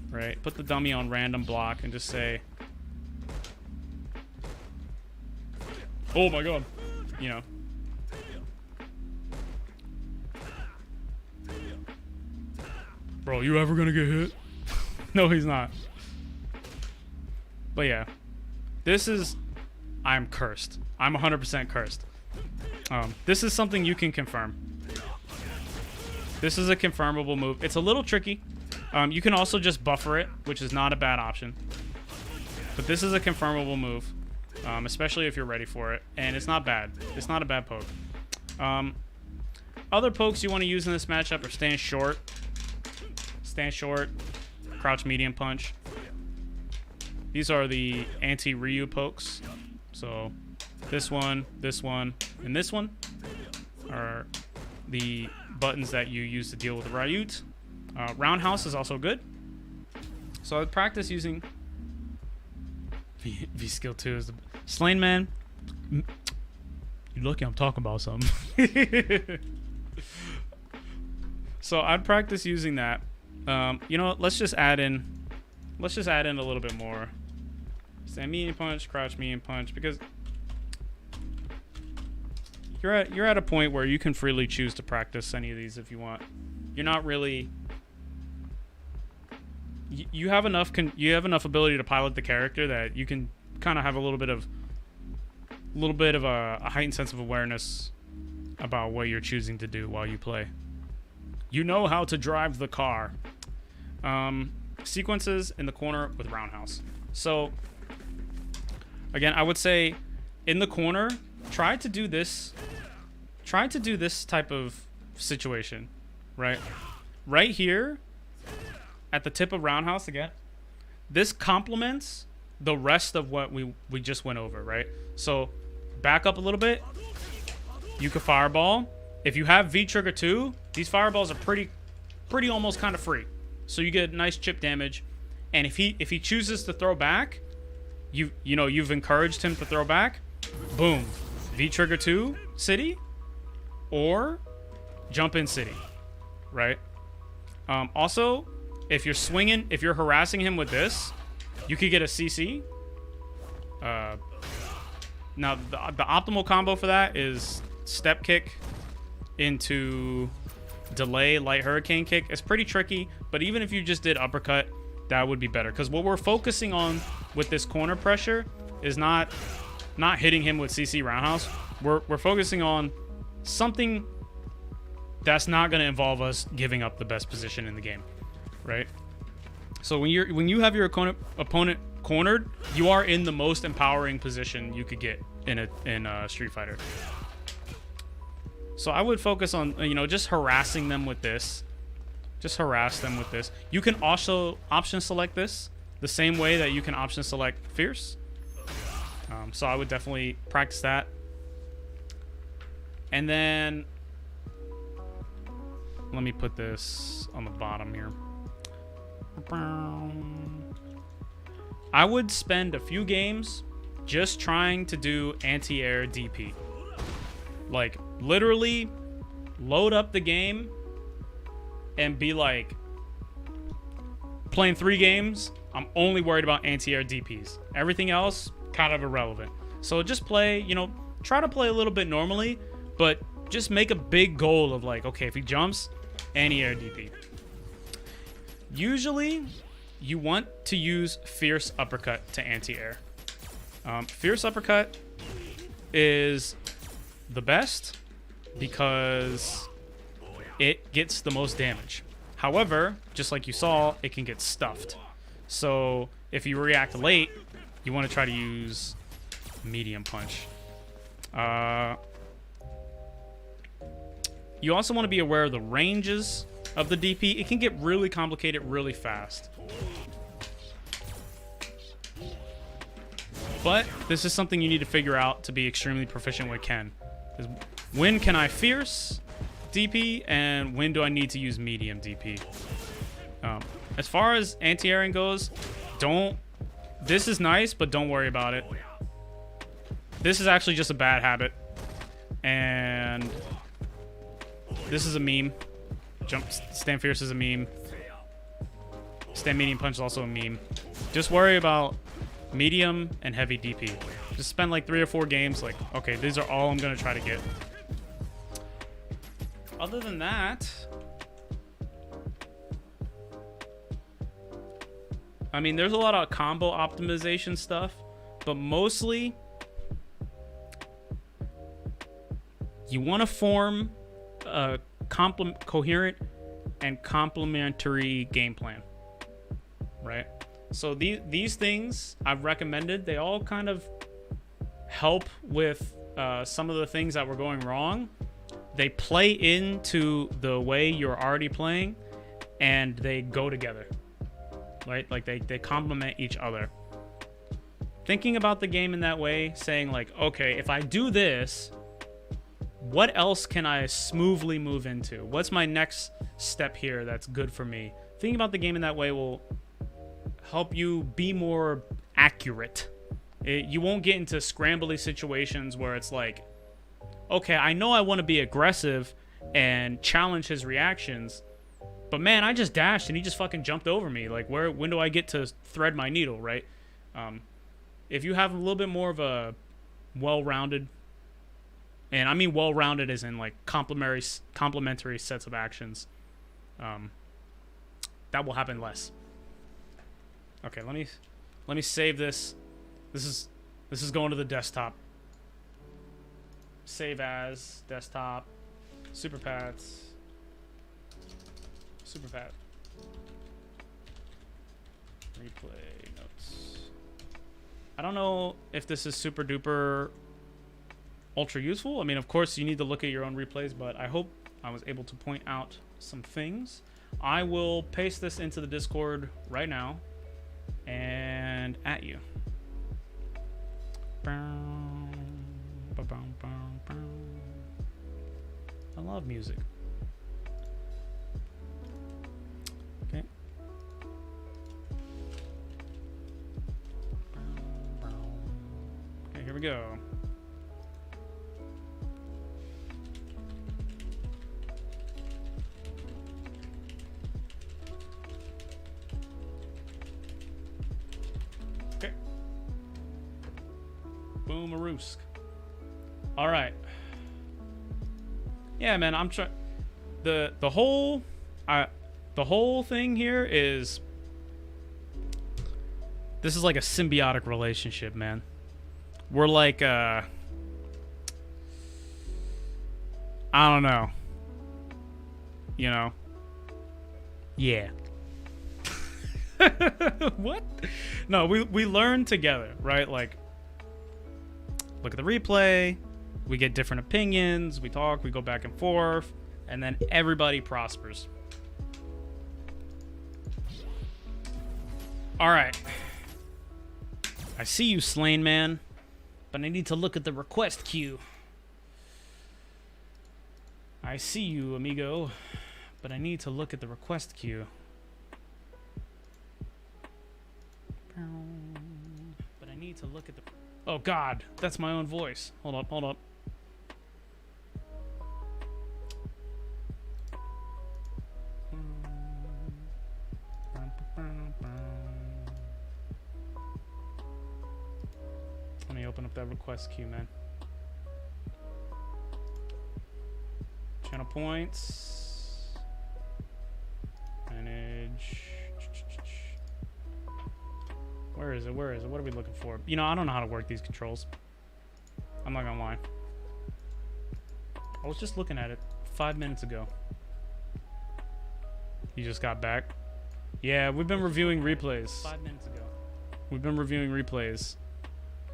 right? Put the dummy on random block and just say, oh my god, you know. Bro, you ever gonna get hit? No, he's not. But yeah, I'm cursed. I'm 100% cursed. This is something you can confirm. This is a confirmable move. It's a little tricky. You can also just buffer it, which is not a bad option. But this is a confirmable move, especially if you're ready for it. And it's not bad. It's not a bad poke. Other pokes you want to use in this matchup are stand short, crouch medium punch. These are the anti-Ryu pokes. So this one, and this one are the buttons that you use to deal with the Ryut. Roundhouse is also good. So I would practice using V skill 2 is the Slain Man. You're lucky I'm talking about something. So I'd practice using that. You know what? Let's just add in a little bit more. Stand medium punch, crouch medium punch, because you're at a point where you can freely choose to practice any of these if you want. You're not really. You have enough ability to pilot the character that you can kind of have a little bit of a heightened sense of awareness about what you're choosing to do while you play. You know how to drive the car. Sequences in the corner with roundhouse. So again, I would say in the corner, try to do this type of situation, right? Right here at the tip of roundhouse again. This complements the rest of what we just went over, right? So back up a little bit. You can fireball. If you have V trigger 2, these fireballs are pretty almost kind of free. So you get nice chip damage. And if he chooses to throw back, you've encouraged him to throw back. Boom. V trigger 2 city or jump in city, right? Also, if you're harassing him with this, you could get a CC. Now the optimal combo for that is step kick into delay light hurricane kick. It's pretty tricky, but even if you just did uppercut, that would be better, because what we're focusing on with this corner pressure is not hitting him with CC roundhouse. We're focusing on something that's not going to involve us giving up the best position in the game, right? So when you have your opponent cornered, you are in the most empowering position you could get in a Street Fighter. So I would focus on, just harassing them with this. Just harass them with this. You can also option select this the same way that you can option select Fierce. So I would definitely practice that. And then let me put this on the bottom here. I would spend a few games just trying to do anti-air DP. Like, literally load up the game and be like, playing 3 games, I'm only worried about anti-air DPs. Everything else, kind of irrelevant. So just play, try to play a little bit normally, but just make a big goal of like, okay, if he jumps, anti-air DP. Usually, you want to use Fierce Uppercut to anti-air. Fierce Uppercut is the best because it gets the most damage. However, just like you saw, it can get stuffed. So if you react late, you want to try to use Medium Punch. You also want to be aware of the ranges of the DP. It can get really complicated really fast. But this is something you need to figure out to be extremely proficient with Ken. When can I Fierce DP and when do I need to use medium DP? As far as anti-airing goes, this is nice, but don't worry about it. This is actually just a bad habit. And this is a meme. Stand Fierce is a meme. Stand Medium Punch is also a meme. Just worry about medium and heavy DP. Just spend like 3 or 4 games like, okay, these are all I'm gonna try to get. Other than that, I mean, there's a lot of combo optimization stuff, but mostly you want to form a coherent and complementary game plan, right? So these things I've recommended, they all kind of help with some of the things that were going wrong. They play into the way you're already playing, and they go together, right? Like they complement each other. Thinking about the game in that way, saying like, okay, if I do this, what else can I smoothly move into? What's my next step here that's good for me? Thinking about the game in that way will help you be more accurate. You won't get into scrambly situations where it's like, okay, I know I want to be aggressive and challenge his reactions, but man, I just dashed and he just fucking jumped over me. Like, when do I get to thread my needle, right? If you have a little bit more of a well-rounded, and I mean well-rounded as in like complementary sets of actions, that will happen less. Okay, let me save this. This is going to the desktop. Save as desktop, super pads. super fat. Replay notes. I don't know if this is super duper ultra useful. I mean, of course, you need to look at your own replays, but I hope I was able to point out some things. I will paste this into the Discord right now and at you. I love music. Okay. Okay, here we go. Okay. Boomaroosk. All right. Yeah, man, I'm trying. The whole thing here is, this is like a symbiotic relationship, man. We're like I don't know. You know? Yeah. What? No, we learn together, right? Like, look at the replay. We get different opinions. We talk. We go back and forth. And then everybody prospers. All right. I see you, Slain Man. But I need to look at the request queue. I see you, amigo. But I need to look at the request queue. But I need to look at the... Oh, God. That's my own voice. Hold up, hold up. Let me open up that request queue, man. Channel points. Manage. Where is it? Where is it? What are we looking for? You know, I don't know how to work these controls. I'm not gonna lie. I was just looking at it 5 minutes ago. You just got back? Yeah, we've been reviewing replays. 5 minutes ago. We've been reviewing replays.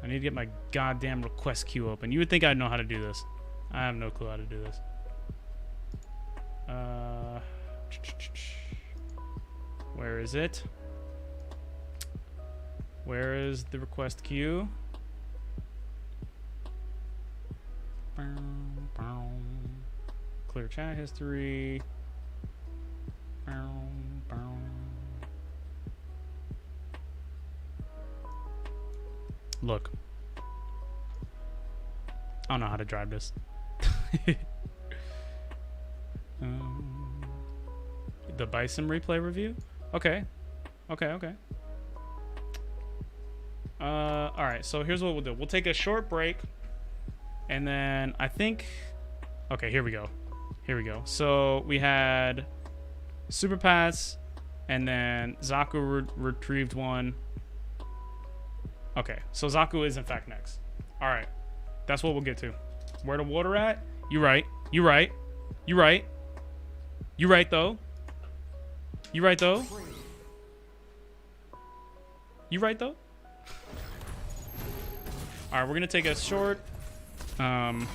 I need to get my goddamn request queue open. You would think I'd know how to do this. I have no clue how to do this. Where is it? Where is the request queue? Clear chat history. Look. I don't know how to drive this. The Bison replay review? Okay. Okay. Alright, so here's what we'll do. We'll take a short break. And then I think... Okay, here we go. So we had Super Pats. And then Zaku retrieved one. Okay, so Zaku is in fact next. Alright. That's what we'll get to. Where the water at? You right though. You right though. Alright, we're gonna take a short 3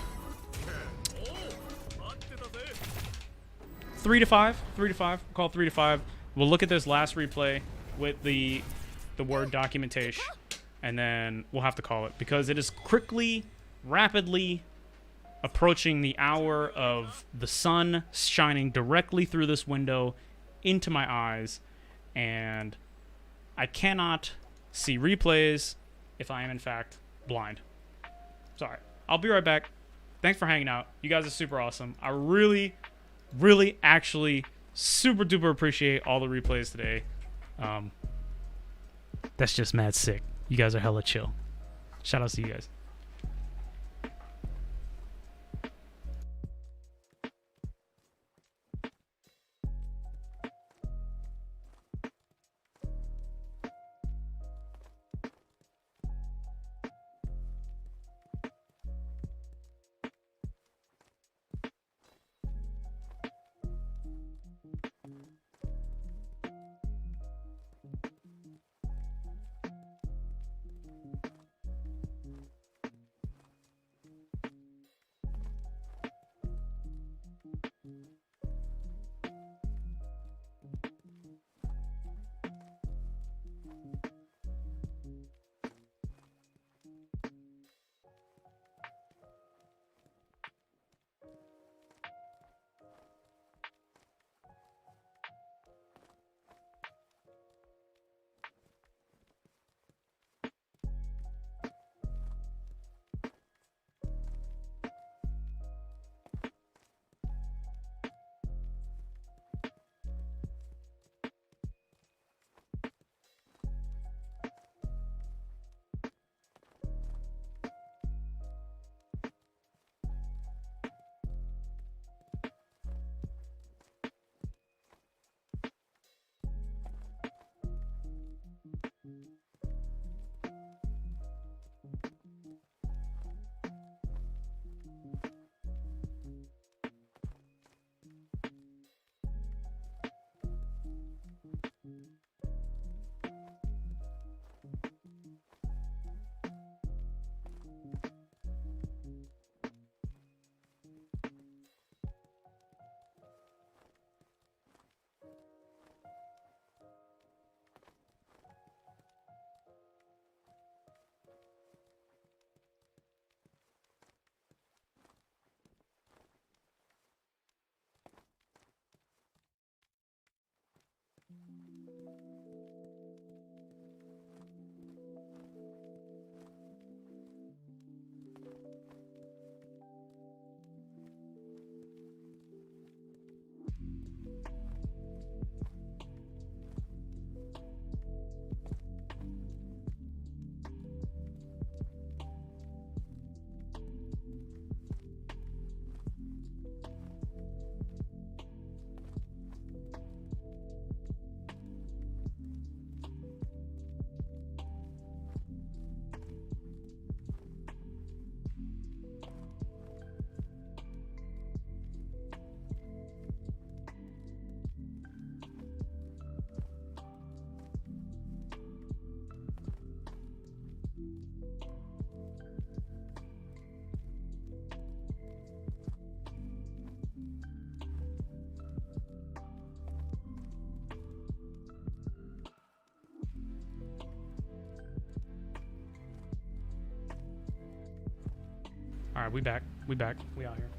to 5. We'll call 3 to 5. We'll look at this last replay with the word documentation, and then we'll have to call it because it is rapidly approaching the hour of the sun shining directly through this window into my eyes, and I cannot see replays if I am in fact blind. Sorry. I'll be right back. Thanks for hanging out. You guys are super awesome. I really actually super duper appreciate all the replays today. That's just mad sick. You guys are hella chill. Shout out to you guys. All right, we back. We back. We out here.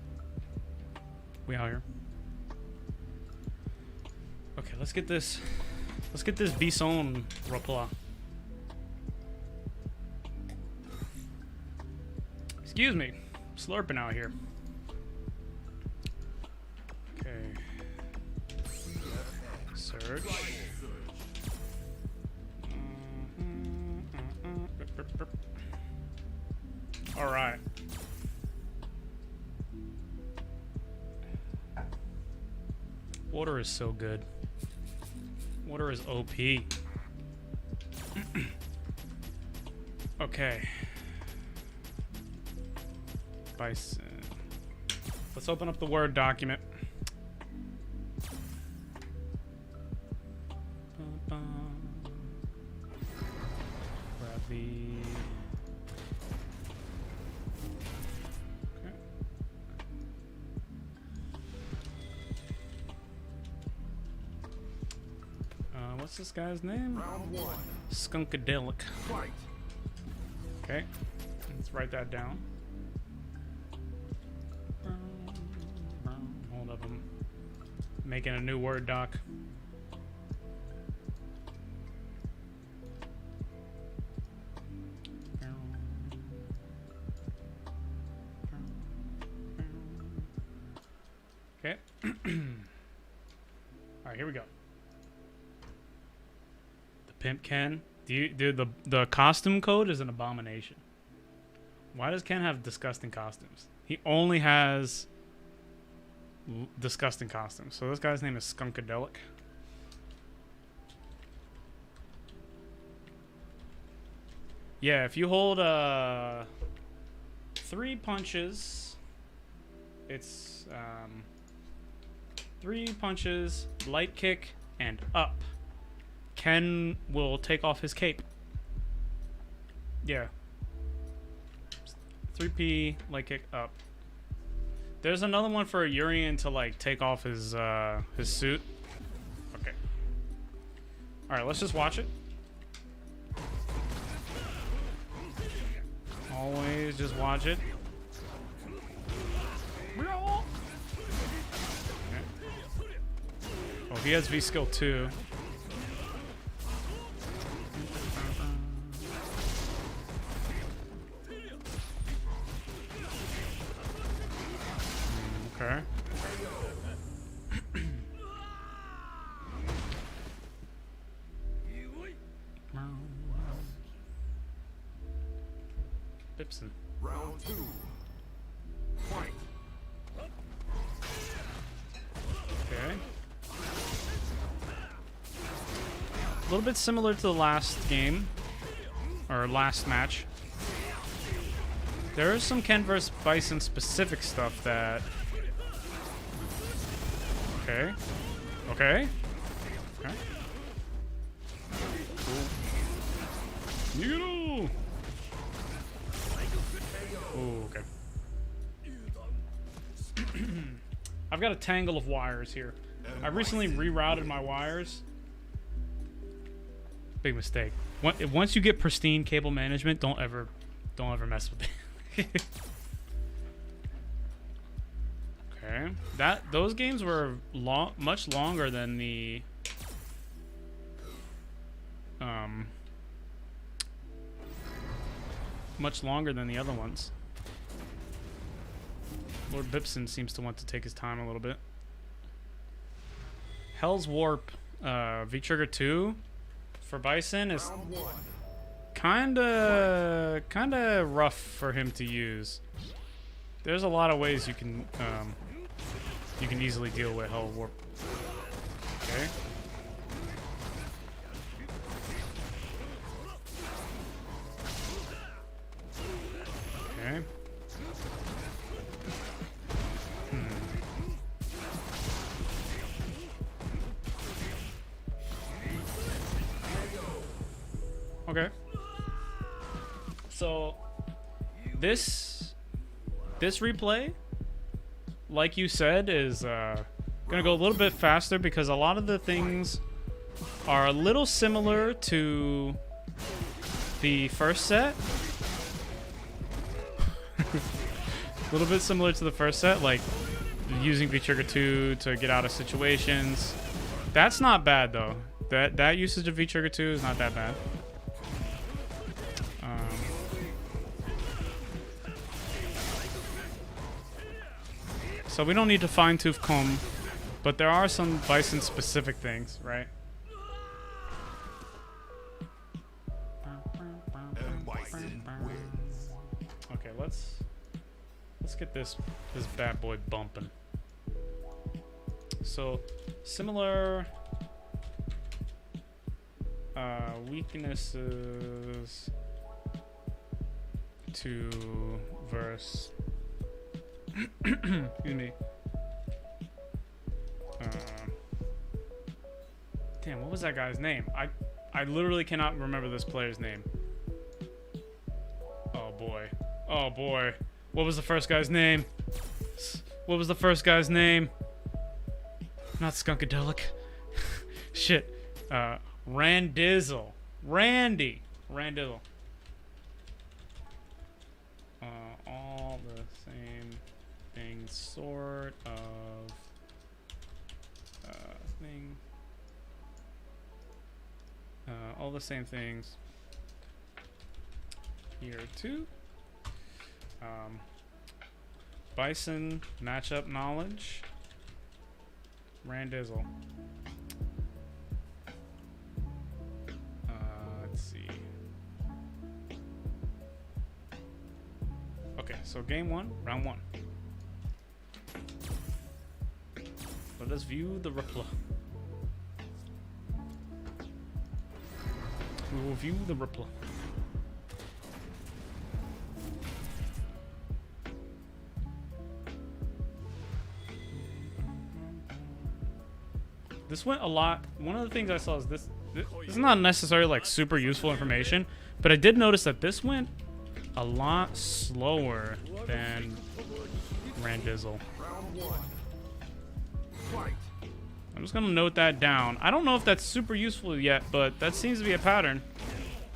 We out here. Okay, let's get this. Let's get this Bison reply. Excuse me, slurping out here. Okay. Search. All right. Water is so good. Water is OP. Okay. Bison. Let's open up the Word document. Grab the. Okay. What's this guy's name? Round one. Skunkadelic. Fight. Okay. Let's write that down. Hold up, I'm making a new Word doc. Okay. All right, here we go. The Pimp Ken. Dude, the costume code is an abomination. Why does Ken have disgusting costumes? He only has disgusting costumes. So this guy's name is Skunkadelic. Yeah, if you hold 3 punches, it's 3 punches, light kick, and up. Ken will take off his cape. Yeah. 3P, light kick, up. There's another one for Urian to like take off his suit. Okay. All right, let's just watch it. Always just watch it. Okay. Oh, he has V skill too. Okay. Bipson. Round two. Fight. Okay. A little bit similar to the last game, or last match. There is some Ken vs. Bison specific stuff that... Okay. Okay. Okay. Cool. Ooh, okay. I've got a tangle of wires here. I recently rerouted my wires. Big mistake. Once you get pristine cable management, don't ever mess with it. Okay. Those games were much longer than the much longer than the other ones. Lord Bipson seems to want to take his time a little bit. Hell's Warp V-Trigger 2 for Bison is Round one. kinda rough for him to use. There's a lot of ways you can easily deal with Hell Warp. Okay. Okay. Okay. So this replay, like you said, is gonna go a little bit faster because a lot of the things are a little similar to the first set. A little bit similar to the first set, like using V-Trigger 2 to get out of situations. That's not bad though. That usage of V-Trigger 2 is not that bad. So we don't need to fine-tooth comb, but there are some Bison specific things, right? And Bison wins. Okay, let's get this bad boy bumping. So similar weaknesses to verse. Excuse me. Damn, what was that guy's name? I literally cannot remember this player's name. Oh boy. Oh boy. What was the first guy's name? What was the first guy's name? Not Skunkadelic. Shit. Randizzle. Randy. Randizzle. All the same thing, sort of thing. All the same things here too. Bison matchup knowledge. Randizzle. Let's see. Okay, so game 1, round 1. Let us view the repla. We will view the repla. This went a lot. One of the things I saw is this is not necessarily like super useful information, but I did notice that this went a lot slower than Randizzle. Round 1. Fight. I'm just gonna note that down. I don't know if that's super useful yet, but that seems to be a pattern.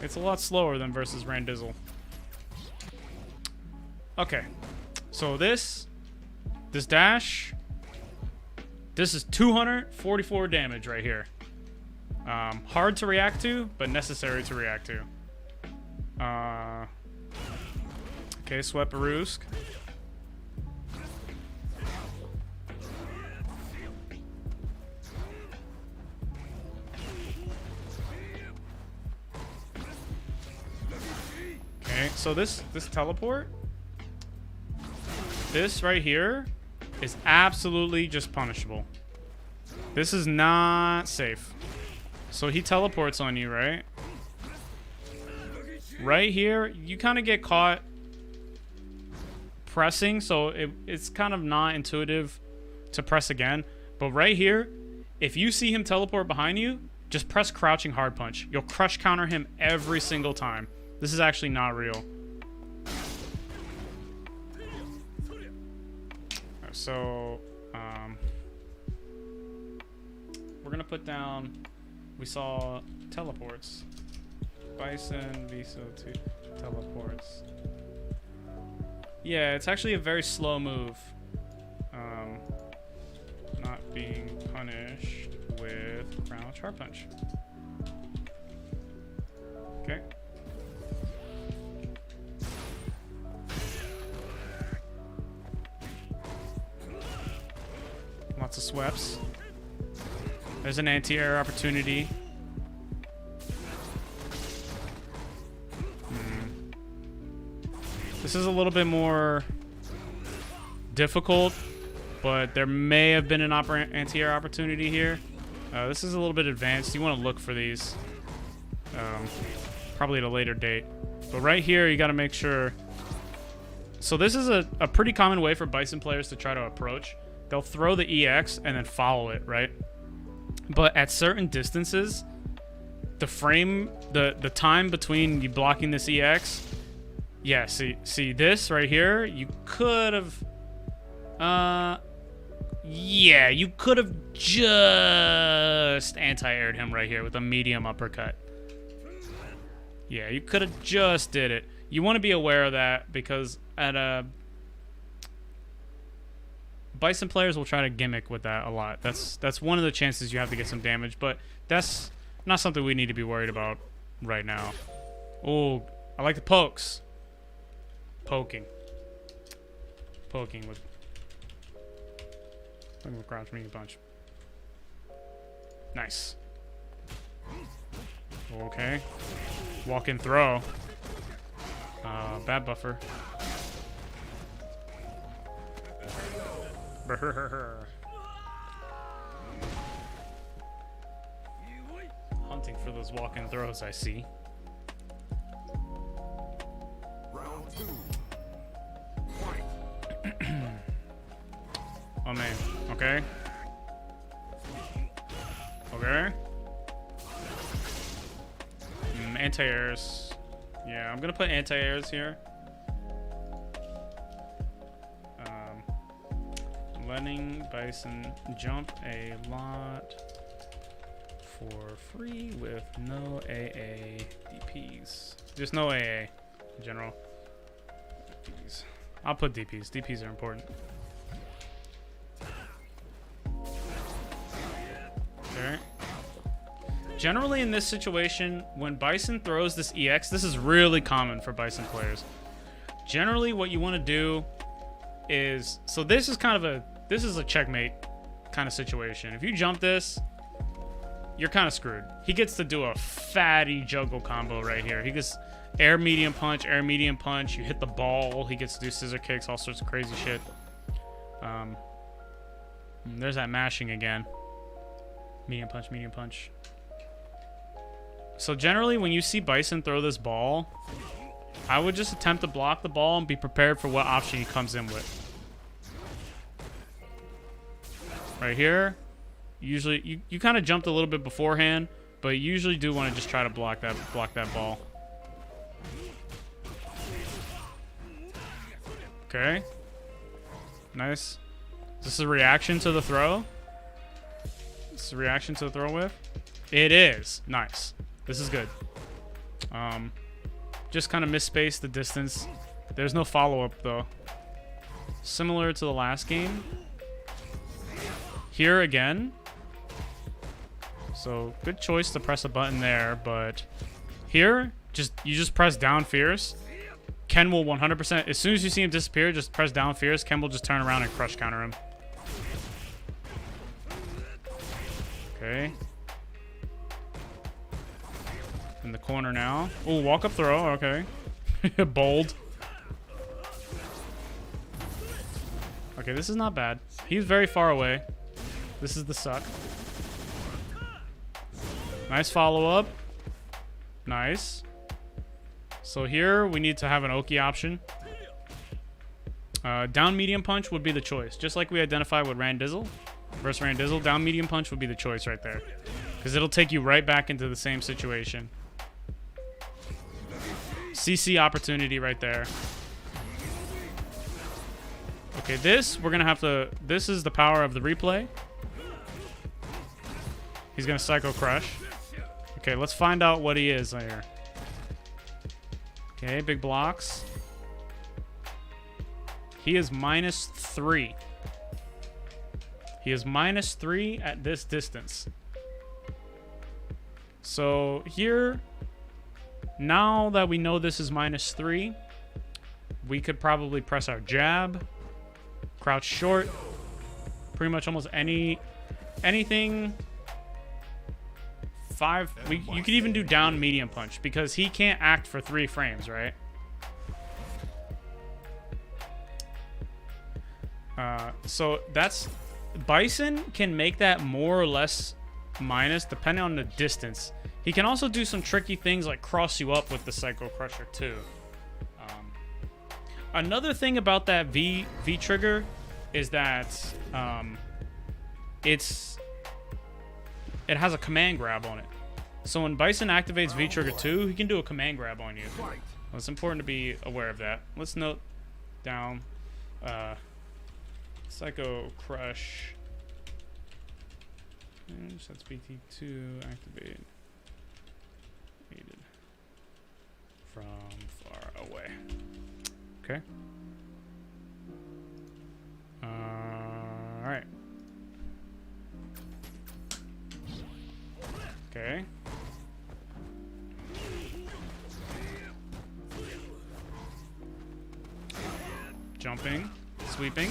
It's a lot slower than versus Randizzle. Okay, so this dash, this is 244 damage right here. Hard to react to, but necessary to react to. Okay, Sweparusk. Okay, so this teleport, this right here is absolutely just punishable. This is not safe. So he teleports on you, right? Right here, you kind of get caught pressing, so it's kind of not intuitive to press again. But right here, if you see him teleport behind you, just press crouching hard punch. You'll crush counter him every single time. This is actually not real. So, we're gonna put down, we saw teleports. Bison, VSO2, teleports. Yeah, it's actually a very slow move. Not being punished with crouch hard punch. Okay. Lots of sweeps. There's an anti-air opportunity. This is a little bit more difficult, but there may have been an anti-air opportunity here. This is a little bit advanced. You want to look for these. Probably at a later date. But right here, you got to make sure. So this is a pretty common way for Bison players to try to approach. They'll throw the EX and then follow it, right? But at certain distances, the frame, the time between you blocking this EX, yeah, see this right here, you could have, yeah, you could have just anti-aired him right here with a medium uppercut. Yeah, you could have just did it. You want to be aware of that because at Bison players will try to gimmick with that a lot. That's one of the chances you have to get some damage, but that's not something we need to be worried about right now. Oh, I like the pokes. Poking with crouch medium punch. Nice. Okay. Walk in throw. Bad buffer. Hunting for those walk-in throws, I see. Round 2. Fight. Oh man. Okay. Okay. Anti-airs. Yeah, I'm gonna put anti-airs here. Letting Bison jump a lot for free with no AA DPs. Just no AA in general. DPs. I'll put DPs. DPs are important. Okay. Generally in this situation, when Bison throws this EX, this is really common for Bison players. Generally what you want to do is, so this is a checkmate kind of situation. If you jump this, you're kind of screwed. He gets to do a fatty juggle combo right here. He gets air medium punch, you hit the ball, he gets to do scissor kicks, all sorts of crazy shit. There's that mashing again. Medium punch. So generally when you see Bison throw this ball, I would just attempt to block the ball and be prepared for what option he comes in with. Right here, usually you kind of jumped a little bit beforehand, but you usually do want to just try to block that ball. Okay. Nice. Is this a reaction to the throw? Is this a reaction to the throw whiff? It is. Nice. This is good. Just kind of misspaced the distance. There's no follow-up though. Similar to the last game. Here again. So good choice to press a button there, but here, you just press down fierce. Ken will 100%, as soon as you see him disappear, just press down fierce. Ken will just turn around and crush counter him. Okay. In the corner now. Oh, walk up throw. Okay. Bold. Okay, this is not bad. He's very far away. This is the suck. Nice follow-up. Nice. So here we need to have an Oki option. Down medium punch would be the choice. Just like we identified with Randizzle versus Randizzle, down medium punch would be the choice right there. Because it'll take you right back into the same situation. CC opportunity right there. Okay, this is the power of the replay. He's gonna Psycho Crush. Okay, let's find out what he is here. Okay, big blocks. He is -3. He is -3 at this distance. So here, now that we know this is -3, we could probably press our jab, crouch short, pretty much almost anything. You could even do down medium punch because he can't act for 3 frames, right? So that's Bison can make that more or less minus depending on the distance. He can also do some tricky things like cross you up with the Psycho Crusher too. Another thing about that V trigger is that it has a command grab on it. So when Bison activates V trigger 2, he can do a command grab on you. Well, it's important to be aware of that. Let's note down Psycho Crush. And that's BT2 activate. Needed from far away. Okay. Jumping, sweeping.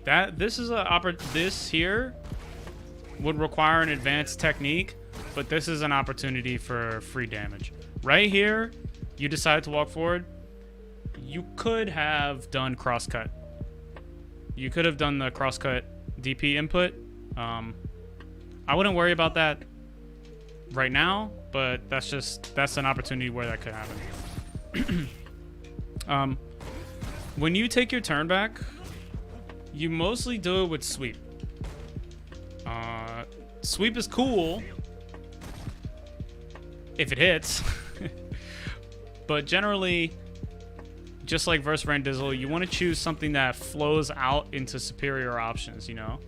This here would require an advanced technique, but this is an opportunity for free damage. Right here, you decide to walk forward. You could have done crosscut. You could have done the crosscut DP input. I wouldn't worry about that right now, but that's an opportunity where that could happen. When you take your turn back, you mostly do it with sweep. Sweep is cool if it hits, but generally, just like versus Randizzle, you want to choose something that flows out into superior options, you know?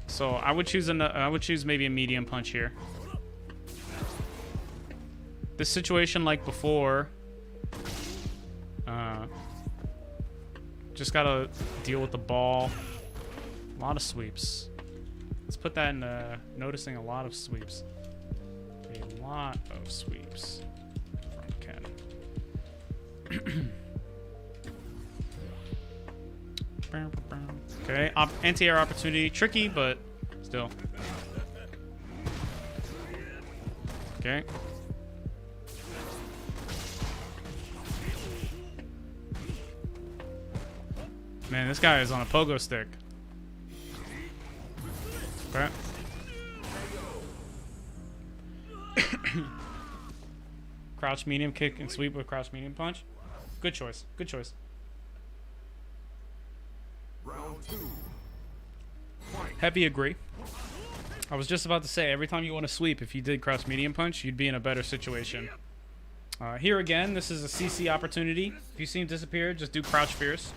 So I would choose maybe a medium punch here. This situation like before, just gotta deal with the ball. A lot of sweeps. Let's put that in noticing a lot of sweeps. A lot of sweeps from Ken. Okay, anti-air opportunity. Tricky, but still. Okay. Man, this guy is on a pogo stick. Okay. Crouch medium kick and sweep with crouch medium punch. Good choice. Good choice. Round 2. Heavy agree. I was just about to say, every time you want to sweep, if you did crouch medium punch, you'd be in a better situation. Here again, this is a CC opportunity. If you see him disappear, just do crouch fierce.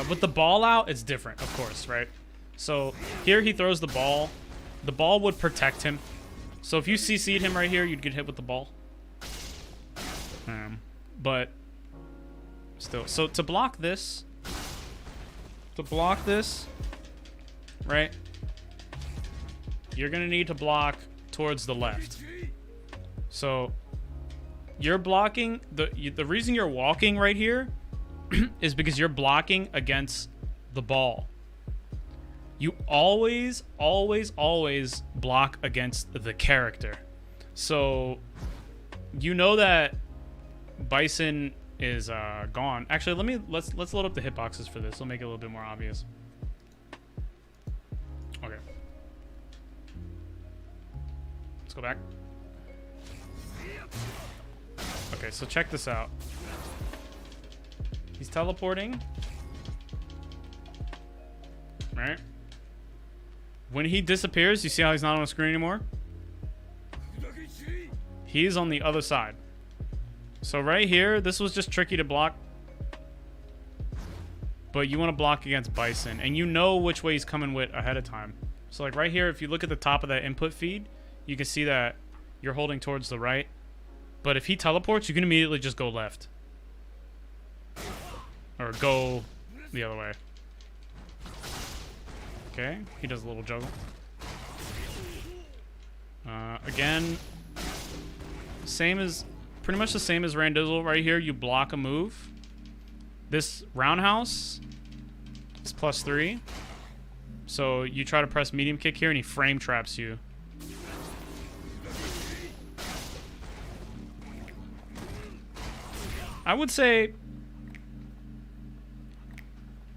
With the ball out, it's different, of course, right? So here he throws the ball. The ball would protect him. So if you CC'd him right here, you'd get hit with the ball. But still, so to block this, right? You're gonna need to block towards the left. So you're blocking the reason you're walking right here is because you're blocking against the ball. You always block against the character. So you know that Bison is gone. Actually, let's load up the hitboxes for this. It'll make it a little bit more obvious. Okay. Let's go back. Okay, so check this out. He's teleporting. Right? When he disappears, you see how he's not on the screen anymore? He's on the other side. So right here, this was just tricky to block. But you want to block against Bison. And you know which way he's coming with ahead of time. So like right here, if you look at the top of that input feed, you can see that you're holding towards the right. But if he teleports, you can immediately just go left. Or go the other way. Okay, he does a little juggle. Again, pretty much the same as Randizzle right here. You block a move. This roundhouse is +3. So you try to press medium kick here and he frame traps you. I would say,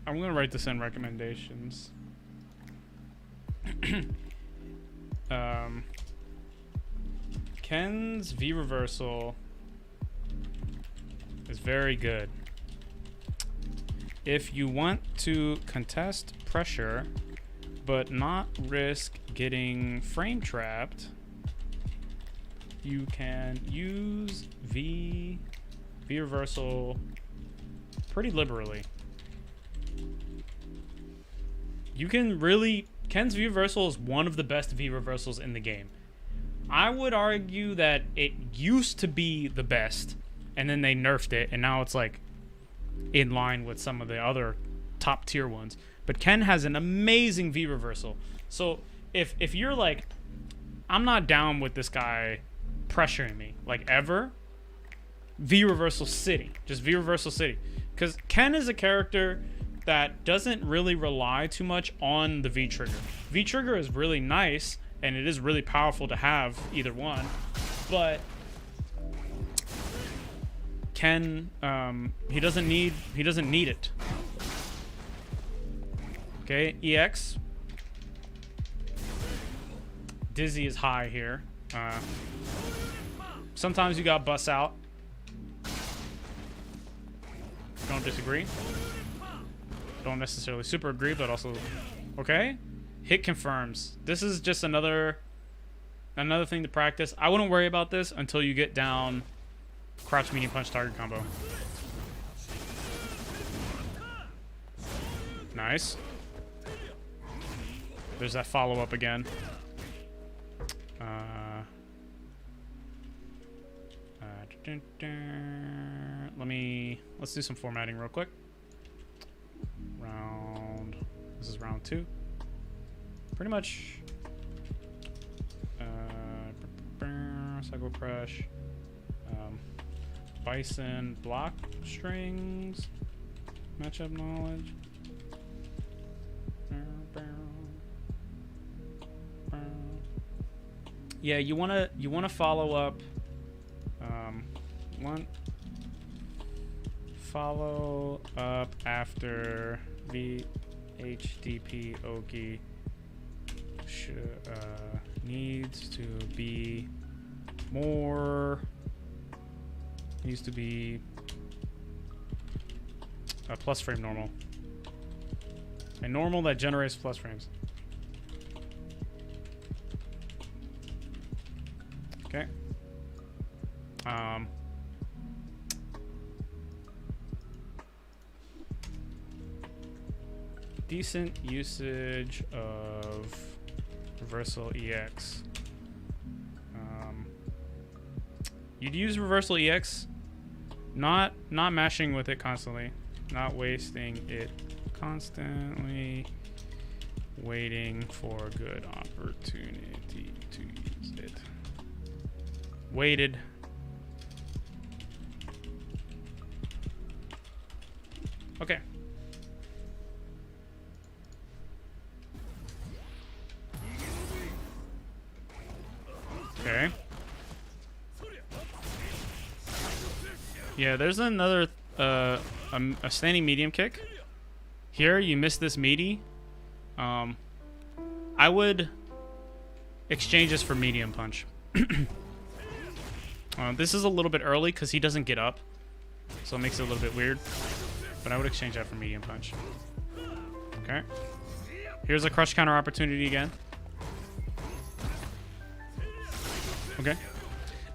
I'm going to write this in recommendations. Ken's V reversal is very good. If you want to contest pressure but not risk getting frame trapped, you can use V reversal pretty liberally. You can really... Ken's V reversal is one of the best V reversals in the game. I would argue that it used to be the best, and then they nerfed it, and now it's like in line with some of the other top tier ones. But Ken has an amazing V reversal. So if you're like, I'm not down with this guy pressuring me like ever. V Reversal City, just V Reversal City, because Ken is a character that doesn't really rely too much on the V trigger. V trigger is really nice and it is really powerful to have either one, but Ken, he doesn't need it. Okay, EX. Dizzy is high here. Sometimes you got bust out. Don't disagree. Don't necessarily super agree, but also okay. Hit confirms. This is just another thing to practice. I wouldn't worry about this until you get down crouch medium punch target combo. Nice. There's that follow up again. Let's do some formatting real quick. This is round 2. Pretty much. Cycle crush. Bison block strings. Matchup knowledge. Yeah, you wanna follow up. Follow up after VHDP Oki needs to be a plus frame normal. A normal that generates plus frames. Okay. Decent usage of Reversal EX. You'd use Reversal EX, not mashing with it constantly, not wasting it constantly, waiting for a good opportunity to use it. Waited. Okay. Okay. Yeah, there's another a standing medium kick. Here you missed this meaty. I would exchange this for medium punch. This is a little bit early because he doesn't get up, so it makes it a little bit weird. But I would exchange that for medium punch. Okay. Here's a crush counter opportunity again. Okay.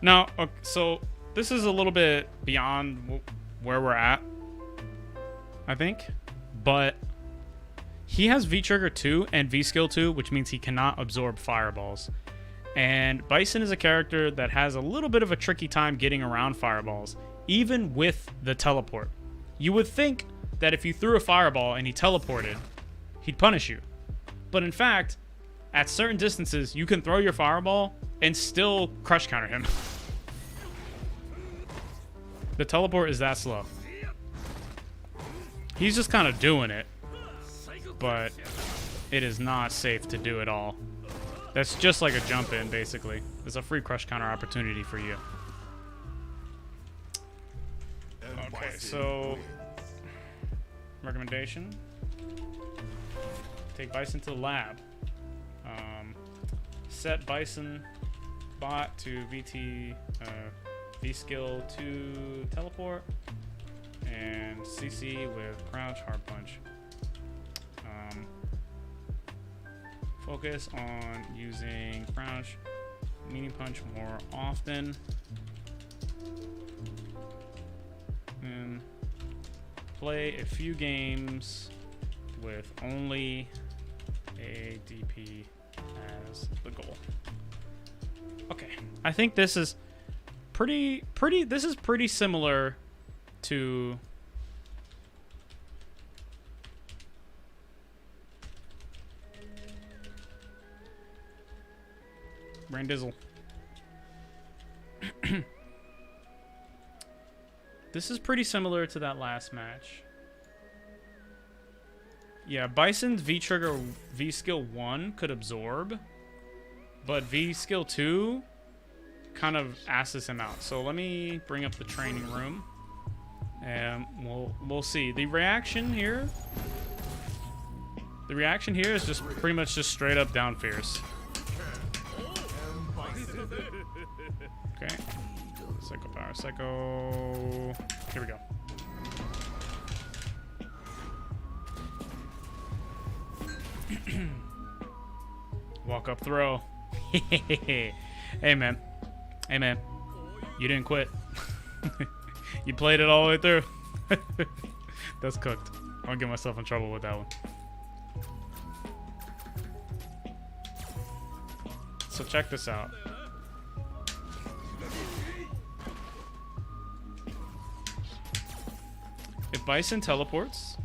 Now, so this is a little bit beyond where we're at, I think. But he has V-Trigger 2 and V-Skill 2, which means he cannot absorb fireballs. And Bison is a character that has a little bit of a tricky time getting around fireballs, even with the teleport. You would think that if you threw a fireball and he teleported, he'd punish you. But in fact, at certain distances, you can throw your fireball and still crush counter him. The teleport is that slow. He's just kind of doing it, but it is not safe to do it all. That's just like a jump in, basically. It's a free crush counter opportunity for you. Okay, so recommendation: take Bison to the lab. Set Bison bot to VT V skill to teleport, and CC with crouch hard punch. Focus on using crouch medium punch more often. And play a few games with only a DP as the goal. Okay, I think this is pretty similar to Brandizzle. This is pretty similar to that last match. Yeah, Bison's V-Trigger V-Skill 1 could absorb, but V-Skill 2 kind of asses him out. So let me bring up the training room, and we'll see. The reaction here is just pretty much just straight up down fierce. Okay. Psycho power, psycho. Here we go. Walk up throw. Hey man. Hey man. You didn't quit. You played it all the way through. That's cooked. I'm gonna get myself in trouble with that one. So check this out. If Bison teleports,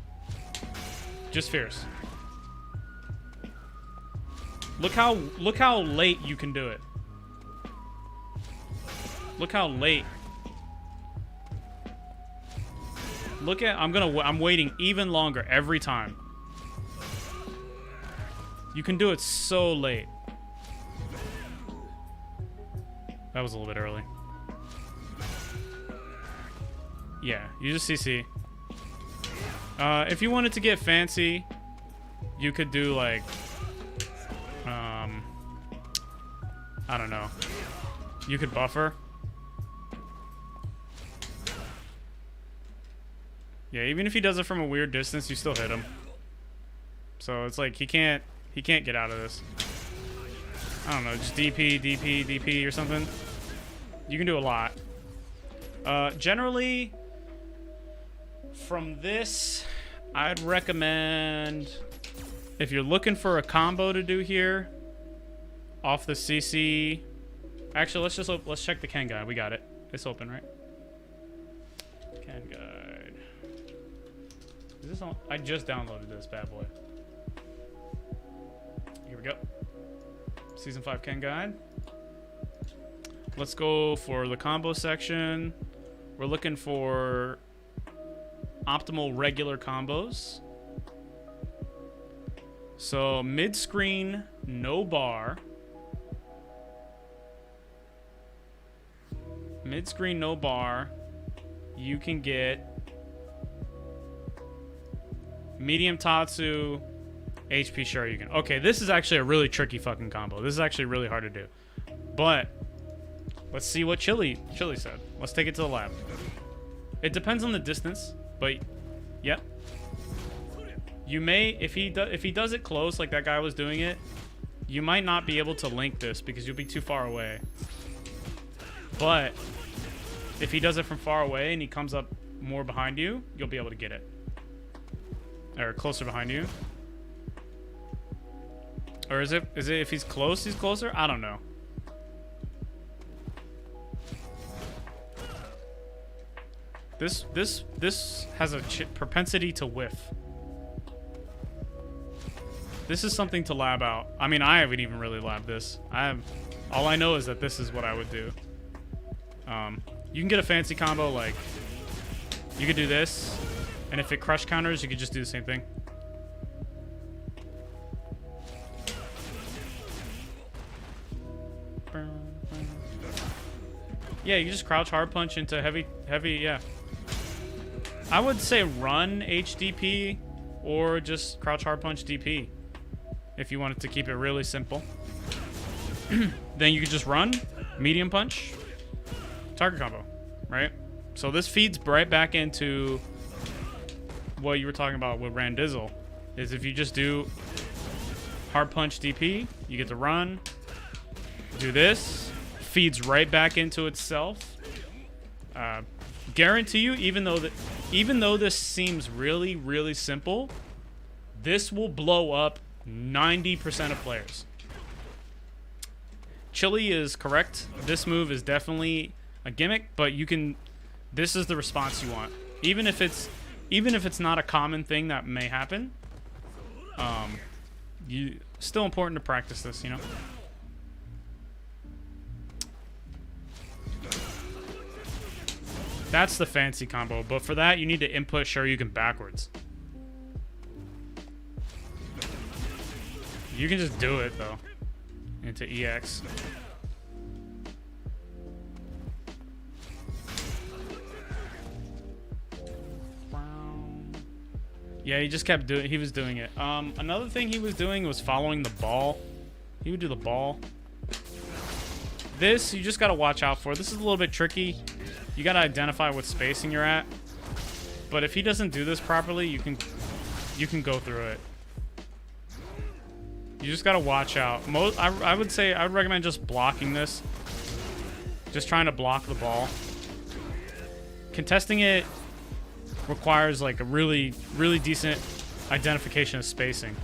just fierce. Look how late you can do it. Look how late. Look at I'm waiting even longer every time. You can do it so late. That was a little bit early. Yeah, you just CC. If you wanted to get fancy, you could do like, I don't know. You could buffer. Yeah, even if he does it from a weird distance, you still hit him. So it's like he can't get out of this. I don't know, just DP, DP, DP or something. You can do a lot. Generally, from this, I'd recommend, if you're looking for a combo to do here, off the CC. Actually, let's check the Ken guide. We got it. It's open, right? Ken guide. Is this on? I just downloaded this bad boy. Here we go. Season 5 Ken guide. Let's go for the combo section. We're looking for optimal regular combos. So mid-screen, no bar. Mid-screen, no bar. You can get medium Tatsu, HP Shoryuken. Okay, this is actually a really tricky fucking combo. This is actually really hard to do. But let's see what Chili said. Let's take it to the lab. It depends on the distance, but yep. You may, if he does it close like that guy was doing it, you might not be able to link this because you'll be too far away. But if he does it from far away and he comes up more behind you, you'll be able to get it. Or closer behind you. Or is it if he's close, he's closer? I don't know. This has a propensity to whiff. This is something to lab out. I mean, I haven't even really labbed this. All I know is that this is what I would do. You can get a fancy combo like you could do this, and if it crush counters, you could just do the same thing. Yeah, you just crouch hard punch into heavy, yeah. I would say run HDP or just crouch hard punch DP if you wanted to keep it really simple. Then you could just run, medium punch, target combo, right? So this feeds right back into what you were talking about with Randizzle, is if you just do hard punch DP, you get to run, do this, feeds right back into itself. Guarantee you, even though this seems really, really simple, this will blow up 90% of players. Chili is correct. This move is definitely a gimmick, but this is the response you want. Even if it's not a common thing that may happen, still important to practice this, you know? That's the fancy combo. But for that, you need to input Shoryuken backwards. You can just do it, though. Into EX. Yeah, he just kept doing. He was doing it. Another thing he was doing was following the ball. He would do the ball. This you just gotta watch out for. This is a little bit tricky. You gotta identify what spacing you're at. But if he doesn't do this properly, you can go through it. You just gotta watch out. I would say I would recommend just blocking this. Just trying to block the ball. Contesting it requires like a really decent identification of spacing.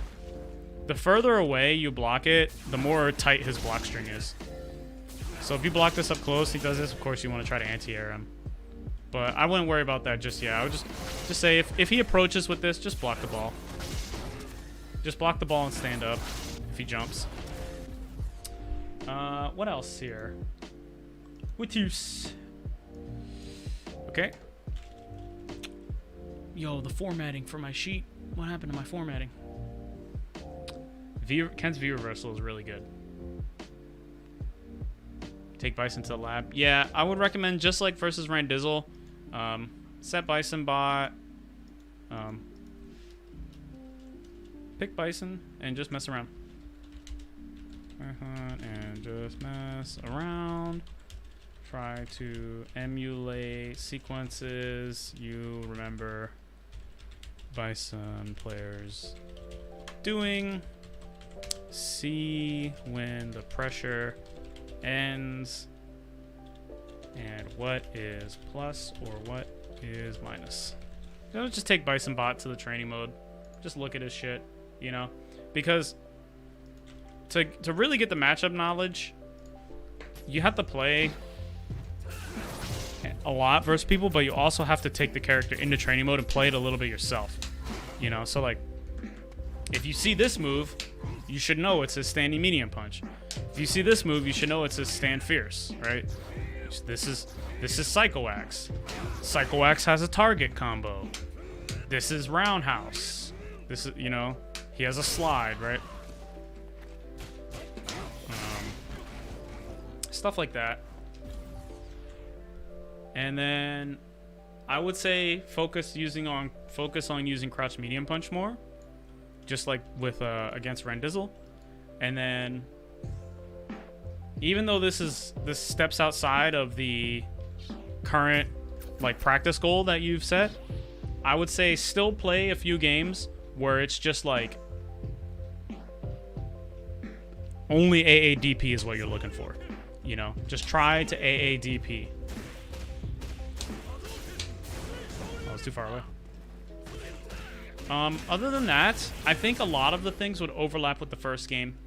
The further away you block it, the more tight his block string is. So if you block this up close, he does this, of course you want to try to anti-air him. But I wouldn't worry about that just yet. I would just say if he approaches with this, just block the ball. Just block the ball and stand up if he jumps. What else here? Witus. Okay. Yo, the formatting for my sheet. What happened to my formatting? Ken's V reversal is really good. Take Bison to the lab. Yeah, I would recommend just like versus Randizzle. Set Bison bot. Pick Bison and just mess around. And just mess around. Try to emulate sequences you remember Bison players doing. See when the pressure ends and what is plus or what is minus. Don't just take Bison bot to the training mode. Just look at his shit, you know, because to really get the matchup knowledge, you have to play a lot versus people, but you also have to take the character into training mode and play it a little bit yourself, you know. So like if you see this move, you should know it's his standing medium punch. If you see this move, you should know it's his stand fierce, right? This is Psycho Axe. Psycho Axe has a target combo. This is roundhouse. This is, you know, he has a slide, right? Stuff like that. And then I would say focus on using crouch medium punch more, just like with against Randizzle. And then even though this steps outside of the current like practice goal that you've set, I would say still play a few games where it's just like only AADP is what you're looking for. You know, just try to AADP. Oh, it's too far away. Other than that, I think a lot of the things would overlap with the first game.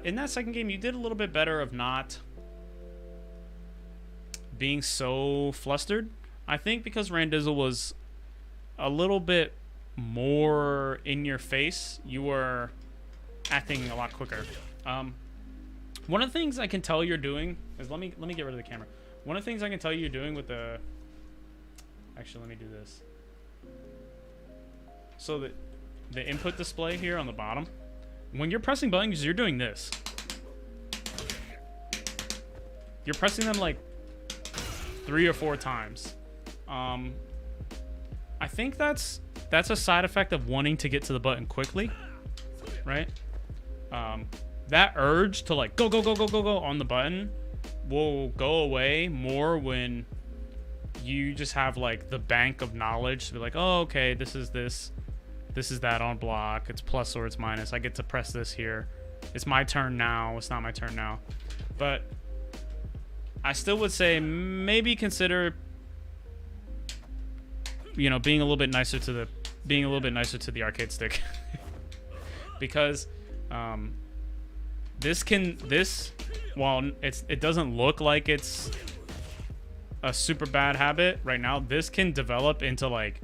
In that second game, you did a little bit better of not being so flustered. I think because Randizzle was a little bit more in your face, you were acting a lot quicker. One of the things I can tell you're doing is let me get rid of the camera. One of the things I can tell you're doing with the actually let me do this. So the input display here on the bottom, when you're pressing buttons, you're doing this. You're pressing them like 3 or 4 times. I think that's a side effect of wanting to get to the button quickly, right? That urge to like go on the button will go away more when you just have like the bank of knowledge to be like, oh, okay, this is that on block, it's plus or it's minus, I get to press this here, it's my turn now, it's not my turn now. But I still would say maybe consider, you know, being a little bit nicer to the arcade stick. Because while it doesn't look like it's a super bad habit right now, this can develop into like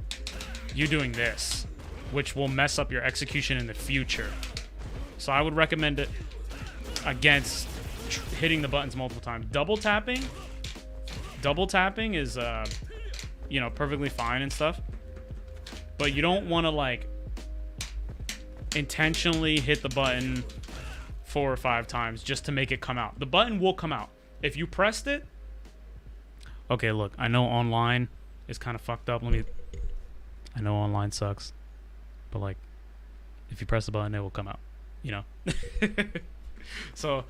you doing this, which will mess up your execution in the future. So I would recommend it against hitting the buttons multiple times. Double tapping is you know, perfectly fine and stuff. But you don't want to like intentionally hit the button 4 or 5 times just to make it come out. The button will come out. If you pressed it, okay, look, I know online is kind of fucked up. I know online sucks, but like, if you press the button, it will come out, you know? So,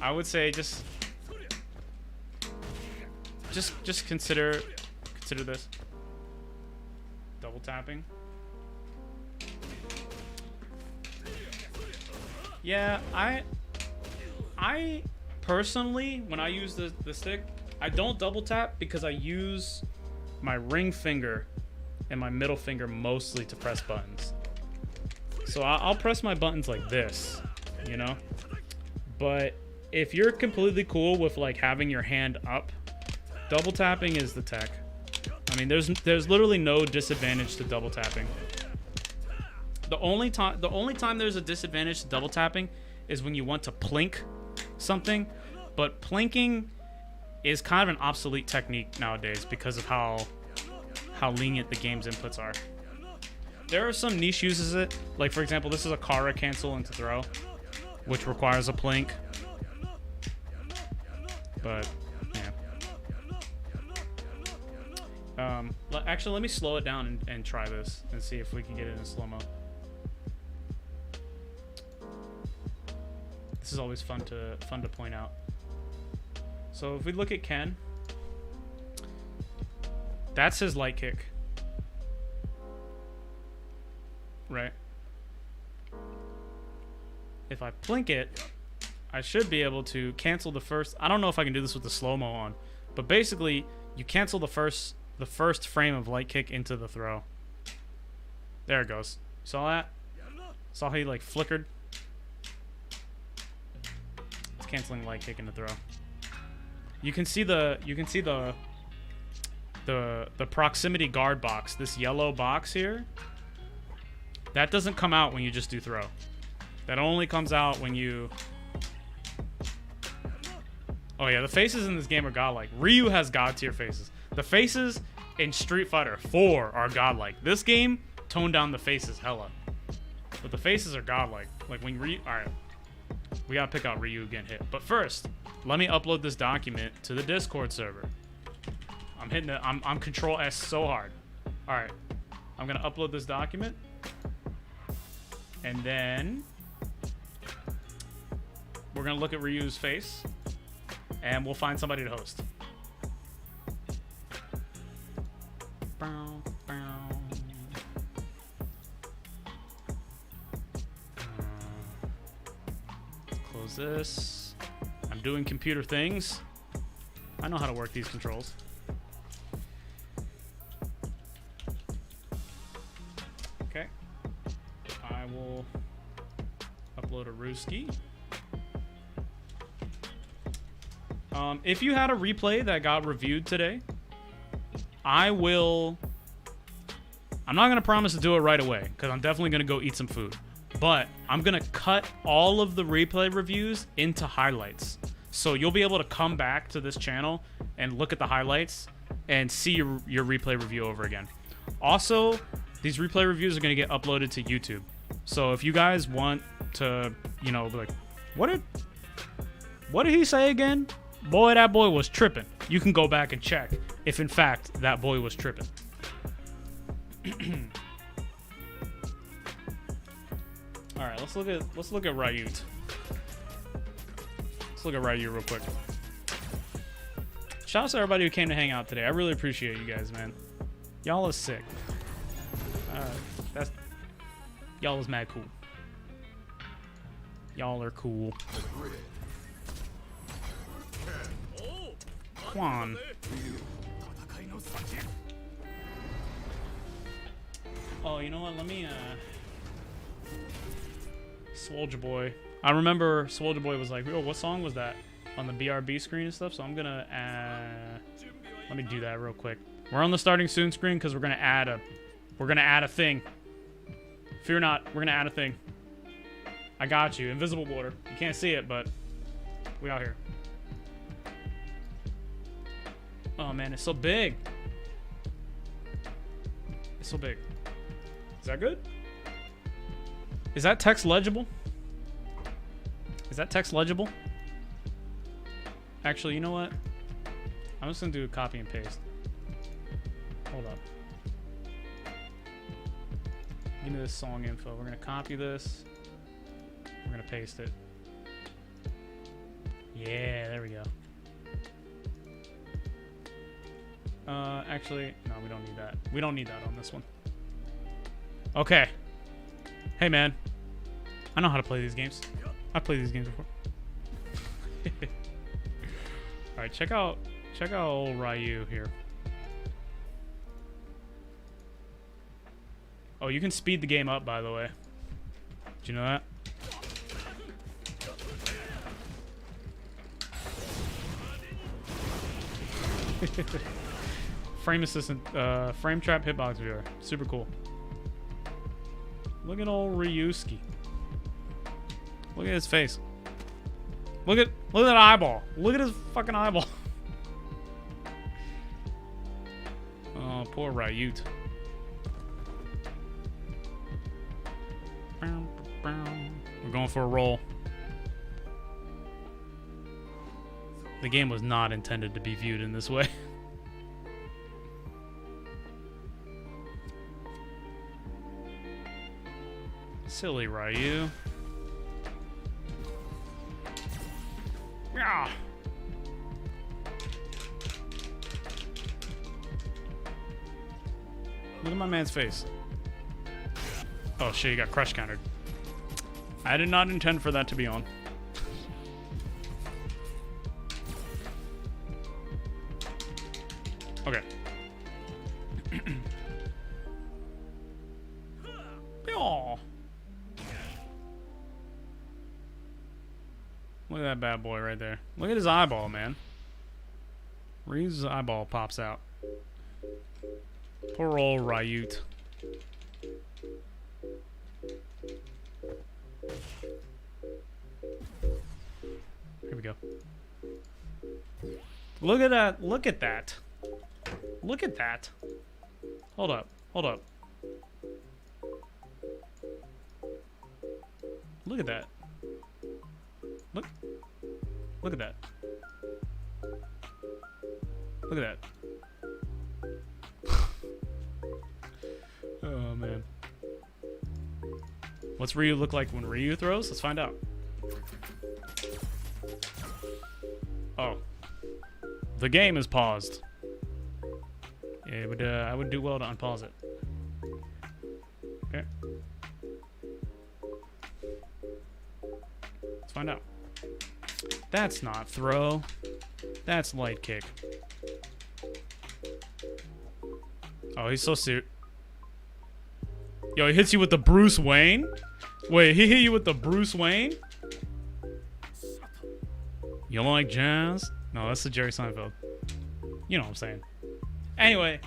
I would say just consider this. Double tapping. Yeah, I personally, when I use the stick, I don't double tap because I use my ring finger and my middle finger mostly to press buttons. So I'll press my buttons like this, you know? But if you're completely cool with like having your hand up, double tapping is the tech. I mean, there's literally no disadvantage to double tapping. The only time there's a disadvantage to double tapping is when you want to plink something, but plinking is kind of an obsolete technique nowadays because of how lenient the game's inputs are. There are some niche uses it, like for example, this is a Kara cancel into throw, which requires a plink. But yeah. Actually, let me slow it down and try this and see if we can get it in slow-mo. This is always fun to point out. So if we look at Ken, that's his light kick, right? If I blink it, I should be able to cancel the first. I don't know if I can do this with the slow-mo on, but basically you cancel the first frame of light kick into the throw. There it goes. Saw that? Saw how he like flickered? It's canceling light kick into throw. You can see the proximity guard box, this yellow box here. That doesn't come out when you just do throw. That only comes out when you... Oh yeah, the faces in this game are godlike. Ryu has god tier faces. The faces in Street Fighter 4 are godlike. This game toned down the faces hella, but the faces are godlike. Like when Ryu... Alright, we gotta pick out Ryu getting hit. But first, let me upload this document to the Discord server. I'm hitting it. I'm Control S so hard. Alright, I'm gonna upload this document, and then we're gonna look at Ryu's face, and we'll find somebody to host. Let's close this. I'm doing computer things. I know how to work these controls. Okay. I will upload a Ruski. If you had a replay that got reviewed today, I'm not going to promise to do it right away because I'm definitely going to go eat some food. But I'm going to cut all of the replay reviews into highlights. So you'll be able to come back to this channel and look at the highlights and see your replay review over again. Also, these replay reviews are going to get uploaded to YouTube. So if you guys want to, you know, be like, what did he say again? Boy, that boy was tripping. You can go back and check if in fact that boy was tripping. All right, let's look at Ryu. Let's look at Ryu real quick. Shout out to everybody who came to hang out today. I really appreciate you guys, man. Y'all is sick. Y'all is mad cool. Y'all are cool. Quan. Oh, you know what? Let me Soldier Boy. I remember Soldier Boy was like, "Oh, what song was that?" on the BRB screen and stuff. So I'm gonna let me do that real quick. We're on the starting soon screen because we're gonna add a thing. Fear not, we're gonna add a thing. I got you. Invisible water. You can't see it, but we out here. Oh man, it's so big. It's so big. Is that good? Is that text legible? Is that text legible? Actually, you know what? I'm just gonna do a copy and paste. Hold up. Give me this song info. We're gonna copy this. We're gonna paste it. Yeah, there we go. Actually, no, we don't need that. We don't need that on this one. Okay. Hey, man. I know how to play these games. I've played these games before. All right, check out old Ryu here. Oh, you can speed the game up, by the way. Did you know that? Frame assistant, frame trap hitbox viewer. Super cool. Look at old Ryusuke. Look at his face. Look at that eyeball. Look at his fucking eyeball. Oh, poor Ryute. We're going for a roll. The game was not intended to be viewed in this way. Silly Ryu. Yeah. Look at my man's face. Oh shit, he got crush countered. I did not intend for that to be on. Okay. Oh. Look at that bad boy right there. Look at his eyeball, man. Ryu's eyeball pops out. Poor old Ryute. Here we go. Look at that. Look at that. Look at that. Hold up. Hold up. Look at that. Look. Look at that. Look at that. Oh, man. What's Ryu look like when Ryu throws? Let's find out. Oh. The game is paused. It would, I would do well to unpause it. Okay. Let's find out. That's not throw. That's light kick. Oh, he's so suit. Yo, he hits you with the Bruce Wayne? Wait, he hit you with the Bruce Wayne? You like jazz? No, that's the Jerry Seinfeld. You know what I'm saying. Anyway,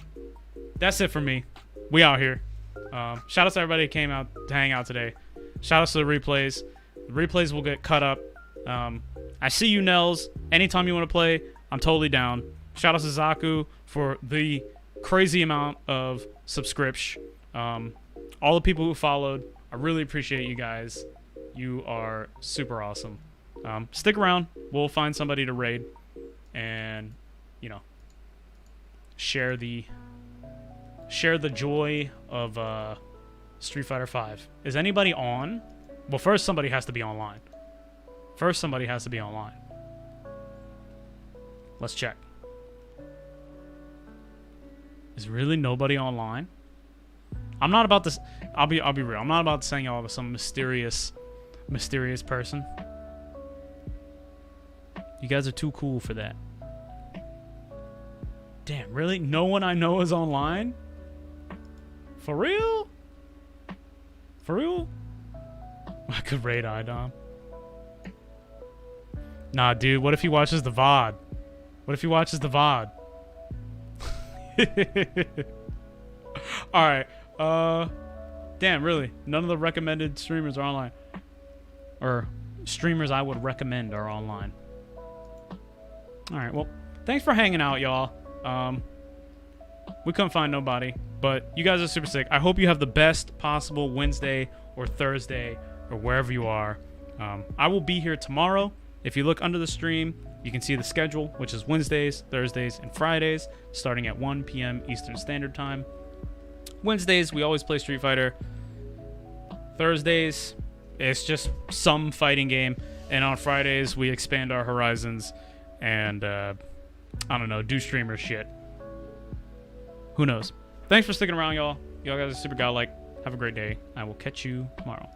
that's it for me. We out here. Shout out to everybody who came out to hang out today. Shout out to the replays. The replays will get cut up. I see you, Nels. Anytime you want to play, I'm totally down. Shout out to Zaku for the crazy amount of subscription. All the people who followed, I really appreciate you guys. You are super awesome. Stick around. We'll find somebody to raid and, you know, share the joy of Street Fighter V. Is anybody on? Well, first somebody has to be online. First somebody has to be online. Let's check. Is really nobody online? I'm not about to. I'll be real. I'm not about to send y'all to some mysterious person. You guys are too cool for that. Damn, really? No one I know is online? For real? For real? I could raid IDOM. Nah, dude. What if he watches the VOD? What if he watches the VOD? Alright. Damn, really? None of the recommended streamers are online. Or streamers I would recommend are online. Alright, well, thanks for hanging out, y'all. We couldn't find nobody, but you guys are super sick. I hope you have the best possible Wednesday or Thursday or wherever you are. I will be here tomorrow. If you look under the stream, you can see the schedule, which is Wednesdays, Thursdays, and Fridays, starting at 1 p.m. Eastern Standard Time. Wednesdays, we always play Street Fighter. Thursdays, it's just some fighting game. And on Fridays, we expand our horizons and, I don't know, do streamer shit. Who knows? Thanks for sticking around, y'all. Y'all guys are super godlike. Have a great day. I will catch you tomorrow.